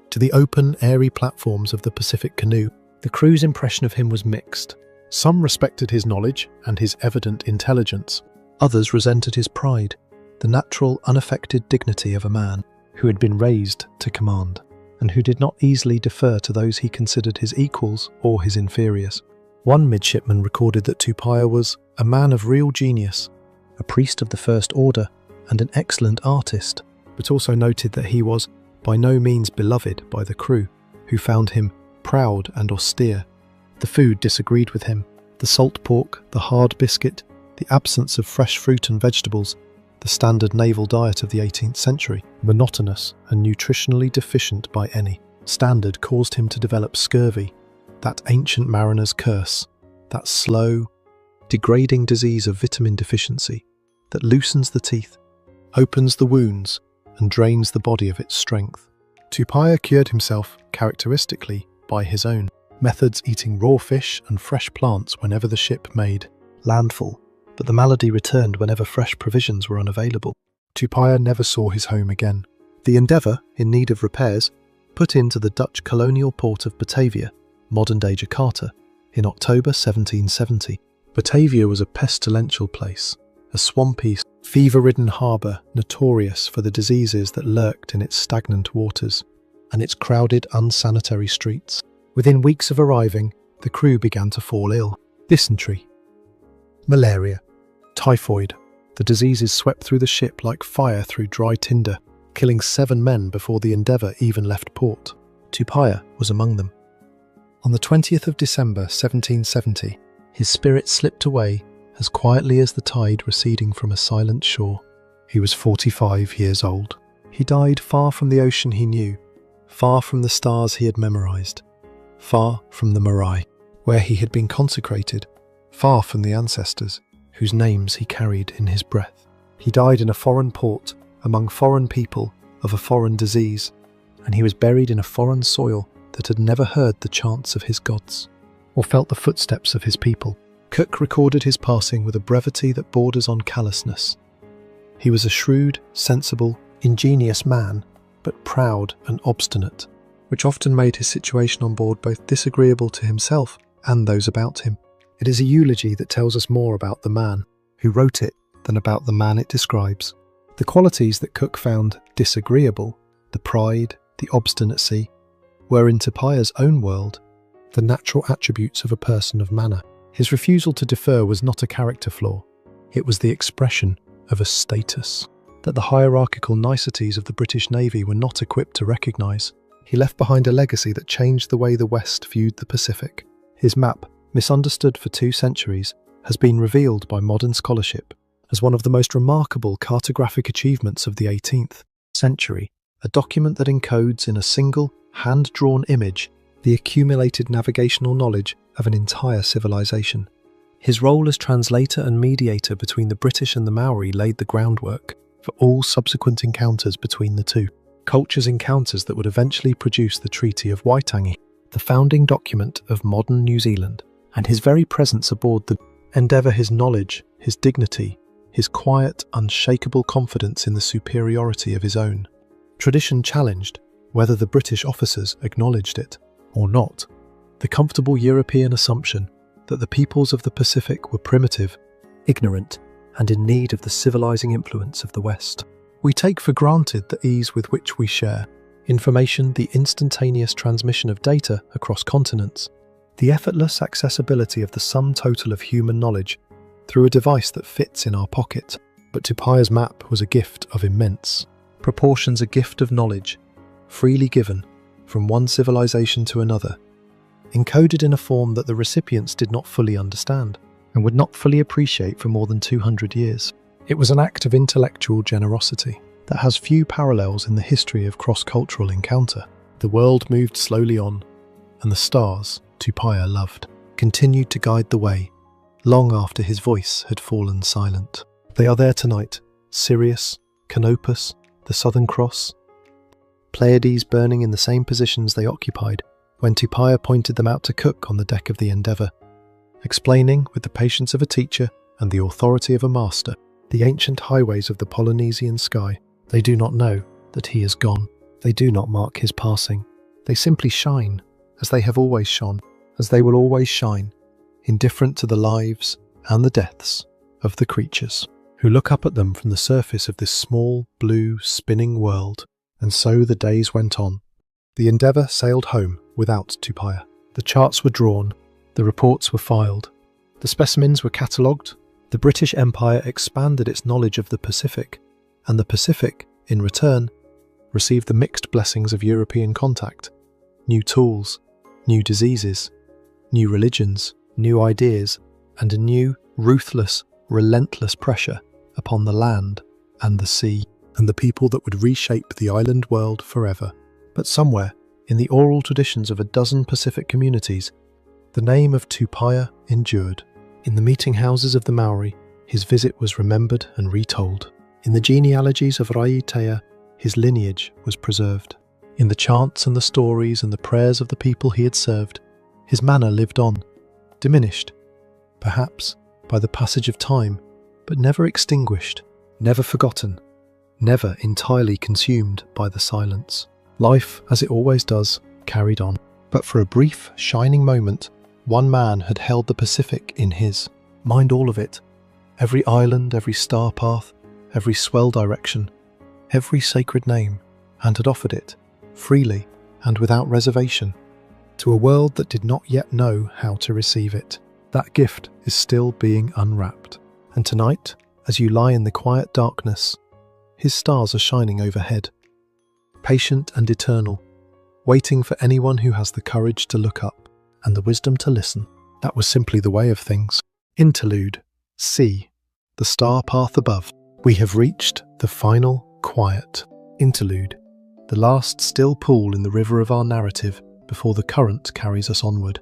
[SPEAKER 1] to the open, airy platforms of the Pacific canoe. The crew's impression of him was mixed. Some respected his knowledge and his evident intelligence. Others resented his pride, the natural, unaffected dignity of a man who had been raised to command, and who did not easily defer to those he considered his equals or his inferiors. One midshipman recorded that Tupai'a was a man of real genius, a priest of the First Order, and an excellent artist, but also noted that he was by no means beloved by the crew, who found him proud and austere. The food disagreed with him. The salt pork, the hard biscuit, the absence of fresh fruit and vegetables, the standard naval diet of the 18th century, monotonous and nutritionally deficient by any standard, caused him to develop scurvy, that ancient mariner's curse, that slow, degrading disease of vitamin deficiency that loosens the teeth, opens the wounds, and drains the body of its strength. Tupai'a cured himself, characteristically, by his own methods, eating raw fish and fresh plants whenever the ship made landfall, but the malady returned whenever fresh provisions were unavailable. Tupai'a never saw his home again. The Endeavour, in need of repairs, put into the Dutch colonial port of Batavia, modern-day Jakarta, in October 1770. Batavia was a pestilential place, a swampy, fever-ridden harbour notorious for the diseases that lurked in its stagnant waters and its crowded, unsanitary streets. Within weeks of arriving, the crew began to fall ill. Dysentery, malaria, typhoid. The diseases swept through the ship like fire through dry tinder, killing 7 men before the Endeavour even left port. Tupai'a was among them. On the 20th of December 1770, his spirit slipped away as quietly as the tide receding from a silent shore. He was 45 years old. He died far from the ocean he knew, far from the stars he had memorised, far from the Marae, where he had been consecrated, far from the ancestors whose names he carried in his breath. He died in a foreign port, among foreign people, of a foreign disease, and he was buried in a foreign soil that had never heard the chants of his gods, or felt the footsteps of his people. Cook recorded his passing with a brevity that borders on callousness. He was a shrewd, sensible, ingenious man, but proud and obstinate, which often made his situation on board both disagreeable to himself and those about him. It is a eulogy that tells us more about the man who wrote it than about the man it describes. The qualities that Cook found disagreeable, the pride, the obstinacy, were in Tupai'a's own world the natural attributes of a person of manner. His refusal to defer was not a character flaw, it was the expression of a status that the hierarchical niceties of the British Navy were not equipped to recognise. He left behind a legacy that changed the way the West viewed the Pacific. His map, misunderstood for 2 centuries, has been revealed by modern scholarship as one of the most remarkable cartographic achievements of the 18th century, a document that encodes in a single, hand-drawn image the accumulated navigational knowledge of an entire civilization. His role as translator and mediator between the British and the Maori laid the groundwork for all subsequent encounters between the two cultures, encounters that would eventually produce the Treaty of Waitangi, the founding document of modern New Zealand. And his very presence aboard the Endeavour, his knowledge, his dignity, his quiet, unshakable confidence in the superiority of his own tradition challenged, whether the British officers acknowledged it or not, the comfortable European assumption that the peoples of the Pacific were primitive, ignorant, and in need of the civilizing influence of the West. We take for granted the ease with which we share information, the instantaneous transmission of data across continents, the effortless accessibility of the sum total of human knowledge through a device that fits in our pocket. But Tupai'a's map was a gift of immense proportions, a gift of knowledge, freely given from one civilization to another, encoded in a form that the recipients did not fully understand and would not fully appreciate for more than 200 years. It was an act of intellectual generosity that has few parallels in the history of cross-cultural encounter. The world moved slowly on, and the stars Tupai'a loved continued to guide the way, long after his voice had fallen silent. They are there tonight, Sirius, Canopus, the Southern Cross, Pleiades burning in the same positions they occupied when Tupai'a pointed them out to Cook on the deck of the Endeavour, explaining with the patience of a teacher and the authority of a master the ancient highways of the Polynesian sky. They do not know that he is gone. They do not mark his passing. They simply shine, as they have always shone, as they will always shine, indifferent to the lives and the deaths of the creatures who look up at them from the surface of this small, blue, spinning world. And so the days went on. The Endeavour sailed home without Tupai'a. The charts were drawn, the reports were filed, the specimens were catalogued. The British Empire expanded its knowledge of the Pacific, and the Pacific, in return, received the mixed blessings of European contact, new tools, new diseases, new religions, new ideas, and a new, ruthless, relentless pressure upon the land and the sea, and the people that would reshape the island world forever. But somewhere, in the oral traditions of a dozen Pacific communities, the name of Tupai'a endured. In the meeting houses of the Maori, his visit was remembered and retold. In the genealogies of Raiatea, his lineage was preserved. In the chants and the stories and the prayers of the people he had served, his manner lived on, diminished, perhaps, by the passage of time, but never extinguished, never forgotten, never entirely consumed by the silence. Life, as it always does, carried on. But for a brief, shining moment, one man had held the Pacific in his. Mind all of it. Every island, every star path, every swell direction, every sacred name, and had offered it, freely and without reservation, to a world that did not yet know how to receive it. That gift is still being unwrapped. And tonight, as you lie in the quiet darkness, his stars are shining overhead, patient and eternal, waiting for anyone who has the courage to look up and the wisdom to listen. That was simply the way of things. Interlude. See. The star path above. We have reached the final, quiet interlude, the last still pool in the river of our narrative before the current carries us onward,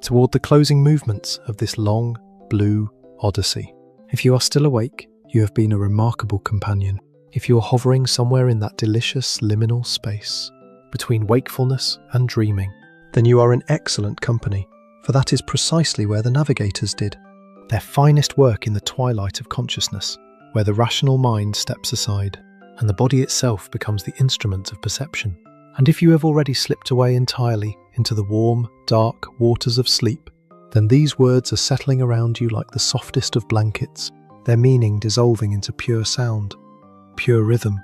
[SPEAKER 1] toward the closing movements of this long, blue odyssey. If you are still awake, you have been a remarkable companion. If you are hovering somewhere in that delicious liminal space, between wakefulness and dreaming, then you are in excellent company, for that is precisely where the navigators did their finest work in the twilight of consciousness, where the rational mind steps aside, and the body itself becomes the instrument of perception. And if you have already slipped away entirely into the warm, dark waters of sleep, then these words are settling around you like the softest of blankets, their meaning dissolving into pure sound, pure rhythm,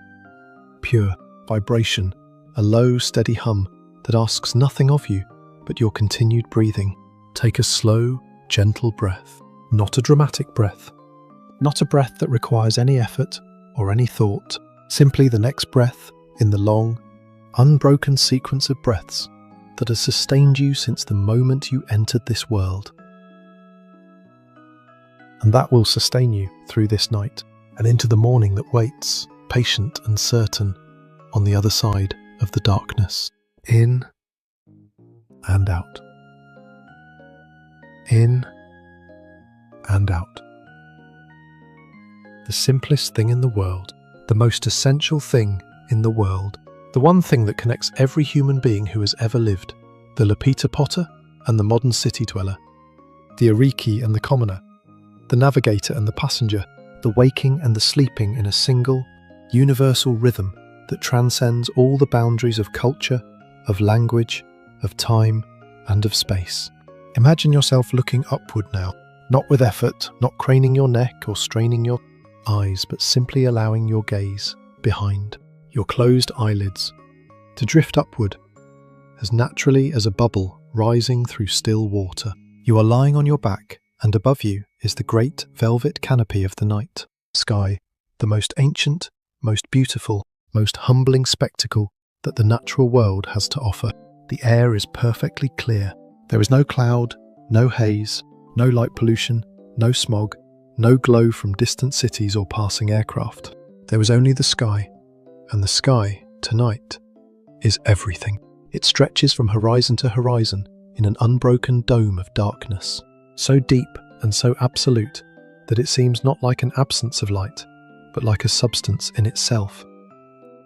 [SPEAKER 1] pure vibration, a low, steady hum that asks nothing of you but your continued breathing. Take a slow, gentle breath, not a dramatic breath, not a breath that requires any effort or any thought, simply the next breath in the long, unbroken sequence of breaths that has sustained you since the moment you entered this world. And that will sustain you through this night and into the morning that waits, patient and certain, on the other side of the darkness. In and out. In and out. The simplest thing in the world, the most essential thing in the world, the one thing that connects every human being who has ever lived, the Lapita potter and the modern city dweller, the Aliki and the commoner, the navigator and the passenger, the waking and the sleeping in a single, universal rhythm that transcends all the boundaries of culture, of language, of time, and of space. Imagine yourself looking upward now, not with effort, not craning your neck or straining your eyes, but simply allowing your gaze behind your closed eyelids to drift upward as naturally as a bubble rising through still water. You are lying on your back, and above you is the great velvet canopy of the night sky, the most ancient, most beautiful, most humbling spectacle that the natural world has to offer. The air is perfectly clear. There is no cloud, no haze, no light pollution, no smog, no glow from distant cities or passing aircraft. There is only the sky, and the sky, tonight, is everything. It stretches from horizon to horizon in an unbroken dome of darkness, so deep and so absolute that it seems not like an absence of light, but like a substance in itself.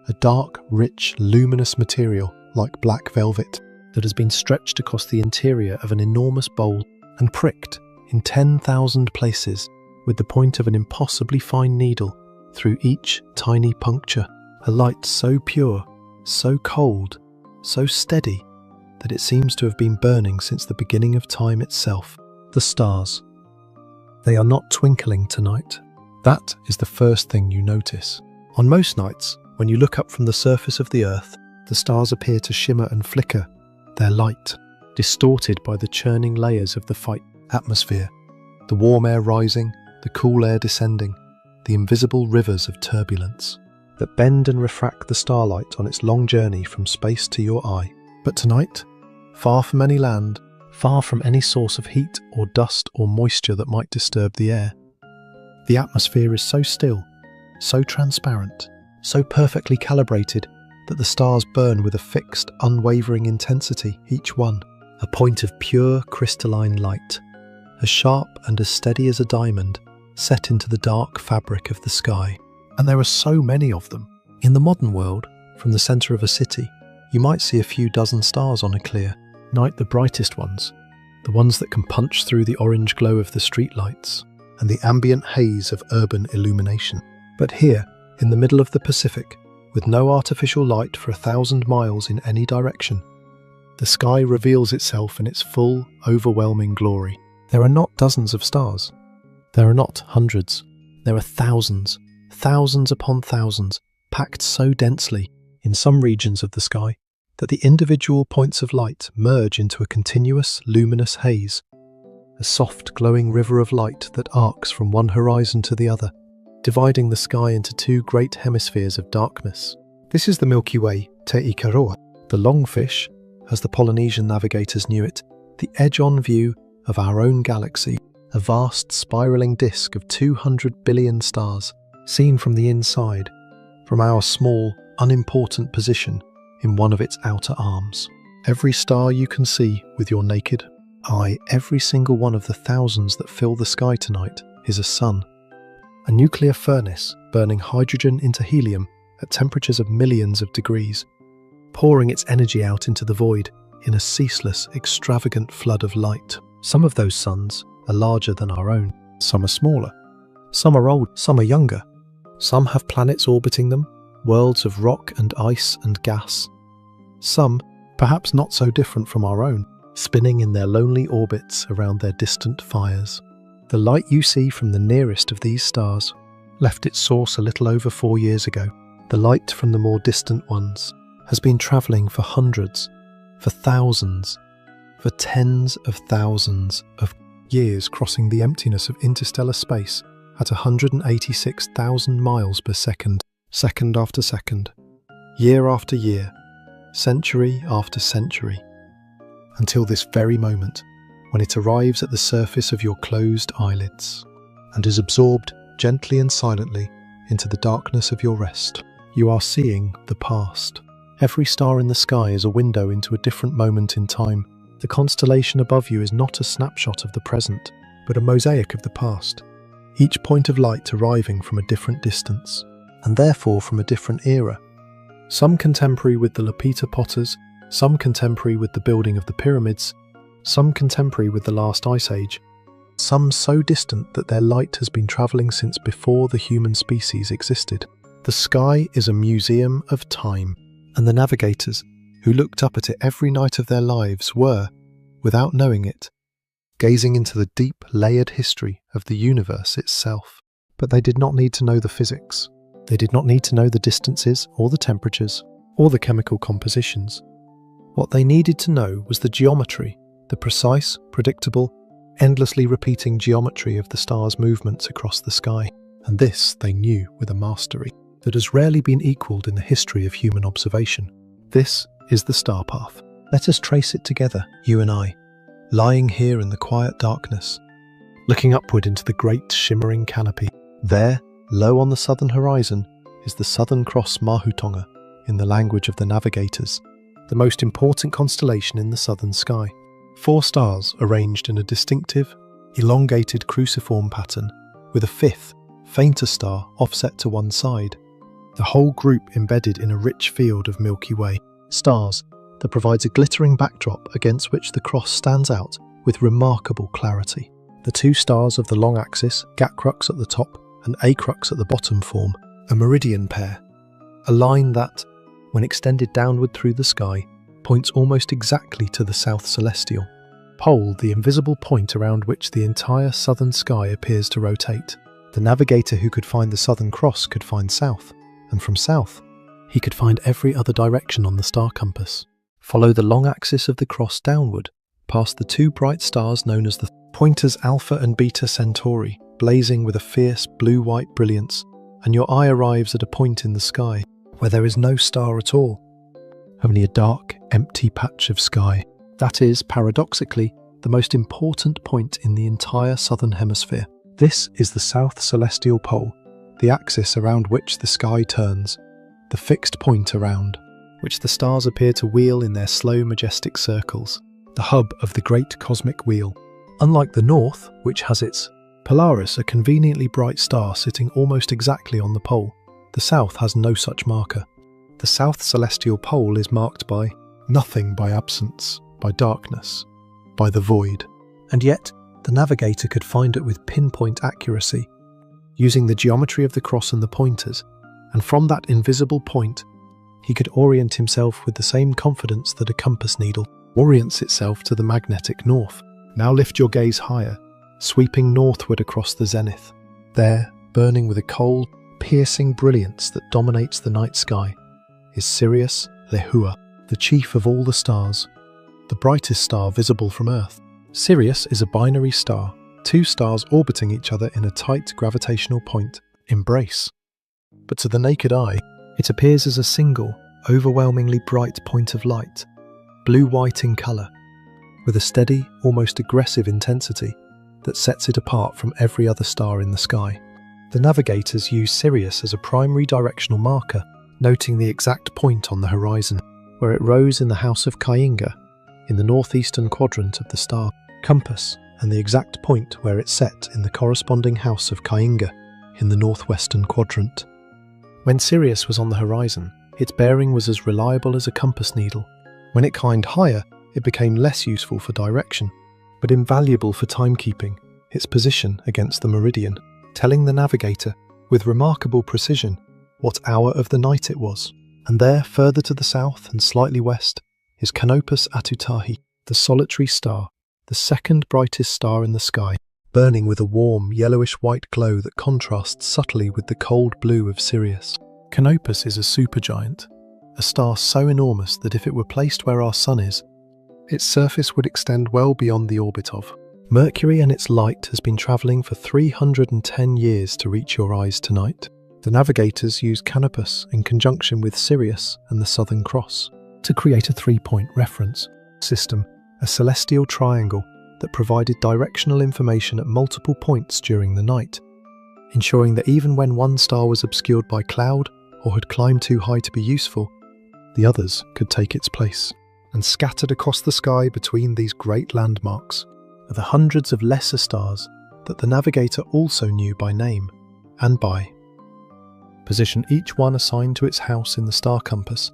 [SPEAKER 1] A dark, rich, luminous material like black velvet that has been stretched across the interior of an enormous bowl and pricked in 10,000 places with the point of an impossibly fine needle through each tiny puncture. A light so pure, so cold, so steady that it seems to have been burning since the beginning of time itself. The stars. They are not twinkling tonight. That is the first thing you notice. On most nights, when you look up from the surface of the earth, the stars appear to shimmer and flicker, their light distorted by the churning layers of the fight atmosphere, the warm air rising, the cool air descending, the invisible rivers of turbulence that bend and refract the starlight on its long journey from space to your eye. But tonight, far from any land, far from any source of heat or dust or moisture that might disturb the air, the atmosphere is so still, so transparent, so perfectly calibrated that the stars burn with a fixed, unwavering intensity, each one, a point of pure crystalline light, as sharp and as steady as a diamond set into the dark fabric of the sky. And there are so many of them. In the modern world, from the centre of a city, you might see a few dozen stars on a clear night, the brightest ones, the ones that can punch through the orange glow of the streetlights and the ambient haze of urban illumination. But here, in the middle of the Pacific, with no artificial light for 1,000 miles in any direction, the sky reveals itself in its full, overwhelming glory. There are not dozens of stars. There are not hundreds. There are thousands, thousands upon thousands, packed so densely in some regions of the sky that the individual points of light merge into a continuous, luminous haze, a soft, glowing river of light that arcs from one horizon to the other, dividing the sky into two great hemispheres of darkness. This is the Milky Way, Te Ikaroa, the longfish, as the Polynesian navigators knew it, the edge-on view of our own galaxy, a vast spiralling disk of 200 billion stars, seen from the inside, from our small, unimportant position in one of its outer arms. Every star you can see with your naked eye, every single one of the thousands that fill the sky tonight, is a sun. A nuclear furnace burning hydrogen into helium at temperatures of millions of degrees, pouring its energy out into the void in a ceaseless, extravagant flood of light. Some of those suns are larger than our own. Some are smaller. Some are old. Some are younger. Some have planets orbiting them, worlds of rock and ice and gas. Some, perhaps not so different from our own, spinning in their lonely orbits around their distant fires. The light you see from the nearest of these stars left its source a little over 4 years ago. The light from the more distant ones has been travelling for hundreds, for thousands, for tens of thousands of years, crossing the emptiness of interstellar space at 186,000 miles per second, second after second, year after year, century after century, until this very moment when it arrives at the surface of your closed eyelids and is absorbed gently and silently into the darkness of your rest. You are seeing the past. Every star in the sky is a window into a different moment in time. The constellation above you is not a snapshot of the present, but a mosaic of the past, each point of light arriving from a different distance, and therefore from a different era. Some contemporary with the Lapita potters, some contemporary with the building of the pyramids, some contemporary with the last ice age, some so distant that their light has been travelling since before the human species existed. The sky is a museum of time, and the navigators, who looked up at it every night of their lives, were, without knowing it, gazing into the deep, layered history of the universe itself. But they did not need to know the physics. They did not need to know the distances, or the temperatures, or the chemical compositions. What they needed to know was the geometry, the precise, predictable, endlessly repeating geometry of the stars' movements across the sky. And this they knew with a mastery that has rarely been equalled in the history of human observation. This is the star path. Let us trace it together, you and I, lying here in the quiet darkness, looking upward into the great shimmering canopy. There, low on the southern horizon, is the Southern Cross Mahutonga, in the language of the navigators, the most important constellation in the southern sky. 4 stars arranged in a distinctive, elongated cruciform pattern, with a 5th, fainter star offset to one side. The whole group embedded in a rich field of Milky Way stars that provides a glittering backdrop against which the cross stands out with remarkable clarity. The 2 stars of the long axis, Gacrux at the top and Acrux at the bottom, form a meridian pair, a line that, when extended downward through the sky, points almost exactly to the south celestial pole, the invisible point around which the entire southern sky appears to rotate. The navigator who could find the Southern Cross could find south, and from south, he could find every other direction on the star compass. Follow the long axis of the cross downward, past the 2 bright stars known as the pointers Alpha and Beta Centauri, blazing with a fierce blue-white brilliance, and your eye arrives at a point in the sky where there is no star at all, only a dark, empty patch of sky. That is, paradoxically, the most important point in the entire southern hemisphere. This is the south celestial pole, the axis around which the sky turns, the fixed point around which the stars appear to wheel in their slow, majestic circles, the hub of the great cosmic wheel. Unlike the north, which has its Polaris, a conveniently bright star sitting almost exactly on the pole, the south has no such marker. The south celestial pole is marked by nothing, by absence, by darkness, by the void. And yet, the navigator could find it with pinpoint accuracy, using the geometry of the cross and the pointers, and from that invisible point, he could orient himself with the same confidence that a compass needle orients itself to the magnetic north. Now lift your gaze higher, sweeping northward across the zenith. There, burning with a cold, piercing brilliance that dominates the night sky, is Sirius Lehua, the chief of all the stars, the brightest star visible from Earth. Sirius is a binary star, 2 stars orbiting each other in a tight gravitational point, embrace. But to the naked eye, it appears as a single, overwhelmingly bright point of light, blue-white in colour, with a steady, almost aggressive intensity that sets it apart from every other star in the sky. The navigators use Sirius as a primary directional marker, noting the exact point on the horizon, where it rose in the house of Kainga, in the northeastern quadrant of the star compass, and the exact point where it set in the corresponding house of Kainga, in the northwestern quadrant. When Sirius was on the horizon, its bearing was as reliable as a compass needle. When it climbed higher, it became less useful for direction, but invaluable for timekeeping, its position against the meridian, telling the navigator, with remarkable precision, what hour of the night it was. And there, further to the south and slightly west, is Canopus Atutahi, the solitary star, the second brightest star in the sky, burning with a warm, yellowish-white glow that contrasts subtly with the cold blue of Sirius. Canopus is a supergiant, a star so enormous that if it were placed where our Sun is, its surface would extend well beyond the orbit of Mercury, and its light has been travelling for 310 years to reach your eyes tonight. The navigators used Canopus in conjunction with Sirius and the Southern Cross to create a 3-point reference system, a celestial triangle that provided directional information at multiple points during the night, ensuring that even when one star was obscured by cloud or had climbed too high to be useful, the others could take its place. And scattered across the sky between these great landmarks are the hundreds of lesser stars that the navigator also knew by name and by position, each one assigned to its house in the star compass,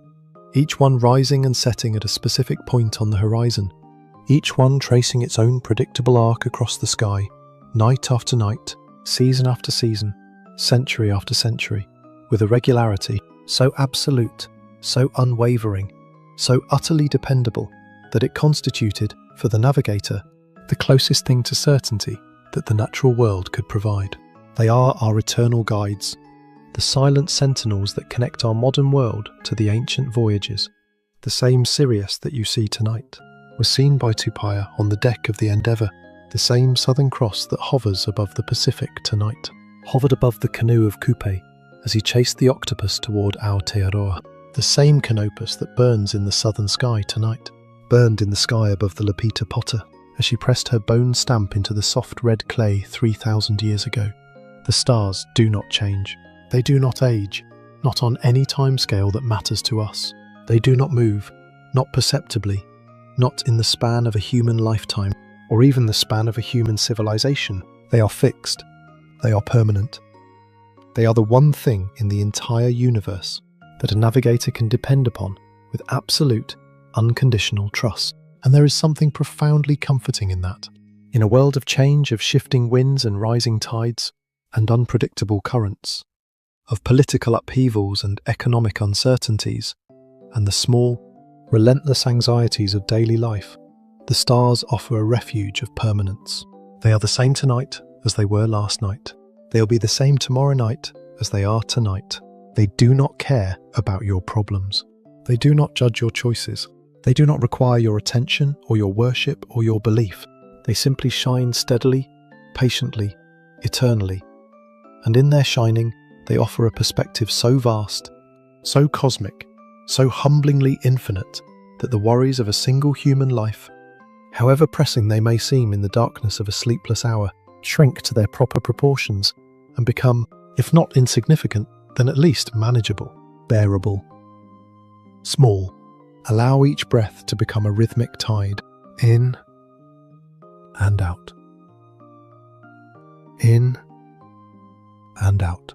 [SPEAKER 1] each one rising and setting at a specific point on the horizon, each one tracing its own predictable arc across the sky, night after night, season after season, century after century, with a regularity so absolute, so unwavering, so utterly dependable, that it constituted, for the navigator, the closest thing to certainty that the natural world could provide. They are our eternal guides, the silent sentinels that connect our modern world to the ancient Voyagers. The same Sirius that you see tonight was seen by Tupai'a on the deck of the Endeavour, the same Southern Cross that hovers above the Pacific tonight, hovered above the canoe of Kupe as he chased the octopus toward Aotearoa. The same Canopus that burns in the southern sky tonight, burned in the sky above the Lapita potter as she pressed her bone stamp into the soft red clay 3,000 years ago. The stars do not change. They do not age, not on any timescale that matters to us. They do not move, not perceptibly, not in the span of a human lifetime, or even the span of a human civilization. They are fixed. They are permanent. They are the one thing in the entire universe that a navigator can depend upon with absolute, unconditional trust. And there is something profoundly comforting in that. In a world of change, of shifting winds and rising tides, and unpredictable currents, of political upheavals and economic uncertainties, and the small, relentless anxieties of daily life, the stars offer a refuge of permanence. They are the same tonight as they were last night. They'll be the same tomorrow night as they are tonight. They do not care about your problems. They do not judge your choices. They do not require your attention or your worship or your belief. They simply shine steadily, patiently, eternally. And in their shining, they offer a perspective so vast, so cosmic, so humblingly infinite, that the worries of a single human life, however pressing they may seem in the darkness of a sleepless hour, shrink to their proper proportions and become, if not insignificant, then at least manageable, bearable. Small. Allow each breath to become a rhythmic tide, in and out. In and out.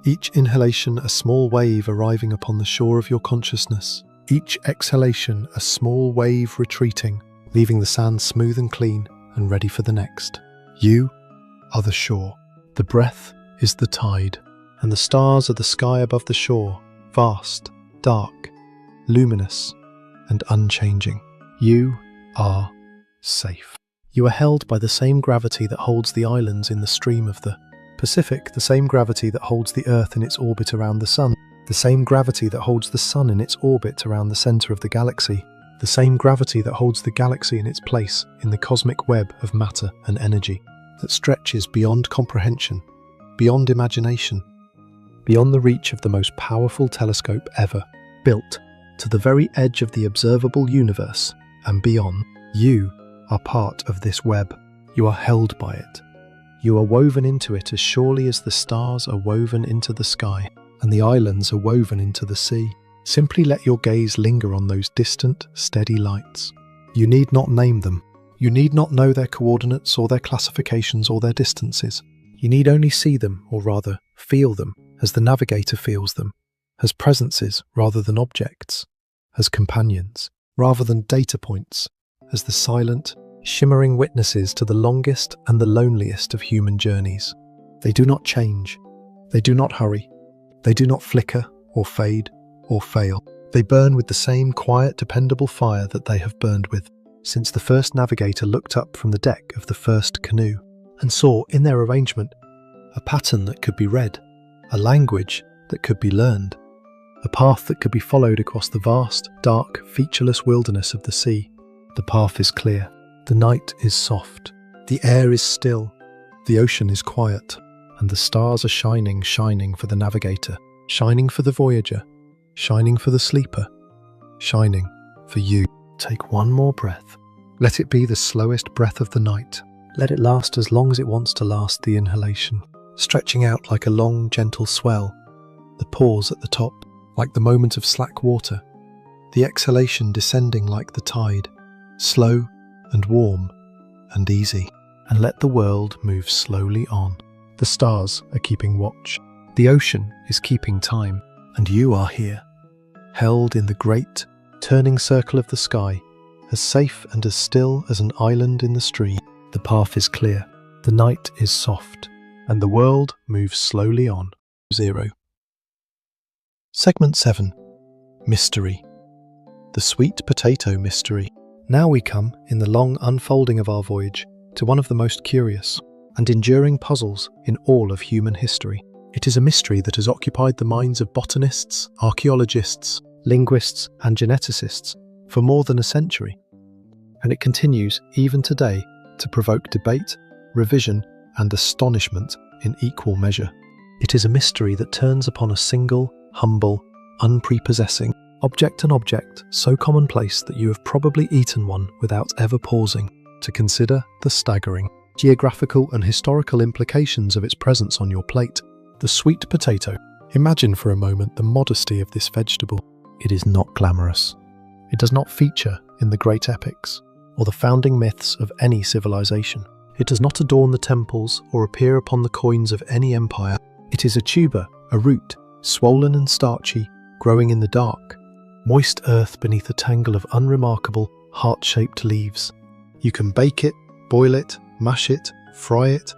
[SPEAKER 1] Each inhalation a small wave arriving upon the shore of your consciousness. Each exhalation a small wave retreating, leaving the sand smooth and clean and ready for the next. You are the shore. The breath is the tide, and the stars are the sky above the shore, vast, dark, luminous, and unchanging. You are safe. You are held by the same gravity that holds the islands in the stream of the Pacific, the same gravity that holds the Earth in its orbit around the Sun, the same gravity that holds the Sun in its orbit around the centre of the galaxy, the same gravity that holds the galaxy in its place in the cosmic web of matter and energy that stretches beyond comprehension, beyond imagination, beyond the reach of the most powerful telescope ever built, to the very edge of the observable universe and beyond. You are part of this web. You are held by it. You are woven into it as surely as the stars are woven into the sky and the islands are woven into the sea. Simply let your gaze linger on those distant, steady lights. You need not name them. You need not know their coordinates or their classifications or their distances. You need only see them, or rather, feel them, as the navigator feels them, as presences rather than objects, as companions rather than data points, as the silent, shimmering witnesses to the longest and the loneliest of human journeys. They do not change. They do not hurry. They do not flicker or fade or fail. They burn with the same quiet, dependable fire that they have burned with since the first navigator looked up from the deck of the first canoe and saw in their arrangement a pattern that could be read, a language that could be learned, a path that could be followed across the vast, dark, featureless wilderness of the sea. The path is clear. The night is soft. The air is still. The ocean is quiet. And the stars are shining for the navigator, shining for the voyager, shining for the sleeper, shining for you. Take one more breath. Let it be the slowest breath of the night. Let it last as long as it wants to last, the inhalation, stretching out like a long, gentle swell. The pause at the top, like the moment of slack water. The exhalation descending like the tide, slow and warm and easy. And let the world move slowly on. The stars are keeping watch. The ocean is keeping time. And you are here, held in the great, turning circle of the sky, as safe and as still as an island in the stream. The path is clear. The night is soft. And the world moves slowly on. 0. Segment 7. Mystery. The sweet potato mystery. Now we come, in the long unfolding of our voyage, to one of the most curious and enduring puzzles in all of human history. It is a mystery that has occupied the minds of botanists, archaeologists, linguists, and geneticists for more than a century, and it continues, even today, to provoke debate, revision, and astonishment in equal measure. It is a mystery that turns upon a single, humble, unprepossessing object, an object so commonplace that you have probably eaten one without ever pausing to consider the staggering geographical and historical implications of its presence on your plate. The sweet potato. Imagine for a moment the modesty of this vegetable. it is not glamorous. It does not feature in the great epics or the founding myths of any civilization. It does not adorn the temples or appear upon the coins of any empire. It is a tuber, a root, swollen and starchy, growing in the dark, moist earth beneath a tangle of unremarkable, heart-shaped leaves. You can bake it, boil it, mash it, fry it.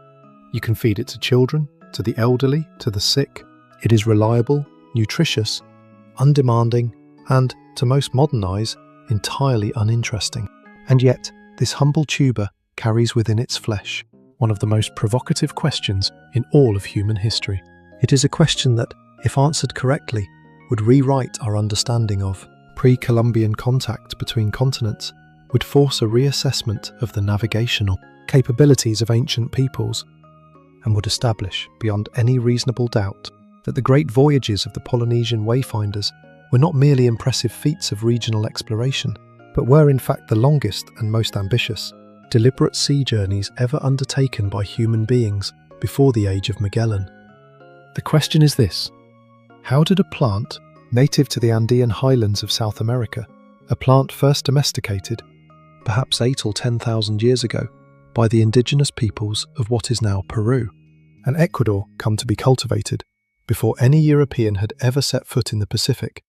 [SPEAKER 1] You can feed it to children, to the elderly, to the sick. It is reliable, nutritious, undemanding, and, to most modern eyes, entirely uninteresting. And yet, this humble tuber carries within its flesh one of the most provocative questions in all of human history. It is a question that, if answered correctly, would rewrite our understanding of pre-Columbian contact between continents, would force a reassessment of the navigational capabilities of ancient peoples, and would establish, beyond any reasonable doubt, that the great voyages of the Polynesian wayfinders were not merely impressive feats of regional exploration, but were in fact the longest and most ambitious, deliberate sea journeys ever undertaken by human beings before the age of Magellan. The question is this: how did a plant native to the Andean highlands of South America, a plant first domesticated, perhaps 8 or 10,000 years ago, by the indigenous peoples of what is now Peru and Ecuador, come to be cultivated before any European had ever set foot in the Pacific,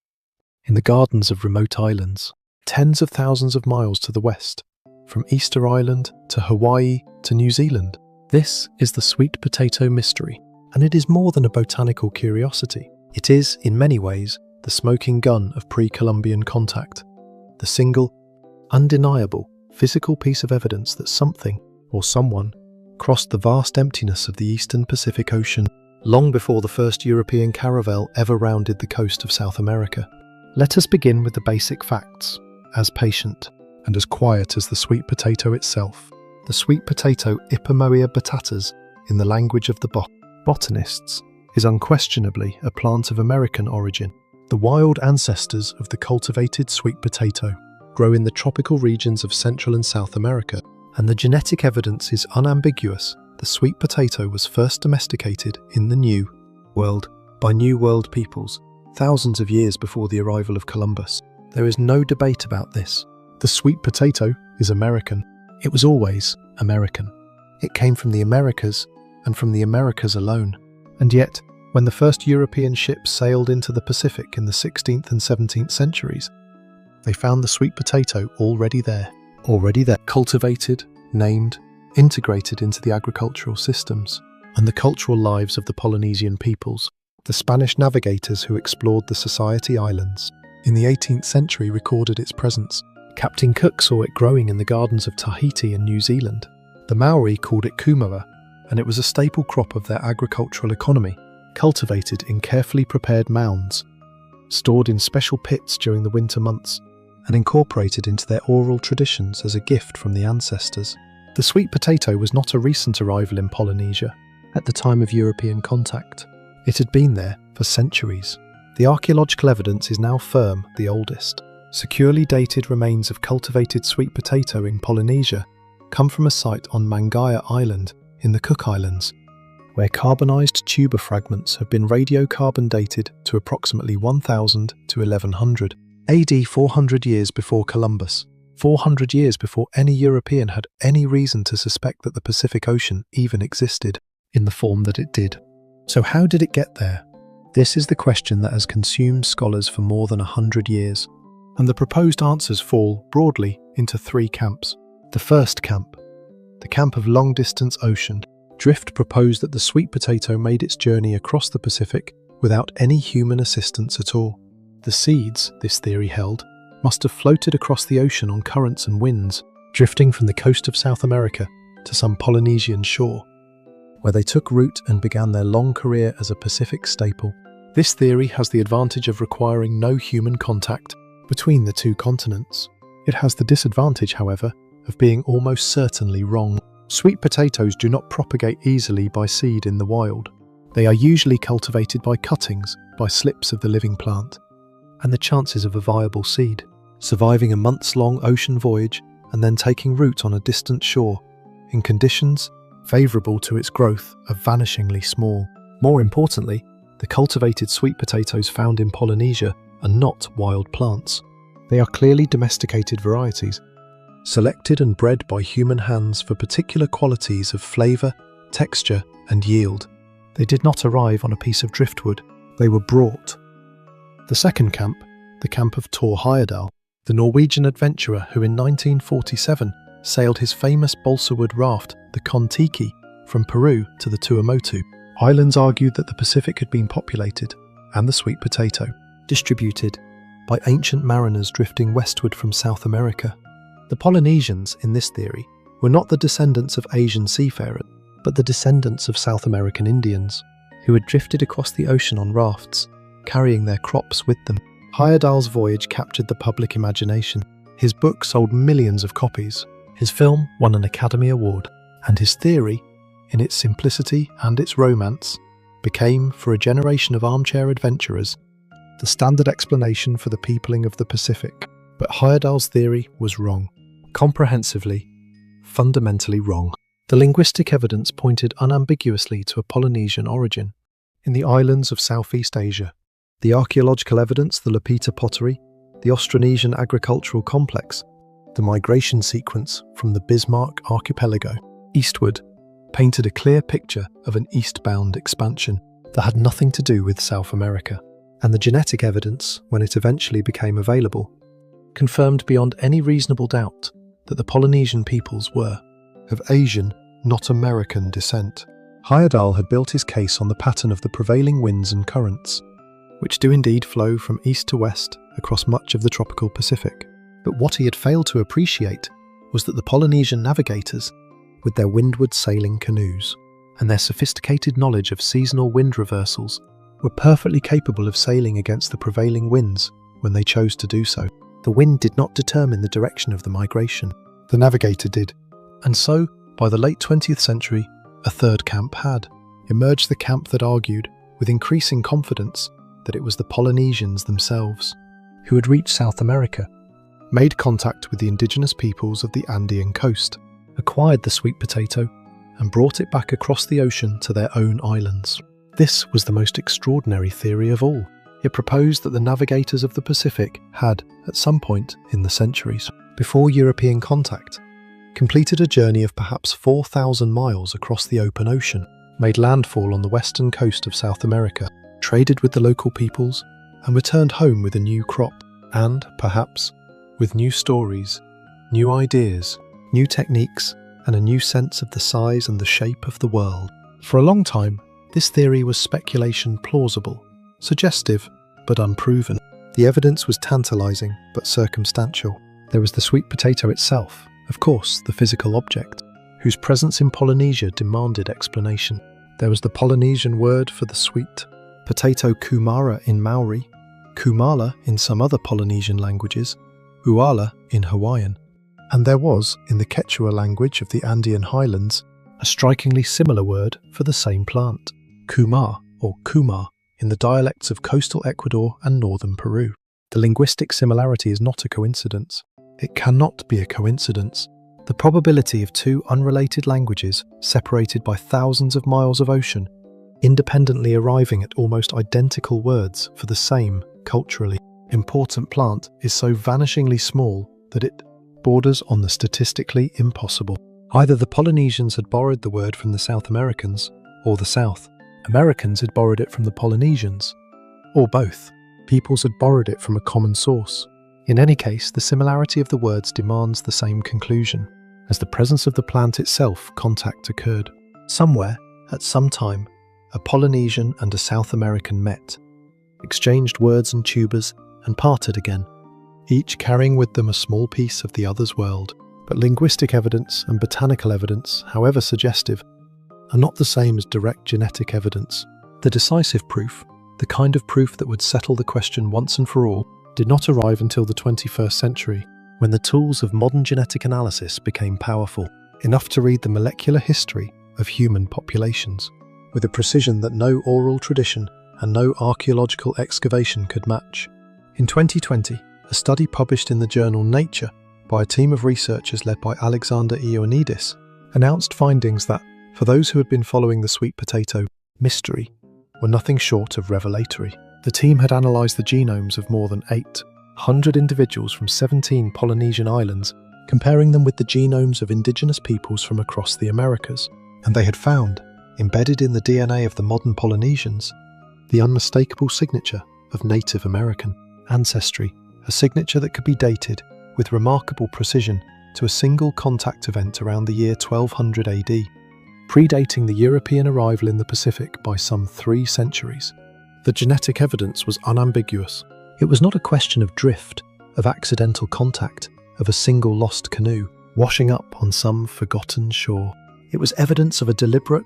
[SPEAKER 1] in the gardens of remote islands, tens of thousands of miles to the west, from Easter Island to Hawaii to New Zealand? This is the sweet potato mystery, and it is more than a botanical curiosity. It is, in many ways, the smoking gun of pre-Columbian contact, the single, undeniable, physical piece of evidence that something, or someone, crossed the vast emptiness of the eastern Pacific Ocean long before the first European caravel ever rounded the coast of South America. Let us begin with the basic facts, as patient and as quiet as the sweet potato itself. The sweet potato Ipomoea batatas, in the language of the botanists, is unquestionably a plant of American origin. The wild ancestors of the cultivated sweet potato grow in the tropical regions of Central and South America, and the genetic evidence is unambiguous. The sweet potato was first domesticated in the New World by New World peoples, thousands of years before the arrival of Columbus. There is no debate about this. The sweet potato is American. It was always American. It came from the Americas, and from the Americas alone. And yet, when the first European ships sailed into the Pacific in the 16th and 17th centuries, they found the sweet potato already there, cultivated, named, integrated into the agricultural systems and the cultural lives of the Polynesian peoples. The Spanish navigators who explored the Society Islands in the 18th century recorded its presence. Captain Cook saw it growing in the gardens of Tahiti and New Zealand. The Maori called it kumara, and it was a staple crop of their agricultural economy, cultivated in carefully prepared mounds, stored in special pits during the winter months, and incorporated into their oral traditions as a gift from the ancestors. The sweet potato was not a recent arrival in Polynesia at the time of European contact. It had been there for centuries. The archaeological evidence is now firm, the oldest. Securely dated remains of cultivated sweet potato in Polynesia come from a site on Mangaia Island in the Cook Islands, where carbonized tuber fragments have been radiocarbon dated to approximately 1000 to 1100 AD, 400 years before Columbus, 400 years before any European had any reason to suspect that the Pacific Ocean even existed in the form that it did. So how did it get there? This is the question that has consumed scholars for more than 100 years, and the proposed answers fall, broadly, into 3 camps. The first camp, the camp of long-distance ocean. Drift proposed that the sweet potato made its journey across the Pacific without any human assistance at all. The seeds, this theory held, must have floated across the ocean on currents and winds, drifting from the coast of South America to some Polynesian shore, where they took root and began their long career as a Pacific staple. This theory has the advantage of requiring no human contact between the 2 continents. It has the disadvantage, however, of being almost certainly wrong. Sweet potatoes do not propagate easily by seed in the wild. They are usually cultivated by cuttings, by slips of the living plant, and the chances of a viable seed surviving a months-long ocean voyage and then taking root on a distant shore in conditions favourable to its growth are vanishingly small. More importantly, the cultivated sweet potatoes found in Polynesia and not wild plants. They are clearly domesticated varieties, selected and bred by human hands for particular qualities of flavour, texture and yield. They did not arrive on a piece of driftwood, they were brought. The second camp, the camp of Thor Heyerdahl, the Norwegian adventurer who in 1947 sailed his famous balsa-wood raft, the Kon-Tiki, from Peru to the Tuamotu. Islands argued that the Pacific had been populated, and the sweet potato, distributed by ancient mariners drifting westward from South America. The Polynesians, in this theory, were not the descendants of Asian seafarers, but the descendants of South American Indians, who had drifted across the ocean on rafts, carrying their crops with them. Heyerdahl's voyage captured the public imagination. His book sold millions of copies. His film won an Academy Award, and his theory, in its simplicity and its romance, became, for a generation of armchair adventurers, the standard explanation for the peopling of the Pacific. But Heyerdahl's theory was wrong. Comprehensively, fundamentally wrong. The linguistic evidence pointed unambiguously to a Polynesian origin in the islands of Southeast Asia. The archaeological evidence, the Lapita pottery, the Austronesian agricultural complex, the migration sequence from the Bismarck archipelago eastward painted a clear picture of an eastbound expansion that had nothing to do with South America. And the genetic evidence, when it eventually became available, confirmed beyond any reasonable doubt that the Polynesian peoples were of Asian, not American descent. Heyerdahl had built his case on the pattern of the prevailing winds and currents, which do indeed flow from east to west across much of the tropical Pacific. But what he had failed to appreciate was that the Polynesian navigators, with their windward sailing canoes and their sophisticated knowledge of seasonal wind reversals, were perfectly capable of sailing against the prevailing winds when they chose to do so. The wind did not determine the direction of the migration. The navigator did. And so, by the late 20th century, a third camp had emerged, the camp that argued, with increasing confidence, that it was the Polynesians themselves who had reached South America, made contact with the indigenous peoples of the Andean coast, acquired the sweet potato, and brought it back across the ocean to their own islands. This was the most extraordinary theory of all. It proposed that the navigators of the Pacific had, at some point in the centuries before European contact, completed a journey of perhaps 4,000 miles across the open ocean, made landfall on the western coast of South America, traded with the local peoples, and returned home with a new crop, and, perhaps, with new stories, new ideas, new techniques, and a new sense of the size and the shape of the world. For a long time, this theory was speculation plausible, suggestive, but unproven. The evidence was tantalizing, but circumstantial. There was the sweet potato itself, of course, the physical object, whose presence in Polynesia demanded explanation. There was the Polynesian word for the sweet potato kumara in Maori, kumala in some other Polynesian languages, uala in Hawaiian. And there was, in the Quechua language of the Andean highlands, a strikingly similar word for the same plant, kumar or kumar, in the dialects of coastal Ecuador and northern Peru. The linguistic similarity is not a coincidence. It cannot be a coincidence. The probability of two unrelated languages separated by thousands of miles of ocean, independently arriving at almost identical words for the same culturally important plant, is so vanishingly small that it borders on the statistically impossible. Either the Polynesians had borrowed the word from the South Americans, or the South Americans had borrowed it from the Polynesians, or both. Peoples had borrowed it from a common source. In any case, the similarity of the words demands the same conclusion. As the presence of the plant itself, contact occurred. Somewhere, at some time, a Polynesian and a South American met, exchanged words and tubers, and parted again, each carrying with them a small piece of the other's world. But linguistic evidence and botanical evidence, however suggestive, are not the same as direct genetic evidence. The decisive proof, the kind of proof that would settle the question once and for all, did not arrive until the 21st century, when the tools of modern genetic analysis became powerful, enough to read the molecular history of human populations, with a precision that no oral tradition and no archaeological excavation could match. In 2020, a study published in the journal Nature by a team of researchers led by Alexander Ioannidis announced findings that, for those who had been following the sweet potato mystery, were nothing short of revelatory. The team had analysed the genomes of more than 800 individuals from 17 Polynesian islands, comparing them with the genomes of indigenous peoples from across the Americas, and they had found, embedded in the DNA of the modern Polynesians, the unmistakable signature of Native American ancestry, a signature that could be dated with remarkable precision to a single contact event around the year 1200 AD, predating the European arrival in the Pacific by some 3 centuries. The genetic evidence was unambiguous. It was not a question of drift, of accidental contact, of a single lost canoe washing up on some forgotten shore. It was evidence of a deliberate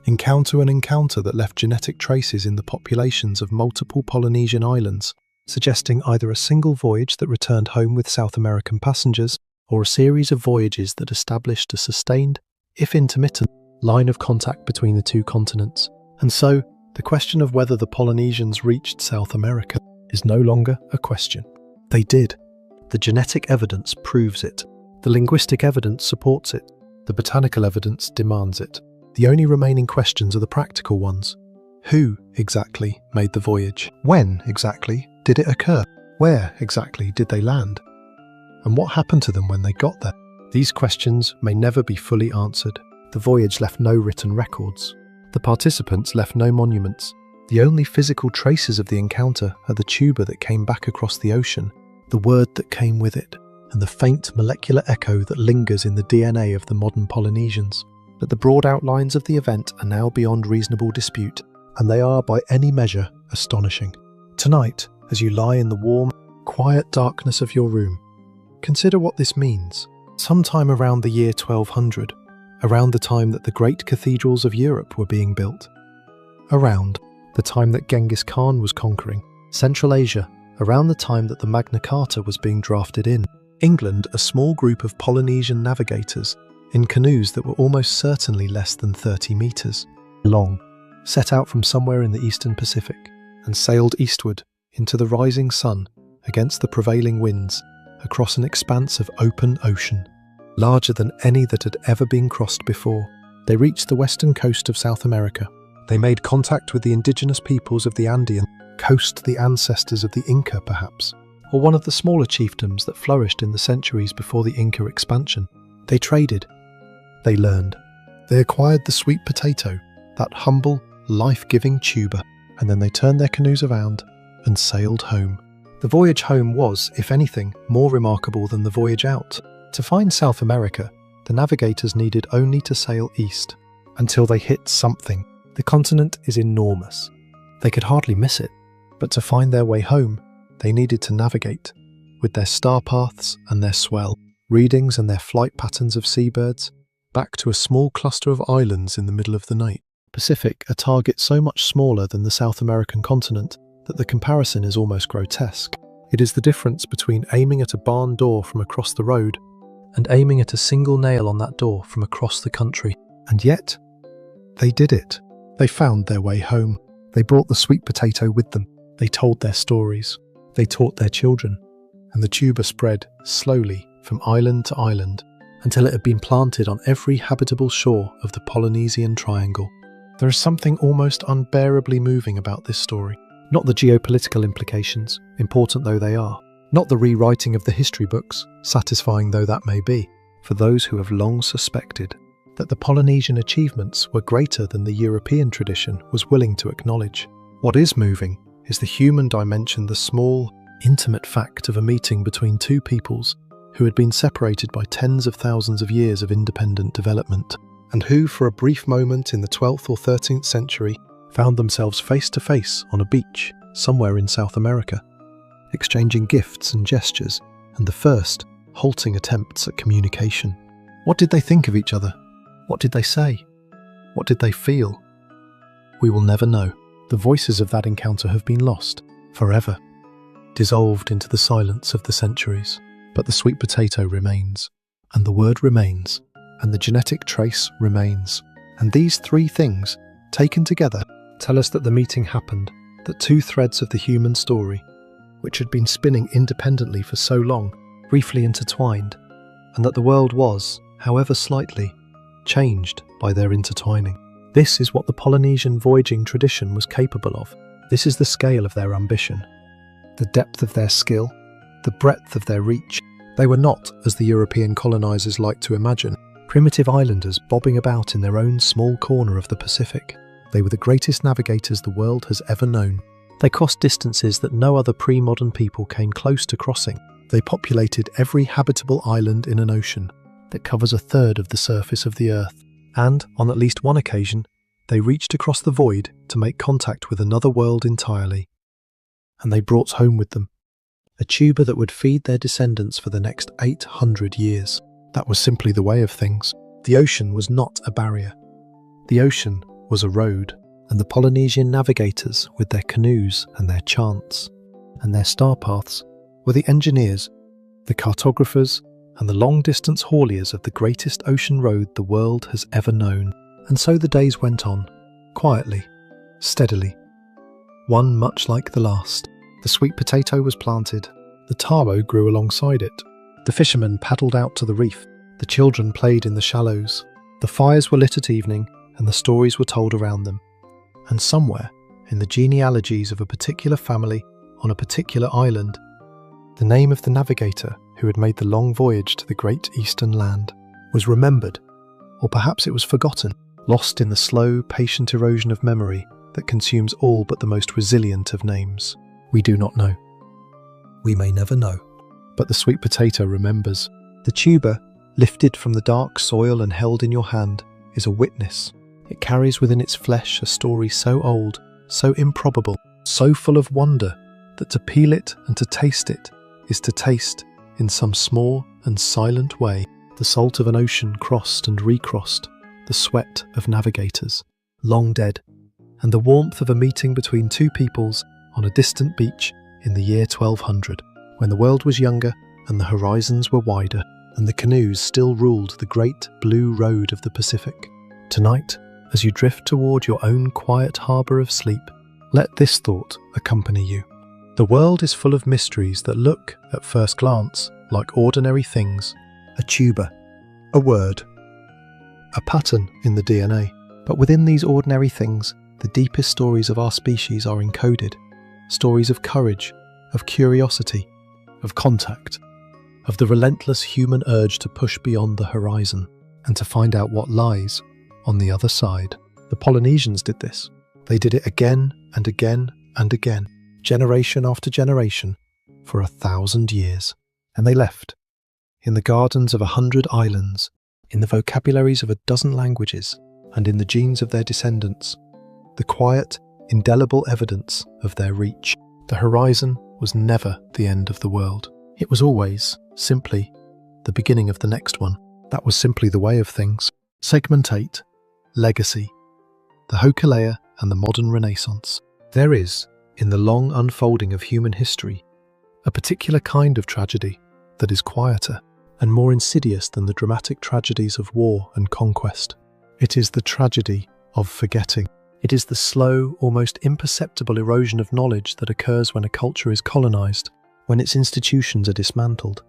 [SPEAKER 1] encounter that left genetic traces in the populations of multiple Polynesian islands, suggesting either a single voyage that returned home with South American passengers or a series of voyages that established a sustained, if intermittent, line of contact between the 2 continents. And so, the question of whether the Polynesians reached South America is no longer a question. They did. The genetic evidence proves it. The linguistic evidence supports it. The botanical evidence demands it. The only remaining questions are the practical ones. Who exactly made the voyage? When exactly did it occur? Where exactly did they land? And what happened to them when they got there? These questions may never be fully answered. The voyage left no written records. The participants left no monuments. The only physical traces of the encounter are the tuba that came back across the ocean, the word that came with it, and the faint molecular echo that lingers in the DNA of the modern Polynesians. But the broad outlines of the event are now beyond reasonable dispute, and they are by any measure astonishing. Tonight, as you lie in the warm, quiet darkness of your room, consider what this means. Sometime around the year 1200, around the time that the great cathedrals of Europe were being built, around the time that Genghis Khan was conquering Central Asia, around the time that the Magna Carta was being drafted in England, a small group of Polynesian navigators in canoes that were almost certainly less than 30 meters long, set out from somewhere in the eastern Pacific and sailed eastward into the rising sun against the prevailing winds across an expanse of open ocean, larger than any that had ever been crossed before. They reached the western coast of South America. They made contact with the indigenous peoples of the Andean coast, the ancestors of the Inca perhaps, or one of the smaller chiefdoms that flourished in the centuries before the Inca expansion. They traded. They learned. They acquired the sweet potato, that humble, life-giving tuber, and then they turned their canoes around and sailed home. The voyage home was, if anything, more remarkable than the voyage out. To find South America, the navigators needed only to sail east until they hit something. The continent is enormous. They could hardly miss it, but to find their way home, they needed to navigate, with their star paths and their swell, readings and their flight patterns of seabirds, back to a small cluster of islands in the middle of the night. Pacific, a target so much smaller than the South American continent that the comparison is almost grotesque. It is the difference between aiming at a barn door from across the road and aiming at a single nail on that door from across the country. And yet, they did it. They found their way home. They brought the sweet potato with them. They told their stories. They taught their children. And the tuber spread slowly from island to island until it had been planted on every habitable shore of the Polynesian triangle. There is something almost unbearably moving about this story. Not the geopolitical implications, important though they are. Not the rewriting of the history books, satisfying though that may be, for those who have long suspected that the Polynesian achievements were greater than the European tradition was willing to acknowledge. What is moving is the human dimension, the small, intimate fact of a meeting between 2 peoples who had been separated by tens of thousands of years of independent development, and who, for a brief moment in the 12th or 13th century, found themselves face to face on a beach somewhere in South America, exchanging gifts and gestures, and the first halting attempts at communication. What did they think of each other? What did they say? What did they feel? We will never know. The voices of that encounter have been lost, forever, dissolved into the silence of the centuries. But the sweet potato remains, and the word remains, and the genetic trace remains. And these 3 things, taken together, tell us that the meeting happened, that 2 threads of the human story, which had been spinning independently for so long, briefly intertwined, and that the world was, however slightly, changed by their intertwining. This is what the Polynesian voyaging tradition was capable of. This is the scale of their ambition, the depth of their skill, the breadth of their reach. They were not, as the European colonizers liked to imagine, primitive islanders bobbing about in their own small corner of the Pacific. They were the greatest navigators the world has ever known. They crossed distances that no other pre-modern people came close to crossing. They populated every habitable island in an ocean that covers a third of the surface of the Earth. And, on at least one occasion, they reached across the void to make contact with another world entirely. And they brought home with them a tuba that would feed their descendants for the next 800 years. That was simply the way of things. The ocean was not a barrier. The ocean was a road, and the Polynesian navigators, with their canoes and their chants and their star paths, were the engineers, the cartographers, and the long-distance hauliers of the greatest ocean road the world has ever known. And so the days went on, quietly, steadily, one much like the last. The sweet potato was planted, the taro grew alongside it, the fishermen paddled out to the reef, the children played in the shallows, the fires were lit at evening, and the stories were told around them. And somewhere, in the genealogies of a particular family on a particular island, the name of the navigator who had made the long voyage to the great eastern land was remembered, or perhaps it was forgotten, lost in the slow, patient erosion of memory that consumes all but the most resilient of names. We do not know. We may never know. But the sweet potato remembers. The tuba, lifted from the dark soil and held in your hand, is a witness. It carries within its flesh a story so old, so improbable, so full of wonder, that to peel it and to taste it is to taste, in some small and silent way, the salt of an ocean crossed and recrossed, the sweat of navigators, long dead, and the warmth of a meeting between two peoples on a distant beach in the year 1200, when the world was younger and the horizons were wider, and the canoes still ruled the great blue road of the Pacific. Tonight, as you drift toward your own quiet harbour of sleep, let this thought accompany you. The world is full of mysteries that look, at first glance, like ordinary things: a tuba, a word, a pattern in the DNA. But within these ordinary things, the deepest stories of our species are encoded. Stories of courage, of curiosity, of contact, of the relentless human urge to push beyond the horizon and to find out what lies on the other side. The Polynesians did this. They did it again and again and again, generation after generation, for 1,000 years. And they left, in the gardens of 100 islands, in the vocabularies of 12 languages, and in the genes of their descendants, the quiet, indelible evidence of their reach. The horizon was never the end of the world. It was always, simply, the beginning of the next one. That was simply the way of things. Segment 8. Legacy. The Hokule'a and the modern Renaissance. There is, in the long unfolding of human history, a particular kind of tragedy that is quieter and more insidious than the dramatic tragedies of war and conquest. It is the tragedy of forgetting. It is the slow, almost imperceptible erosion of knowledge that occurs when a culture is colonized, when its institutions are dismantled,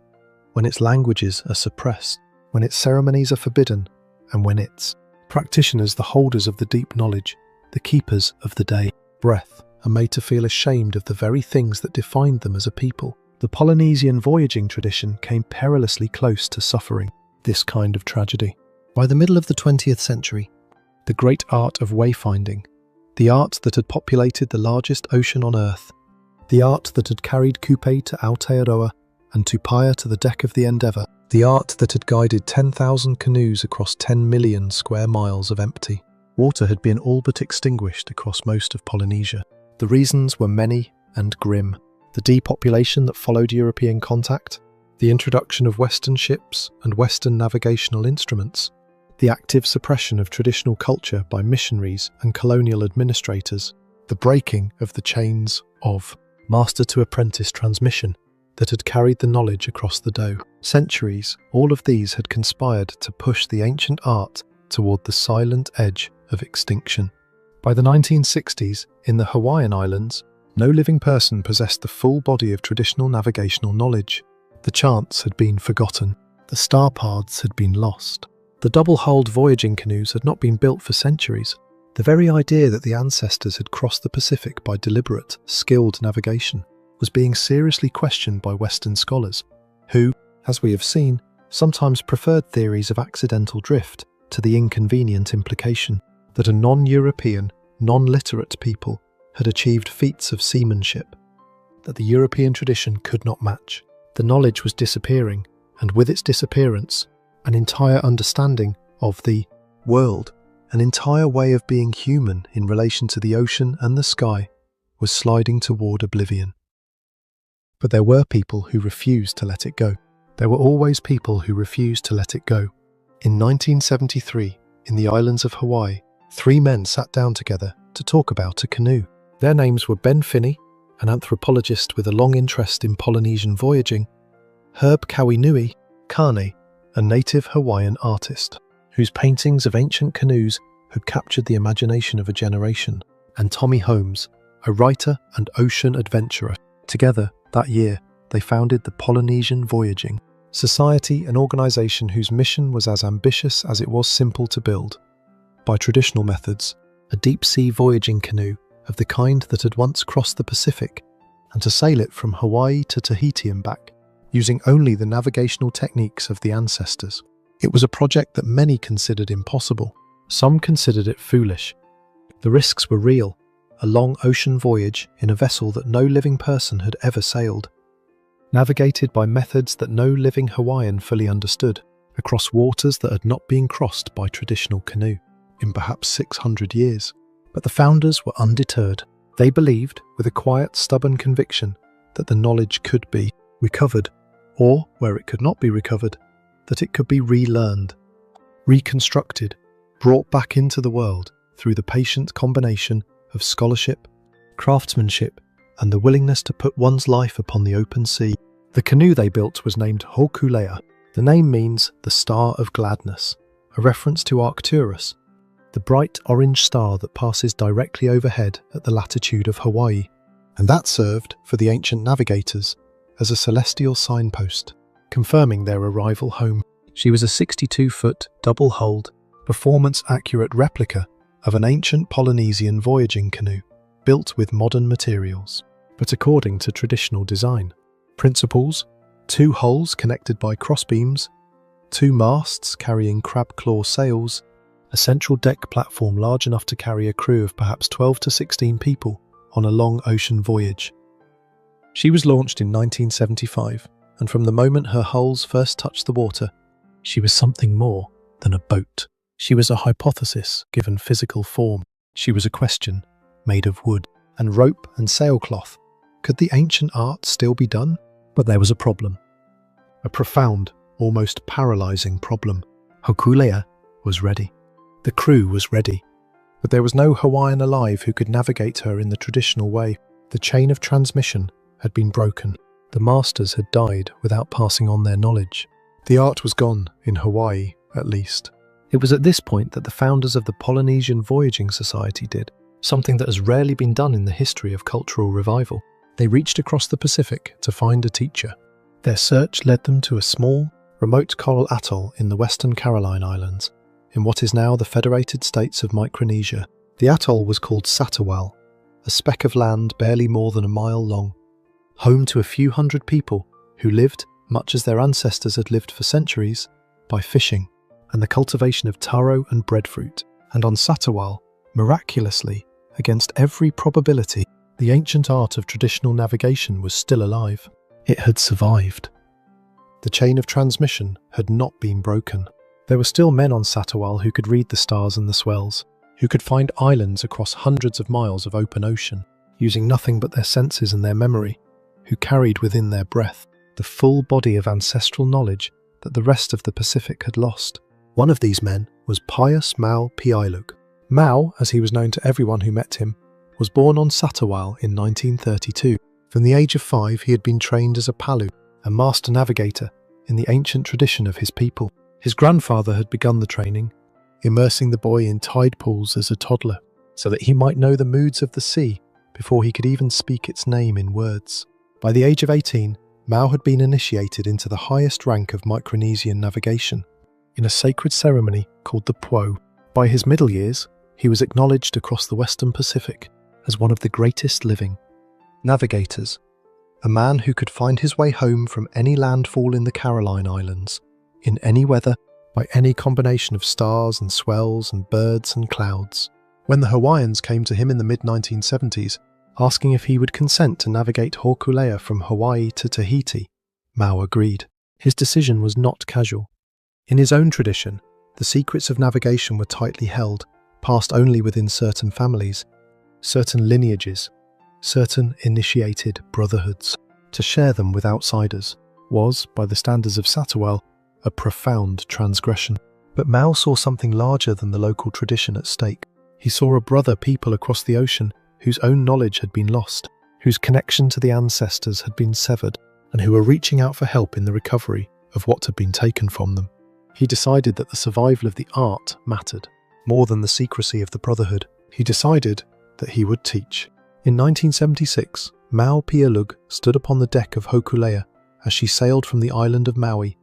[SPEAKER 1] when its languages are suppressed, when its ceremonies are forbidden, and when its practitioners, the holders of the deep knowledge, the keepers of the day, breath, are made to feel ashamed of the very things that defined them as a people. The Polynesian voyaging tradition came perilously close to suffering this kind of tragedy. By the middle of the 20th century, the great art of wayfinding, the art that had populated the largest ocean on Earth, the art that had carried Kupe to Aotearoa and Tupai'a to the deck of the Endeavour, the art that had guided 10,000 canoes across 10 million square miles of empty water had been all but extinguished across most of Polynesia. The reasons were many and grim. The depopulation that followed European contact, the introduction of Western ships and Western navigational instruments, the active suppression of traditional culture by missionaries and colonial administrators, the breaking of the chains of master-to-apprentice transmission that had carried the knowledge across the dough. Centuries, all of these had conspired to push the ancient art toward the silent edge of extinction. By the 1960s, in the Hawaiian Islands, no living person possessed the full body of traditional navigational knowledge. The chants had been forgotten. The star paths had been lost. The double-hulled voyaging canoes had not been built for centuries. The very idea that the ancestors had crossed the Pacific by deliberate, skilled navigation was being seriously questioned by Western scholars, who, as we have seen, sometimes preferred theories of accidental drift to the inconvenient implication that a non-European, non-literate people had achieved feats of seamanship that the European tradition could not match. The knowledge was disappearing, and with its disappearance, an entire understanding of the world, an entire way of being human in relation to the ocean and the sky, was sliding toward oblivion. But there were people who refused to let it go. There were always people who refused to let it go. In 1973, in the islands of Hawaii, 3 men sat down together to talk about a canoe. Their names were Ben Finney, an anthropologist with a long interest in Polynesian voyaging, Herb Kawinui Kane, a native Hawaiian artist, whose paintings of ancient canoes had captured the imagination of a generation, and Tommy Holmes, a writer and ocean adventurer. Together, that year, they founded the Polynesian Voyaging Society, an organization whose mission was as ambitious as it was simple to build. By traditional methods, a deep-sea voyaging canoe of the kind that had once crossed the Pacific, and to sail it from Hawaii to Tahiti and back, using only the navigational techniques of the ancestors. It was a project that many considered impossible. Some considered it foolish. The risks were real, a long ocean voyage in a vessel that no living person had ever sailed, navigated by methods that no living Hawaiian fully understood, across waters that had not been crossed by traditional canoe in perhaps 600 years. But the founders were undeterred. They believed, with a quiet, stubborn conviction, that the knowledge could be recovered, or, where it could not be recovered, that it could be relearned, reconstructed, brought back into the world through the patient combination of scholarship, craftsmanship, and the willingness to put one's life upon the open sea. The canoe they built was named Hokule'a. The name means the Star of Gladness, a reference to Arcturus, the bright orange star that passes directly overhead at the latitude of Hawaii, and that served for the ancient navigators as a celestial signpost, confirming their arrival home. She was a 62-foot, double-hulled, performance-accurate replica of an ancient Polynesian voyaging canoe, built with modern materials, but according to traditional design principles: 2 hulls connected by crossbeams, 2 masts carrying crab-claw sails, a central deck platform large enough to carry a crew of perhaps 12 to 16 people on a long ocean voyage. She was launched in 1975, and from the moment her hulls first touched the water, she was something more than a boat. She was a hypothesis given physical form. She was a question made of wood and rope and sailcloth. Could the ancient art still be done? But there was a problem. A profound, almost paralyzing problem. Hokule'a was ready. The crew was ready. But there was no Hawaiian alive who could navigate her in the traditional way. The chain of transmission had been broken. The masters had died without passing on their knowledge. The art was gone, in Hawaii at least. It was at this point that the founders of the Polynesian Voyaging Society did something that has rarely been done in the history of cultural revival. They reached across the Pacific to find a teacher. Their search led them to a small, remote coral atoll in the Western Caroline Islands, in what is now the Federated States of Micronesia. The atoll was called Satawal, a speck of land barely more than a mile long, home to a few hundred people who lived, much as their ancestors had lived for centuries, by fishing and the cultivation of taro and breadfruit. And on Satawal, miraculously, against every probability, the ancient art of traditional navigation was still alive. It had survived. The chain of transmission had not been broken. There were still men on Satawal who could read the stars and the swells, who could find islands across hundreds of miles of open ocean, using nothing but their senses and their memory, who carried within their breath the full body of ancestral knowledge that the rest of the Pacific had lost. One of these men was Pius Mau Piailug. Mau, as he was known to everyone who met him, was born on Satawal in 1932. From the age of 5, he had been trained as a palu, a master navigator, in the ancient tradition of his people. His grandfather had begun the training, immersing the boy in tide pools as a toddler, so that he might know the moods of the sea before he could even speak its name in words. By the age of 18, Mau had been initiated into the highest rank of Micronesian navigation, in a sacred ceremony called the Puo. By his middle years, He was acknowledged across the Western Pacific as one of the greatest living navigators, a man who could find his way home from any landfall in the Caroline Islands, in any weather, by any combination of stars and swells and birds and clouds. When the Hawaiians came to him in the mid-1970s, asking if he would consent to navigate Hokule'a from Hawaii to Tahiti, Mau agreed. His decision was not casual. In his own tradition, the secrets of navigation were tightly held, passed only within certain families, certain lineages, certain initiated brotherhoods. To share them with outsiders was, by the standards of Satawal, a profound transgression. But Mau saw something larger than the local tradition at stake. He saw a brother people across the ocean whose own knowledge had been lost, whose connection to the ancestors had been severed, and who were reaching out for help in the recovery of what had been taken from them. He decided that the survival of the art mattered, more than the secrecy of the brotherhood. He decided that he would teach. In 1976, Mau Pialug stood upon the deck of Hokule'a as she sailed from the island of Maui,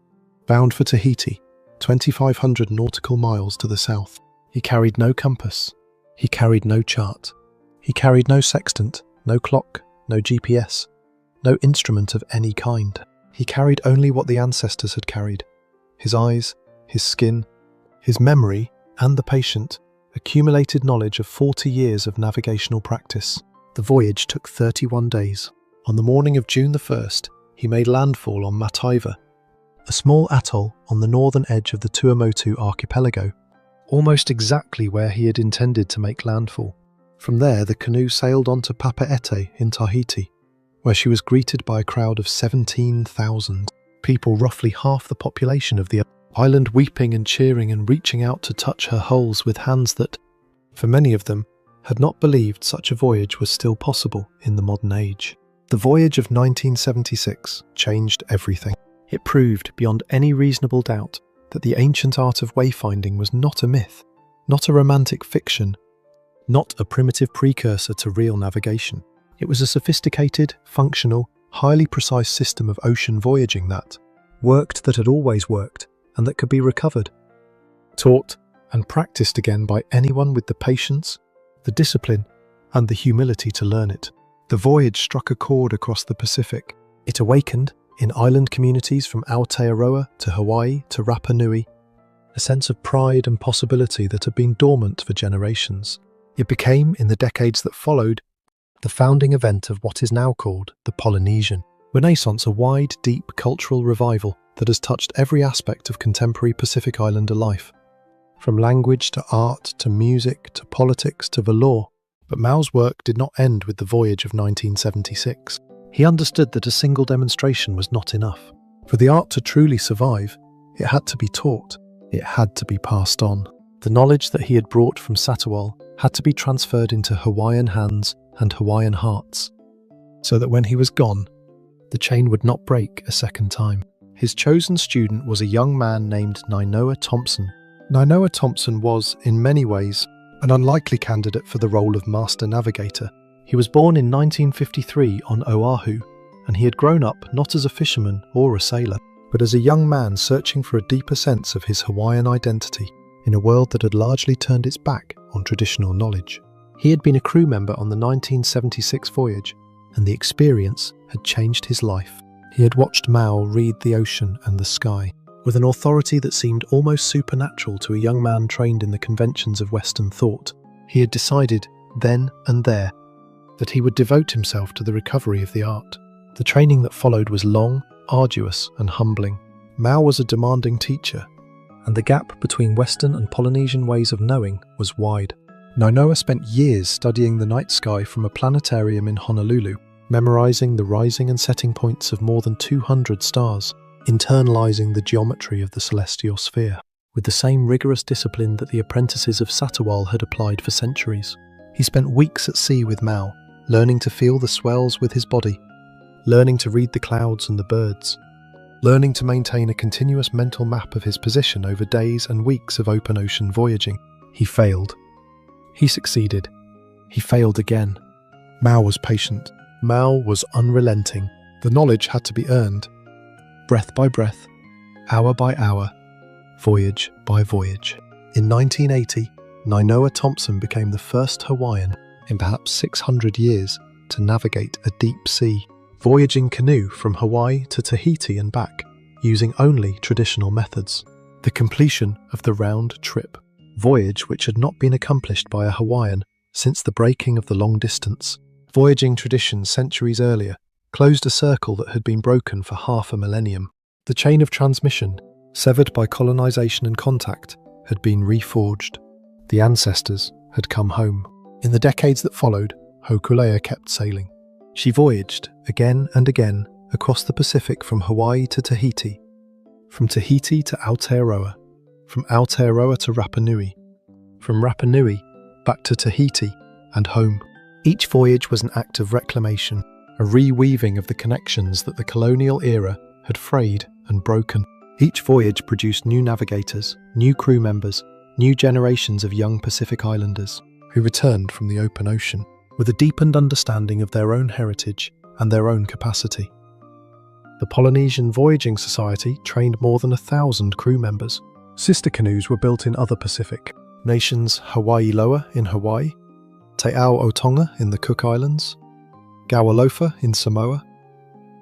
[SPEAKER 1] bound for Tahiti, 2,500 nautical miles to the south. He carried no compass. He carried no chart. He carried no sextant, no clock, no GPS, no instrument of any kind. He carried only what the ancestors had carried: his eyes, his skin, his memory, and the patient, accumulated knowledge of 40 years of navigational practice. The voyage took 31 days. On the morning of June the 1st, he made landfall on Mataiva, a small atoll on the northern edge of the Tuamotu archipelago, almost exactly where he had intended to make landfall. From there, the canoe sailed on to Papeete in Tahiti, where she was greeted by a crowd of 17,000 people, roughly half the population of the island, weeping and cheering and reaching out to touch her hulls with hands that, for many of them, had not believed such a voyage was still possible in the modern age. The voyage of 1976 changed everything. It proved beyond any reasonable doubt that the ancient art of wayfinding was not a myth, not a romantic fiction, not a primitive precursor to real navigation. It was a sophisticated, functional, highly precise system of ocean voyaging that worked, that had always worked, and that could be recovered, taught, and practiced again by anyone with the patience, the discipline, and the humility to learn it. The voyage struck a chord across the Pacific. It awakened, in island communities from Aotearoa to Hawaii to Rapa Nui, a sense of pride and possibility that had been dormant for generations. It became, in the decades that followed, the founding event of what is now called the Polynesian Renaissance, a wide, deep cultural revival that has touched every aspect of contemporary Pacific Islander life, from language to art to music to politics to the law. But Mau's work did not end with the voyage of 1976. He understood that a single demonstration was not enough. For the art to truly survive, it had to be taught. It had to be passed on. The knowledge that he had brought from Satawal had to be transferred into Hawaiian hands and Hawaiian hearts, so that when he was gone, the chain would not break a second time. His chosen student was a young man named Nainoa Thompson. Nainoa Thompson was, in many ways, an unlikely candidate for the role of master navigator. He was born in 1953 on Oahu, and he had grown up not as a fisherman or a sailor, but as a young man searching for a deeper sense of his Hawaiian identity in a world that had largely turned its back on traditional knowledge. He had been a crew member on the 1976 voyage, and the experience had changed his life. He had watched Mau read the ocean and the sky, with an authority that seemed almost supernatural to a young man trained in the conventions of Western thought. He had decided, then and there, that he would devote himself to the recovery of the art. The training that followed was long, arduous, and humbling. Mau was a demanding teacher, and the gap between Western and Polynesian ways of knowing was wide. Nainoa spent years studying the night sky from a planetarium in Honolulu, memorizing the rising and setting points of more than 200 stars, internalizing the geometry of the celestial sphere, with the same rigorous discipline that the apprentices of Satawal had applied for centuries. He spent weeks at sea with Mau, learning to feel the swells with his body, learning to read the clouds and the birds, learning to maintain a continuous mental map of his position over days and weeks of open ocean voyaging. He failed. He succeeded. He failed again. Mau was patient. Mau was unrelenting. The knowledge had to be earned, breath by breath, hour by hour, voyage by voyage. In 1980, Nainoa Thompson became the first Hawaiian in perhaps 600 years to navigate a deep sea, voyaging canoe from Hawaii to Tahiti and back, using only traditional methods. The completion of the round trip voyage, which had not been accomplished by a Hawaiian since the breaking of the long distance. Voyaging tradition centuries earlier closed a circle that had been broken for half a millennium. The chain of transmission, severed by colonization and contact, had been reforged. The ancestors had come home. In the decades that followed, Hokule'a kept sailing. She voyaged again and again across the Pacific from Hawaii to Tahiti, from Tahiti to Aotearoa, from Aotearoa to Rapa Nui, from Rapa Nui back to Tahiti and home. Each voyage was an act of reclamation, a reweaving of the connections that the colonial era had frayed and broken. Each voyage produced new navigators, new crew members, new generations of young Pacific Islanders who returned from the open ocean with a deepened understanding of their own heritage and their own capacity. The Polynesian Voyaging Society trained more than 1,000 crew members. Sister canoes were built in other Pacific nations: Hawaii Loa in Hawaii, Te Ao o Tonga in the Cook Islands, Gawalofa in Samoa,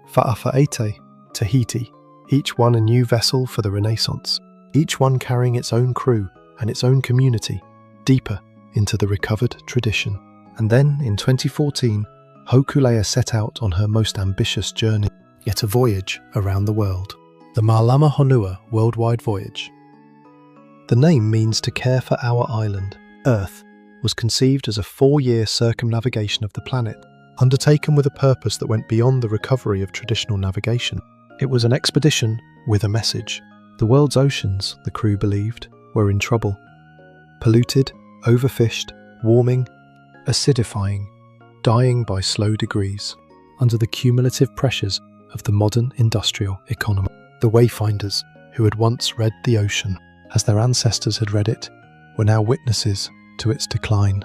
[SPEAKER 1] Fa'afa'ete, Tahiti, each one a new vessel for the Renaissance, each one carrying its own crew and its own community deeper into the recovered tradition. And then, in 2014, Hokule'a set out on her most ambitious journey, yet a voyage around the world, the Mālama Honua Worldwide Voyage. The name means to care for our island. Earth was conceived as a 4-year circumnavigation of the planet, undertaken with a purpose that went beyond the recovery of traditional navigation. It was an expedition with a message. The world's oceans, the crew believed, were in trouble. Polluted, overfished, warming, acidifying, dying by slow degrees, under the cumulative pressures of the modern industrial economy. The wayfinders, who had once read the ocean as their ancestors had read it, were now witnesses to its decline.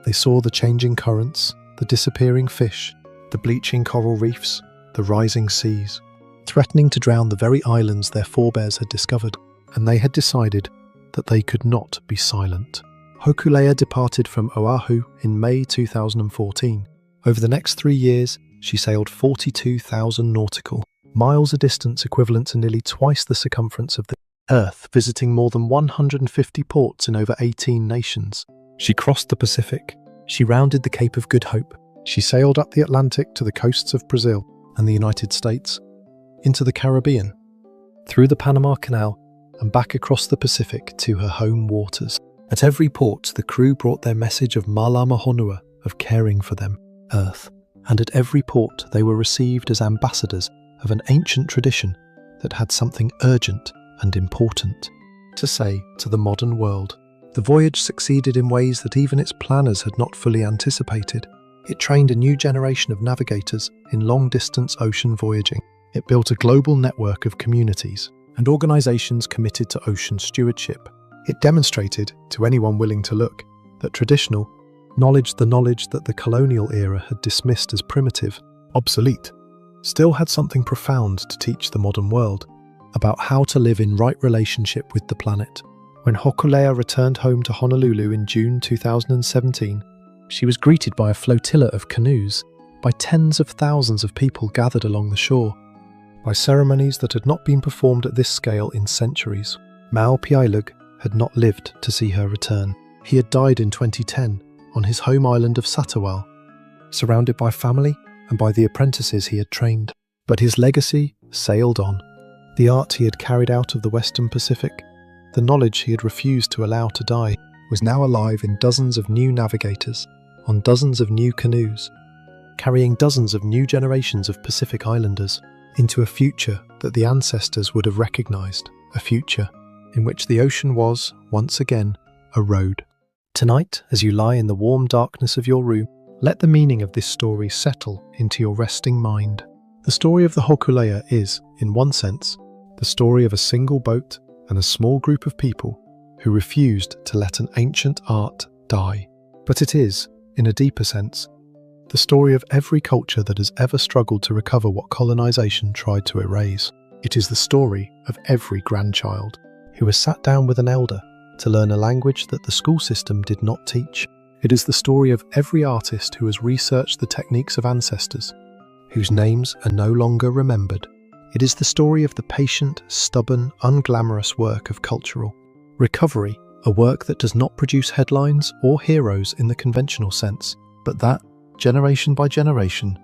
[SPEAKER 1] They saw the changing currents, the disappearing fish, the bleaching coral reefs, the rising seas, threatening to drown the very islands their forebears had discovered, and they had decided that they could not be silent. Hokule'a departed from Oahu in May 2014. Over the next 3 years, she sailed 42,000 nautical miles, a distance equivalent to nearly twice the circumference of the Earth, visiting more than 150 ports in over 18 nations. She crossed the Pacific. She rounded the Cape of Good Hope. She sailed up the Atlantic to the coasts of Brazil and the United States, into the Caribbean, through the Panama Canal, and back across the Pacific to her home waters. At every port, the crew brought their message of Mālama Honua, of caring for them, Earth. And at every port, they were received as ambassadors of an ancient tradition that had something urgent and important to say to the modern world. The voyage succeeded in ways that even its planners had not fully anticipated. It trained a new generation of navigators in long-distance ocean voyaging. It built a global network of communities and organizations committed to ocean stewardship. It demonstrated, to anyone willing to look, that traditional knowledge, the knowledge that the colonial era had dismissed as primitive, obsolete, still had something profound to teach the modern world about how to live in right relationship with the planet. When Hokule'a returned home to Honolulu in June 2017, she was greeted by a flotilla of canoes, by tens of thousands of people gathered along the shore, by ceremonies that had not been performed at this scale in centuries. Mau Piailug had not lived to see her return. He had died in 2010 on his home island of Satawal, surrounded by family and by the apprentices he had trained. But his legacy sailed on. The art he had carried out of the Western Pacific, the knowledge he had refused to allow to die, was now alive in dozens of new navigators, on dozens of new canoes, carrying dozens of new generations of Pacific Islanders into a future that the ancestors would have recognized, a future in which the ocean was, once again, a road. Tonight, as you lie in the warm darkness of your room, let the meaning of this story settle into your resting mind. The story of the Hokule'a is, in one sense, the story of a single boat and a small group of people who refused to let an ancient art die. But it is, in a deeper sense, the story of every culture that has ever struggled to recover what colonization tried to erase. It is the story of every grandchild who has sat down with an elder to learn a language that the school system did not teach. It is the story of every artist who has researched the techniques of ancestors, whose names are no longer remembered. It is the story of the patient, stubborn, unglamorous work of cultural recovery, a work that does not produce headlines or heroes in the conventional sense, but that, generation by generation,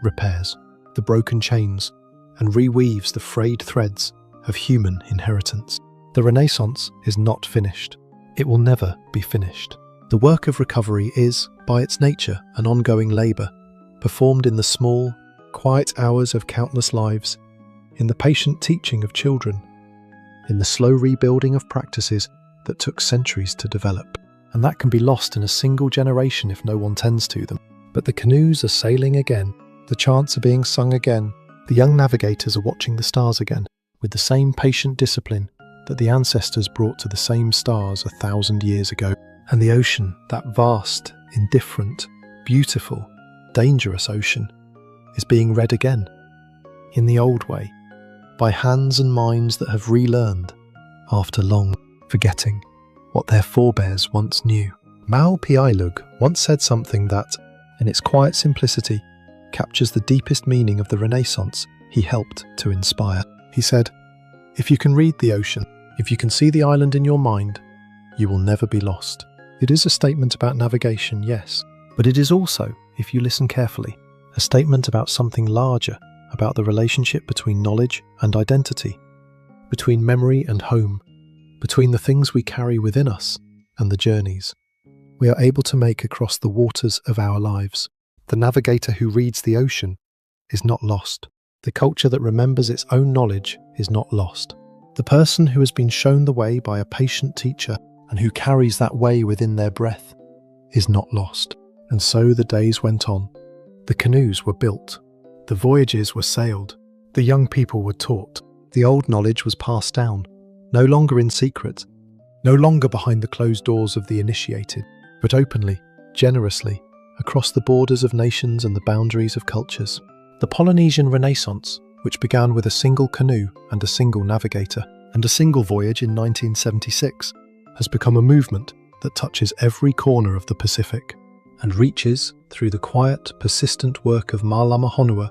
[SPEAKER 1] repairs the broken chains and reweaves the frayed threads of human inheritance. The Renaissance is not finished. It will never be finished. The work of recovery is, by its nature, an ongoing labour, performed in the small, quiet hours of countless lives, in the patient teaching of children, in the slow rebuilding of practices that took centuries to develop. And that can be lost in a single generation if no one tends to them. But the canoes are sailing again, the chants are being sung again, the young navigators are watching the stars again, with the same patient discipline that the ancestors brought to the same stars 1,000 years ago. And the ocean, that vast, indifferent, beautiful, dangerous ocean, is being read again, in the old way, by hands and minds that have relearned, after long forgetting, what their forebears once knew. Mao Piailug once said something that, in its quiet simplicity, captures the deepest meaning of the Renaissance he helped to inspire. He said, "If you can read the ocean, if you can see the island in your mind, you will never be lost." It is a statement about navigation, yes, but it is also, if you listen carefully, a statement about something larger, about the relationship between knowledge and identity, between memory and home, between the things we carry within us and the journeys we are able to make across the waters of our lives. The navigator who reads the ocean is not lost. The culture that remembers its own knowledge is not lost. The person who has been shown the way by a patient teacher and who carries that way within their breath is not lost. And so the days went on. The canoes were built. The voyages were sailed. The young people were taught. The old knowledge was passed down, no longer in secret, no longer behind the closed doors of the initiated, but openly, generously, across the borders of nations and the boundaries of cultures. The Polynesian Renaissance, which began with a single canoe and a single navigator, and a single voyage in 1976, has become a movement that touches every corner of the Pacific and reaches, through the quiet, persistent work of Malama Honua,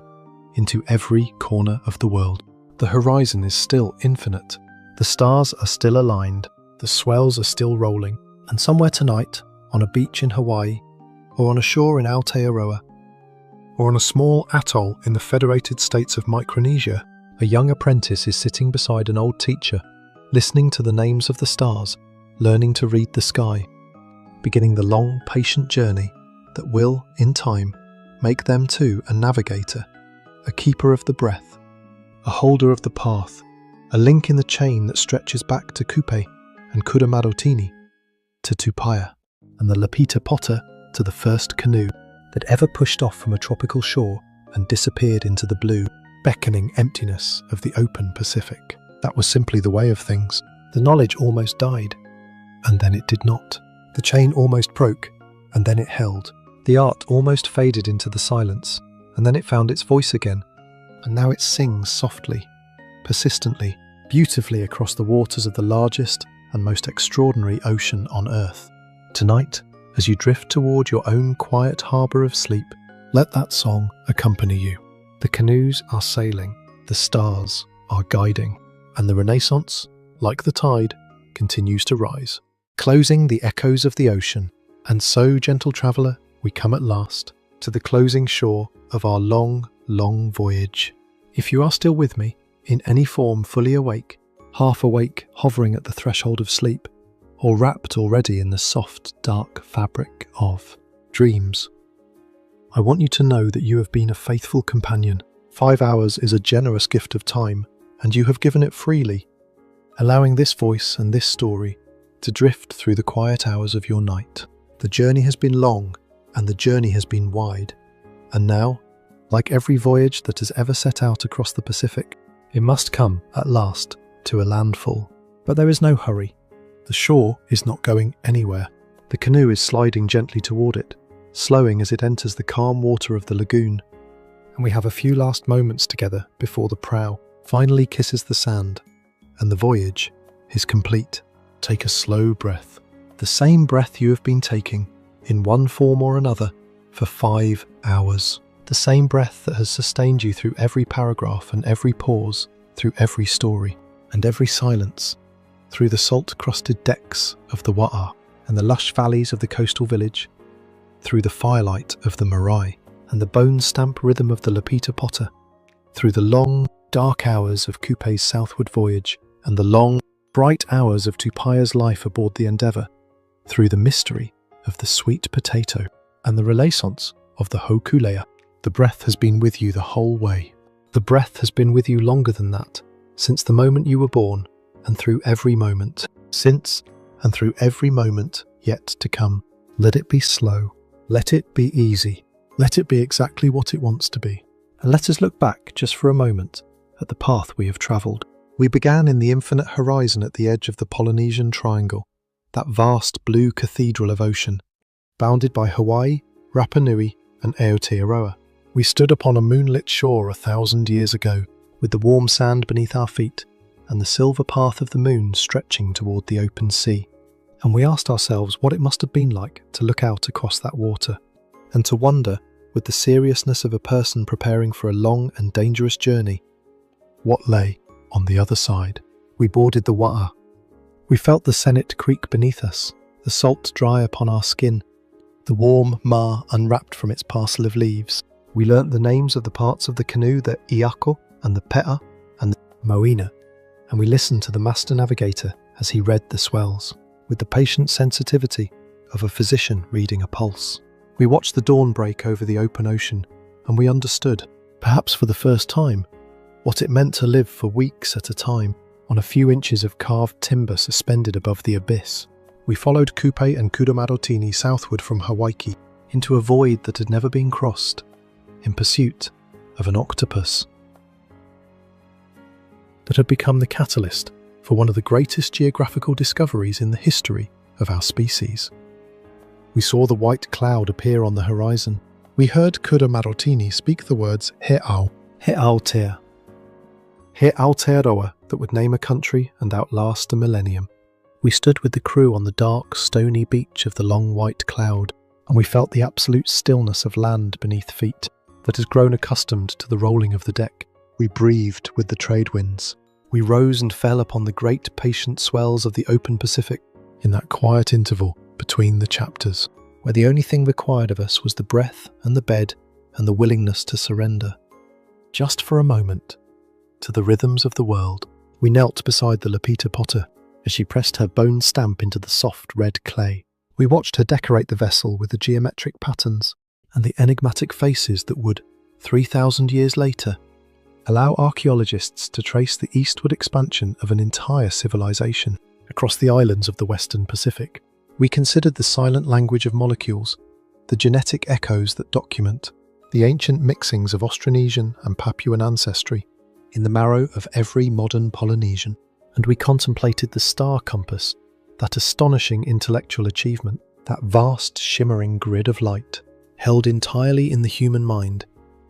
[SPEAKER 1] into every corner of the world. The horizon is still infinite. The stars are still aligned, the swells are still rolling, and somewhere tonight, on a beach in Hawaii, or on a shore in Aotearoa, or on a small atoll in the Federated States of Micronesia, a young apprentice is sitting beside an old teacher, listening to the names of the stars, learning to read the sky, beginning the long, patient journey that will, in time, make them too a navigator, a keeper of the breath, a holder of the path, a link in the chain that stretches back to Kupe and Kramarotini, to Tupai'a, and the Lapita potter to the first canoe that ever pushed off from a tropical shore and disappeared into the blue, beckoning emptiness of the open Pacific. That was simply the way of things. The knowledge almost died, and then it did not. The chain almost broke, and then it held. The art almost faded into the silence, and then it found its voice again, and now it sings softly, persistently, beautifully across the waters of the largest and most extraordinary ocean on Earth. Tonight, as you drift toward your own quiet harbour of sleep, let that song accompany you. The canoes are sailing, the stars are guiding, and the Renaissance, like the tide, continues to rise, closing the echoes of the ocean. And so, gentle traveller, we come at last to the closing shore of our long, long voyage. If you are still with me, in any form fully awake, half awake, hovering at the threshold of sleep, or wrapped already in the soft, dark fabric of dreams, I want you to know that you have been a faithful companion. 5 hours is a generous gift of time, and you have given it freely, allowing this voice and this story to drift through the quiet hours of your night. The journey has been long, and the journey has been wide, and now, like every voyage that has ever set out across the Pacific, it must come, at last, to a landfall. But there is no hurry. The shore is not going anywhere. The canoe is sliding gently toward it, slowing as it enters the calm water of the lagoon, and we have a few last moments together before the prow finally kisses the sand, and the voyage is complete. take a slow breath. The same breath you have been taking, in one form or another, for 5 hours. The same breath that has sustained you through every paragraph and every pause, through every story and every silence, through the salt-crusted decks of the Wa'a and the lush valleys of the coastal village, through the firelight of the Marae and the bone-stamp rhythm of the Lapita potter, through the long, dark hours of Kupe's southward voyage and the long, bright hours of Tupai'a's life aboard the Endeavour, through the mystery of the sweet potato and the renaissance of the Hokule'a. The breath has been with you the whole way. The breath has been with you longer than that, since the moment you were born, and through every moment since, and through every moment yet to come. Let it be slow. Let it be easy. Let it be exactly what it wants to be. And let us look back just for a moment at the path we have travelled. We began in the infinite horizon at the edge of the Polynesian triangle, that vast blue cathedral of ocean, bounded by Hawaii, Rapa Nui and Aotearoa. We stood upon a moonlit shore 1,000 years ago, with the warm sand beneath our feet and the silver path of the moon stretching toward the open sea. And we asked ourselves what it must have been like to look out across that water, and to wonder, with the seriousness of a person preparing for a long and dangerous journey, what lay on the other side. We boarded the Wa'a. We felt the Senate creak beneath us, the salt dry upon our skin, the warm ma unwrapped from its parcel of leaves. We learnt the names of the parts of the canoe, the iako and the pe'a and the moina, and we listened to the master navigator as he read the swells, with the patient sensitivity of a physician reading a pulse. We watched the dawn break over the open ocean, and we understood, perhaps for the first time, what it meant to live for weeks at a time on a few inches of carved timber suspended above the abyss. We followed Kupe and Kramarotini southward from Hawaii into a void that had never been crossed, in pursuit of an octopus that had become the catalyst for one of the greatest geographical discoveries in the history of our species. We saw the white cloud appear on the horizon. We heard Kramarotini speak the words He'au, He'autea, He'autearoa that would name a country and outlast a millennium. We stood with the crew on the dark, stony beach of the long white cloud, and we felt the absolute stillness of land beneath feet that has grown accustomed to the rolling of the deck. We breathed with the trade winds. We rose and fell upon the great patient swells of the open Pacific in that quiet interval between the chapters, where the only thing required of us was the breath and the bed and the willingness to surrender, just for a moment, to the rhythms of the world. We knelt beside the Lapita potter as she pressed her bone stamp into the soft red clay. We watched her decorate the vessel with the geometric patterns and the enigmatic faces that would, 3,000 years later, allow archaeologists to trace the eastward expansion of an entire civilization across the islands of the Western Pacific. We considered the silent language of molecules, the genetic echoes that document the ancient mixings of Austronesian and Papuan ancestry in the marrow of every modern Polynesian, and we contemplated the star compass, that astonishing intellectual achievement, that vast shimmering grid of light, held entirely in the human mind,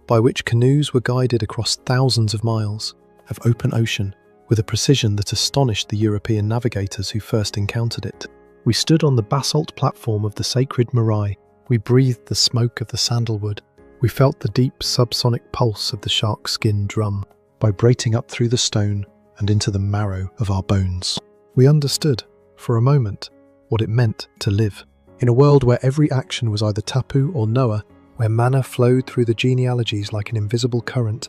[SPEAKER 1] by which canoes were guided across thousands of miles of open ocean with a precision that astonished the European navigators who first encountered it. We stood on the basalt platform of the sacred Marae. We breathed the smoke of the sandalwood. We felt the deep subsonic pulse of the shark skin drum, vibrating up through the stone and into the marrow of our bones. We understood, for a moment, what it meant to live in a world where every action was either tapu or noa, where mana flowed through the genealogies like an invisible current,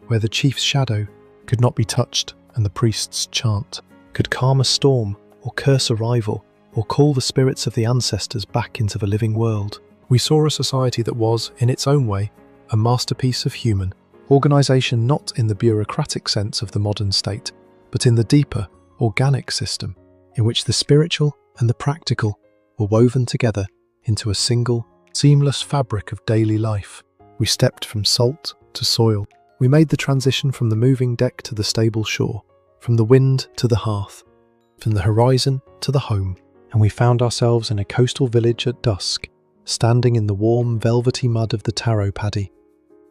[SPEAKER 1] where the chief's shadow could not be touched and the priest's chant could calm a storm or curse a rival or call the spirits of the ancestors back into the living world. We saw a society that was, in its own way, a masterpiece of human organisation, not in the bureaucratic sense of the modern state, but in the deeper, organic system, in which the spiritual and the practical were woven together into a single, seamless fabric of daily life. We stepped from salt to soil. We made the transition from the moving deck to the stable shore, from the wind to the hearth, from the horizon to the home, and we found ourselves in a coastal village at dusk, standing in the warm, velvety mud of the taro paddy,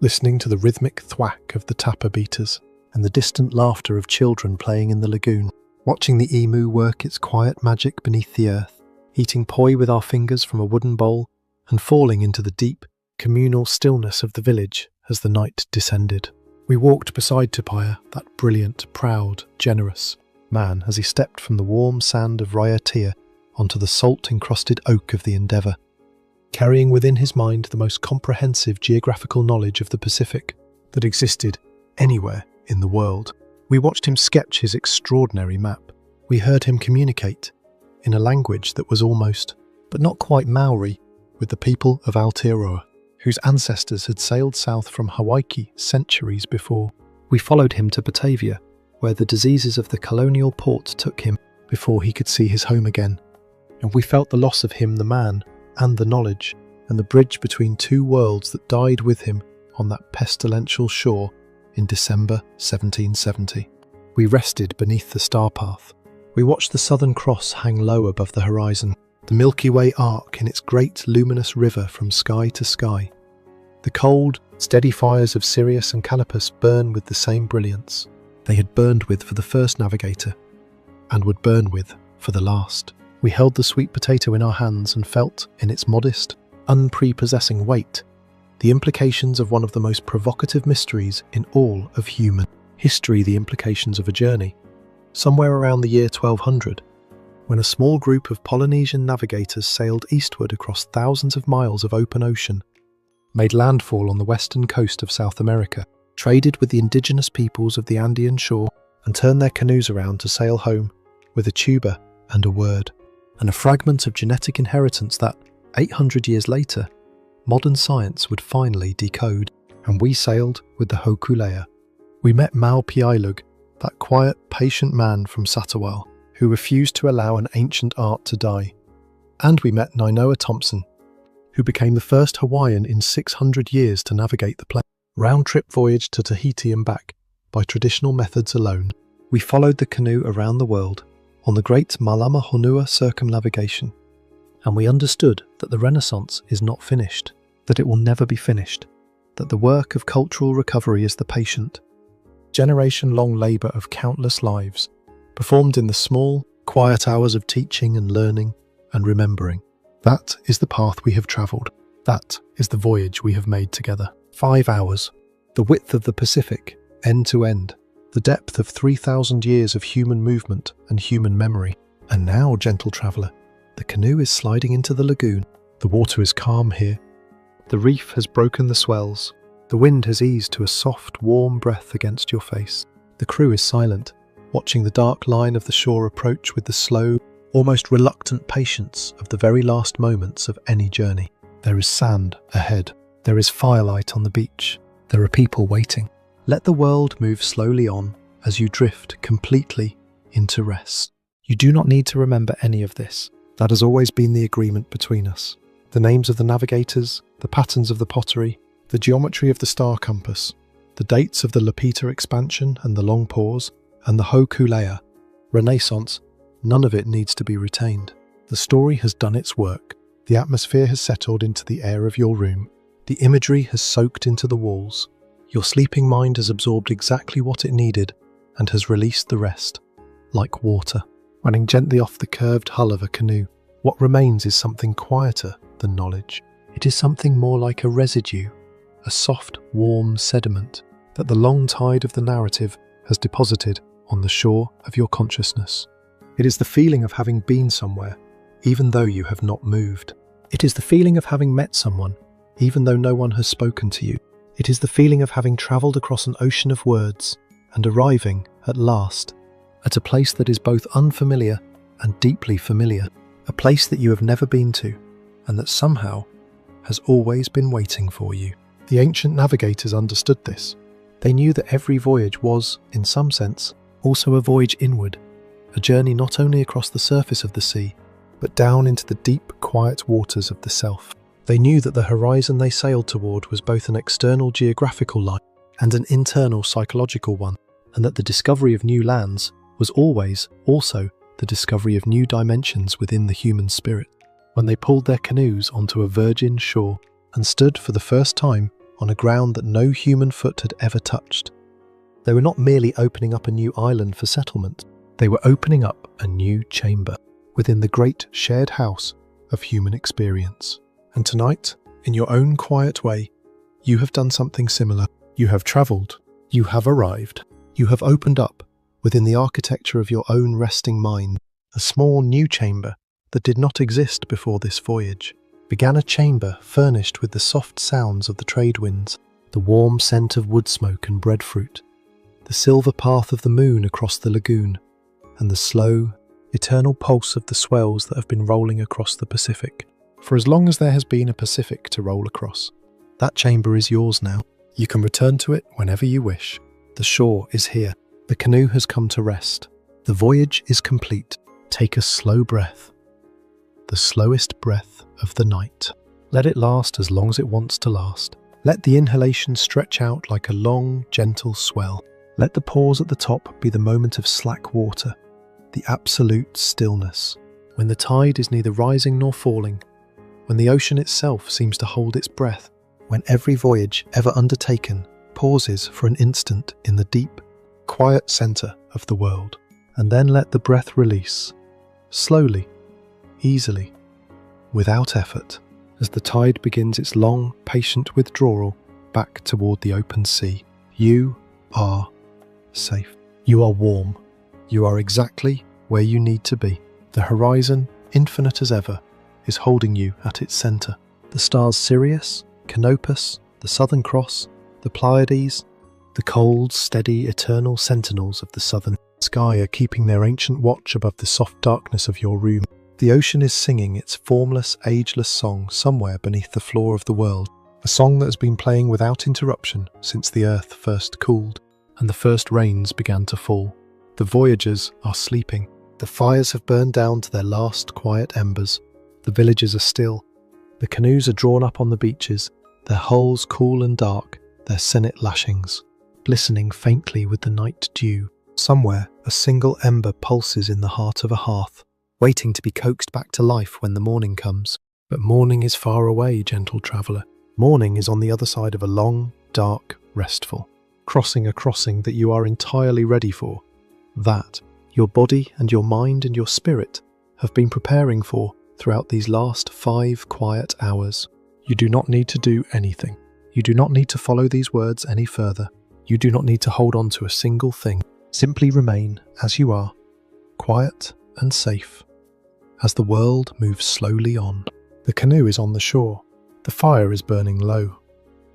[SPEAKER 1] listening to the rhythmic thwack of the tapa beaters and the distant laughter of children playing in the lagoon. watching the emu work its quiet magic beneath the earth, eating poi with our fingers from a wooden bowl, and falling into the deep, communal stillness of the village as the night descended. We walked beside Tupai'a, that brilliant, proud, generous man, as he stepped from the warm sand of Raiatea onto the salt-encrusted oak of the Endeavour, carrying within his mind the most comprehensive geographical knowledge of the Pacific that existed anywhere in the world. We watched him sketch his extraordinary map. We heard him communicate in a language that was almost, but not quite Maori, with the people of Aotearoa, whose ancestors had sailed south from Hawaii centuries before. We followed him to Batavia, where the diseases of the colonial port took him before he could see his home again. And we felt the loss of him, the man, and the knowledge, and the bridge between two worlds that died with him on that pestilential shore in December 1770. We rested beneath the star path. We watched the Southern Cross hang low above the horizon, the Milky Way arc in its great luminous river from sky to sky. The cold, steady fires of Sirius and Canopus burn with the same brilliance they had burned with for the first navigator, and would burn with for the last. We held the sweet potato in our hands and felt, in its modest, unprepossessing weight, the implications of one of the most provocative mysteries in all of human history, the implications of a journey, somewhere around the year 1200, when a small group of Polynesian navigators sailed eastward across thousands of miles of open ocean, made landfall on the western coast of South America, traded with the indigenous peoples of the Andean shore, and turned their canoes around to sail home with a tuba and a word, and a fragment of genetic inheritance that, 800 years later, modern science would finally decode. And we sailed with the Hokule'a. We met Mau Piailug, that quiet, patient man from Satawal, who refused to allow an ancient art to die. And we met Nainoa Thompson, who became the first Hawaiian in 600 years to navigate the planet. Round-trip voyage to Tahiti and back, by traditional methods alone. We followed the canoe around the world, on the great Malama Honua circumnavigation, and we understood that the Renaissance is not finished, that it will never be finished, that the work of cultural recovery is the patient, generation-long labour of countless lives, performed in the small, quiet hours of teaching and learning and remembering. That is the path we have travelled. That is the voyage we have made together. 5 hours, the width of the Pacific, end to end, the depth of 3,000 years of human movement and human memory. And now, gentle traveller, the canoe is sliding into the lagoon. The water is calm here. The reef has broken the swells. The wind has eased to a soft, warm breath against your face. The crew is silent, watching the dark line of the shore approach with the slow, almost reluctant patience of the very last moments of any journey. There is sand ahead. There is firelight on the beach. There are people waiting. Let the world move slowly on as you drift completely into rest. You do not need to remember any of this. That has always been the agreement between us. The names of the navigators, the patterns of the pottery, the geometry of the star compass, the dates of the Lapita expansion and the long pause, and the Hokule'a Renaissance, none of it needs to be retained. The story has done its work. The atmosphere has settled into the air of your room. The imagery has soaked into the walls. Your sleeping mind has absorbed exactly what it needed and has released the rest, like water, running gently off the curved hull of a canoe. What remains is something quieter than knowledge. It is something more like a residue, a soft, warm sediment that the long tide of the narrative has deposited on the shore of your consciousness. It is the feeling of having been somewhere, even though you have not moved. It is the feeling of having met someone, even though no one has spoken to you. It is the feeling of having travelled across an ocean of words and arriving, at last, at a place that is both unfamiliar and deeply familiar, a place that you have never been to, and that somehow has always been waiting for you. The ancient navigators understood this. They knew that every voyage was, in some sense, also a voyage inward, a journey not only across the surface of the sea, but down into the deep, quiet waters of the self. They knew that the horizon they sailed toward was both an external geographical line and an internal psychological one, and that the discovery of new lands was always also the discovery of new dimensions within the human spirit. When they pulled their canoes onto a virgin shore and stood for the first time on a ground that no human foot had ever touched, they were not merely opening up a new island for settlement. They were opening up a new chamber within the great shared house of human experience. And tonight, in your own quiet way, you have done something similar. You have travelled. You have arrived. You have opened up, within the architecture of your own resting mind, a small new chamber that did not exist before this voyage. Began a chamber furnished with the soft sounds of the trade winds, the warm scent of wood smoke and breadfruit, the silver path of the moon across the lagoon, and the slow, eternal pulse of the swells that have been rolling across the Pacific. For as long as there has been a Pacific to roll across, that chamber is yours now. You can return to it whenever you wish. The shore is here. The canoe has come to rest. The voyage is complete. Take a slow breath. The slowest breath of the night. Let it last as long as it wants to last. Let the inhalation stretch out like a long, gentle swell. Let the pause at the top be the moment of slack water, the absolute stillness, when the tide is neither rising nor falling, when the ocean itself seems to hold its breath, when every voyage ever undertaken pauses for an instant in the deep, quiet centre of the world, and then let the breath release, slowly, easily, without effort, as the tide begins its long, patient withdrawal back toward the open sea. You are safe. You are warm. You are exactly where you need to be. The horizon, infinite as ever, is holding you at its centre. The stars Sirius, Canopus, the Southern Cross, the Pleiades, the cold, steady, eternal sentinels of the southern sky are keeping their ancient watch above the soft darkness of your room. The ocean is singing its formless, ageless song somewhere beneath the floor of the world, a song that has been playing without interruption since the earth first cooled and the first rains began to fall. The Voyagers are sleeping. The fires have burned down to their last quiet embers. The villages are still. The canoes are drawn up on the beaches, their hulls cool and dark, their sennet lashings glistening faintly with the night dew. Somewhere, a single ember pulses in the heart of a hearth, waiting to be coaxed back to life when the morning comes. But morning is far away, gentle traveller. Morning is on the other side of a long, dark, restful, crossing a crossing that you are entirely ready for, that your body and your mind and your spirit have been preparing for throughout these last 5 quiet hours. You do not need to do anything. You do not need to follow these words any further. You do not need to hold on to a single thing. Simply remain as you are, quiet and safe, as the world moves slowly on. The canoe is on the shore. The fire is burning low.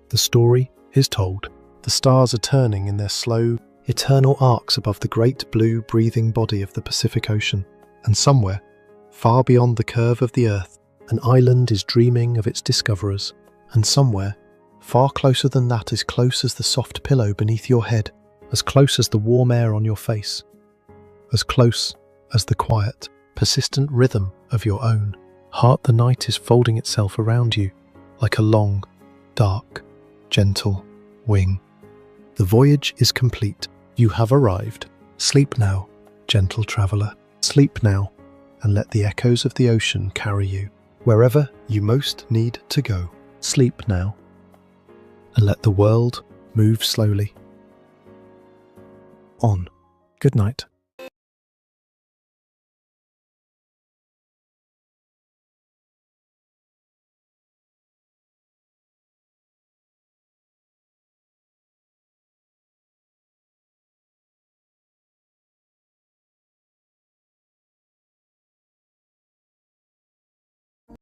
[SPEAKER 1] The story is told. The stars are turning in their slow, eternal arcs above the great blue breathing body of the Pacific Ocean. And somewhere, far beyond the curve of the earth, an island is dreaming of its discoverers. And somewhere, far closer than that, is close as the soft pillow beneath your head, as close as the warm air on your face, as close as the quiet, persistent rhythm of your own heart. The night is folding itself around you like a long, dark, gentle wing. The voyage is complete. You have arrived. Sleep now, gentle traveller. Sleep now, and let the echoes of the ocean carry you wherever you most need to go. Sleep now, and let the world move slowly on. Good night.